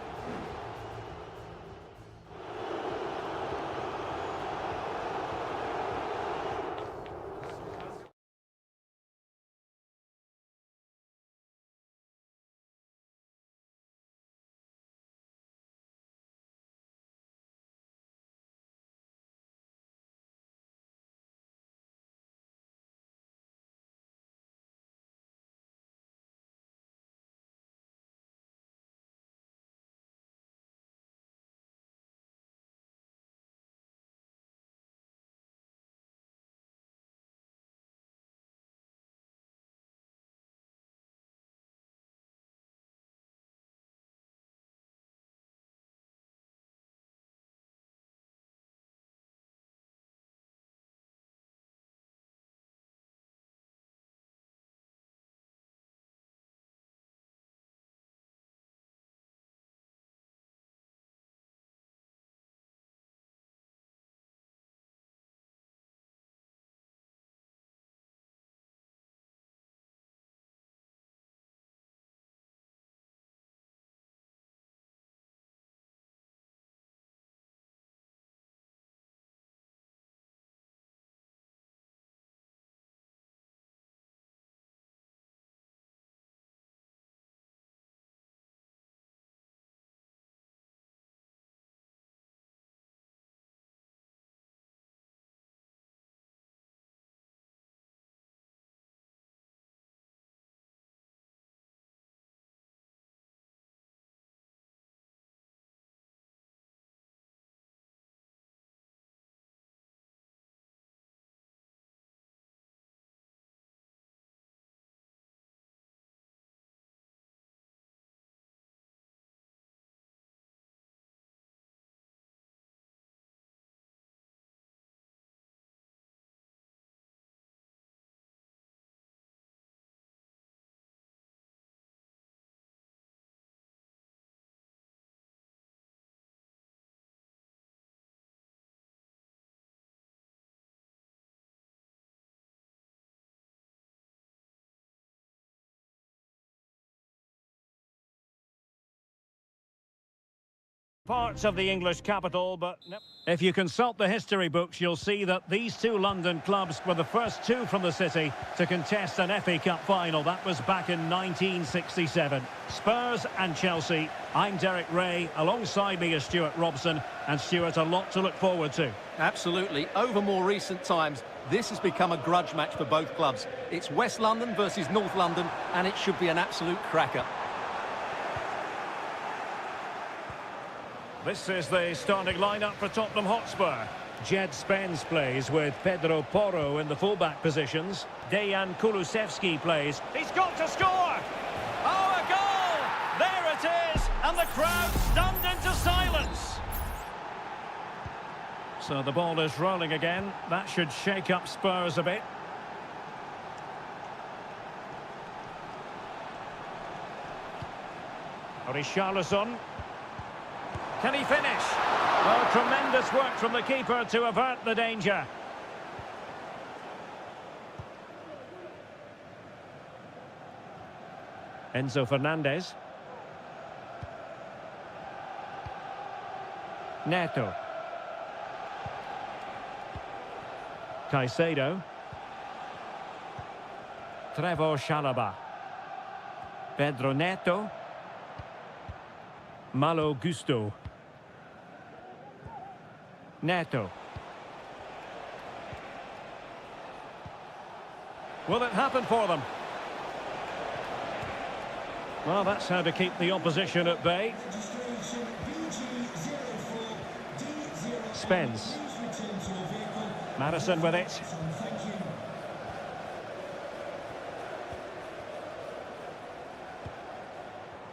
Parts of the English capital, but if you consult the history books, you'll see that these two London clubs were the first two from the city to contest an FA Cup final. That was back in 1967. Spurs and Chelsea. I'm Derek Ray. Alongside me is Stuart Robson. And Stuart, a lot to look forward to. Absolutely. Over more recent times, this has become a grudge match for both clubs. It's West London versus North London, and it should be an absolute cracker. This is the starting lineup for Tottenham Hotspur. Jed Spence plays with Pedro Porro in the fullback positions. Dejan Kulusevski plays. He's got to score! Oh, a goal! There it is! And the crowd stunned into silence. So the ball is rolling again. That should shake up Spurs a bit. Richarlison. Can he finish? Oh, tremendous work from the keeper to avert the danger. Enzo Fernandez. Neto. Caicedo. Trevor Chalobah. Pedro Neto. Malo Gusto. Neto. Will it happen for them? Well, that's how to keep the opposition at bay. Spence. Madison with it.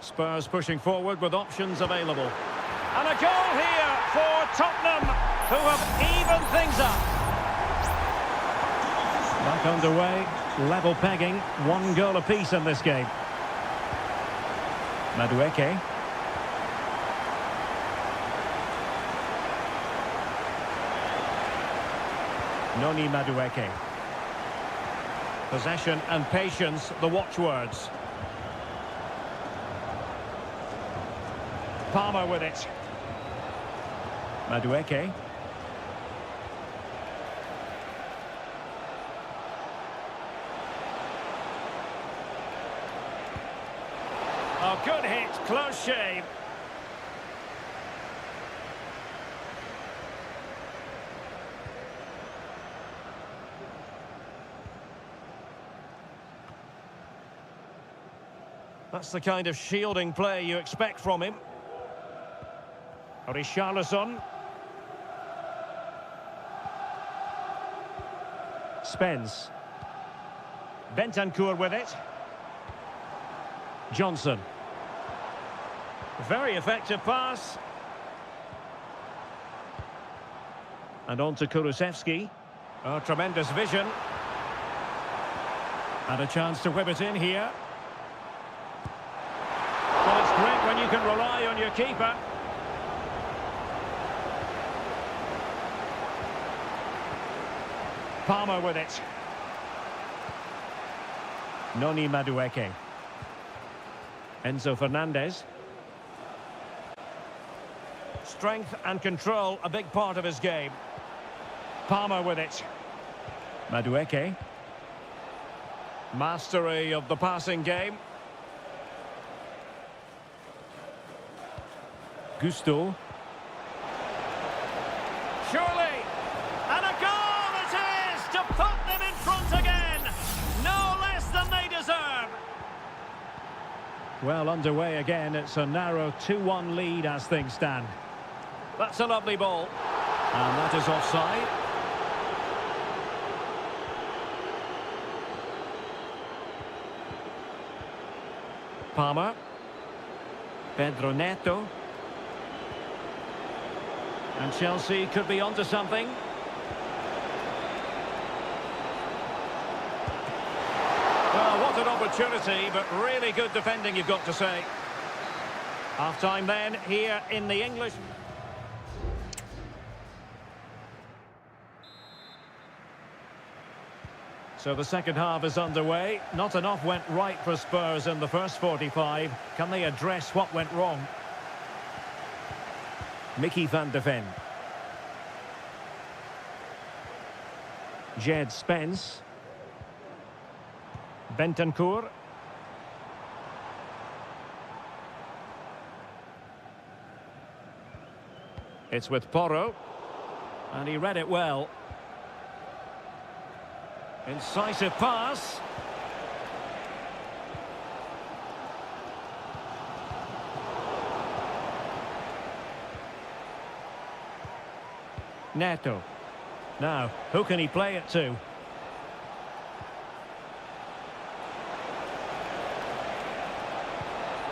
Spurs pushing forward with options available. And a goal here for Tottenham, who have evened things up. Back underway, level pegging, 1 goal apiece in this game. Madueke. Noni Madueke. Possession and patience, the watchwords. Palmer with it. Madueke. Oh, good hit, close shave. That's the kind of shielding play you expect from him. Richarlison. Spence. Bentancur with it. Johnson. Very effective pass. And on to Kulusevski. Oh, tremendous vision. And a chance to whip it in here. Well, it's great when you can rely on your keeper. Palmer with it. Noni Madueke. Enzo Fernandez. Strength and control, a big part of his game. Palmer with it. Madueke. Mastery of the passing game. Gusto. Surely. And a goal it is to put them in front again. No less than they deserve. Well, underway again. It's a narrow 2-1 lead as things stand. That's a lovely ball. And that is offside. Palmer. Pedro Neto. And Chelsea could be onto something. Well, what an opportunity, but really good defending, you've got to say. Half-time then, here in the English... So the second half is underway. Not enough went right for Spurs in the first 45. Can they address what went wrong? Mickey van de Ven. Jed Spence. Bentancur. It's with Porro. And he read it well. Incisive pass. Neto. Now, who can he play it to?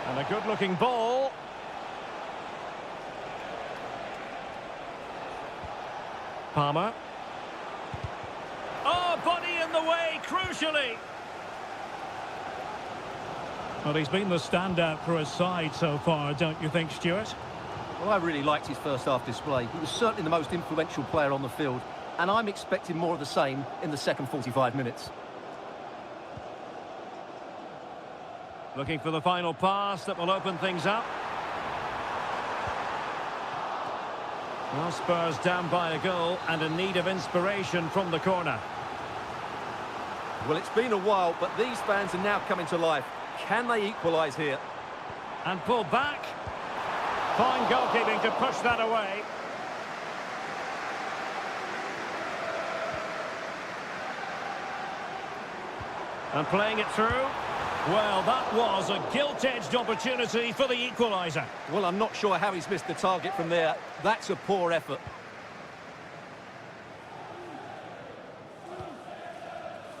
And a good-looking ball. Palmer. Oh, body in the way, crucially. Well, he's been the standout for his side so far, don't you think, Stuart? Well, I really liked his first half display. He was certainly the most influential player on the field, and I'm expecting more of the same in the second 45 minutes. Looking for the final pass that will open things up. Well, Spurs down by a goal and in need of inspiration from the corner. Well, it's been a while, but these fans are now coming to life. Can they equalise here? And pulled back. Fine goalkeeping to push that away. And playing it through. Well, that was a gilt-edged opportunity for the equaliser. Well, I'm not sure how he's missed the target from there. That's a poor effort.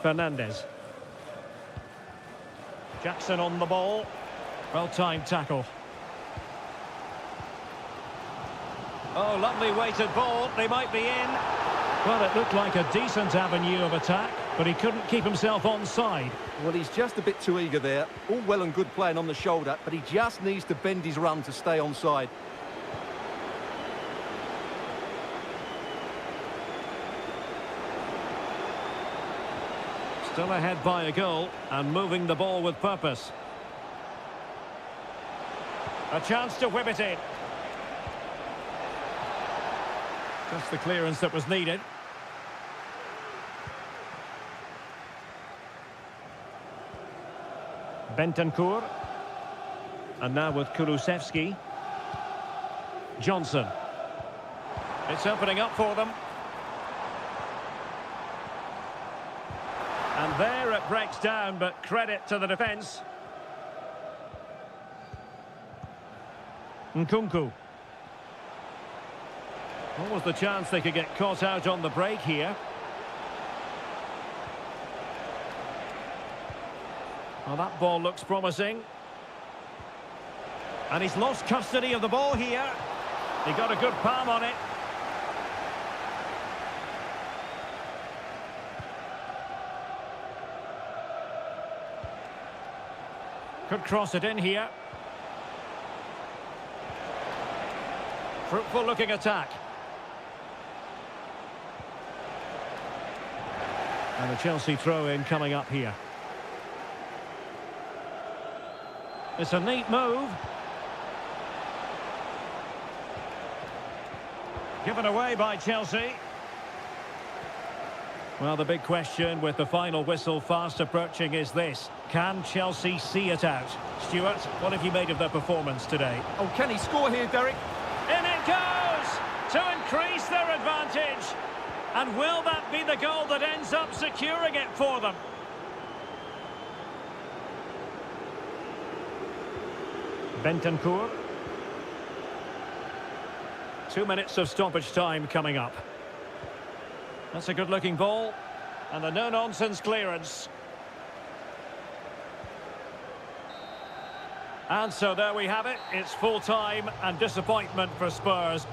Fernandez. Jackson on the ball. Well-timed tackle. Oh, lovely weighted ball. They might be in. Well, it looked like a decent avenue of attack, but he couldn't keep himself onside. Well, he's just a bit too eager there. All well and good playing on the shoulder, but he just needs to bend his run to stay onside. Still ahead by a goal and moving the ball with purpose. A chance to whip it in. Just the clearance that was needed. Bentancur. And now with Kulusevski. Johnson. It's opening up for them. And there it breaks down, but credit to the defence. Nkunku. What was the chance they could get caught out on the break here? Well, that ball looks promising. And he's lost custody of the ball here. He got a good palm on it. Could cross it in here. Fruitful looking attack. And the Chelsea throw-in coming up here. It's a neat move. Given away by Chelsea. Well, the big question with the final whistle fast approaching is this. Can Chelsea see it out? Stuart, what have you made of their performance today? Oh, can he score here, Derek? In it goes! To increase their advantage. And will that be the goal that ends up securing it for them? Bentancur. 2 minutes of stoppage time coming up. That's a good-looking ball. And a no-nonsense clearance. And so there we have it. It's full-time and disappointment for Spurs.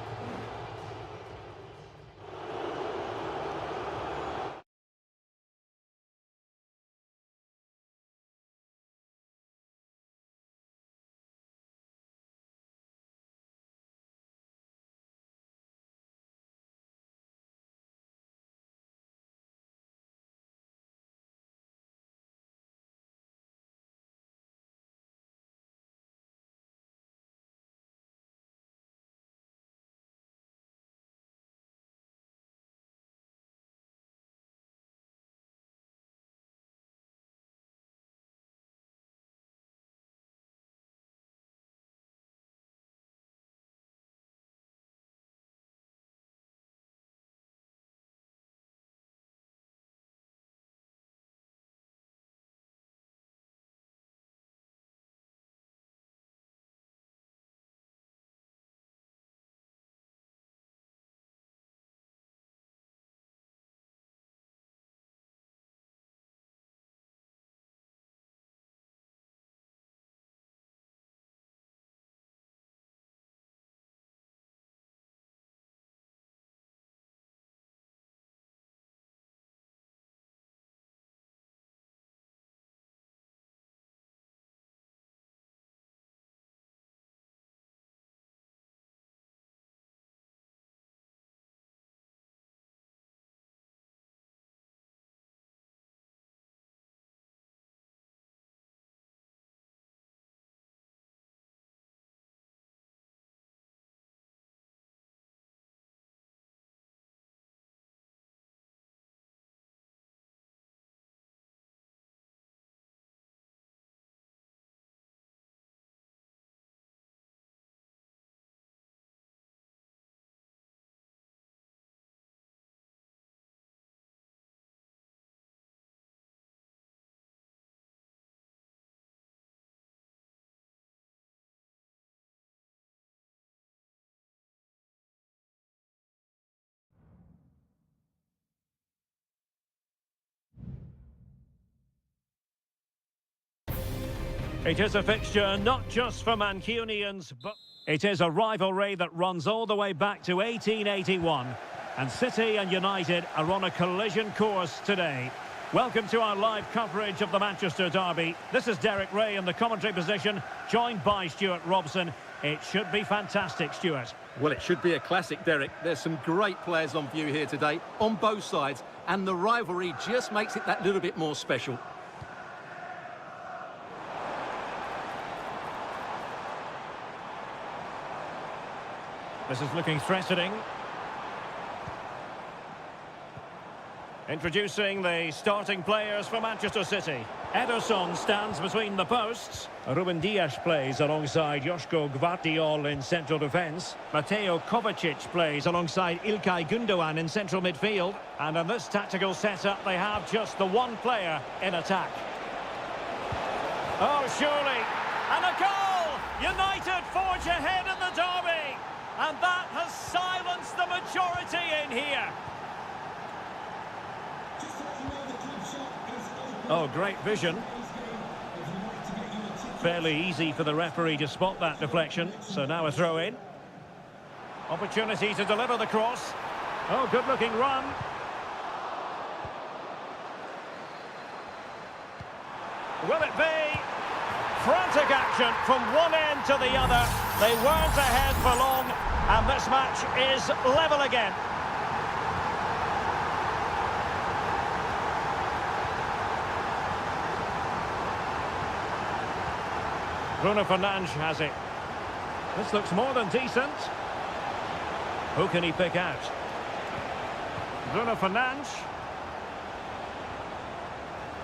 It is a fixture not just for Mancunians, but it is a rivalry that runs all the way back to 1881. And City and United are on a collision course today. Welcome to our live coverage of the Manchester derby. This is Derek Ray in the commentary position, joined by Stuart Robson. It should be fantastic, Stuart. Well, it should be a classic, Derek. There's some great players on view here today, on both sides, and the rivalry just makes it that little bit more special. This is looking threatening. Introducing the starting players for Manchester City. Ederson stands between the posts. Ruben Dias plays alongside Joško Gvardiol in central defence. Mateo Kovacic plays alongside İlkay Gündoğan in central midfield. And in this tactical setup, they have just the one player in attack. Oh, surely. And a goal! United forge ahead in the derby. And that has silenced the majority in here. Oh, great vision. Fairly easy for the referee to spot that deflection. So now a throw in. Opportunity to deliver the cross. Oh, good looking run. Will it be? Frantic action from one end to the other. They weren't ahead for long, and this match is level again. Bruno Fernandes has it. This looks more than decent. Who can he pick out? Bruno Fernandes.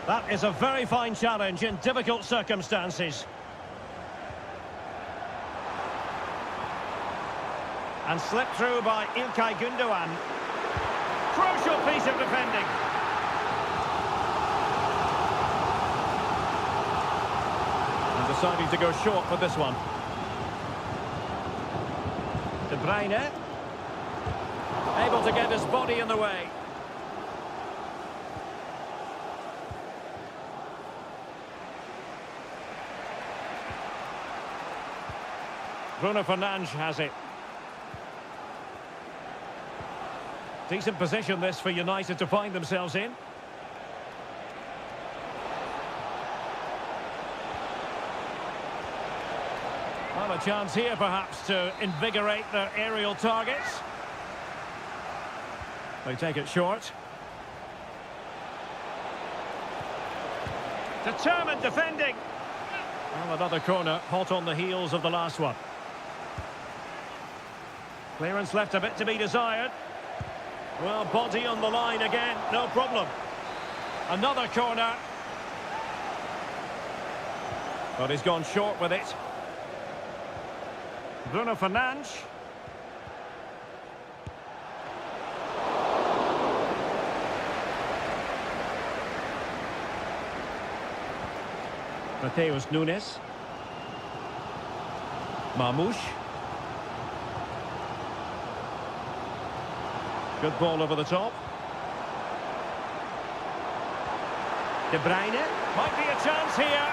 That is a very fine challenge in difficult circumstances. And slipped through by İlkay Gündoğan. Crucial piece of defending. And deciding to go short with this one. De Bruyne. Able to get his body in the way. Bruno Fernandes has it. Decent position this for United to find themselves in. Well, a chance here perhaps to invigorate their aerial targets. They take it short. Determined defending. Well, another corner, hot on the heels of the last one. Clearance left a bit to be desired. Well, body on the line again, no problem. Another corner. But he's gone short with it. Bruno Fernandes. Mateus Nunes. Marmoush. Good ball over the top. De Bruyne. Might be a chance here.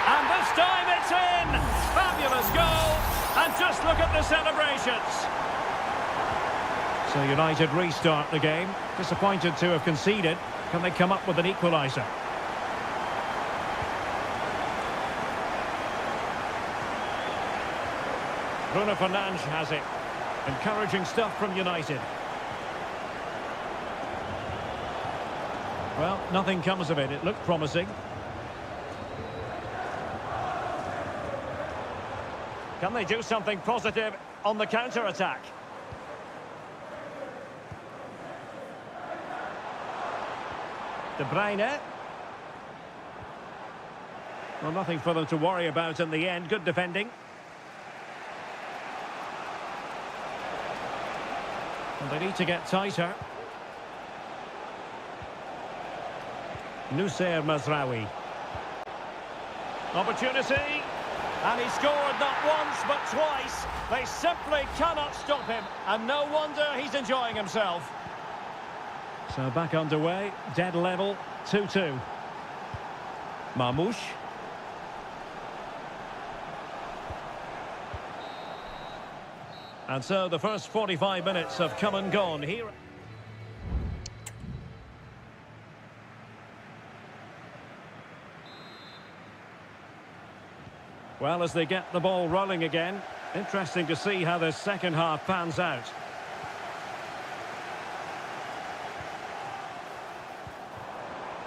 And this time it's in! Fabulous goal! And just look at the celebrations. So United restart the game. Disappointed to have conceded. Can they come up with an equaliser? Bruno Fernandes has it. Encouraging stuff from United. Well, nothing comes of it. It looked promising. Can they do something positive on the counter-attack? De Bruyne. Well, nothing for them to worry about in the end. Good defending. And they need to get tighter. Nusayr Mazraoui. Opportunity. And he scored not once but twice. They simply cannot stop him. And no wonder he's enjoying himself. So back underway. Dead level. 2-2. Marmoush. And so the first 45 minutes have come and gone here. Well, as they get the ball rolling again, interesting to see how this second half pans out.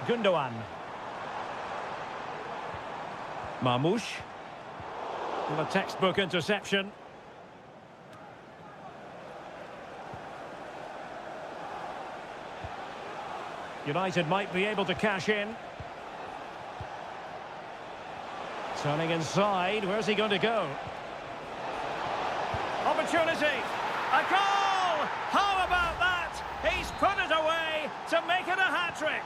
Gundogan. Marmoush. Well, a textbook interception. United might be able to cash in. Turning inside, where's he going to go? Opportunity! A goal! How about that? He's put it away to make it a hat-trick.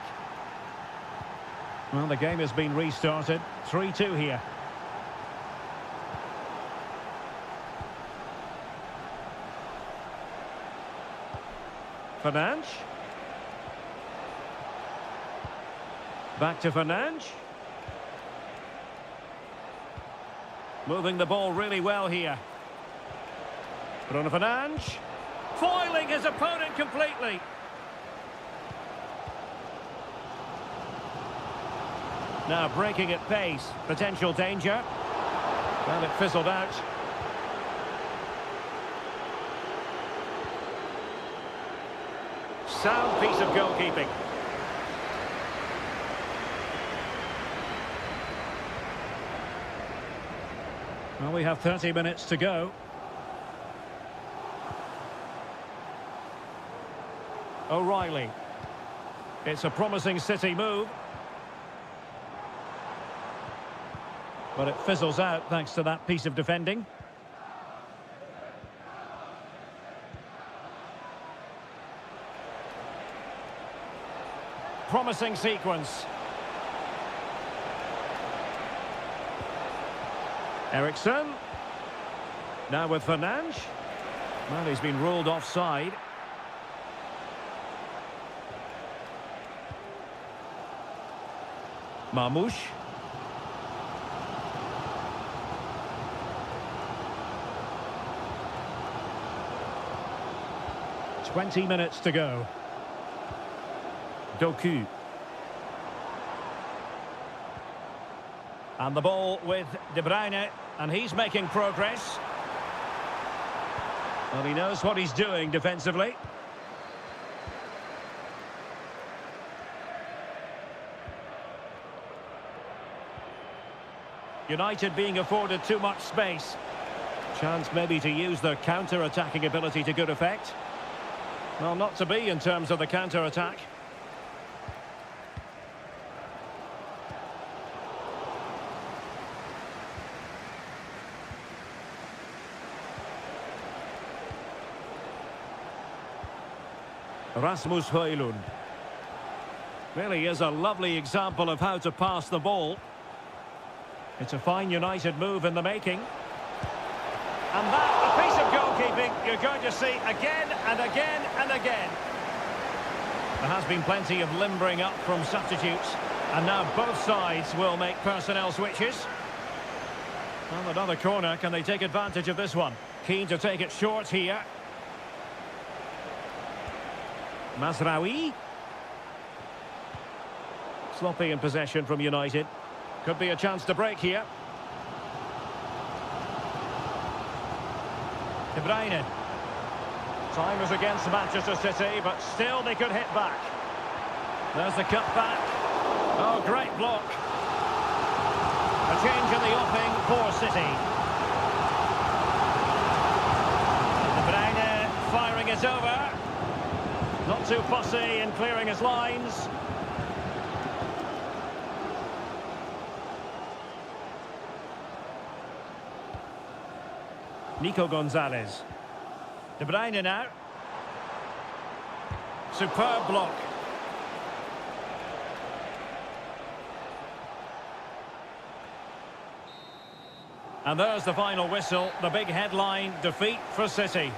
Well, the game has been restarted. 3-2 here. Fernandes. Back to Fernandes. Moving the ball really well here. Bruno Fernandes. Foiling his opponent completely. Now breaking at pace. Potential danger. Well, it fizzled out. Sound piece of goalkeeping. Well, we have 30 minutes to go. O'Reilly. It's a promising City move. But it fizzles out thanks to that piece of defending. Promising sequence. Eriksson. Now with Fernandes. Well, he's been ruled offside. Marmoush. "20 minutes to go. Doku. And the ball with De Bruyne, and he's making progress. Well, he knows what he's doing defensively. United being afforded too much space. Chance maybe to use their counter-attacking ability to good effect. Well, not to be in terms of the counter-attack. Rasmus Højlund. Really is a lovely example of how to pass the ball. It's a fine United move in the making. And that, a piece of goalkeeping you're going to see again and again and again. There has been plenty of limbering up from substitutes, and now both sides will make personnel switches. Well, another corner. Can they take advantage of this one? Keen to take it short here. Mazraoui. Sloppy in possession from United. Could be a chance to break here. De Bruyne. Time is against Manchester City, but still they could hit back. There's the cut back. Oh, great block. A change in the offing for City. De Bruyne firing it over. Not too fussy in clearing his lines. Nico Gonzalez. De Bruyne now. Superb block. And there's the final whistle. The big headline, defeat for City.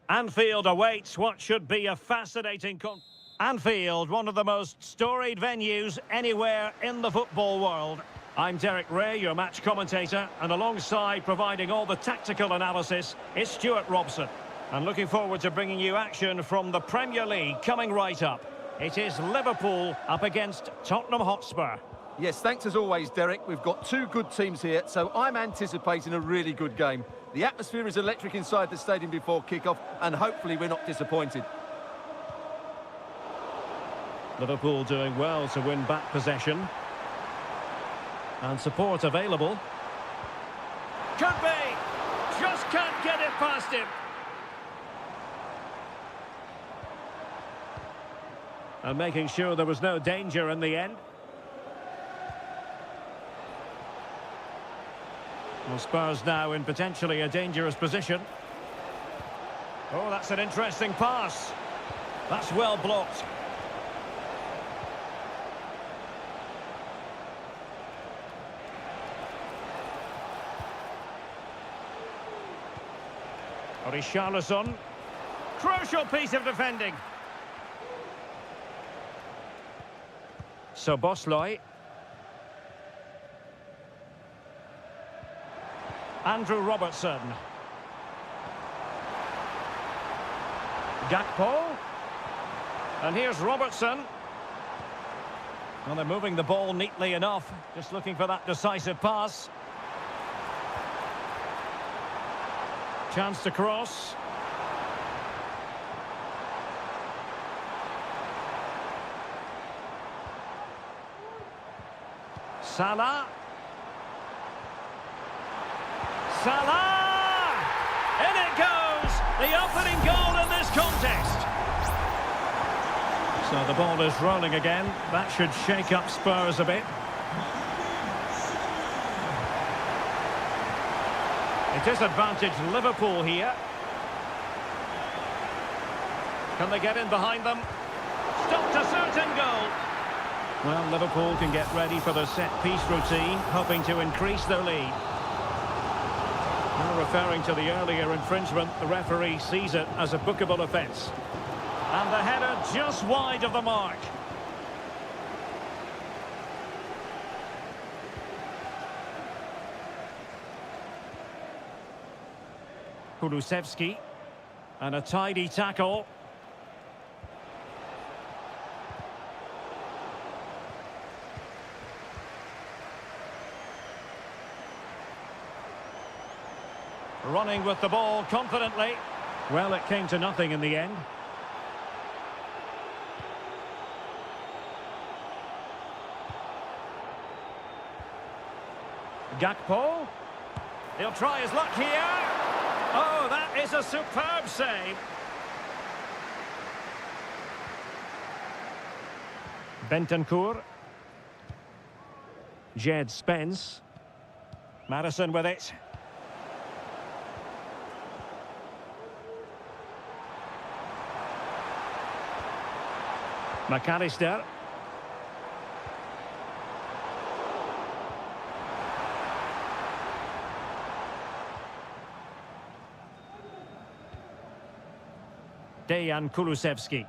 Anfield awaits what should be a fascinating Anfield, one of the most storied venues anywhere in the football world. I'm Derek Ray, your match commentator, and alongside providing all the tactical analysis is Stuart Robson. And looking forward to bringing you action from the Premier League coming right up. It is Liverpool up against Tottenham Hotspur. Yes, thanks as always, Derek. We've got two good teams here, so I'm anticipating a really good game. The atmosphere is electric inside the stadium before kick-off, and hopefully we're not disappointed. Liverpool doing well to win back possession. And support available. Could be! Just can't get it past him. And making sure there was no danger in the end. Well, Spurs now in potentially a dangerous position. Oh, that's an interesting pass. That's well blocked. Richarlison. Crucial piece of defending. Szoboszlai. Andrew Robertson. Gakpo. And here's Robertson. Well, they're moving the ball neatly enough. Just looking for that decisive pass. Chance to cross. Salah. Salah! In it goes! The opening goal in this contest. So the ball is rolling again. That should shake up Spurs a bit. It is advantage Liverpool here. Can they get in behind them? Stopped a certain goal. Well, Liverpool can get ready for their set-piece routine, hoping to increase their lead. Now referring to the earlier infringement, the referee sees it as a bookable offence. And the header just wide of the mark. Kulusevski. And a tidy tackle. Running with the ball confidently. Well, it came to nothing in the end. Gakpo. He'll try his luck here. Oh, that is a superb save. Bentancur. Jed Spence. Madison with it. McAllister. Dejan Kulusevski.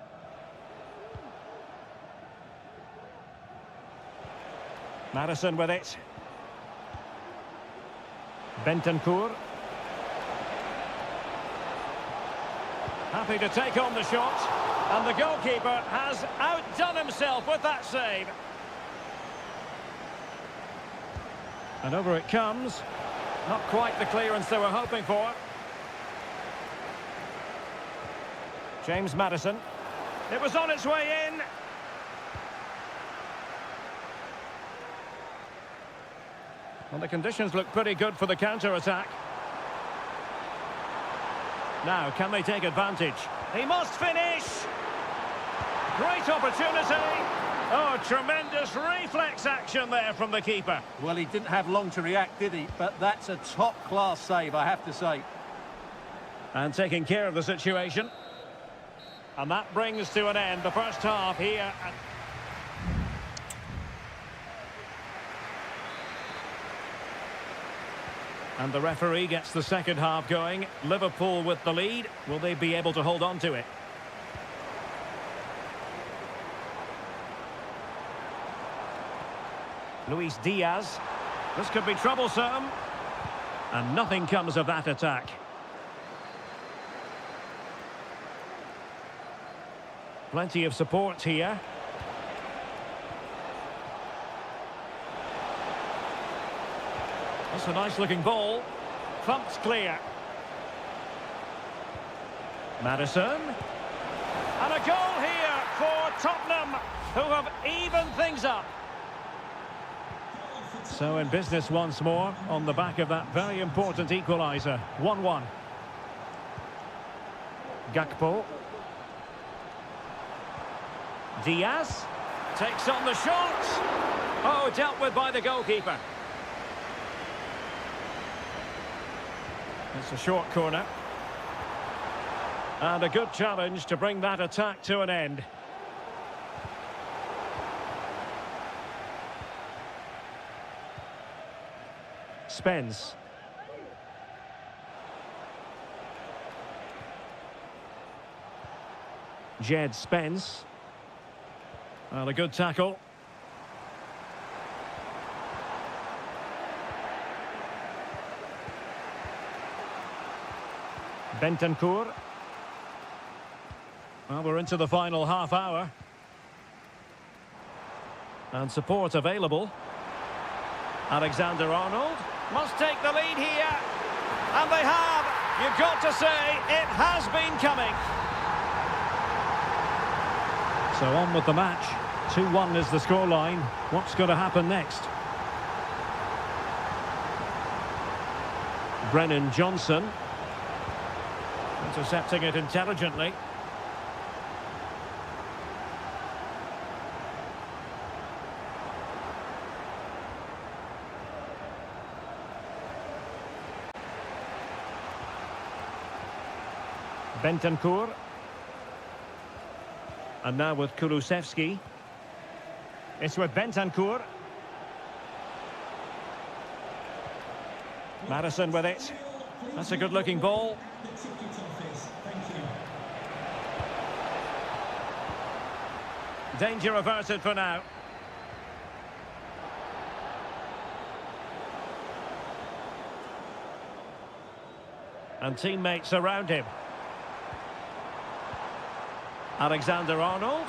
Madison with it. Bentancur. Happy to take on the shot. And the goalkeeper has outdone himself with that save. And over it comes. Not quite the clearance they were hoping for. James Maddison. It was on its way in. Well, the conditions look pretty good for the counter-attack. Now, can they take advantage? He must finish! Great opportunity! Oh, tremendous reflex action there from the keeper. Well, he didn't have long to react, did he? But that's a top-class save, I have to say. And taking care of the situation. And that brings to an end the first half here. And the referee gets the second half going. Liverpool with the lead. Will they be able to hold on to it? Luis Diaz. This could be troublesome. And nothing comes of that attack. Plenty of support here. That's a nice-looking ball. Thumped clear. Maddison. And a goal here for Tottenham, who have evened things up. So in business once more, on the back of that very important equaliser. 1-1. Gakpo. Diaz. Takes on the shot. Oh, dealt with by the goalkeeper. It's a short corner. And a good challenge to bring that attack to an end. Spence. Jed Spence. Well, a good tackle. Bentancur. Well, we're into the final half hour. And support available. Alexander-Arnold must take the lead here. And they have. You've got to say, it has been coming. So on with the match. 2-1 is the scoreline. What's going to happen next? Brennan Johnson. Intercepting it intelligently. Bentancur. And now with Kulusevski. It's with Bentancur. Maddison with it. That's a good-looking ball. Danger averted for now. And teammates around him. Alexander-Arnold.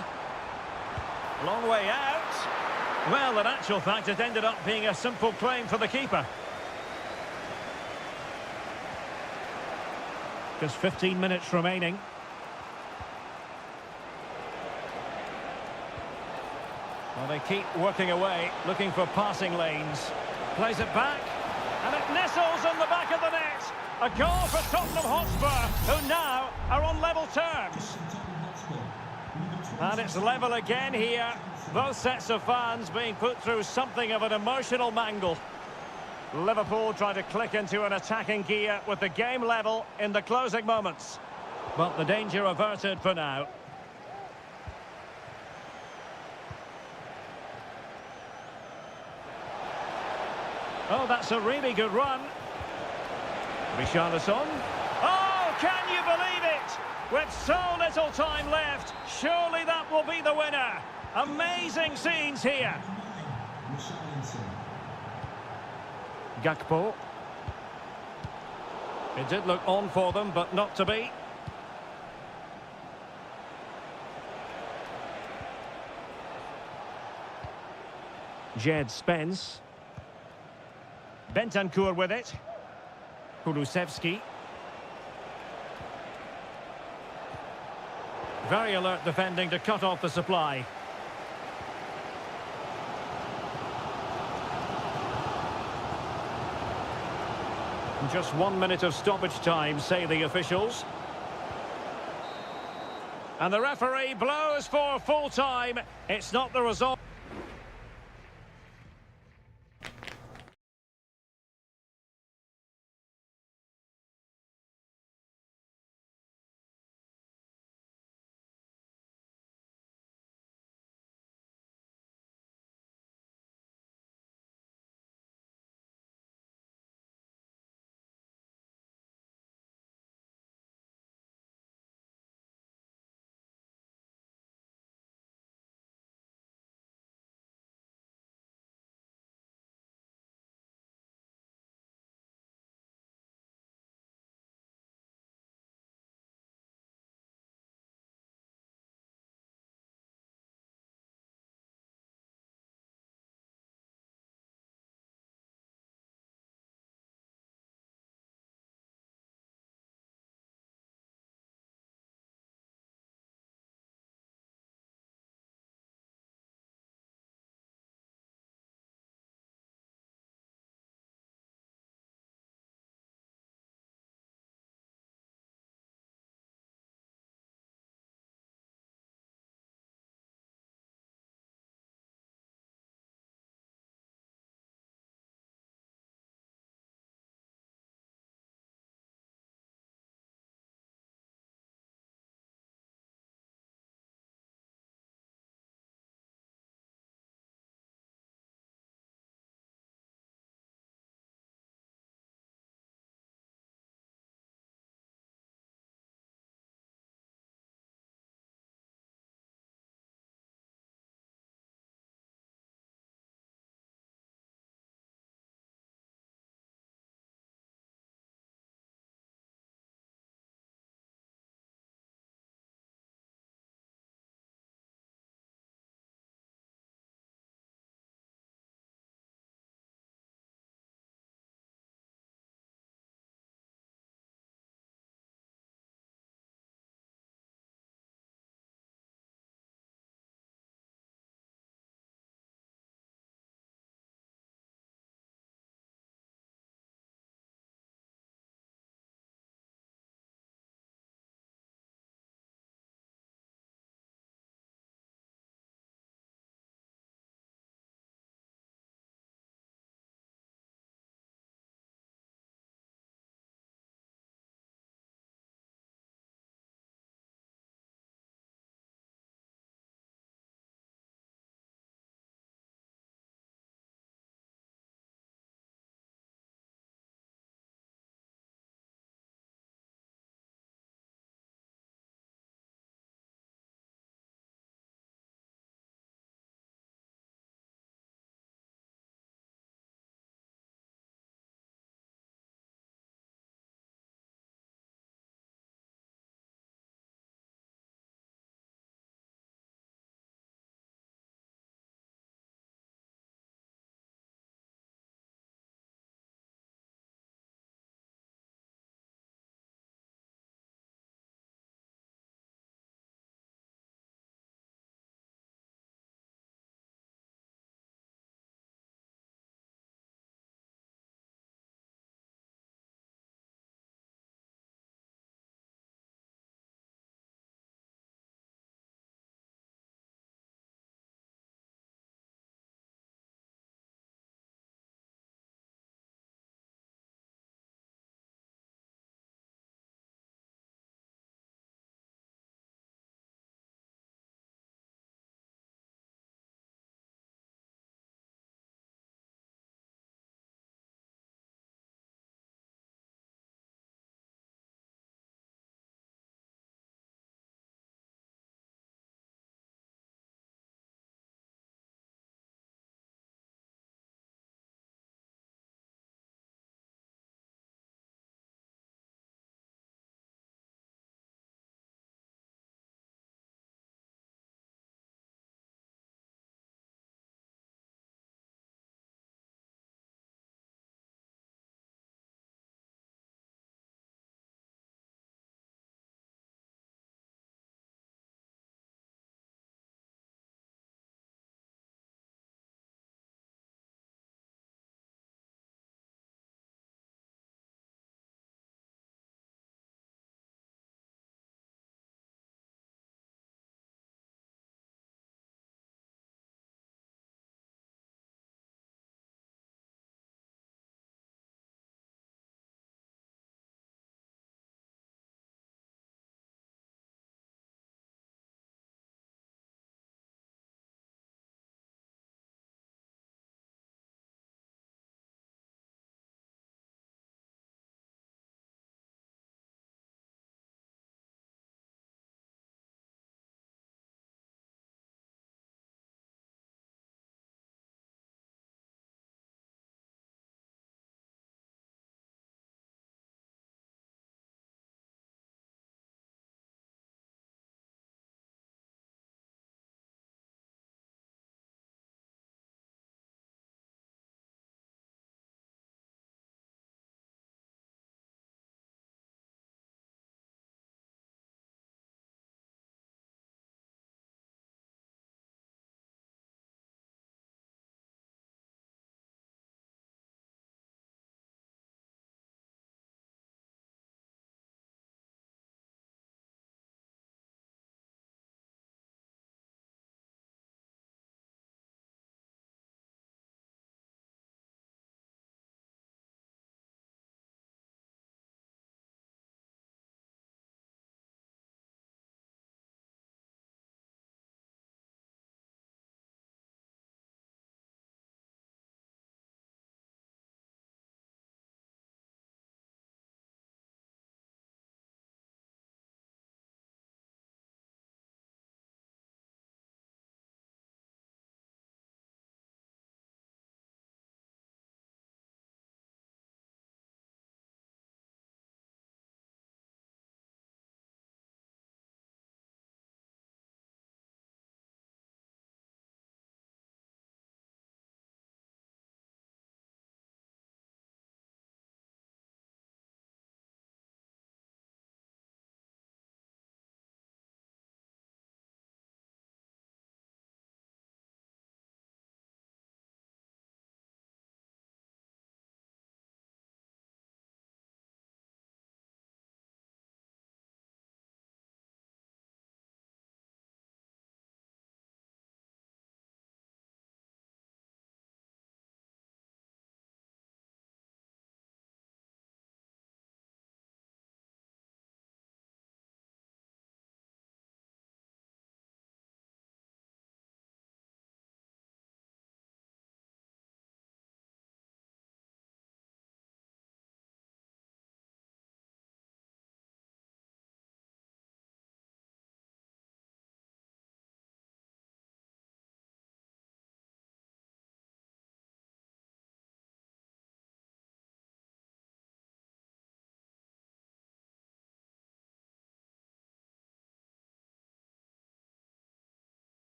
Long way out. Well, in actual fact, it ended up being a simple claim for the keeper. Just 15 minutes remaining. Well, they keep working away, looking for passing lanes. Plays it back, and it nestles on the back of the net. A goal for Tottenham Hotspur, who now are on level terms. And it's level again here. Both sets of fans being put through something of an emotional mangle. Liverpool trying to click into an attacking gear with the game level in the closing moments. But the danger averted for now. Oh, that's a really good run. Richarlison. Oh, can you believe it? With so little time left, surely that will be the winner. Amazing scenes here. Gakpo. It did look on for them, but not to be. Jed Spence. Bentancur with it. Kulusevski. Very alert defending to cut off the supply. Just 1 minute of stoppage time, say the officials. And the referee blows for full time. It's not the result.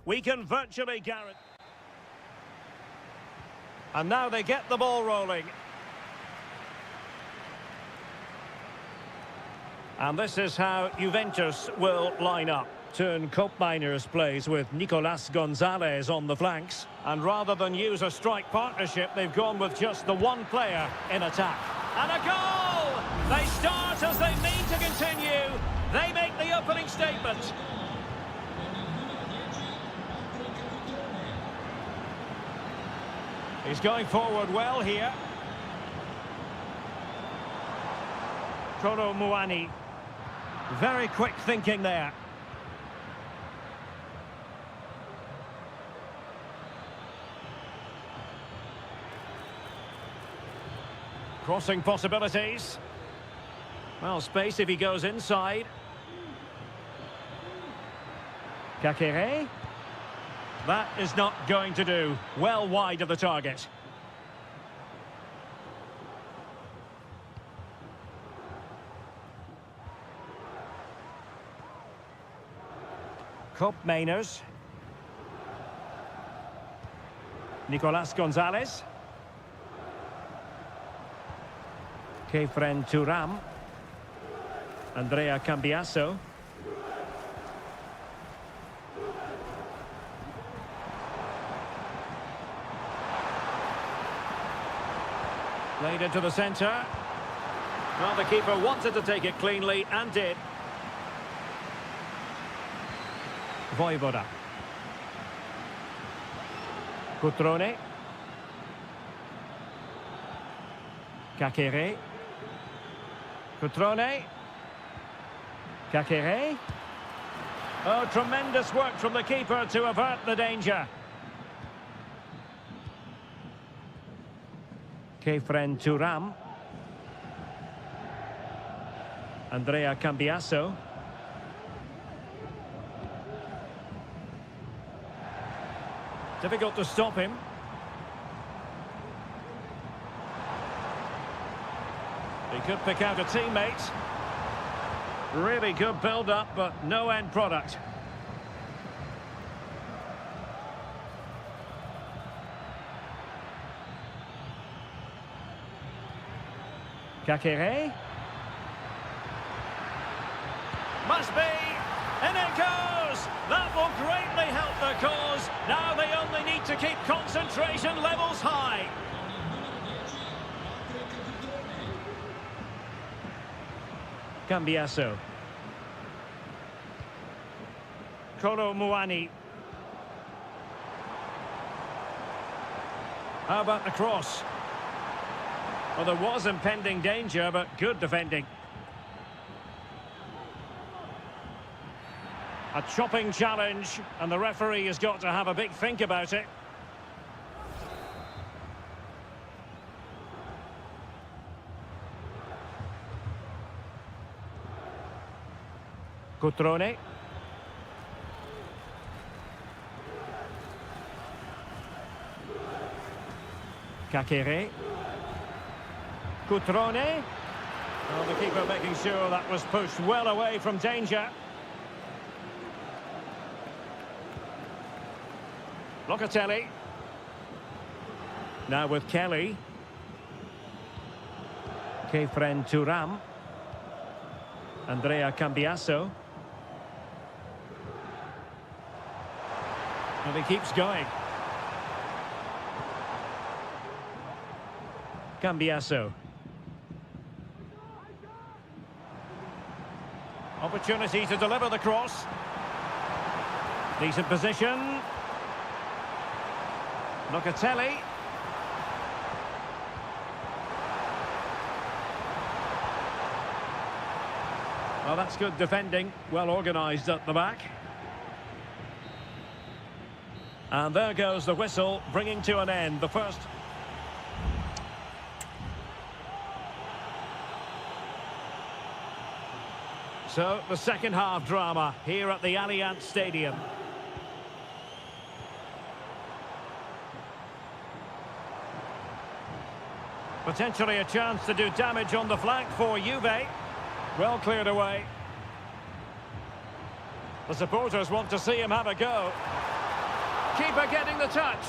We can virtually guarantee. And now they get the ball rolling. And this is how Juventus will line up. Turn Cope Miners plays with Nicolas Gonzalez on the flanks. And rather than use a strike partnership, they've gone with just the one player in attack. And a goal! They start as they mean to continue. They make the opening statement. He's going forward well here. Kolo Muani. Very quick thinking there. Crossing possibilities. Well, space if he goes inside. Kakere. That is not going to do. Well wide of the target. Cope Mainers. Nicolas Gonzalez. Kefren Turam. Andrea Cambiasso. Played into the centre. Well, the keeper wanted to take it cleanly and did. Voivoda. Cutrone. Kakere. Cutrone. Kakere. Oh, tremendous work from the keeper to avert the danger. Kefren Turam. Andrea Cambiasso. Difficult to stop him. He could pick out a teammate. Really good build-up, but no end product. Kakere. Must be. And it goes! That will greatly help the cause. Now they only need to keep concentration levels high. Cambiasso. Kolo Muani. How about the cross? Well, there was impending danger, but good defending. A chopping challenge, and the referee has got to have a big think about it. Cutrone. Kakere. Cutrone. Well, the keeper making sure that was pushed well away from danger. Locatelli. Now with Kelly. Kefren Turam. Andrea Cambiasso. And he keeps going. Cambiasso. Opportunity to deliver the cross. Decent position. Locatelli. Well, that's good defending. Well organised at the back. And there goes the whistle, bringing to an end the first. So, the second half drama here at the Allianz Stadium. Potentially a chance to do damage on the flank for Juve. Well cleared away. The supporters want to see him have a go. goalkeeper getting the touch.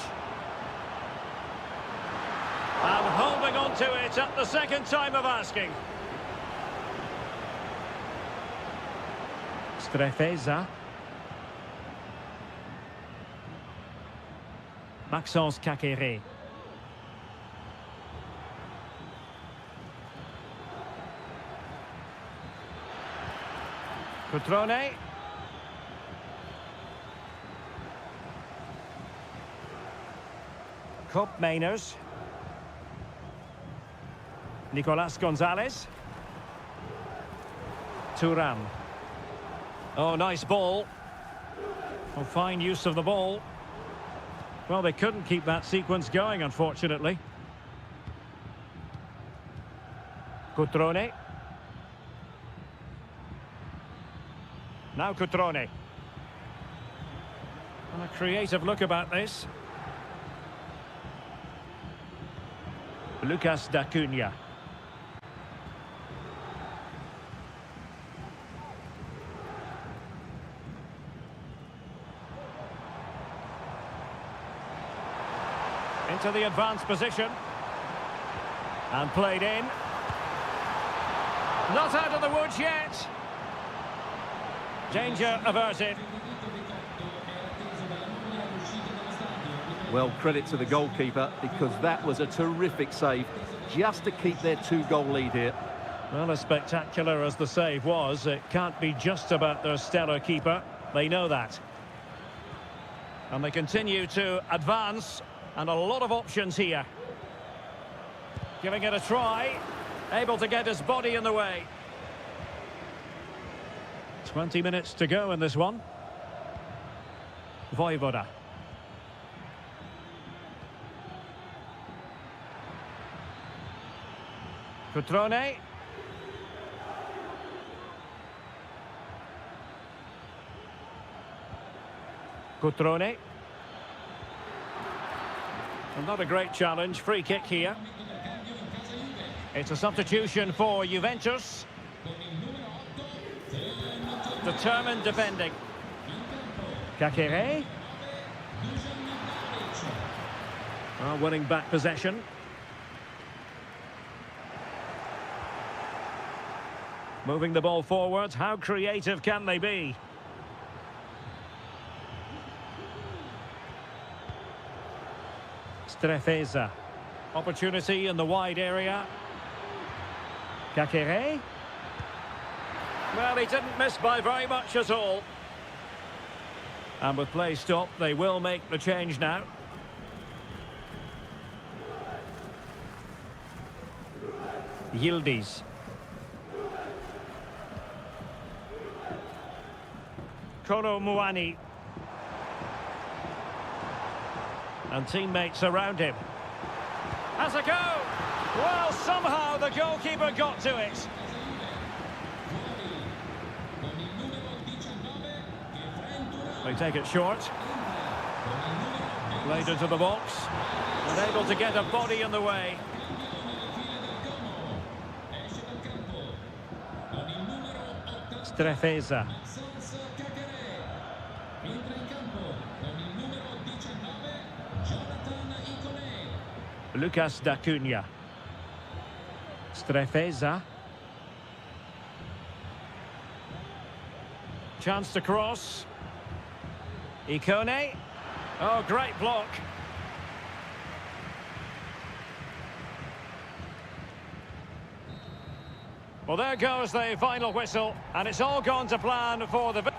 And holding on to it at the second time of asking. Strefeza. Maxence Kakere. Cutrone. Koopmeiners. Nicolas Gonzalez. Thuram. Oh, nice ball. Oh, fine use of the ball. Well, they couldn't keep that sequence going, unfortunately. Cutrone. Now Cutrone. And a creative look about this. Lucas D'Acunha. Into the advanced position. And played in. Not out of the woods yet. Danger averted. Well, credit to the goalkeeper, because that was a terrific save, just to keep their 2-goal lead here. Well, as spectacular as the save was, it can't be just about their stellar keeper. They know that. And they continue to advance, and a lot of options here. Giving it a try, able to get his body in the way. 20 minutes to go in this one. Voivoda. Cutrone. Cutrone. Well, not a great challenge. Free kick here. It's a substitution for Juventus. Determined defending. Kakere. Well, winning back possession. Moving the ball forward. How creative can they be? Strefeza. Opportunity in the wide area. Kakere. Well, he didn't miss by very much at all. And with play stopped, they will make the change now. Yildiz. Kolo Muani. And teammates around him. Has a go! Well, somehow the goalkeeper got to it. They take it short. Played into the box. And able to get a body in the way. Strefeza. Lucas D'Acunha. Strefeza. Chance to cross. Ikone. Oh, great block. Well, there goes the final whistle, and it's all gone to plan for the...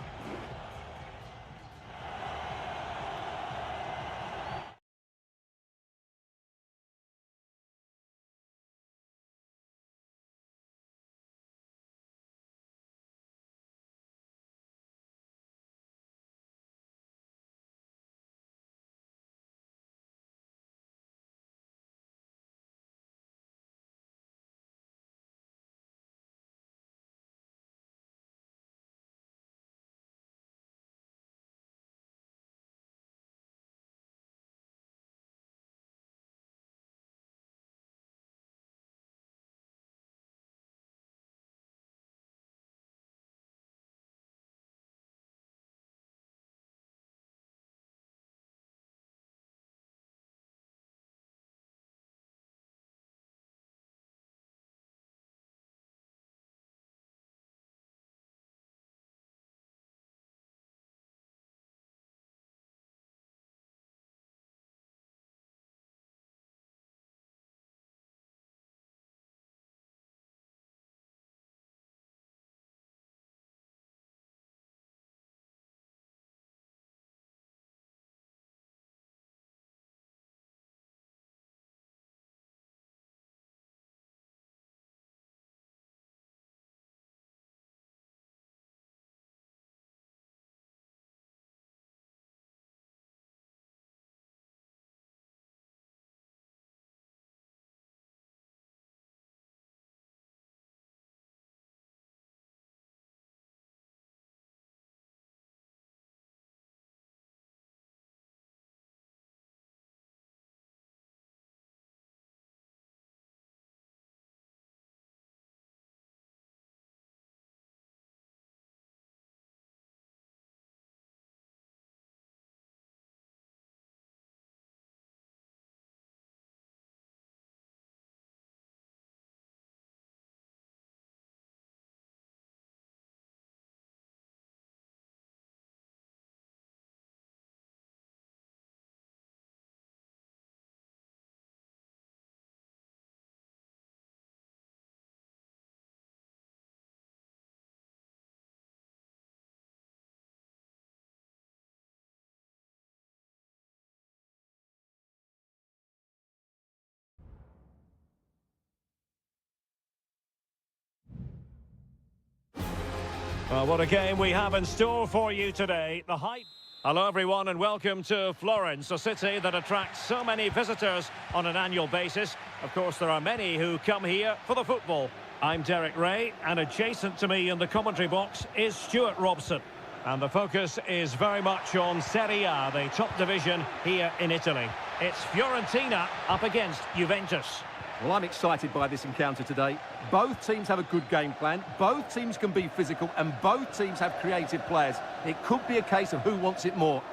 Well, what a game we have in store for you today. The hype. Hello, everyone, and welcome to Florence, a city that attracts so many visitors on an annual basis. Of course, there are many who come here for the football. I'm Derek Ray, and adjacent to me in the commentary box is Stuart Robson. And the focus is very much on Seria, the top division here in Italy. It's Fiorentina up against Juventus. Well, I'm excited by this encounter today. Both teams have a good game plan, both teams can be physical, and both teams have creative players. It could be a case of who wants it more.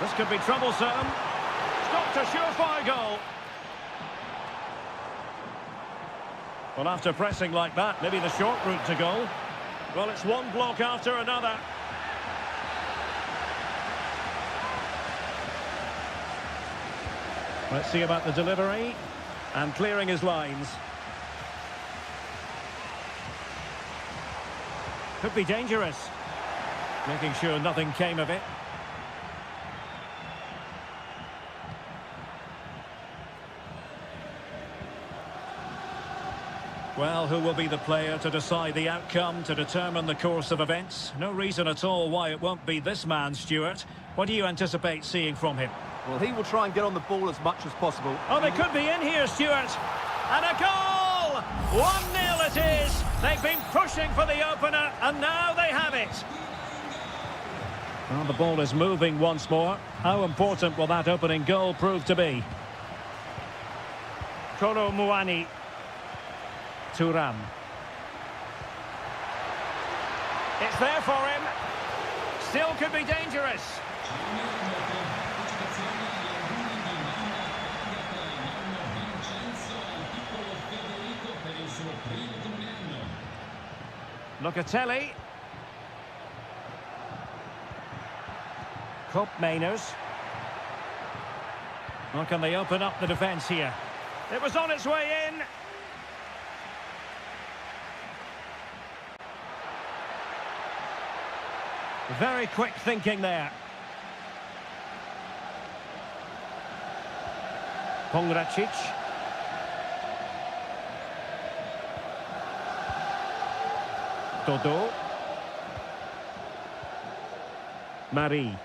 This could be troublesome. Stopped a surefire goal. Well, after pressing like that, maybe the short route to goal. Well, it's one block after another. Let's see about the delivery. And clearing his lines. Could be dangerous. Making sure nothing came of it. Well, who will be the player to decide the outcome, to determine the course of events? No reason at all why it won't be this man, Stuart. What do you anticipate seeing from him? Well, he will try and get on the ball as much as possible. Oh, they could be in here, Stuart. And a goal! 1-0 it is. They've been pushing for the opener, and now they have it. Well, the ball is moving once more. How important will that opening goal prove to be? Kolo Muani. Turam. It's there for him. Still could be dangerous. Locatelli. Cup Mainers. Or can they open up the defence here? It was on its way in. Very quick thinking there. Pongracic. Dodo. Marie.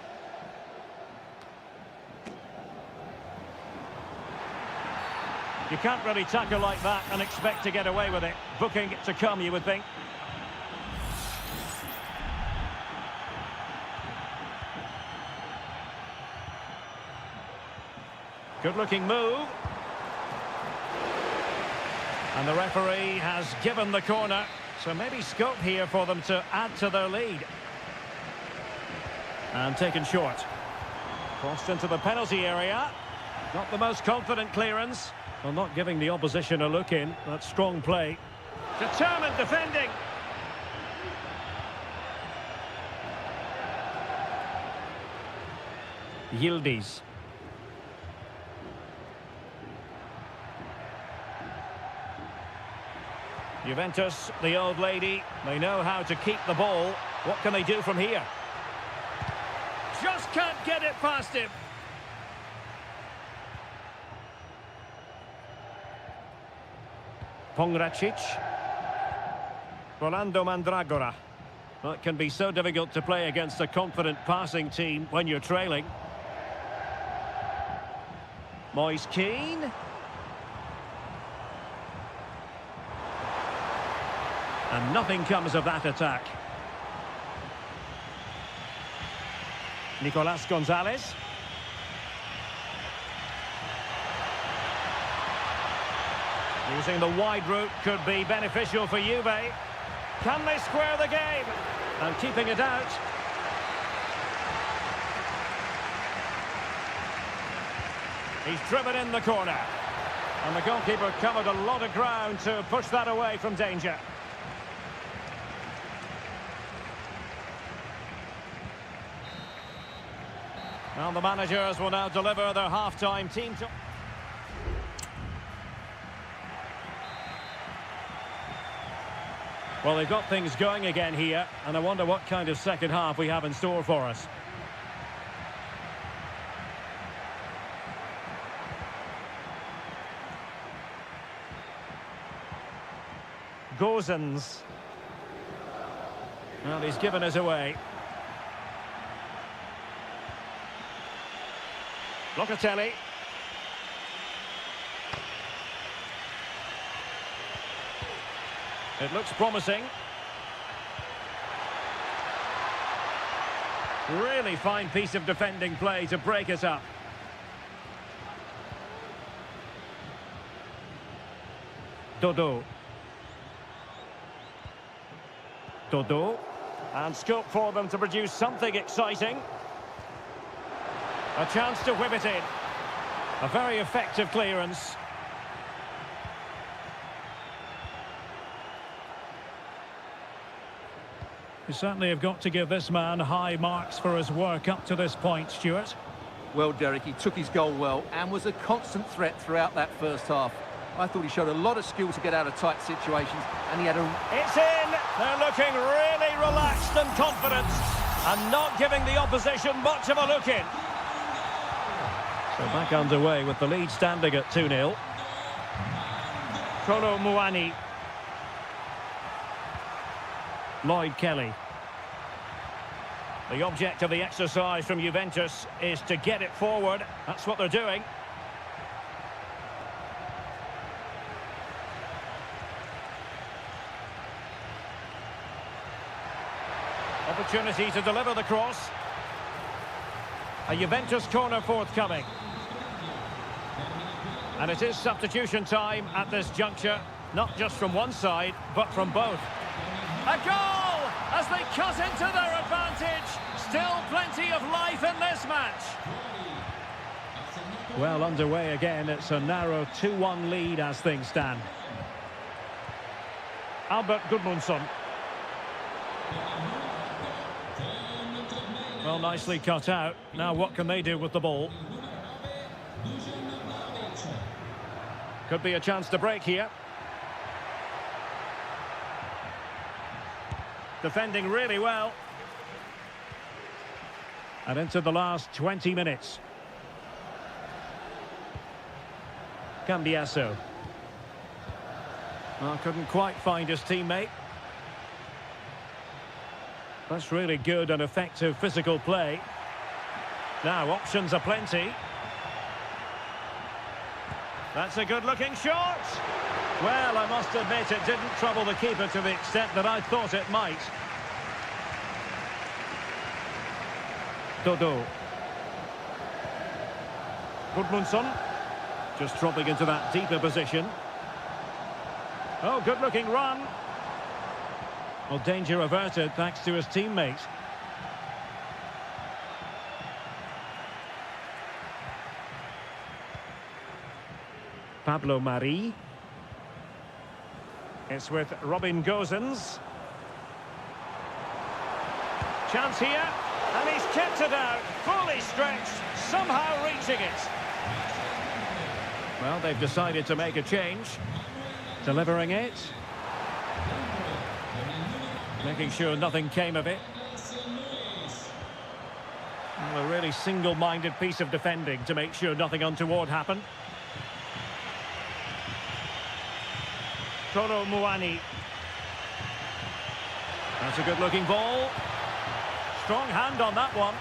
You can't really tackle like that and expect to get away with it. Booking it to come, you would think. Good-looking move. And the referee has given the corner. So maybe scope here for them to add to their lead. And taken short. Crossed into the penalty area. Not the most confident clearance. Well, not giving the opposition a look in. That's strong play. Determined defending. Yildiz. Juventus, the old lady, they know how to keep the ball. What can they do from here? Just can't get it past him. Pongracic. Rolando Mandragora. Well, it can be so difficult to play against a confident passing team when you're trailing. Moise Keane. And nothing comes of that attack. Nicolas Gonzalez. Using the wide route could be beneficial for Juve. Can they square the game? And keeping it out. He's driven in the corner. And the goalkeeper covered a lot of ground to push that away from danger. Well, the managers will now deliver their half-time team to... Well, they've got things going again here, and I wonder what kind of second half we have in store for us. Gozens. Well, he's given us away. Locatelli. It looks promising. Really fine piece of defending play to break us up. Dodo. Dodo. And scope for them to produce something exciting. A chance to whip it in. A very effective clearance. You certainly have got to give this man high marks for his work up to this point, Stuart. Well, Derek, he took his goal well and was a constant threat throughout that first half. I thought he showed a lot of skill to get out of tight situations, and he had a... It's in! They're looking really relaxed and confident, and not giving the opposition much of a look in. So back underway with the lead standing at 2-0. Kolo Muani. Lloyd Kelly. The object of the exercise from Juventus is to get it forward. That's what they're doing. Opportunity to deliver the cross. A Juventus corner forthcoming. And it is substitution time at this juncture, not just from one side, but from both. A goal as they cut into their advantage. Still plenty of life in this match. Well, underway again. It's a narrow 2-1 lead as things stand. Albert Gudmundsson. Well, nicely cut out. Now what can they do with the ball? Could be a chance to break here. Defending really well. And into the last 20 minutes. Cambiasso. Well, couldn't quite find his teammate. That's really good and effective physical play. Now, options are plenty. That's a good-looking shot. Well, I must admit it didn't trouble the keeper to the extent that I thought it might. Dodo. Gudmundsson. Just dropping into that deeper position. Oh, good-looking run. Well, danger averted thanks to his teammate. Pablo Mari. It's with Robin Gozens. Chance here, and he's kept it out, fully stretched, somehow reaching it. Well, they've decided to make a change. Delivering it. Making sure nothing came of it. Well, a really single-minded piece of defending to make sure nothing untoward happened. Kolo Muani. That's a good-looking ball. Strong hand on that one.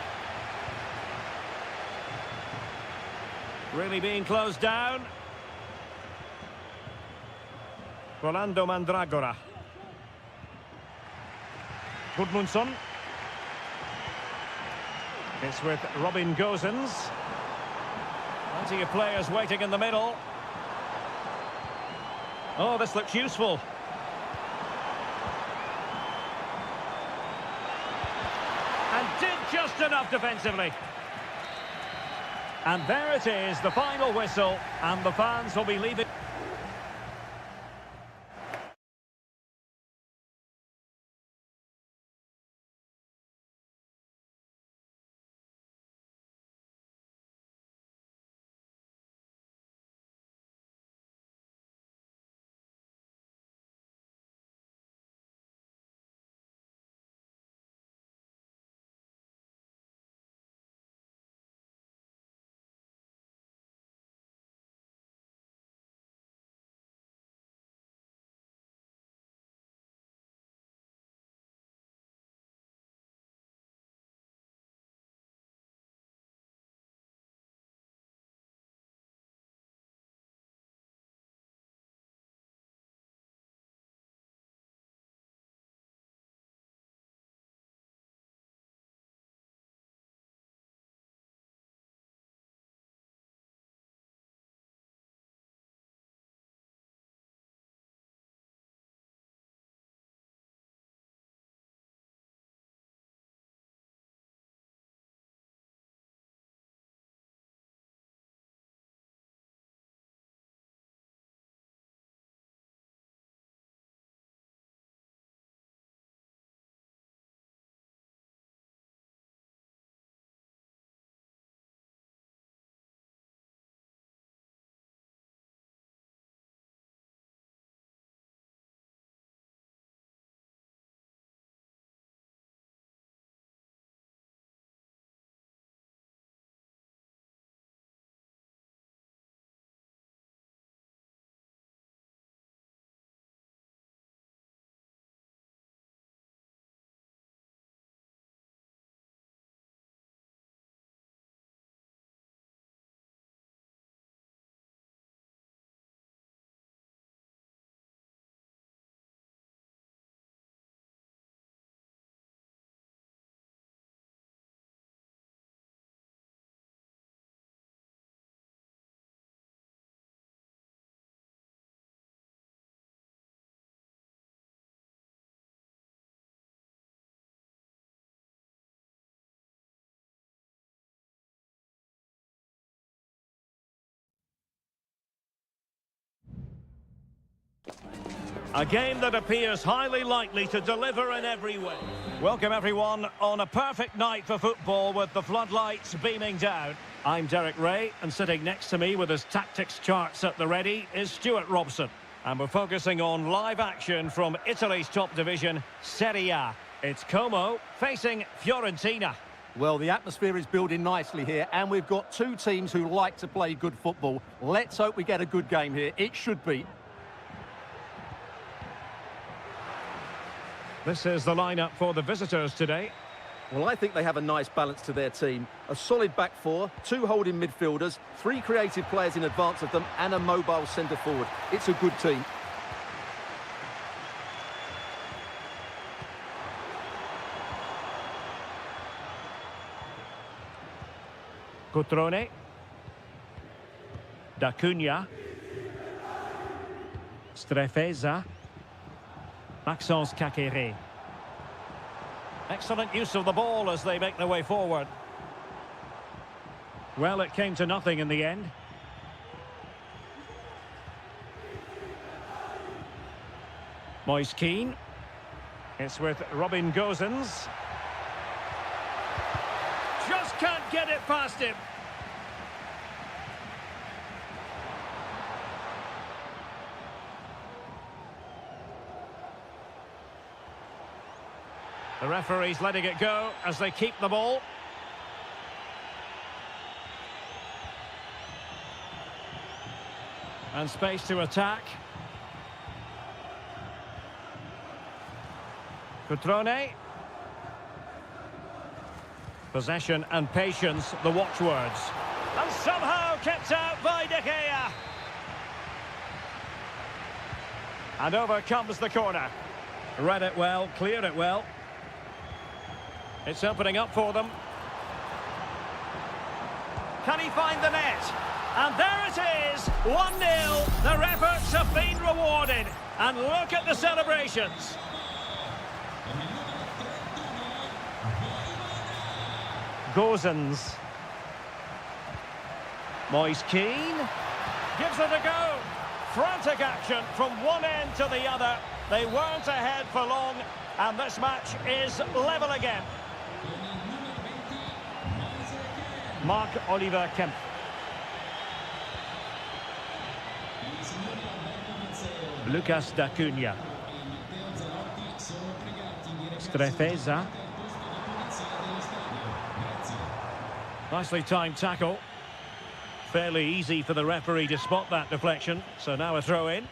Really being closed down. Rolando Mandragora. Gudmundsson. It's with Robin Gozens. Plenty of players waiting in the middle. Oh, this looks useful. And did just enough defensively. And there it is, the final whistle, and the fans will be leaving. A game that appears highly likely to deliver in every way. Welcome everyone on a perfect night for football with the floodlights beaming down. I'm Derek Ray, and sitting next to me with his tactics charts at the ready is Stuart Robson. And we're focusing on live action from Italy's top division, Seria. It's Como facing Fiorentina. Well, the atmosphere is building nicely here, and we've got two teams who like to play good football. Let's hope we get a good game here. It should be. This is the lineup for the visitors today. Well, I think they have a nice balance to their team. A solid back four, two holding midfielders, three creative players in advance of them, and a mobile centre-forward. It's a good team. Cutrone. Da Cunha. Strefeza. Maxence Kakere. Excellent use of the ball as they make their way forward. Well, it came to nothing in the end. Moise Keane. It's with Robin Gosens. Just can't get it past him. The referee's letting it go as they keep the ball. And space to attack. Cutrone. Possession and patience, the watchwords. And somehow kept out by De Gea. And over comes the corner. Read it well, cleared it well. It's opening up for them. Can he find the net? And there it is, 1-0. Their efforts have been rewarded. And look at the celebrations. Gosens. Moise Keane. Gives it a go. Frantic action from one end to the other. They weren't ahead for long. And this match is level again. Marc-Oliver Kemp. Lucas da Cunha. Strefeza. Nicely timed tackle. Fairly easy for the referee to spot that deflection. So now a throw in.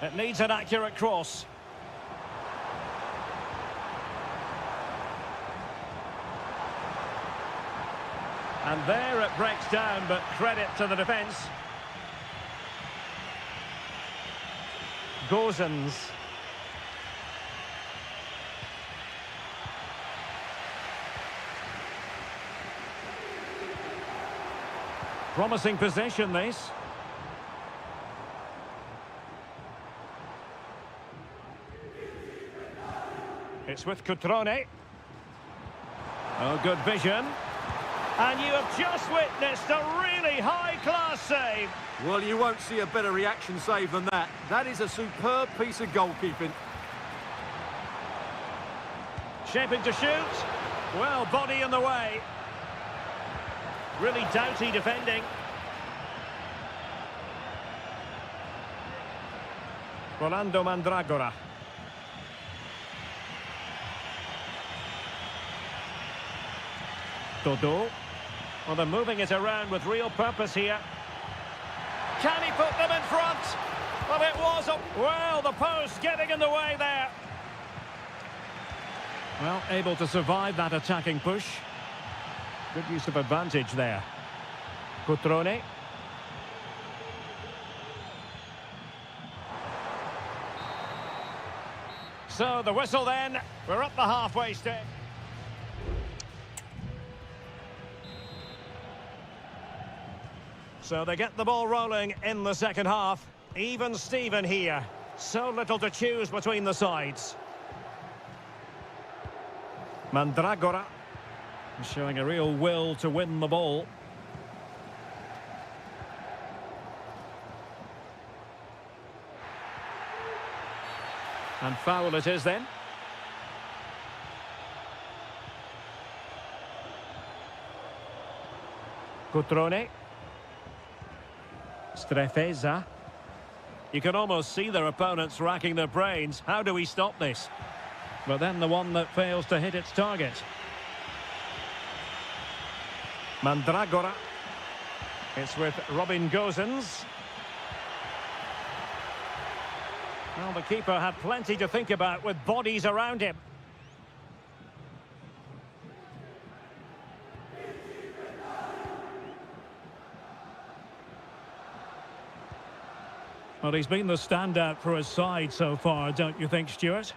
It needs an accurate cross. And there it breaks down, but credit to the defence. Gosens. Promising possession, this. It's with Cutrone. Oh, good vision. And you have just witnessed a really high-class save. Well, you won't see a better reaction save than that. That is a superb piece of goalkeeping. Shaping to shoot. Well, body in the way. Really doughty defending. Rolando Mandragora. Dodo. Well, they're moving it around with real purpose here. Can he put them in front? Well, it was a... Well, the post getting in the way there. Well, able to survive that attacking push. Good use of advantage there. Cutrone. So, the whistle then. We're at the halfway stage. So they get the ball rolling in the second half. Even Steven here. So little to choose between the sides. Mandragora showing a real will to win the ball. And foul it is then. Cutrone. Strefeza. You can almost see their opponents racking their brains. How do we stop this? But then the one that fails to hit its target. Mandragora. It's with Robin Gosens. Well, the keeper had plenty to think about with bodies around him. Well, he's been the standout for his side so far, don't you think, Stuart?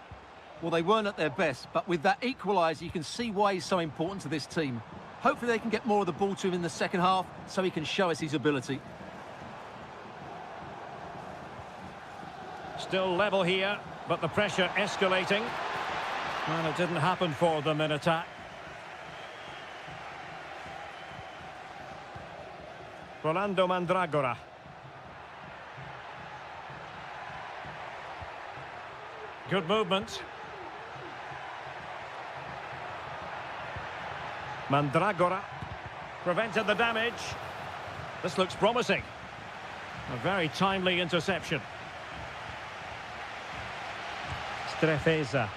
Well, they weren't at their best, but with that equaliser, you can see why he's so important to this team. Hopefully they can get more of the ball to him in the second half so he can show us his ability. Still level here, but the pressure escalating. Well, it didn't happen for them in attack. Rolando Mandragora. Good movement. Mandragora prevented the damage. This looks promising. A very timely interception. Strefeza.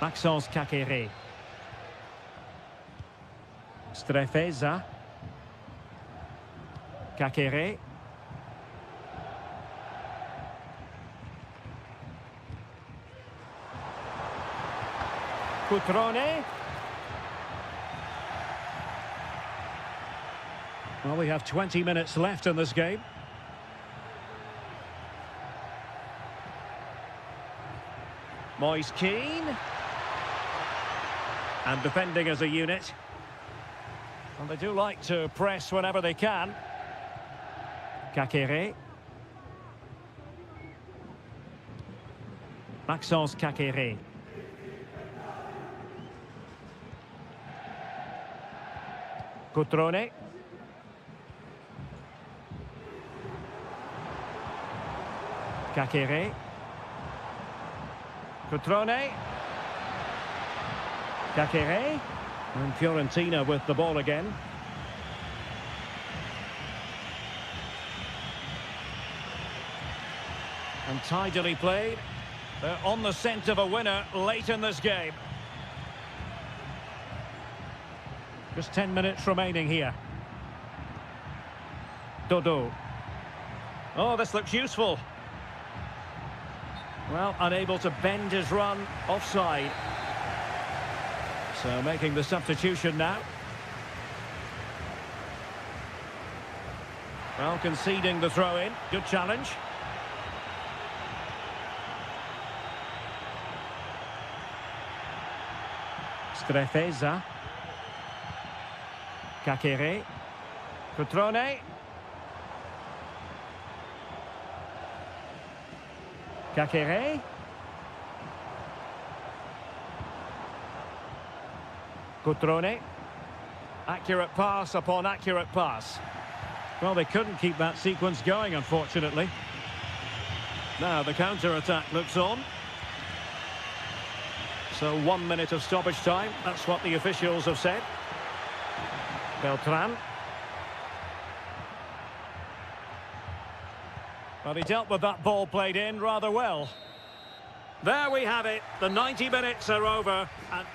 Maxence Kakere. Strefeza. Kakere. Cutrone. Well, we have 20 minutes left in this game. Moise Keane. And defending as a unit. And they do like to press whenever they can. Kakere. Maxence Kakere. Cutrone. Kakere. Cutrone. Kakere. And Fiorentina with the ball again. And tidily played. They're on the scent of a winner late in this game. Just 10 minutes remaining here. Dodo. Oh, this looks useful. Well, unable to bend his run, offside. So making the substitution now. Well, conceding the throw-in. Good challenge. Strefeza. Kakere. Cutrone. Kakere. Cutrone. Accurate pass upon accurate pass. Well, they couldn't keep that sequence going, unfortunately. Now the counter-attack looks on. So 1 minute of stoppage time. That's what the officials have said. Beltran. Well, he dealt with that ball played in rather well. There we have it. The 90 minutes are over. And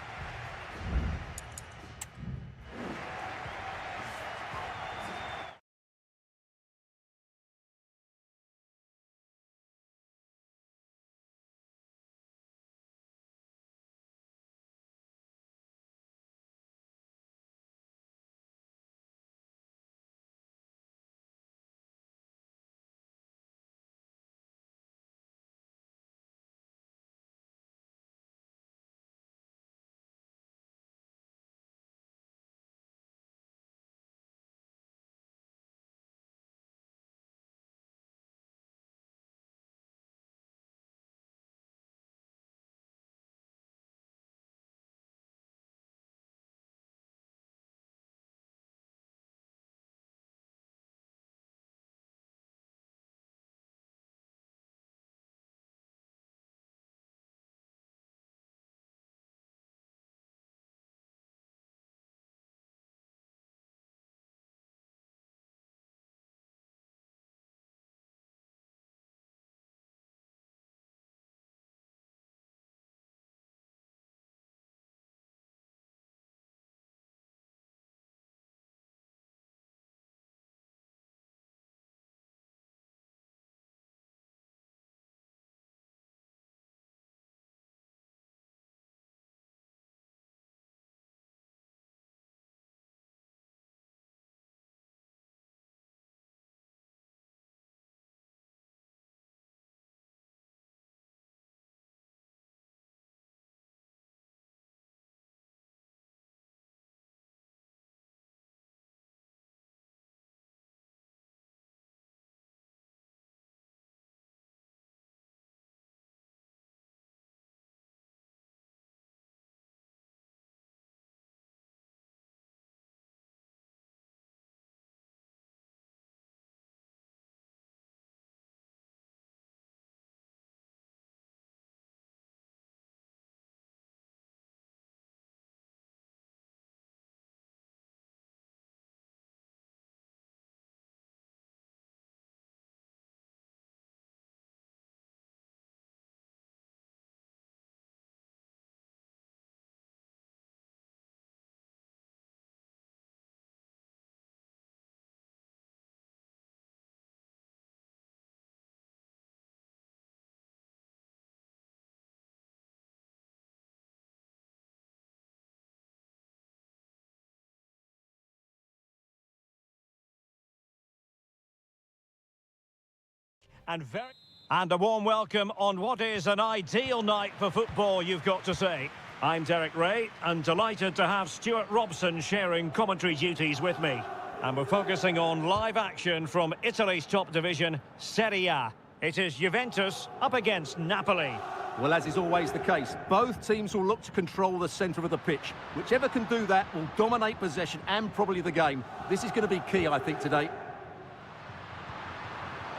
And a warm welcome on what is an ideal night for football, you've got to say. I'm Derek Ray, and delighted to have Stuart Robson sharing commentary duties with me. And we're focusing on live action from Italy's top division, Seria. It is Juventus up against Napoli. Well, as is always the case, both teams will look to control the centre of the pitch. Whichever can do that will dominate possession and probably the game. This is going to be key, I think, today.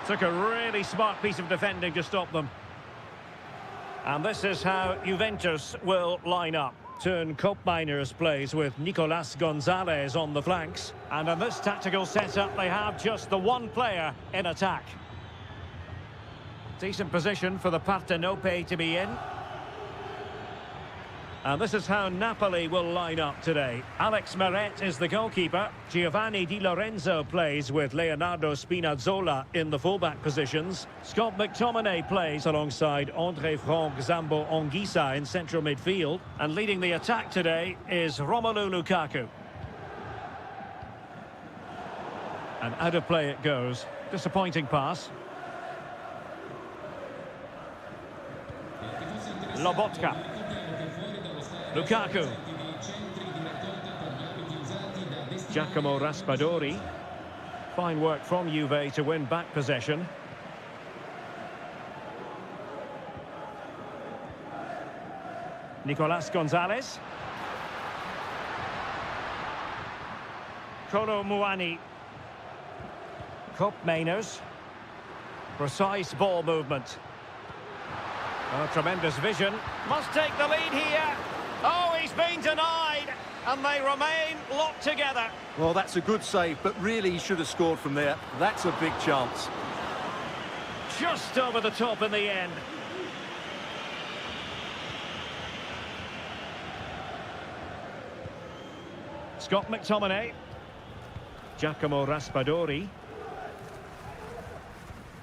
Took a really smart piece of defending to stop them. And this is how Juventus will line up. Turn Koopmeiners plays with Nicolas Gonzalez on the flanks. And in this tactical setup, they have just the one player in attack. Decent position for the Partenope to be in. And this is how Napoli will line up today. Alex Meret is the goalkeeper. Giovanni Di Lorenzo plays with Leonardo Spinazzola in the fullback positions. Scott McTominay plays alongside Andre Frank Zambo Anguissa in central midfield. And leading the attack today is Romelu Lukaku. And out of play it goes. Disappointing pass. Lobotka. Lukaku. Giacomo Raspadori. Fine work from Juve to win back possession. Nicolas Gonzalez. Kolo Muani. Koopmeiners. Precise ball movement. Oh, tremendous vision. Must take the lead here. Oh, he's been denied. And they remain locked together. Well, that's a good save, but really he should have scored from there. That's a big chance. Just over the top in the end. Scott McTominay. Giacomo Raspadori.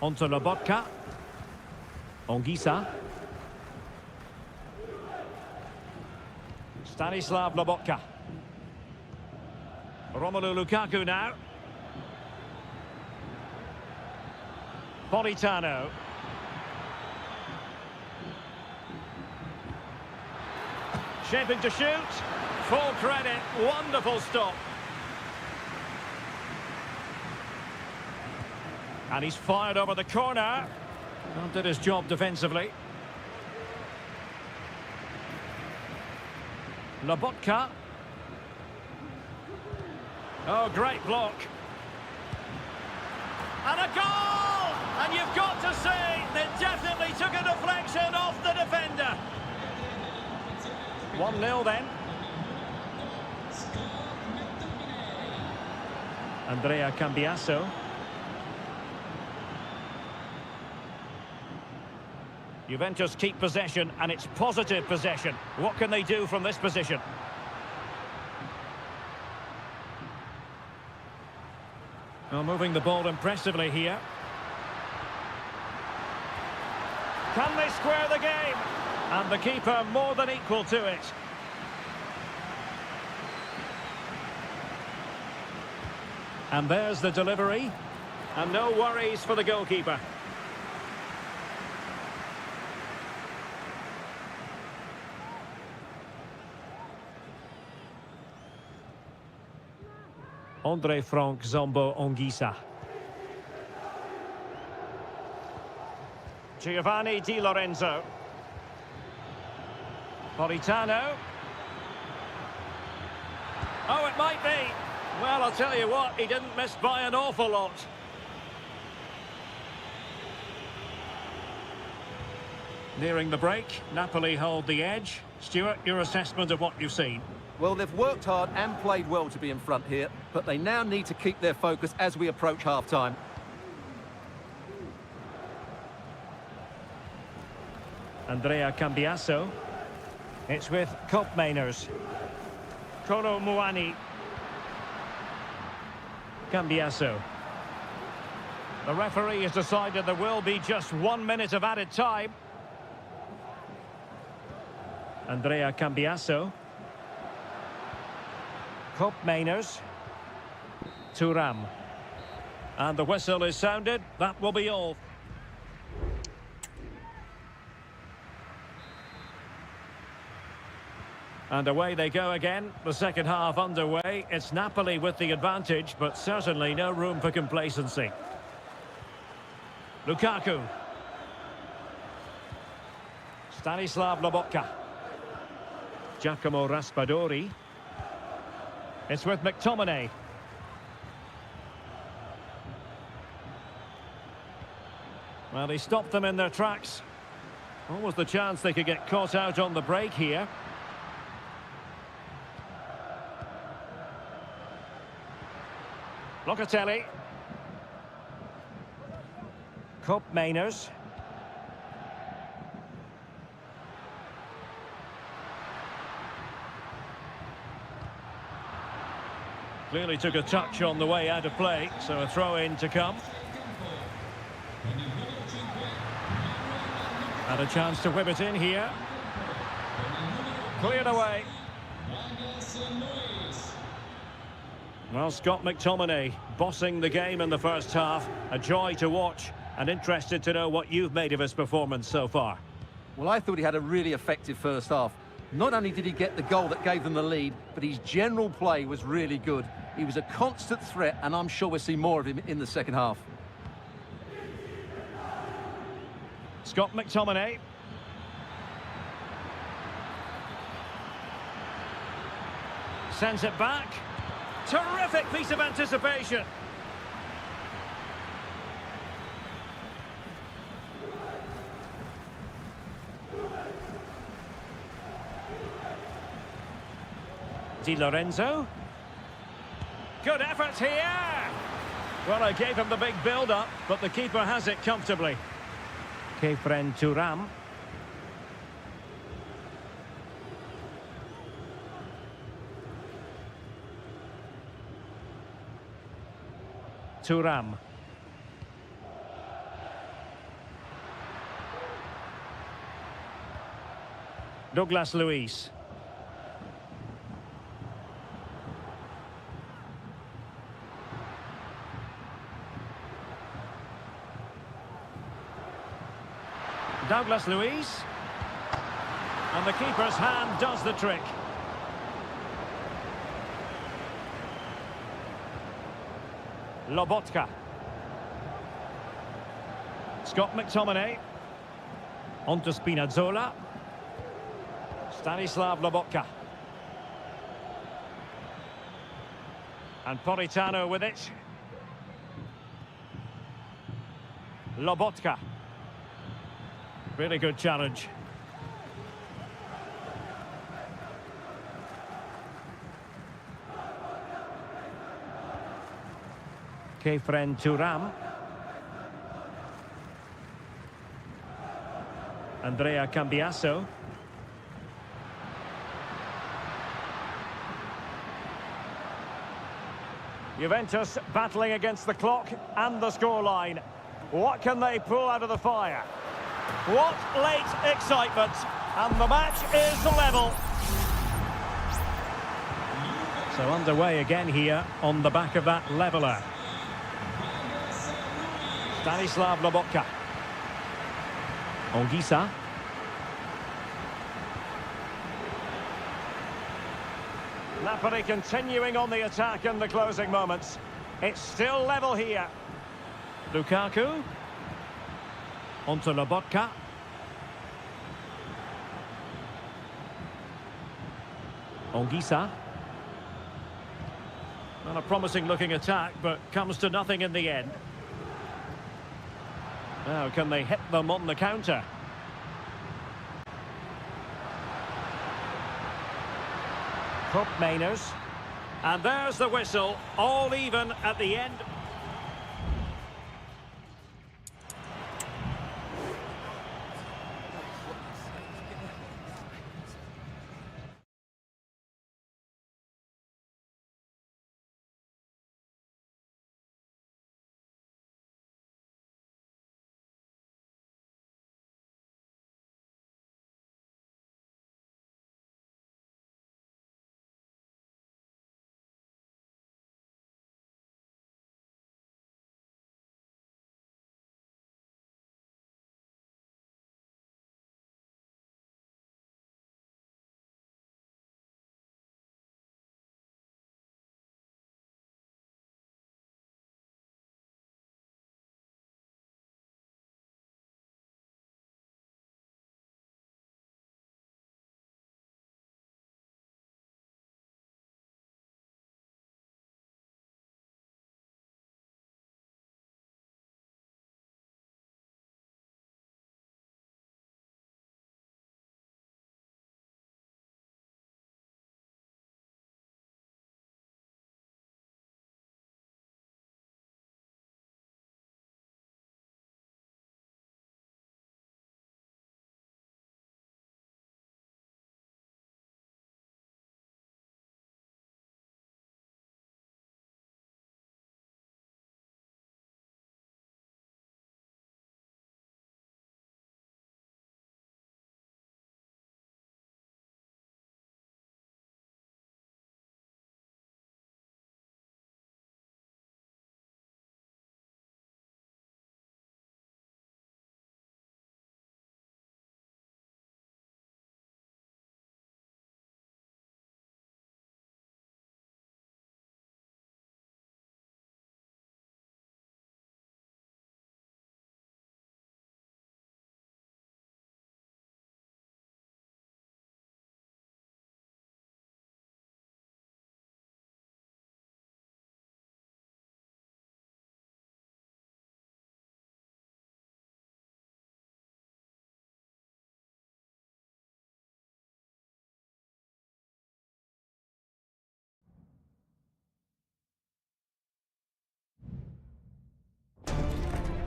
Onto Lobotka. Anguissa. Stanislav Lobotka. Romelu Lukaku now. Politano. Shaping to shoot. Full credit. Wonderful stop. And he's fired over the corner. Well, did his job defensively. Lobotka. Oh, great block. And a goal! And you've got to say, they definitely took a deflection off the defender. 1-0 then. Andrea Cambiasso. Juventus keep possession, and it's positive possession. What can they do from this position? Well, moving the ball impressively here. Can they square the game? And the keeper more than equal to it. And there's the delivery. And no worries for the goalkeeper. Andre Frank Zambo Anguissa. Giovanni Di Lorenzo. Politano. Oh, it might be. Well, I'll tell you what, he didn't miss by an awful lot. Nearing the break, Napoli hold the edge. Stuart, your assessment of what you've seen? Well, they've worked hard and played well to be in front here, but they now need to keep their focus as we approach half-time. Andrea Cambiasso. It's with Koopmeiners. Kolo Muani. Cambiasso. The referee has decided there will be just 1 minute of added time. Andrea Cambiasso. Koopmeiners. Thuram. And the whistle is sounded. That will be all. And away they go again. The second half underway. It's Napoli with the advantage, but certainly no room for complacency. Lukaku. Stanislav Lobotka. Giacomo Raspadori. It's with McTominay. Well, he stopped them in their tracks. What was the chance they could get caught out on the break here? Locatelli. Koop Mainers. Clearly took a touch on the way out of play, so a throw-in to come. And a chance to whip it in here. Cleared away. Well, Scott McTominay bossing the game in the first half. A joy to watch, and interested to know what you've made of his performance so far. Well, I thought he had a really effective first half. Not only did he get the goal that gave them the lead, but his general play was really good. He was a constant threat, and I'm sure we'll see more of him in the second half. Scott McTominay. Sends it back. Terrific piece of anticipation. Di Lorenzo. Good effort here. Well, I gave him the big build-up, but the keeper has it comfortably. Kefren Turam. Turam. Douglas Luiz. Douglas Luiz. And the keeper's hand does the trick. Lobotka. Scott McTominay. On to Spinazzola. Stanislav Lobotka. And Politano with it. Lobotka. Really good challenge. Kefren Turam. Andrea Cambiasso. Juventus battling against the clock and the scoreline. What can they pull out of the fire? What late excitement, and the match is level. So underway again here on the back of that leveller. Stanislav Lobotka. Ongisa. Napoli continuing on the attack in the closing moments. It's still level here. Lukaku. Onto Lobotka. Ongisa. Not a promising looking attack, but comes to nothing in the end. Now, can they hit them on the counter? Koop Mainers. And there's the whistle, all even at the end.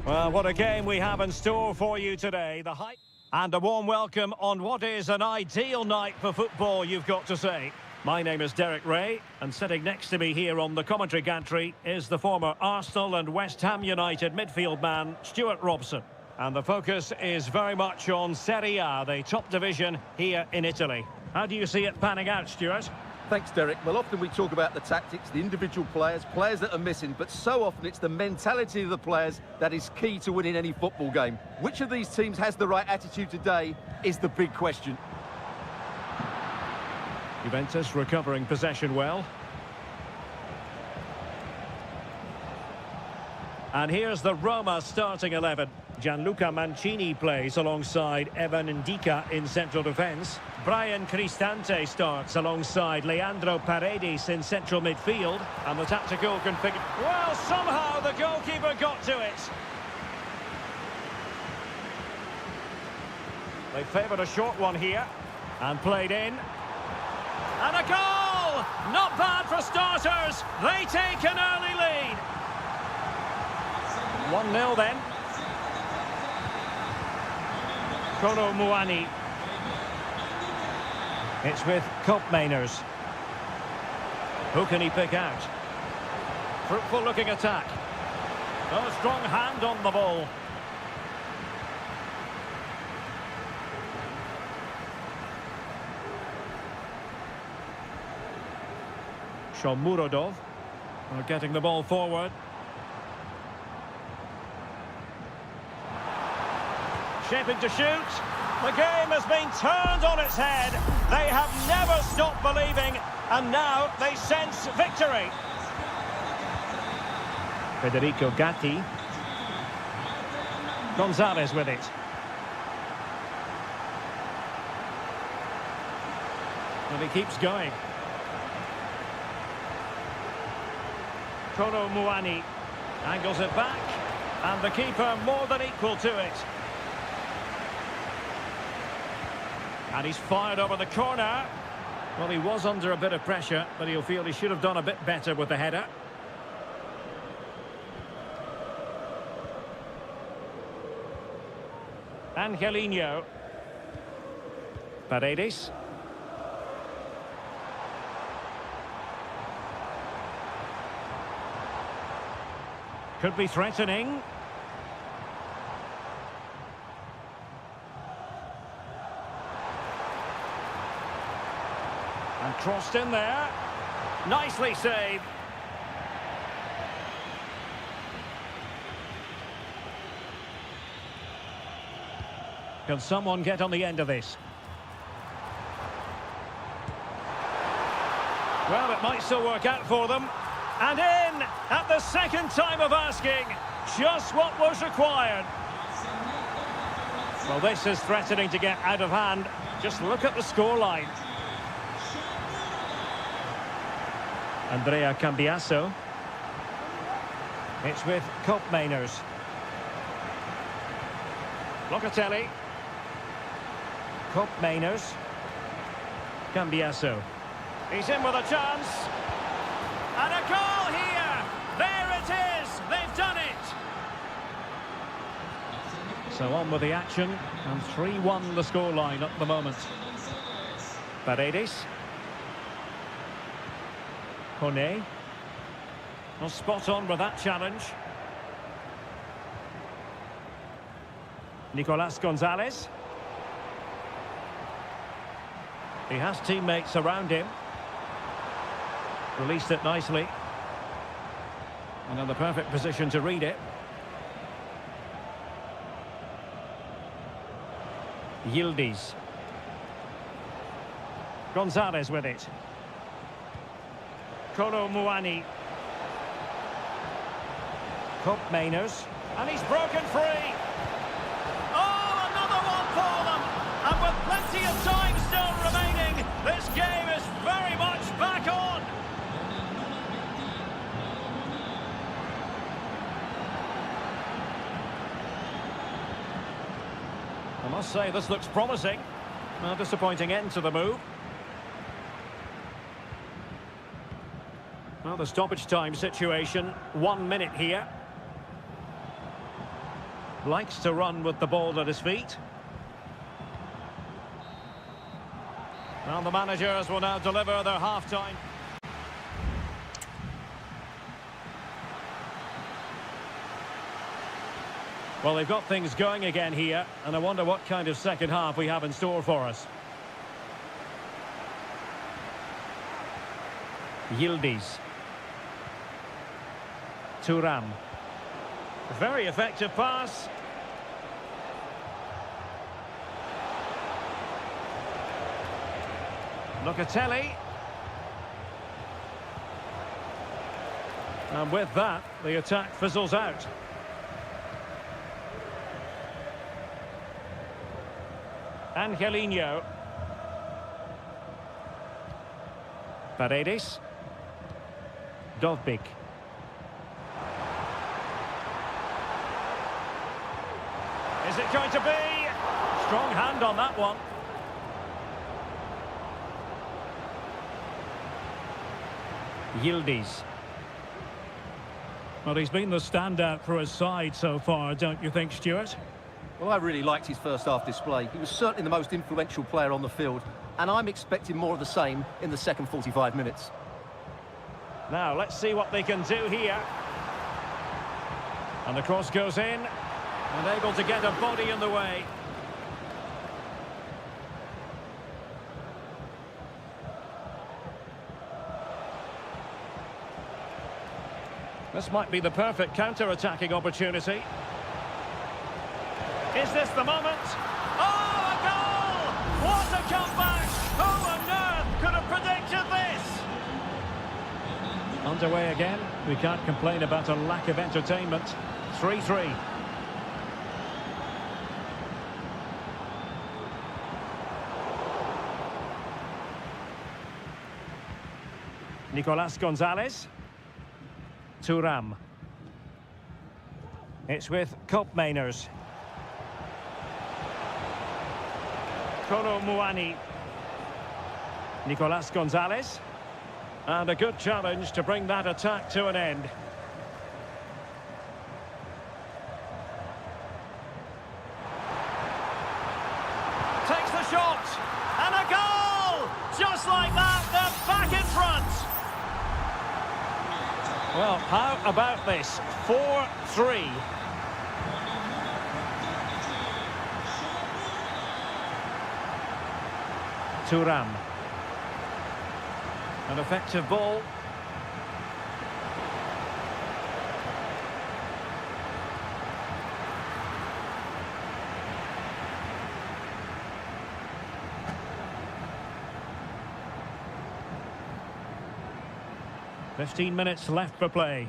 Well, what a game we have in store for you today. The hype and a warm welcome on what is an ideal night for football, you've got to say. My name is Derek Ray, and sitting next to me here on the commentary gantry is the former Arsenal and West Ham United midfield man, Stuart Robson. And the focus is very much on Seria, the top division here in Italy. How do you see it panning out, Stuart? Thanks, Derek. Well, often we talk about the tactics, the individual players that are missing, but so often it's the mentality of the players that is key to winning any football game. Which of these teams has the right attitude today is the big question. Juventus recovering possession well. And here's the Roma starting 11. Gianluca Mancini plays alongside Evan Ndika in central defence. Brian Cristante starts alongside Leandro Paredes in central midfield. And the tactical configuration... Well, somehow the goalkeeper got to it. They favoured a short one here. And played in. And a goal! Not bad for starters. They take an early lead. 1-0 then. Kolo Muani. It's with Koopmeiners. Who can he pick out? Fruitful looking attack. A strong hand on the ball. Shomurodov getting the ball forward. Shaping to shoot. The game has been turned on its head. They have never stopped believing, and now they sense victory. Federico Gatti. Gonzalez with it. And he keeps going. Kolo Muani angles it back, and the keeper more than equal to it. And he's fired over the corner. Well, he was under a bit of pressure, but he'll feel he should have done a bit better with the header. Angelino. Paredes. Could be threatening. And crossed in there. Nicely saved. Can someone get on the end of this? Well, it might still work out for them. And in at the second time of asking. Just what was required. Well, this is threatening to get out of hand. Just look at the scoreline. Andrea Cambiasso. It's with Koopmeiners. Locatelli. Koopmeiners. Cambiasso. He's in with a chance. And a goal here! There it is! They've done it! So on with the action. And 3-1 the scoreline at the moment. Paredes. Kone. Well, spot on with that challenge. Nicolas Gonzalez. He has teammates around him. Released it nicely. And in the perfect position to read it. Yildiz. Gonzalez with it. Kolo Muani. Koopmeiners. And he's broken free. Oh, another one for them. And with plenty of time still remaining, this game is very much back on. I must say, this looks promising. A disappointing end to the move. Well, the stoppage time situation, 1 minute here. Likes to run with the ball at his feet. Well, the managers will now deliver their half-time. Well, they've got things going again here, and I wonder what kind of second half we have in store for us. Yildiz. Thuram. Very effective pass. Locatelli. And with that, the attack fizzles out. Angelino. Paredes. Dovbik. Is it going to be? Strong hand on that one. Yildiz. Well, he's been the standout for his side so far, don't you think, Stuart? Well, I really liked his first half display. He was certainly the most influential player on the field, and I'm expecting more of the same in the second 45 minutes. Now, let's see what they can do here. And the cross goes in, and able to get a body in the way. This might be the perfect counter-attacking opportunity. Is this the moment? Oh, a goal! What a comeback! Who on earth could have predicted this? Underway again. We can't complain about a lack of entertainment. 3-3. Nicolas Gonzalez. Thuram. It's with Koopmeiners. Kolo Muani. Nicolas Gonzalez. And a good challenge to bring that attack to an end. Takes the shot. And a goal! Just like that, they're back in front. Well, how about this? 4-3. Thuram. An effective ball. "15 minutes left for play.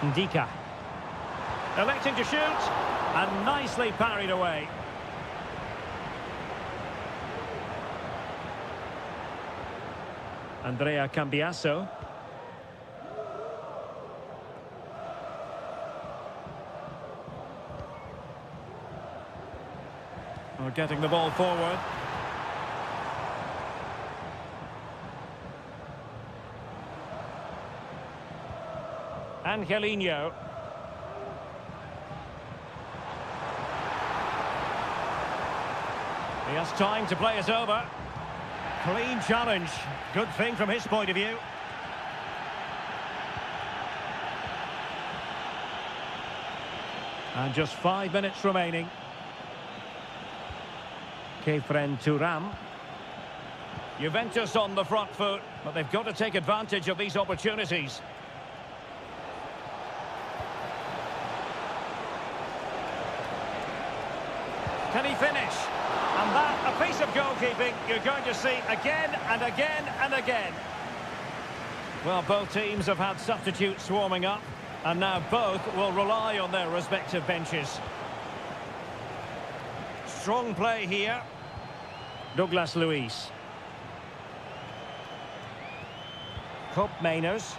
Ndika. Electing to shoot, and nicely parried away. Andrea Cambiasso. We're getting the ball forward. Angelino. He has time to play it over. Clean challenge. Good thing from his point of view. And just 5 minutes remaining. Kefren Thuram. Juventus on the front foot, but they've got to take advantage of these opportunities. Can he finish? And that, a piece of goalkeeping you're going to see again and again and again. Well, both teams have had substitutes warming up, and now both will rely on their respective benches. Strong play here. Douglas Luiz. Koopmeiners.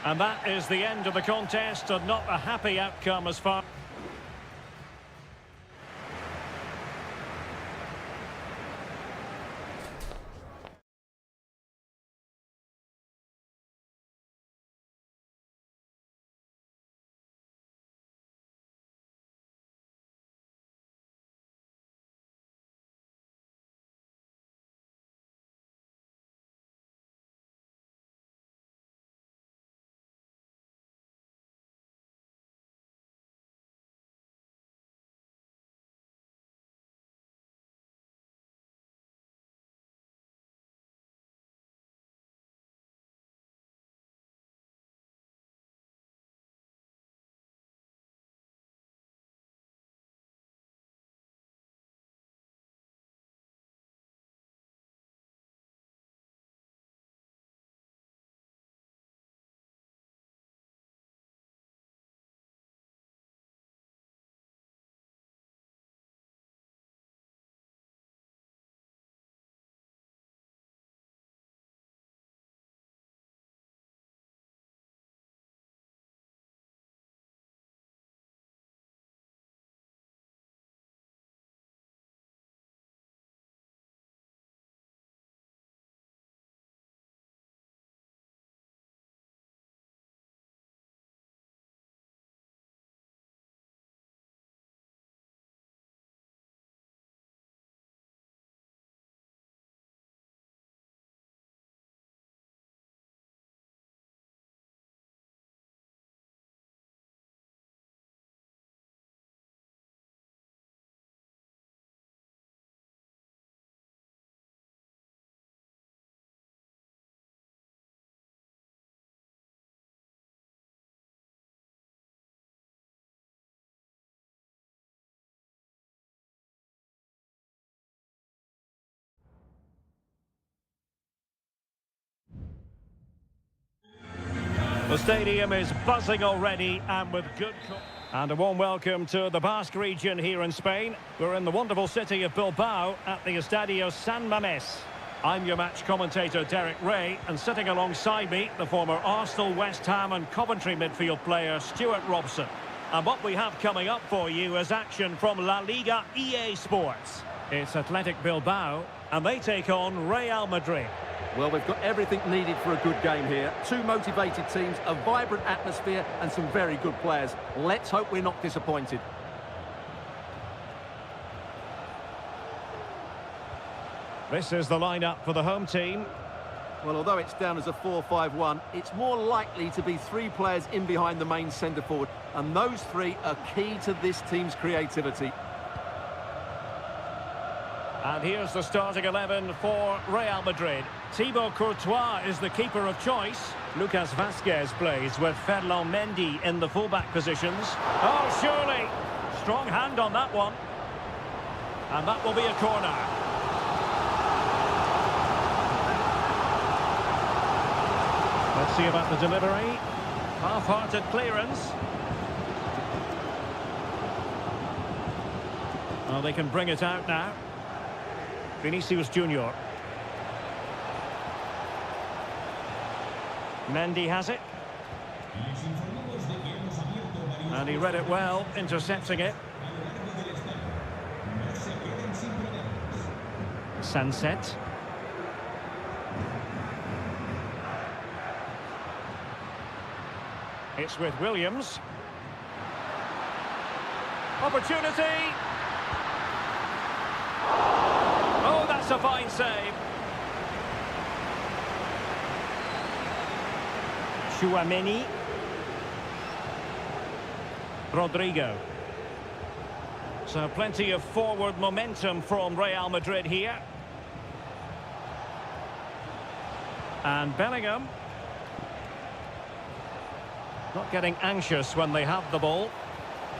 And that is the end of the contest, and not a happy outcome as far... The stadium is buzzing already and with good... And a warm welcome to the Basque region here in Spain. We're in the wonderful city of Bilbao at the Estadio San Mamés. I'm your match commentator, Derek Ray, and sitting alongside me, the former Arsenal, West Ham and Coventry midfield player, Stuart Robson. And what we have coming up for you is action from La Liga EA Sports. It's Athletic Bilbao, and they take on Real Madrid. Well, we've got everything needed for a good game here. Two motivated teams, a vibrant atmosphere and some very good players. Let's hope we're not disappointed. This is the lineup for the home team. Well, although it's down as a 4-5-1, it's more likely to be three players in behind the main centre-forward, and those three are key to this team's creativity. And here's the starting 11 for Real Madrid. Thibaut Courtois is the keeper of choice. Lucas Vazquez plays with Ferland Mendy in the fullback positions. Oh, surely! Strong hand on that one. And that will be a corner. Let's see about the delivery. Half-hearted clearance. Oh, they can bring it out now. Vinicius Junior. Mendy has it. And he read it well, intercepting it. Sunset. It's with Williams. Opportunity. Oh, that's a fine save. Chouameni. Rodrigo. So plenty of forward momentum from Real Madrid here. And Bellingham. Not getting anxious when they have the ball.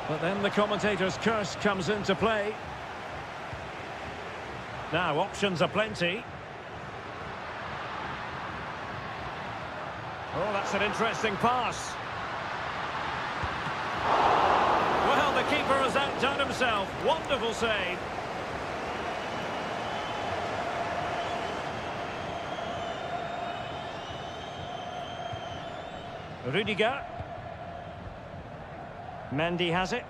But then the commentator's curse comes into play. Now, options are plenty. Oh, that's an interesting pass. Well, the keeper has outdone himself. Wonderful save. Rudiger. Mendy has it.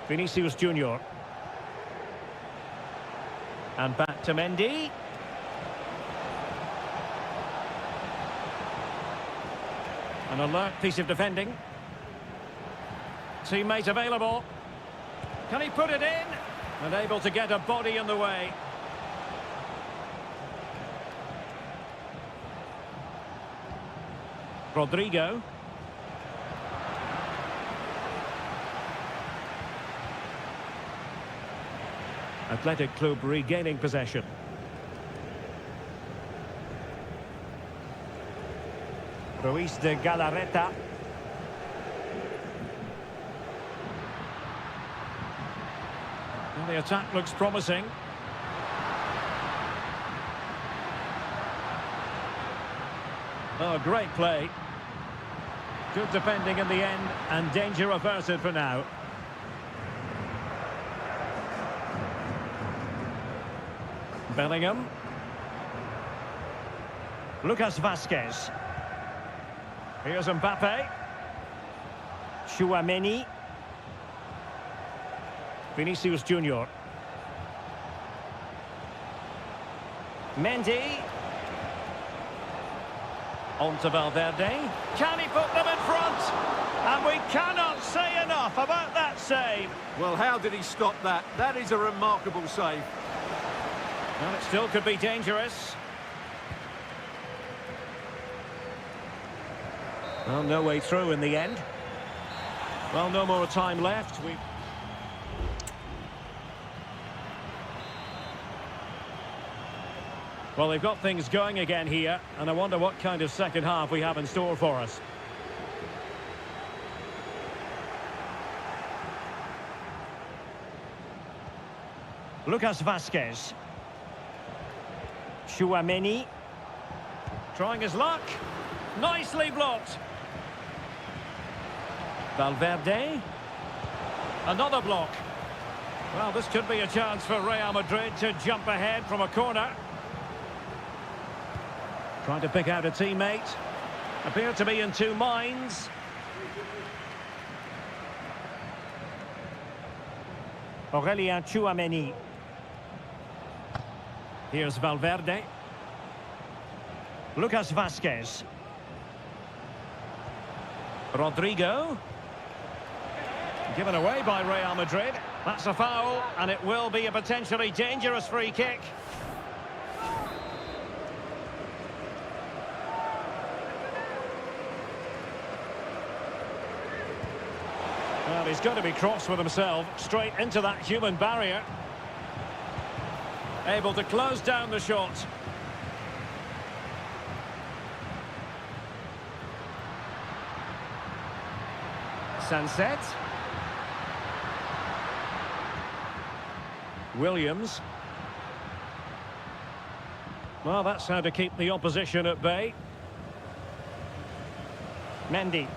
Vinicius Junior. And back to Mendy. An alert piece of defending. Teammate available. Can he put it in? And able to get a body in the way. Rodrigo. Athletic Club regaining possession. Ruiz de Galarreta. Well, the attack looks promising. Oh, great play. Good defending in the end, and danger averted for now. Bellingham. Lucas Vazquez. Here's Mbappe. Chouameni. Vinicius Junior. Mendy. On to Valverde. Can he put them in front? And we cannot say enough about that save. Well, how did he stop that? That is a remarkable save. Well, it still could be dangerous. Well, no way through in the end. Well, no more time left. Well, they've got things going again here, and I wonder what kind of second half we have in store for us. Lucas Vazquez. Chouameni. Trying his luck. Nicely blocked. Valverde. Another block. Well, this could be a chance for Real Madrid to jump ahead from a corner. Trying to pick out a teammate. Appear to be in two minds. Aurelien Tchouameni. Here's Valverde. Lucas Vazquez. Rodrigo. Given away by Real Madrid. That's a foul, and it will be a potentially dangerous free kick. Well, he's got to be cross with himself, straight into that human barrier. Able to close down the shot. Sunset. Williams. Well, that's how to keep the opposition at bay. Mendy.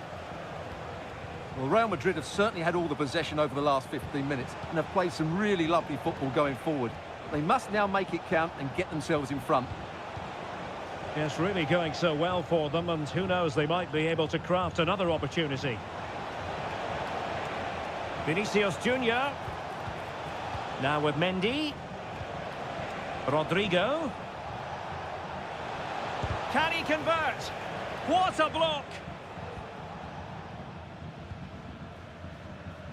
Well, Real Madrid have certainly had all the possession over the last 15 minutes and have played some really lovely football going forward. They must now make it count and get themselves in front. Yes, really going so well for them, and who knows, they might be able to craft another opportunity. Vinicius Junior. Now with Mendy. Rodrigo. Can he convert? What a block!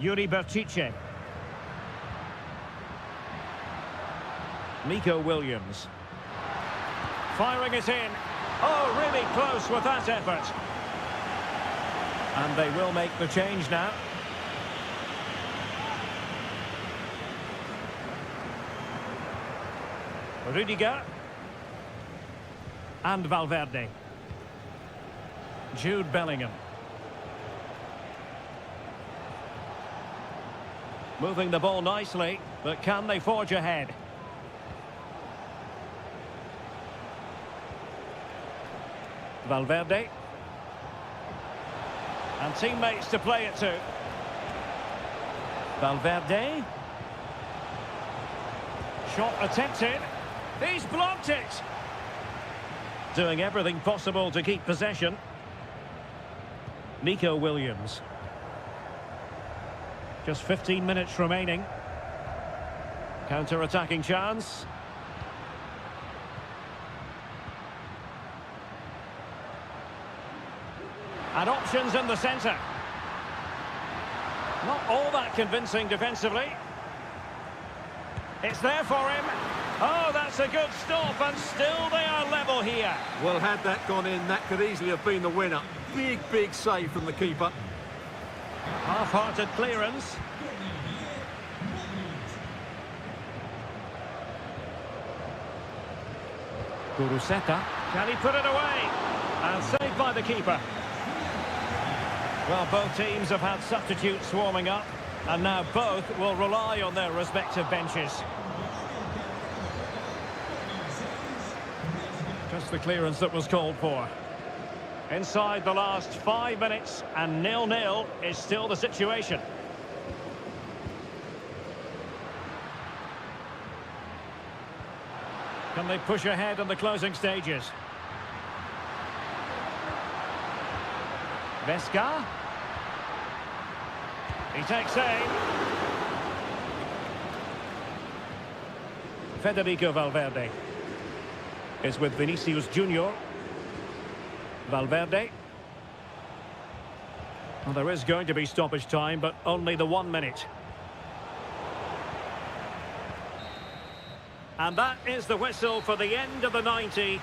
Yuri Berchiche. Nico Williams. Firing it in. Oh, really close with that effort. And they will make the change now. Rudiger. And Valverde. Jude Bellingham. Moving the ball nicely, but can they forge ahead? Valverde. And teammates to play it to. Valverde. Shot attempted. He's blocked it. Doing everything possible to keep possession. Nico Williams. Just 15 minutes remaining. Counter-attacking chance. And options in the centre. Not all that convincing defensively. It's there for him. Oh, that's a good stop, and still they are level here. Well, had that gone in, that could easily have been the winner. Big save from the keeper. Half-hearted clearance. Guruseta. Can he put it away? And saved by the keeper. Well, both teams have had substitutes warming up, and now both will rely on their respective benches. Just the clearance that was called for. Inside the last 5 minutes, and 0-0 is still the situation. Can they push ahead in the closing stages? Vesca. He takes aim. Federico Valverde is with Vinicius Junior. Valverde. Well, there is going to be stoppage time, but only the 1 minute. And that is the whistle for the end of the 90.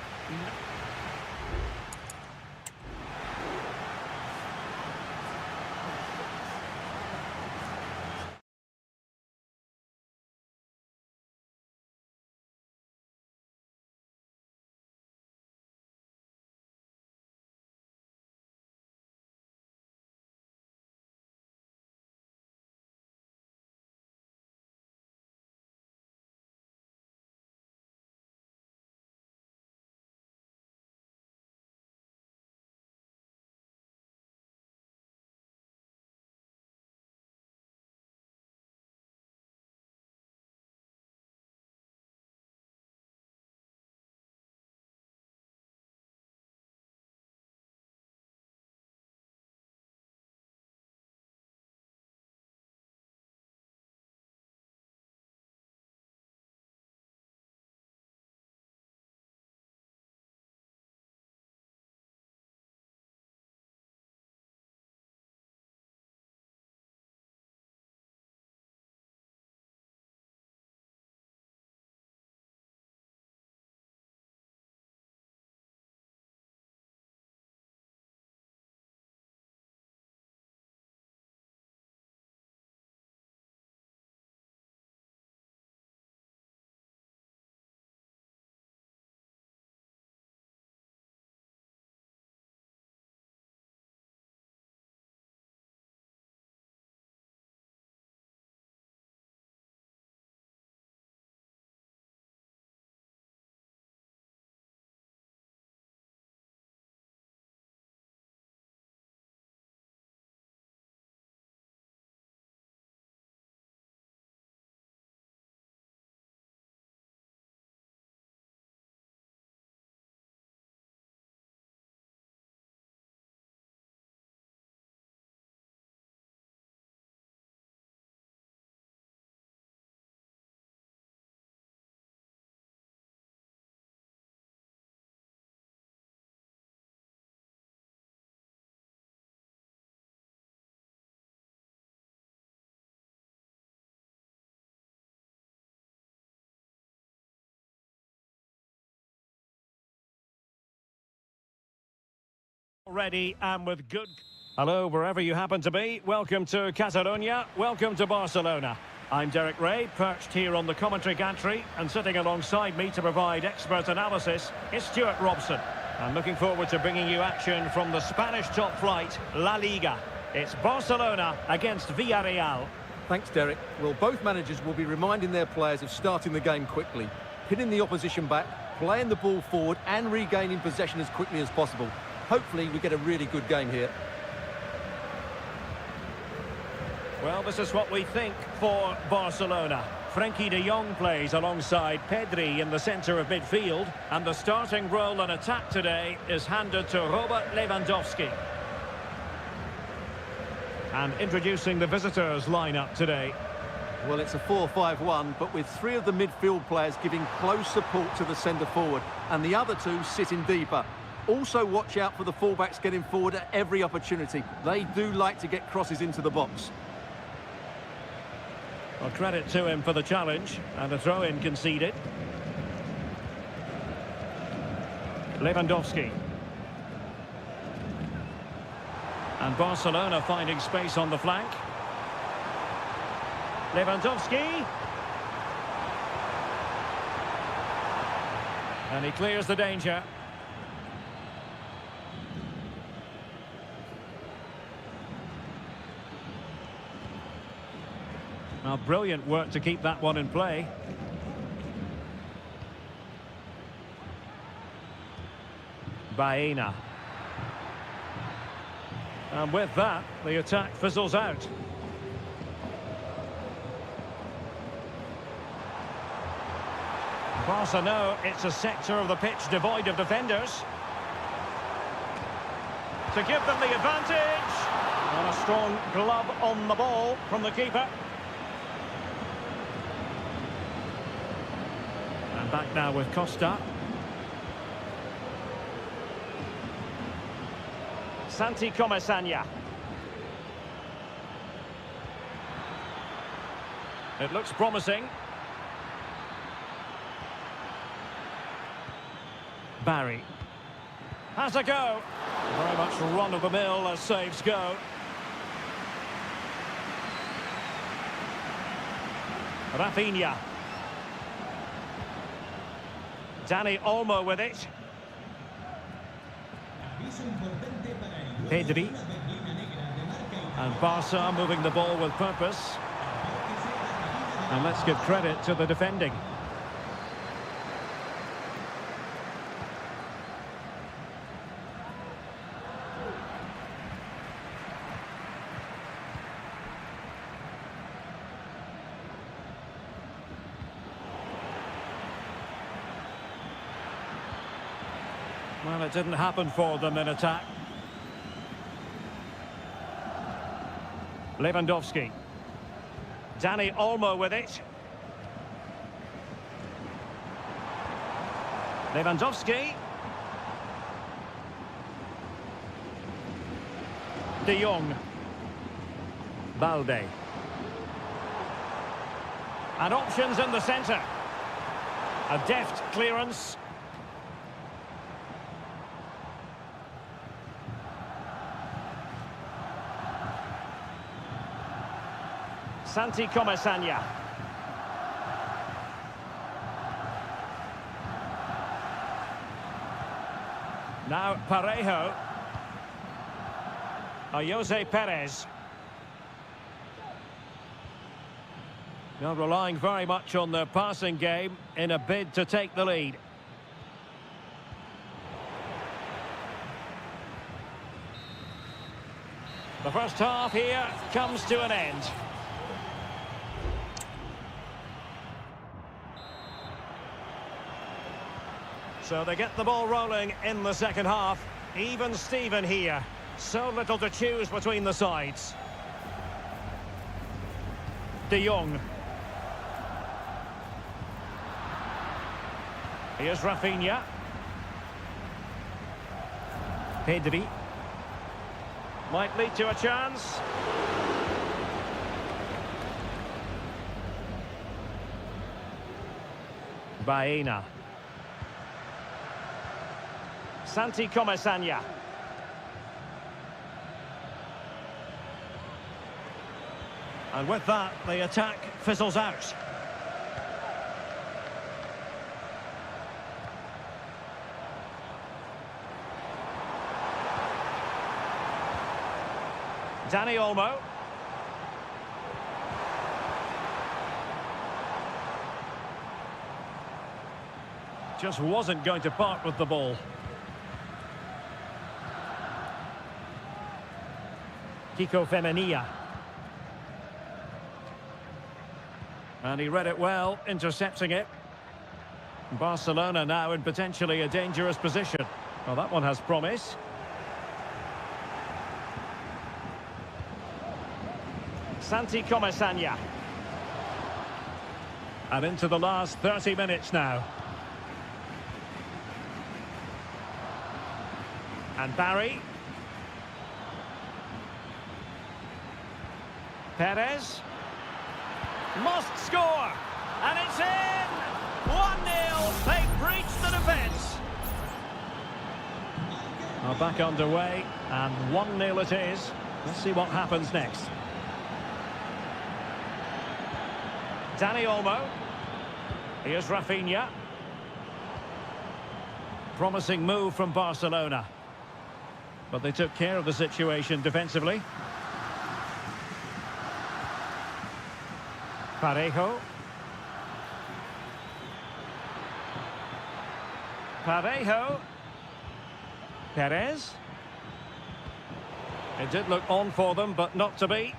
Ready and with good... Hello, wherever you happen to be. Welcome to Catalonia. Welcome to Barcelona. I'm Derek Ray, perched here on the commentary gantry, and sitting alongside me to provide expert analysis is Stuart Robson. I'm looking forward to bringing you action from the Spanish top flight, La Liga. It's Barcelona against Villarreal. Thanks, Derek. Well, both managers will be reminding their players of starting the game quickly, pinning the opposition back, playing the ball forward and regaining possession as quickly as possible. Hopefully we get a really good game here. Well, this is what we think for Barcelona. Frenkie de Jong plays alongside Pedri in the centre of midfield, and the starting role in attack today is handed to Robert Lewandowski. And introducing the visitors' lineup today. Well, it's a 4-5-1, but with three of the midfield players giving close support to the centre forward, and the other two sitting deeper. Also watch out for the fullbacks getting forward at every opportunity. They do like to get crosses into the box. Well, credit to him for the challenge, and a throw-in conceded. Lewandowski. And Barcelona finding space on the flank. Lewandowski. And he clears the danger. Now, brilliant work to keep that one in play. Baena. And with that, the attack fizzles out. Barca know it's a sector of the pitch devoid of defenders. To give them the advantage. And a strong glove on the ball from the keeper. And back now with Costa. Santi Comesaña. It looks promising. Barry. Has a go. Very much run-of-the-mill as saves go. Rafinha. Dani Olmo with it. Pedri. And Barca moving the ball with purpose. And let's give credit to the defending. Well, it didn't happen for them in attack. Lewandowski. Dani Olmo with it. Lewandowski. De Jong. Balde. And options in the centre. A deft clearance. Santi Comesaña. Now Parejo. Jose Perez. Now relying very much on their passing game in a bid to take the lead. The first half here comes to an end. So they get the ball rolling in the second half. Even Steven here. So little to choose between the sides. De Jong. Here's Rafinha. Pedri. Might lead to a chance. Baena. Santi Comesaña. And with that, the attack fizzles out. Dani Olmo. Just wasn't going to part with the ball. Kiko Femenia. And he read it well, intercepting it. Barcelona now in potentially a dangerous position. Well, that one has promise. Santi Comesaña. And into the last 30 minutes now. And Barry. Perez. Must score. And it's in! 1-0. They've breached the defence. Are back underway. And 1-0 it is. Let's see what happens next. Dani Olmo. Here's Rafinha. Promising move from Barcelona. But they took care of the situation defensively. Parejo. Parejo. Perez. It did look on for them, but not to be.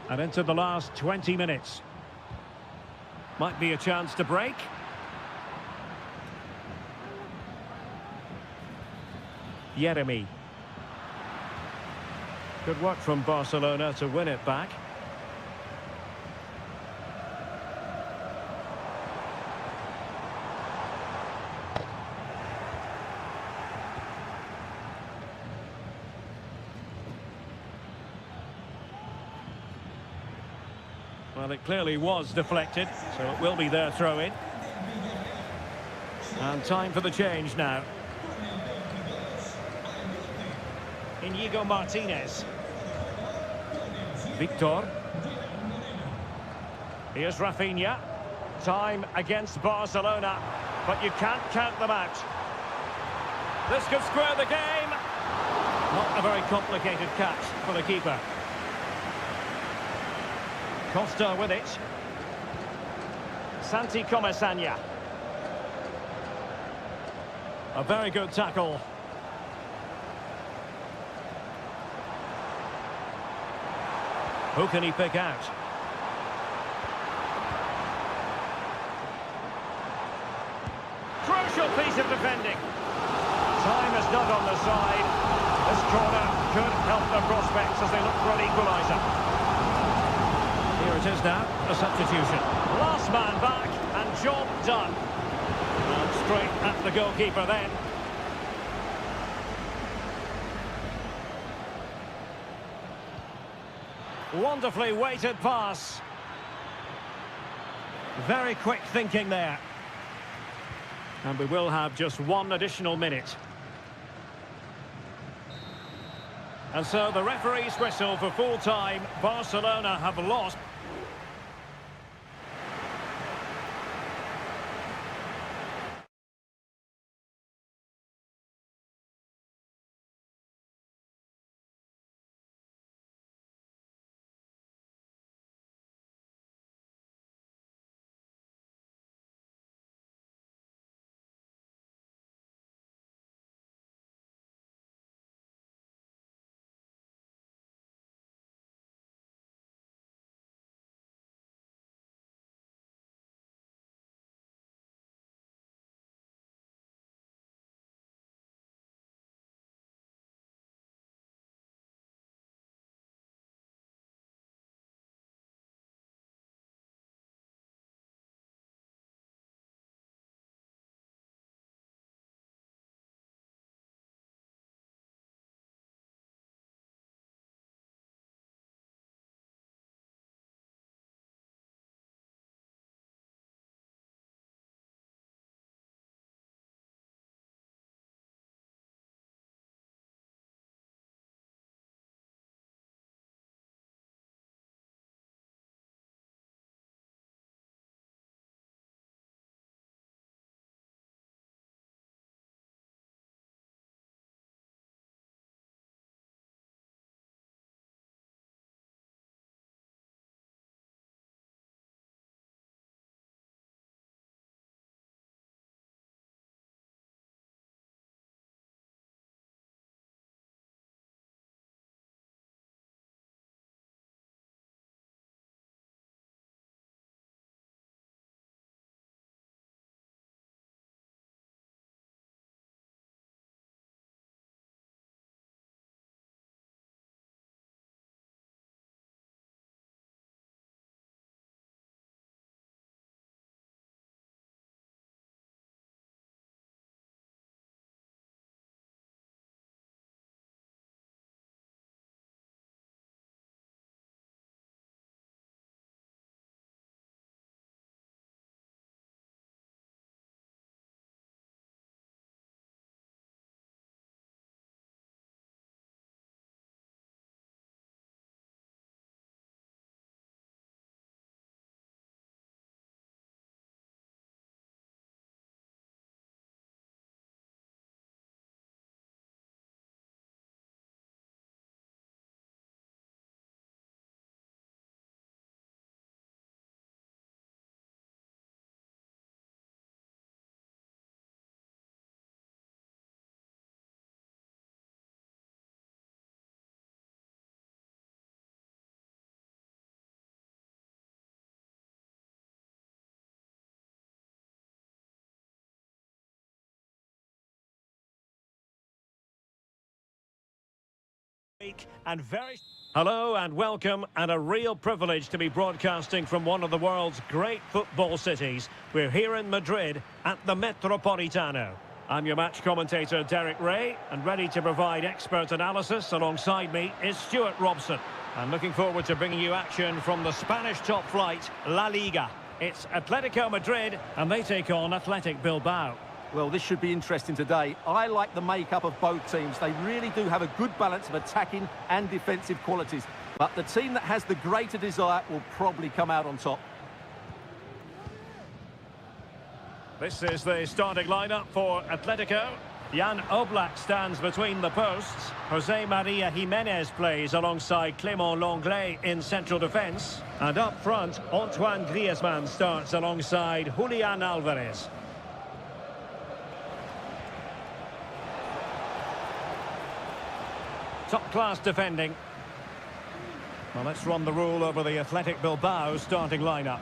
And into the last 20 minutes. Might be a chance to break. Yeremy. Good work from Barcelona to win it back. Well, it clearly was deflected, so it will be their throw-in. And time for the change now. Inigo Martinez. Victor. Here's Rafinha. Time against Barcelona, but you can't count them out. This could square the game. Not a very complicated catch for the keeper. Costa with it. Santi Comesaña. A very good tackle. Who can he pick out? Crucial piece of defending. Time is not on the side. This corner could help their prospects as they look for an equaliser. Here it is now, a substitution. Last man back and job done. And straight at the goalkeeper then. Wonderfully weighted pass. Very quick thinking there. And we will have just one additional minute. And so the referee's whistle for full time. Barcelona have lost. And Hello and welcome, and a real privilege to be broadcasting from one of the world's great football cities. We're here in Madrid at the Metropolitano. I'm your match commentator Derek Ray, and ready to provide expert analysis alongside me is Stuart Robson. I'm looking forward to bringing you action from the Spanish top flight, La Liga. It's Atletico Madrid and they take on Athletic Bilbao. Well, this should be interesting today. I like the makeup of both teams. They really do have a good balance of attacking and defensive qualities. But the team that has the greater desire will probably come out on top. This is the starting lineup for Atletico. Jan Oblak stands between the posts. Jose Maria Jimenez plays alongside Clément Lenglet in central defence. And up front, Antoine Griezmann starts alongside Julian Alvarez. Top-class defending. Well, let's run the rule over the Athletic Bilbao starting lineup.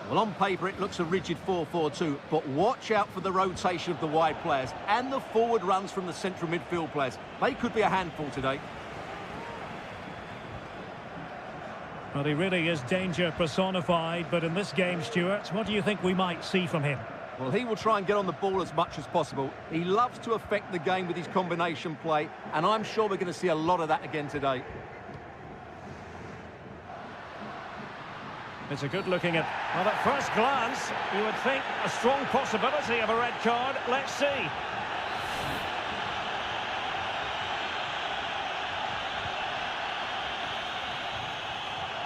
Well, on paper, it looks a rigid 4-4-2, but watch out for the rotation of the wide players and the forward runs from the central midfield players. They could be a handful today. Well, he really is danger personified, but in this game, Stuart, what do you think we might see from him? Well, he will try and get on the ball as much as possible. He loves to affect the game with his combination play, and I'm sure we're going to see a lot of that again today. It's a good looking at... Well, at first glance, you would think a strong possibility of a red card. Let's see.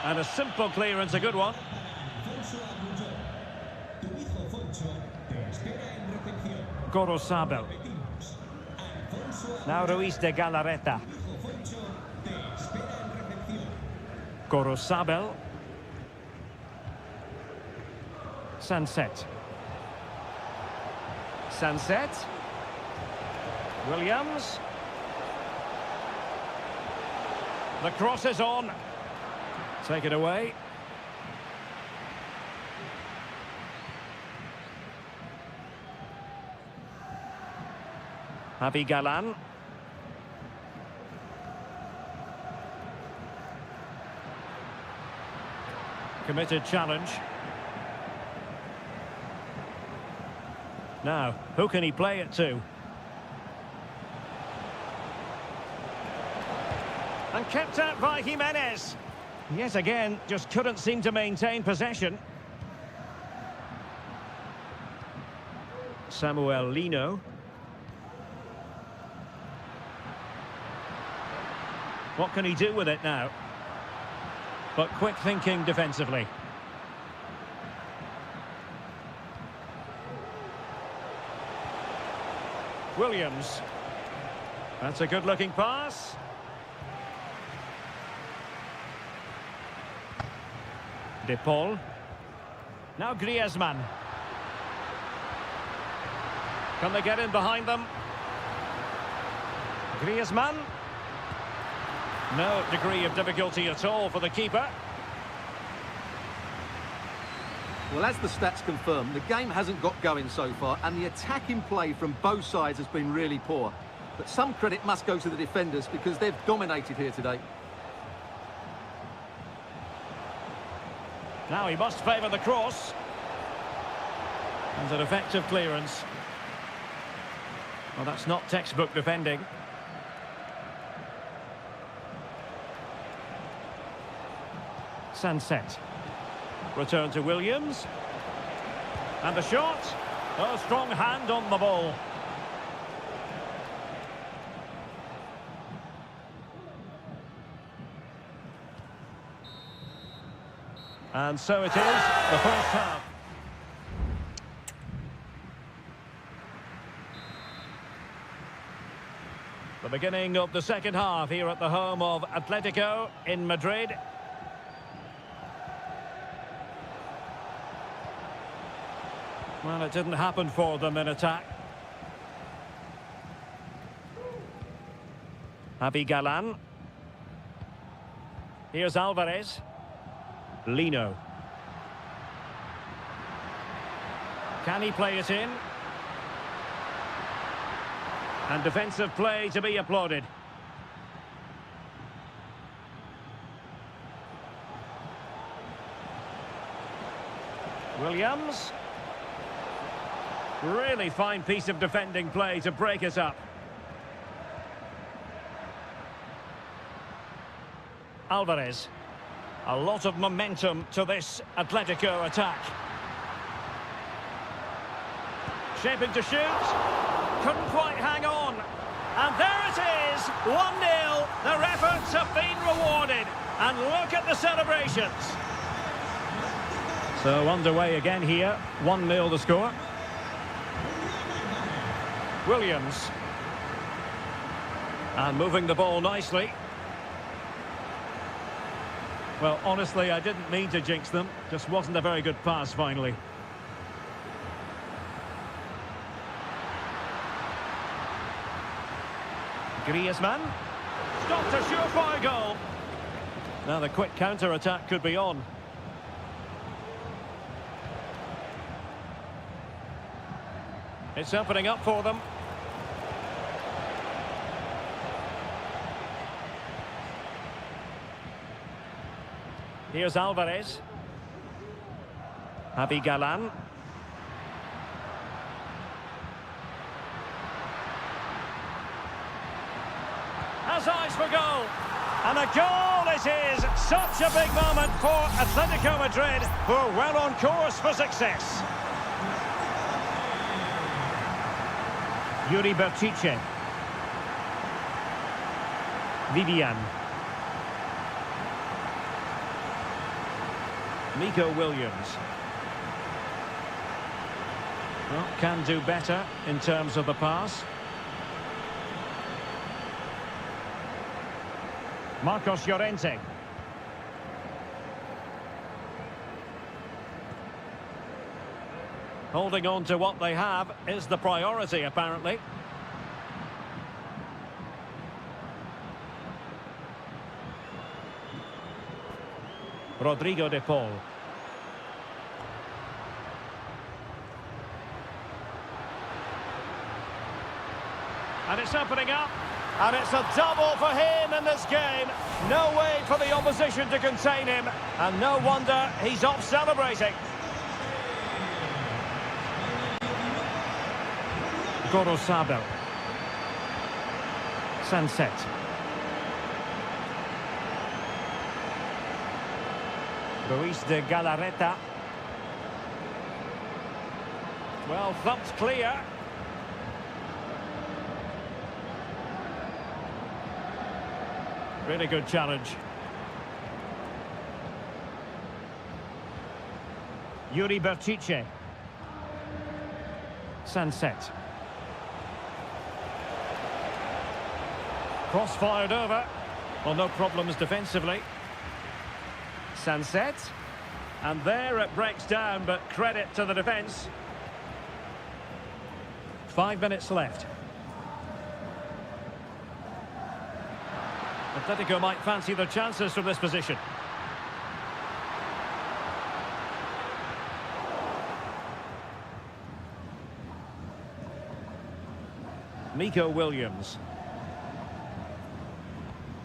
And a simple clearance, a good one. Gorosabel. Now Ruiz de Galarreta. Gorosabel. Sunset. Sunset. Williams. The cross is on. Take it away. Javi Galan. Committed challenge. Now, who can he play it to? And kept out by Jimenez. Yet again, just couldn't seem to maintain possession. Samuel Lino. What can he do with it now? But quick thinking defensively. Williams. That's a good-looking pass. De Paul. Now Griezmann. Can they get in behind them? Griezmann. No degree of difficulty at all for the keeper. Well, as the stats confirm, the game hasn't got going so far, and the attacking play from both sides has been really poor. But some credit must go to the defenders because they've dominated here today. Now he must favour the cross. And an effective clearance. Well, that's not textbook defending. Sunset. Return to Williams. And the shot. Oh, strong hand on the ball. And so it is, the first half. The beginning of the second half here at the home of Atletico in Madrid. Well, it didn't happen for them in attack. Javi Galan. Here's Alvarez. Lino. Can he play it in? And defensive play to be applauded. Williams. Really fine piece of defending play to break it up. Alvarez. A lot of momentum to this Atletico attack. Shaping to shoot. Couldn't quite hang on. And there it is, 1-0. Their efforts have been rewarded. And look at the celebrations. So underway again here, 1-0 the score. Williams. And moving the ball nicely. Well, honestly, I didn't mean to jinx them. Just wasn't a very good pass, finally. Griezmann. Stopped a surefire goal. Now the quick counter-attack could be on. It's opening up for them. Here's Alvarez. Galan. Has eyes for goal. And a goal it is. Such a big moment for Atletico Madrid, who are well on course for success. Yuri Berchiche. Vivian. Nico Williams. Well, can do better in terms of the pass. Marcos Llorente. Holding on to what they have is the priority, apparently. Rodrigo de Paul. And it's opening up. And it's a double for him in this game. No way for the opposition to contain him. And no wonder he's off celebrating. Gorosabel. Sunset. Ruiz de Galarreta. Well, thumped clear. Really good challenge. Yuri Berchiche. Sunset. Cross fired over. Well, no problems defensively. Sunset. And there it breaks down, but credit to the defence. 5 minutes left. Atletico might fancy their chances from this position. Nico Williams.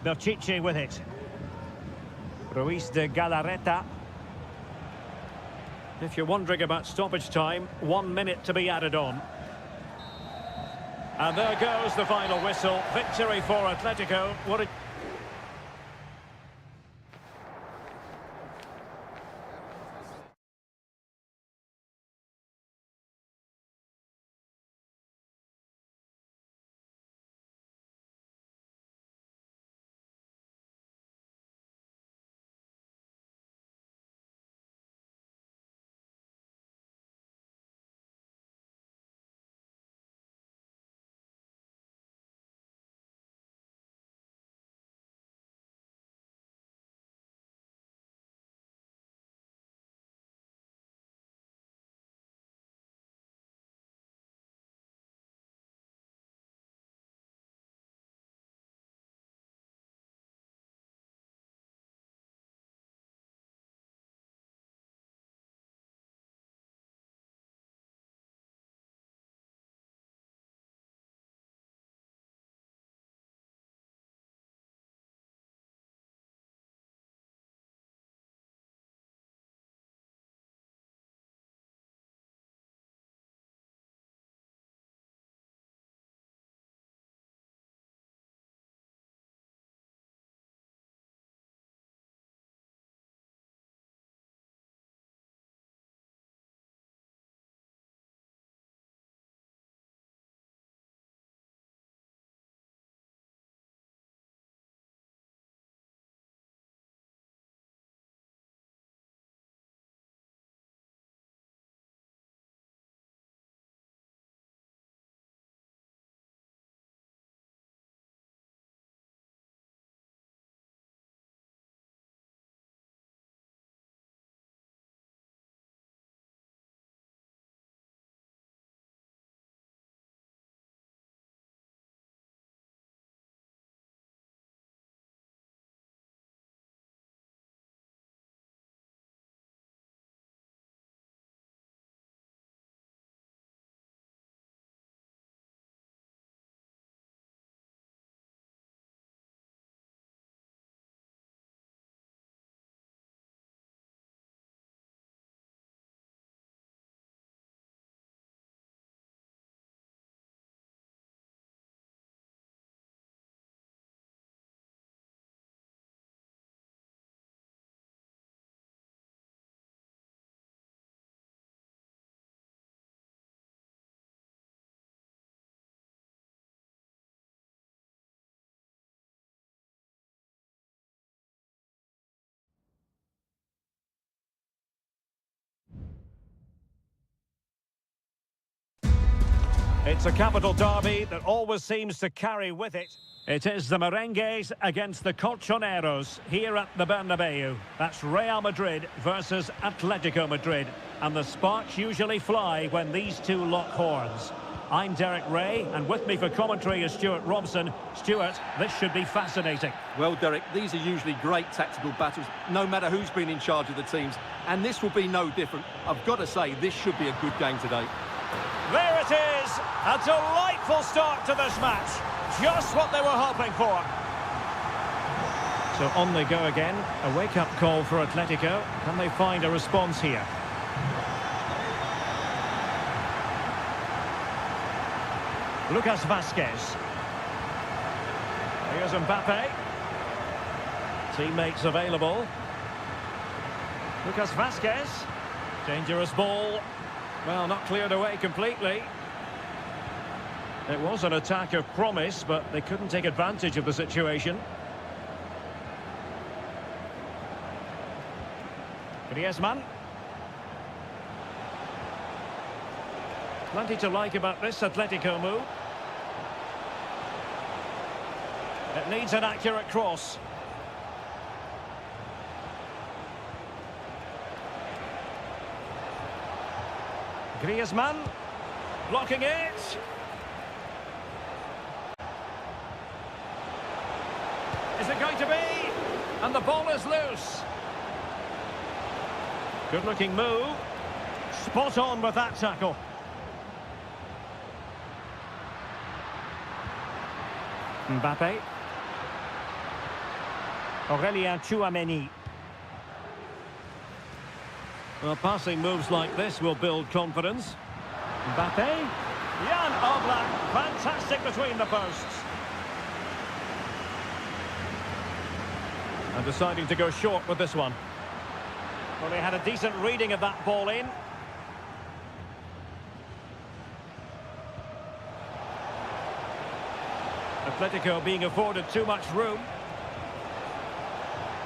Berchiche with it. Ruiz de Galarreta. If you're wondering about stoppage time, 1 minute to be added on. And there goes the final whistle. Victory for Atletico. What a... It's a capital derby that always seems to carry with it. It is the Merengues against the Colchoneros here at the Bernabeu. That's Real Madrid versus Atletico Madrid. And the sparks usually fly when these two lock horns. I'm Derek Ray, and with me for commentary is Stuart Robson. Stuart, this should be fascinating. Well, Derek, these are usually great tactical battles, no matter who's been in charge of the teams. And this will be no different. I've got to say, this should be a good game today. There it is! A delightful start to this match. Just what they were hoping for. So on they go again. A wake-up call for Atletico. Can they find a response here? Lucas Vazquez. Here's Mbappe. Teammates available. Lucas Vazquez. Dangerous ball. Well, not cleared away completely. It was an attack of promise, but they couldn't take advantage of the situation. Griezmann. Plenty to like about this Atletico move. It needs an accurate cross. Griezmann. Blocking it. Is it going to be? And the ball is loose. Good-looking move. Spot on with that tackle. Mbappe. Aurélien Tchouameni. Well, passing moves like this will build confidence. Mbappe. Jan Oblak. Fantastic between the posts. And deciding to go short with this one. Well, they had a decent reading of that ball in. Atletico being afforded too much room.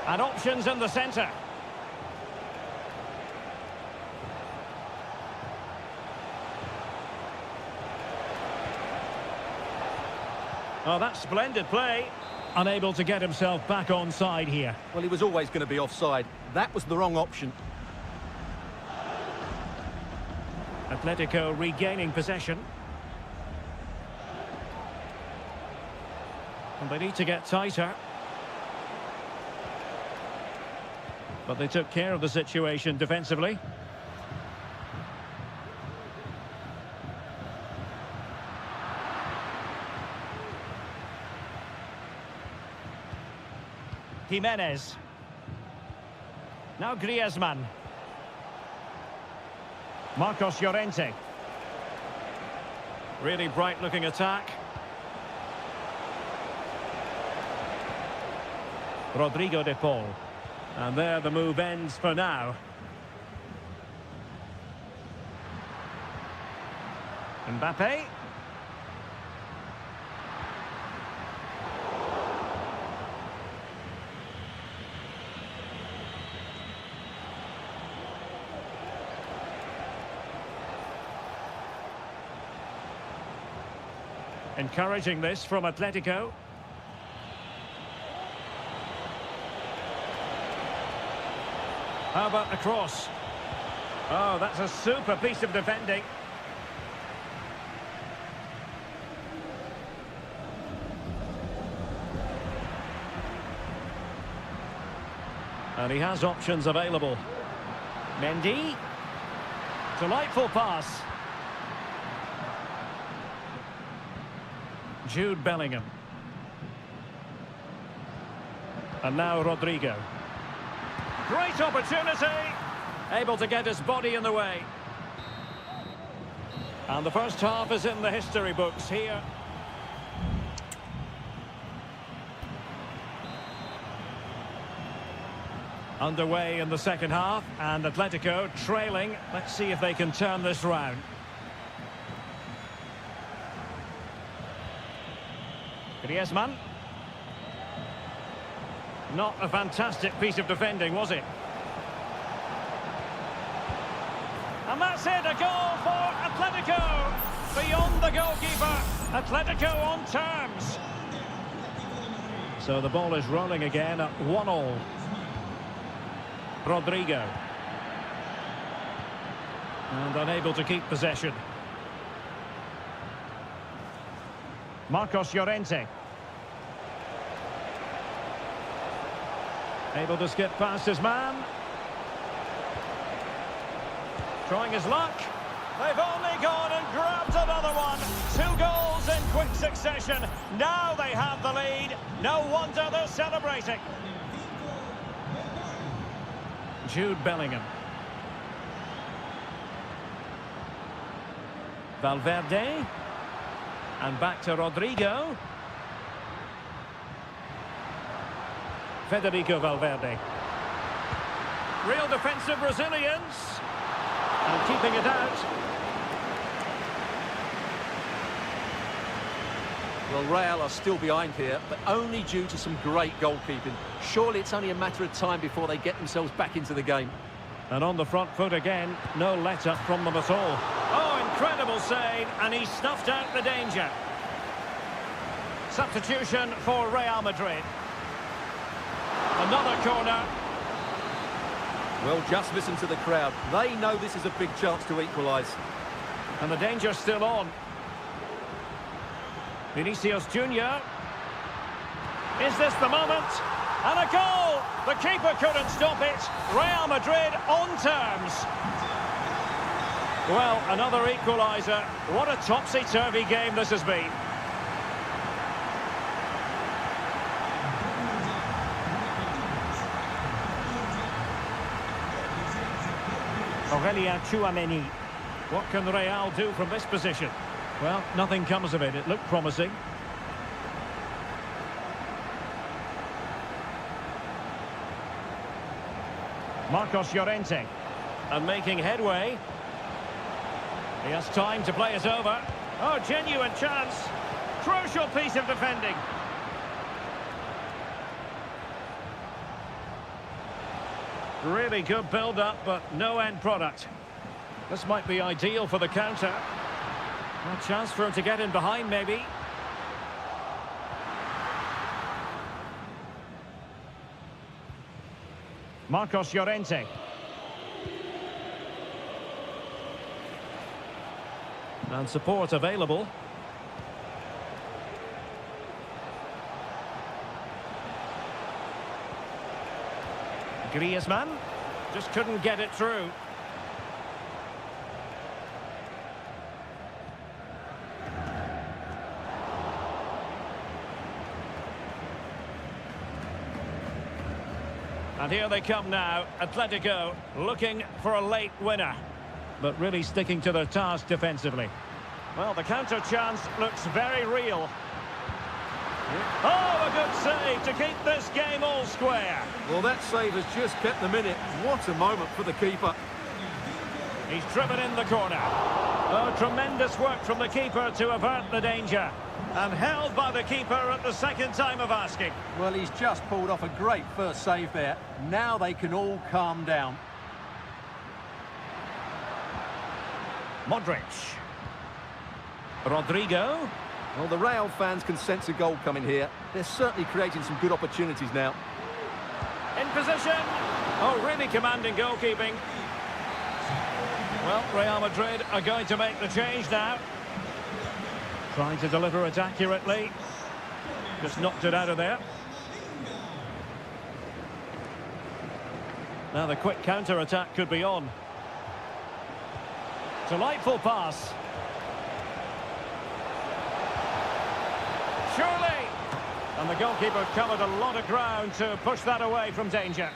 And options in the centre. Oh, that's splendid play. Unable to get himself back on side here. Well, he was always going to be offside. That was the wrong option. Atletico regaining possession. And they need to get tighter. But they took care of the situation defensively. Jimenez. Now Griezmann. Marcos Llorente. Really bright-looking attack. Rodrigo de Paul. And there the move ends for now. Mbappe. Encouraging this from Atletico. How about the cross? Oh, that's a super piece of defending. And he has options available. Mendy. Delightful pass. Jude Bellingham. And now Rodrigo. Great opportunity. Able to get his body in the way. And the first half is in the history books here. Underway in the second half, and Atletico trailing. Let's see if they can turn this round. Griezmann. Not a fantastic piece of defending, was it? And that's it, a goal for Atletico. beyond the goalkeeper. Atletico on terms. So the ball is rolling again at 1-1. Rodrigo. And unable to keep possession. Marcos Llorente. Able to skip past his man. Trying his luck. They've only gone and grabbed another one. 2 goals in quick succession. Now they have the lead. No wonder they're celebrating. Jude Bellingham. Valverde. And back to Rodrigo. Federico Valverde. Real defensive resilience. And keeping it out. Well, Real are still behind here, but only due to some great goalkeeping. Surely it's only a matter of time before they get themselves back into the game. And on the front foot again, no let-up from them at all. Oh, incredible save, and he snuffed out the danger. Substitution for Real Madrid. Another corner. Well, just listen to the crowd. They know this is a big chance to equalise. And the danger's still on. Vinicius Junior. Is this the moment? And a goal! The keeper couldn't stop it. Real Madrid on terms. Well, another equaliser. What a topsy-turvy game this has been. Aurelien Tchouameni. What can Real do from this position? Well, nothing comes of it. It looked promising. Marcos Llorente. And making headway. He has time to play it over. Oh, genuine chance. Crucial piece of defending. Really good build-up, but no end product. This might be ideal for the counter. A chance for him to get in behind, maybe. Marcos Llorente. And support available. Griezmann just couldn't get it through. And here they come now, Atletico looking for a late winner, but really sticking to their task defensively. Well, the counter chance looks very real. Oh, a good save to keep this game all square. Well, that save has just kept them in it. What a moment for the keeper. He's driven in the corner. Oh, tremendous work from the keeper to avert the danger. And held by the keeper at the second time of asking. Well, he's just pulled off a great first save there. Now they can all calm down. Modric. Rodrigo. Well, the Real fans can sense a goal coming here. They're certainly creating some good opportunities now. In position. Oh, really commanding goalkeeping. Well, Real Madrid are going to make the change now. Trying to deliver it accurately. Just knocked it out of there. Now the quick counter-attack could be on. Delightful pass. Surely! And the goalkeeper covered a lot of ground to push that away from danger.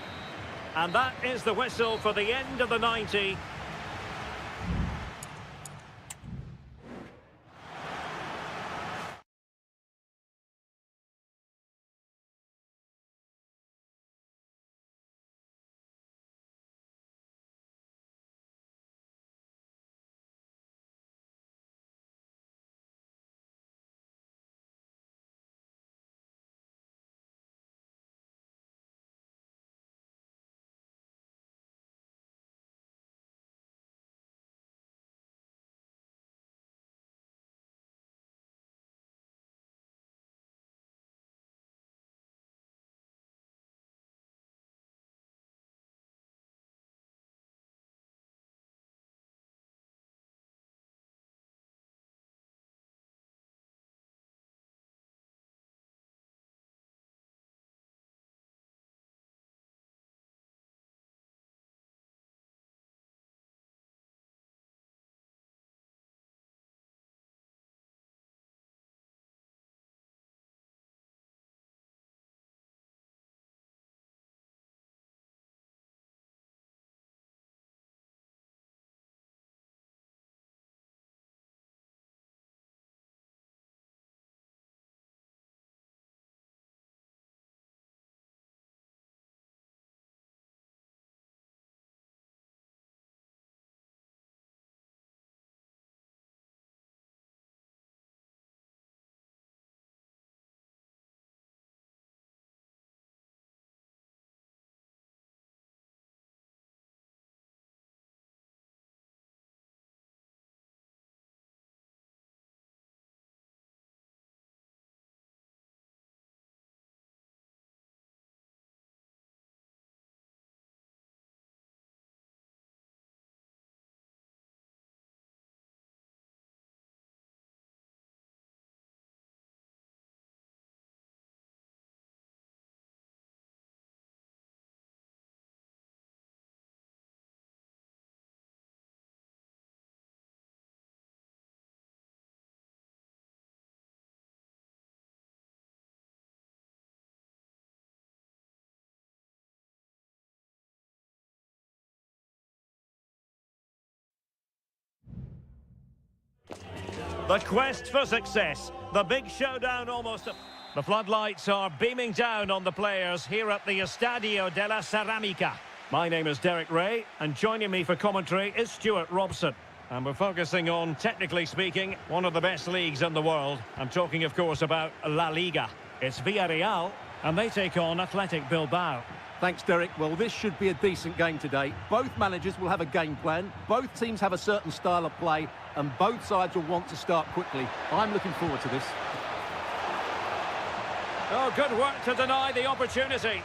And that is the whistle for the end of the 90. The quest for success. The big showdown almost. The floodlights are beaming down on the players here at the Estadio de la Ceramica. My name is Derek Ray, and joining me for commentary is Stuart Robson. And we're focusing on, technically speaking, one of the best leagues in the world. I'm talking, of course, about La Liga. It's Villarreal, and they take on Athletic Bilbao. Thanks, Derek. Well, this should be a decent game today. Both managers will have a game plan. Both teams have a certain style of play, and both sides will want to start quickly. I'm looking forward to this. Oh, good work to deny the opportunity.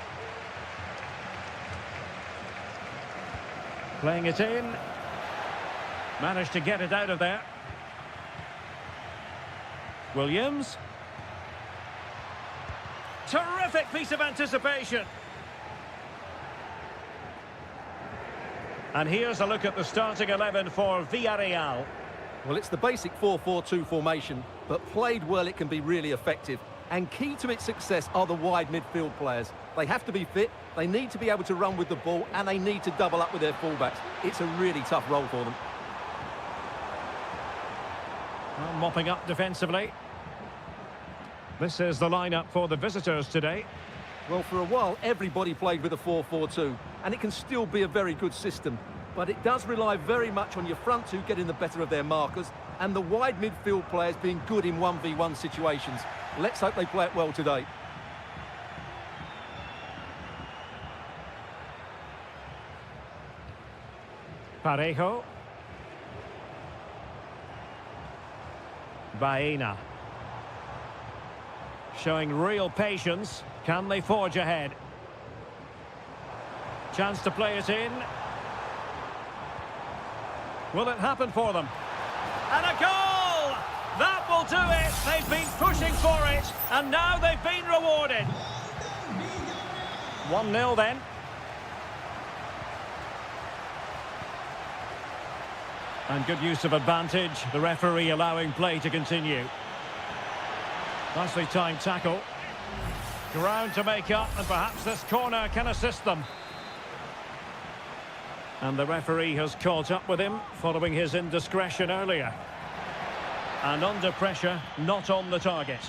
Playing it in. Managed to get it out of there. Williams. Terrific piece of anticipation. And here's a look at the starting 11 for Villarreal. Well, it's the basic 4-4-2 formation, but played well it can be really effective. And key to its success are the wide midfield players. They have to be fit, they need to be able to run with the ball, and they need to double up with their fullbacks. It's a really tough role for them. Well, mopping up defensively. This is the lineup for the visitors today. Well, for a while, everybody played with a 4-4-2, and it can still be a very good system. But it does rely very much on your front two getting the better of their markers, and the wide midfield players being good in 1v1 situations. Let's hope they play it well today. Parejo. Baena. Showing real patience. Can they forge ahead? Chance to play it in. Will it happen for them? And a goal! That will do it! They've been pushing for it, and now they've been rewarded. 1-0 then. And good use of advantage, the referee allowing play to continue. Nicely timed tackle. Ground to make up, and perhaps this corner can assist them. And the referee has caught up with him following his indiscretion earlier. And under pressure, not on the target.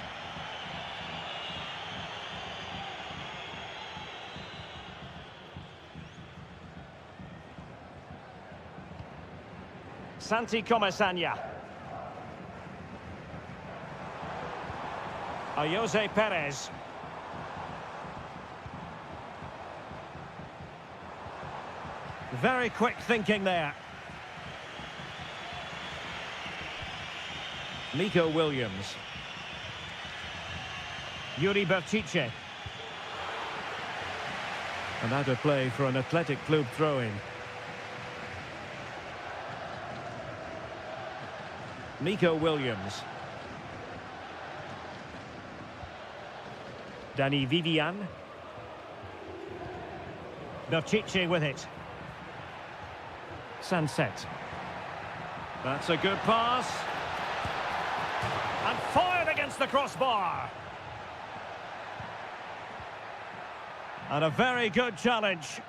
Santi Comesaña. Jose Perez. Very quick thinking there. Nico Williams. Yuri Berchiche. And out of play for an Athletic Club throw-in. Nico Williams. Danny Vivian. Berchiche with it. Sunset. That's a good pass. And fired against the crossbar. And a very good challenge.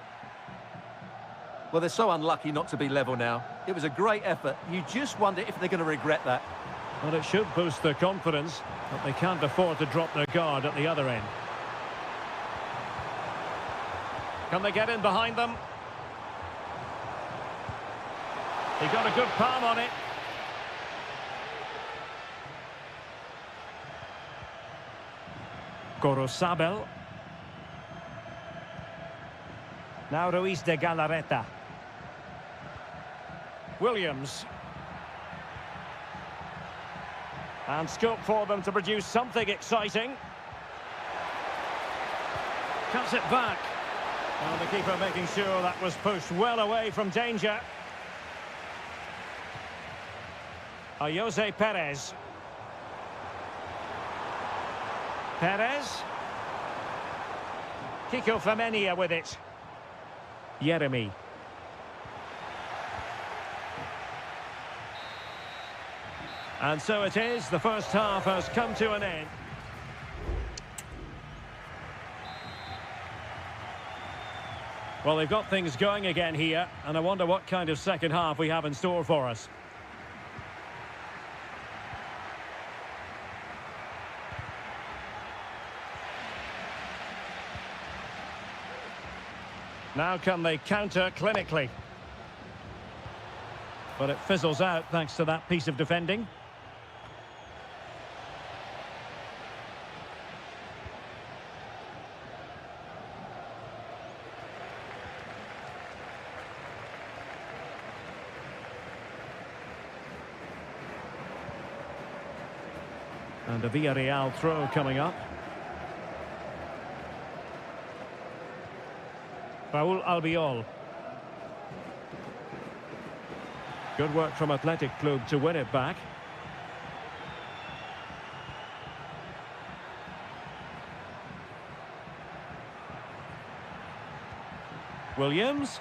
Well, they're so unlucky not to be level now. It was a great effort. You just wonder if they're going to regret that. Well, it should boost their confidence, but they can't afford to drop their guard at the other end. Can they get in behind them? He got a good palm on it. Gorosabel. Now Ruiz de Galarreta. Williams. And scope for them to produce something exciting. Cuts it back. Well, the keeper making sure that was pushed well away from danger. Jose Perez. Perez. Kiko Femenia with it. Jeremy. And so it is, the first half has come to an end. Well, they've got things going again here, and I wonder what kind of second half we have in store for us. Now can they counter clinically? But it fizzles out thanks to that piece of defending. And a Villarreal throw coming up. Raúl Albiol. Good work from Athletic Club to win it back. Williams.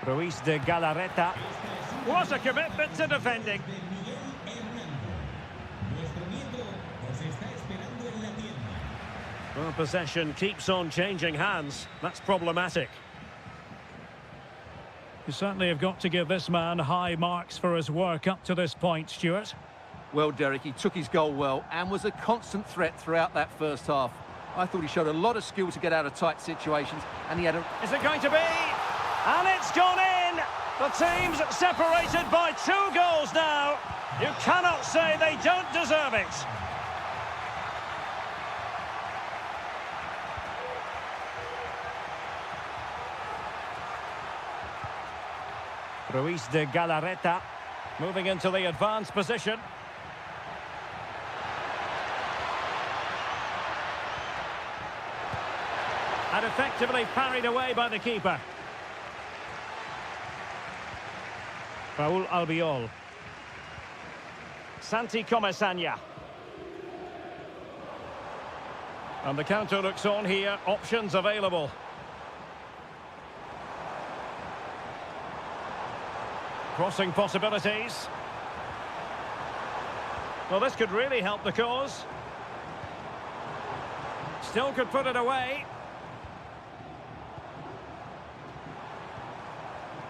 Ruiz de Galarreta. What a commitment to defending. Well, possession keeps on changing hands. That's problematic. You certainly have got to give this man high marks for his work up to this point, Stuart. Well, Derek, he took his goal well and was a constant threat throughout that first half. I thought he showed a lot of skill to get out of tight situations, and he had a... Is it going to be? And it's gone in! The team's separated by 2 goals now. You cannot say they don't deserve it. Ruiz de Galarreta moving into the advanced position. And effectively parried away by the keeper. Raúl Albiol. Santi Comesaña. And the counter looks on here. Options available. Crossing possibilities. Well, this could really help the cause. Still could put it away.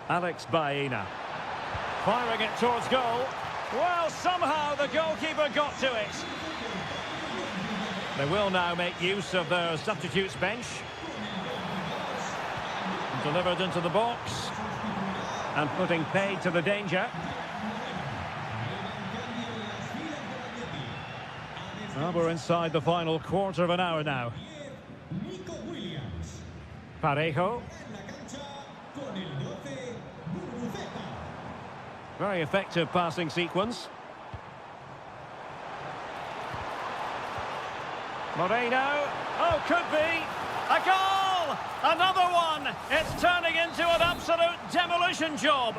Alex Baena. Firing it towards goal. Well, somehow the goalkeeper got to it. They will now make use of their substitutes bench. Delivered into the box. And putting paid to the danger. Well, we're inside the final quarter of an hour now. Parejo. Very effective passing sequence. Moreno. Oh, could be. A goal! Another one! It's turning into an absolute demolition job.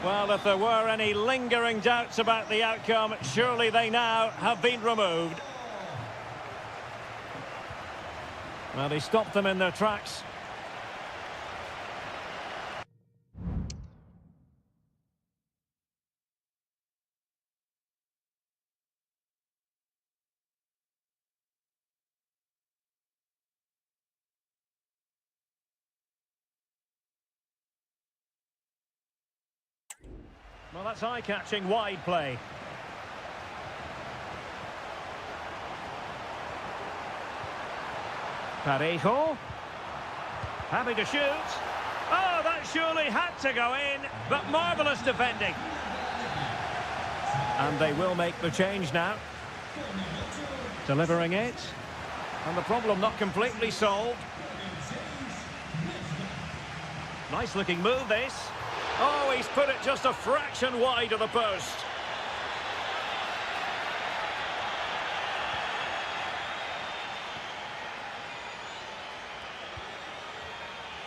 Well, if there were any lingering doubts about the outcome, surely they now have been removed. Well, he stopped them in their tracks. Well, that's eye-catching wide play. Parejo. Happy to shoot. Oh, that surely had to go in, but marvellous defending. And they will make the change now. Delivering it. And the problem not completely solved. Nice looking move, this. Oh, he's put it just a fraction wide of the post.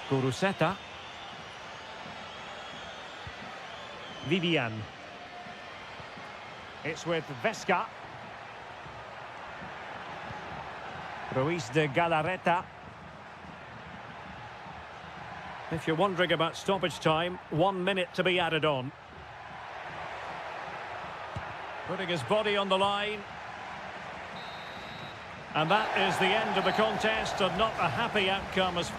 Guruseta. Vivian. It's with Vesca. Ruiz de Galarreta. If you're wondering about stoppage time, 1 minute to be added on. Putting his body on the line. And that is the end of the contest, and not a happy outcome as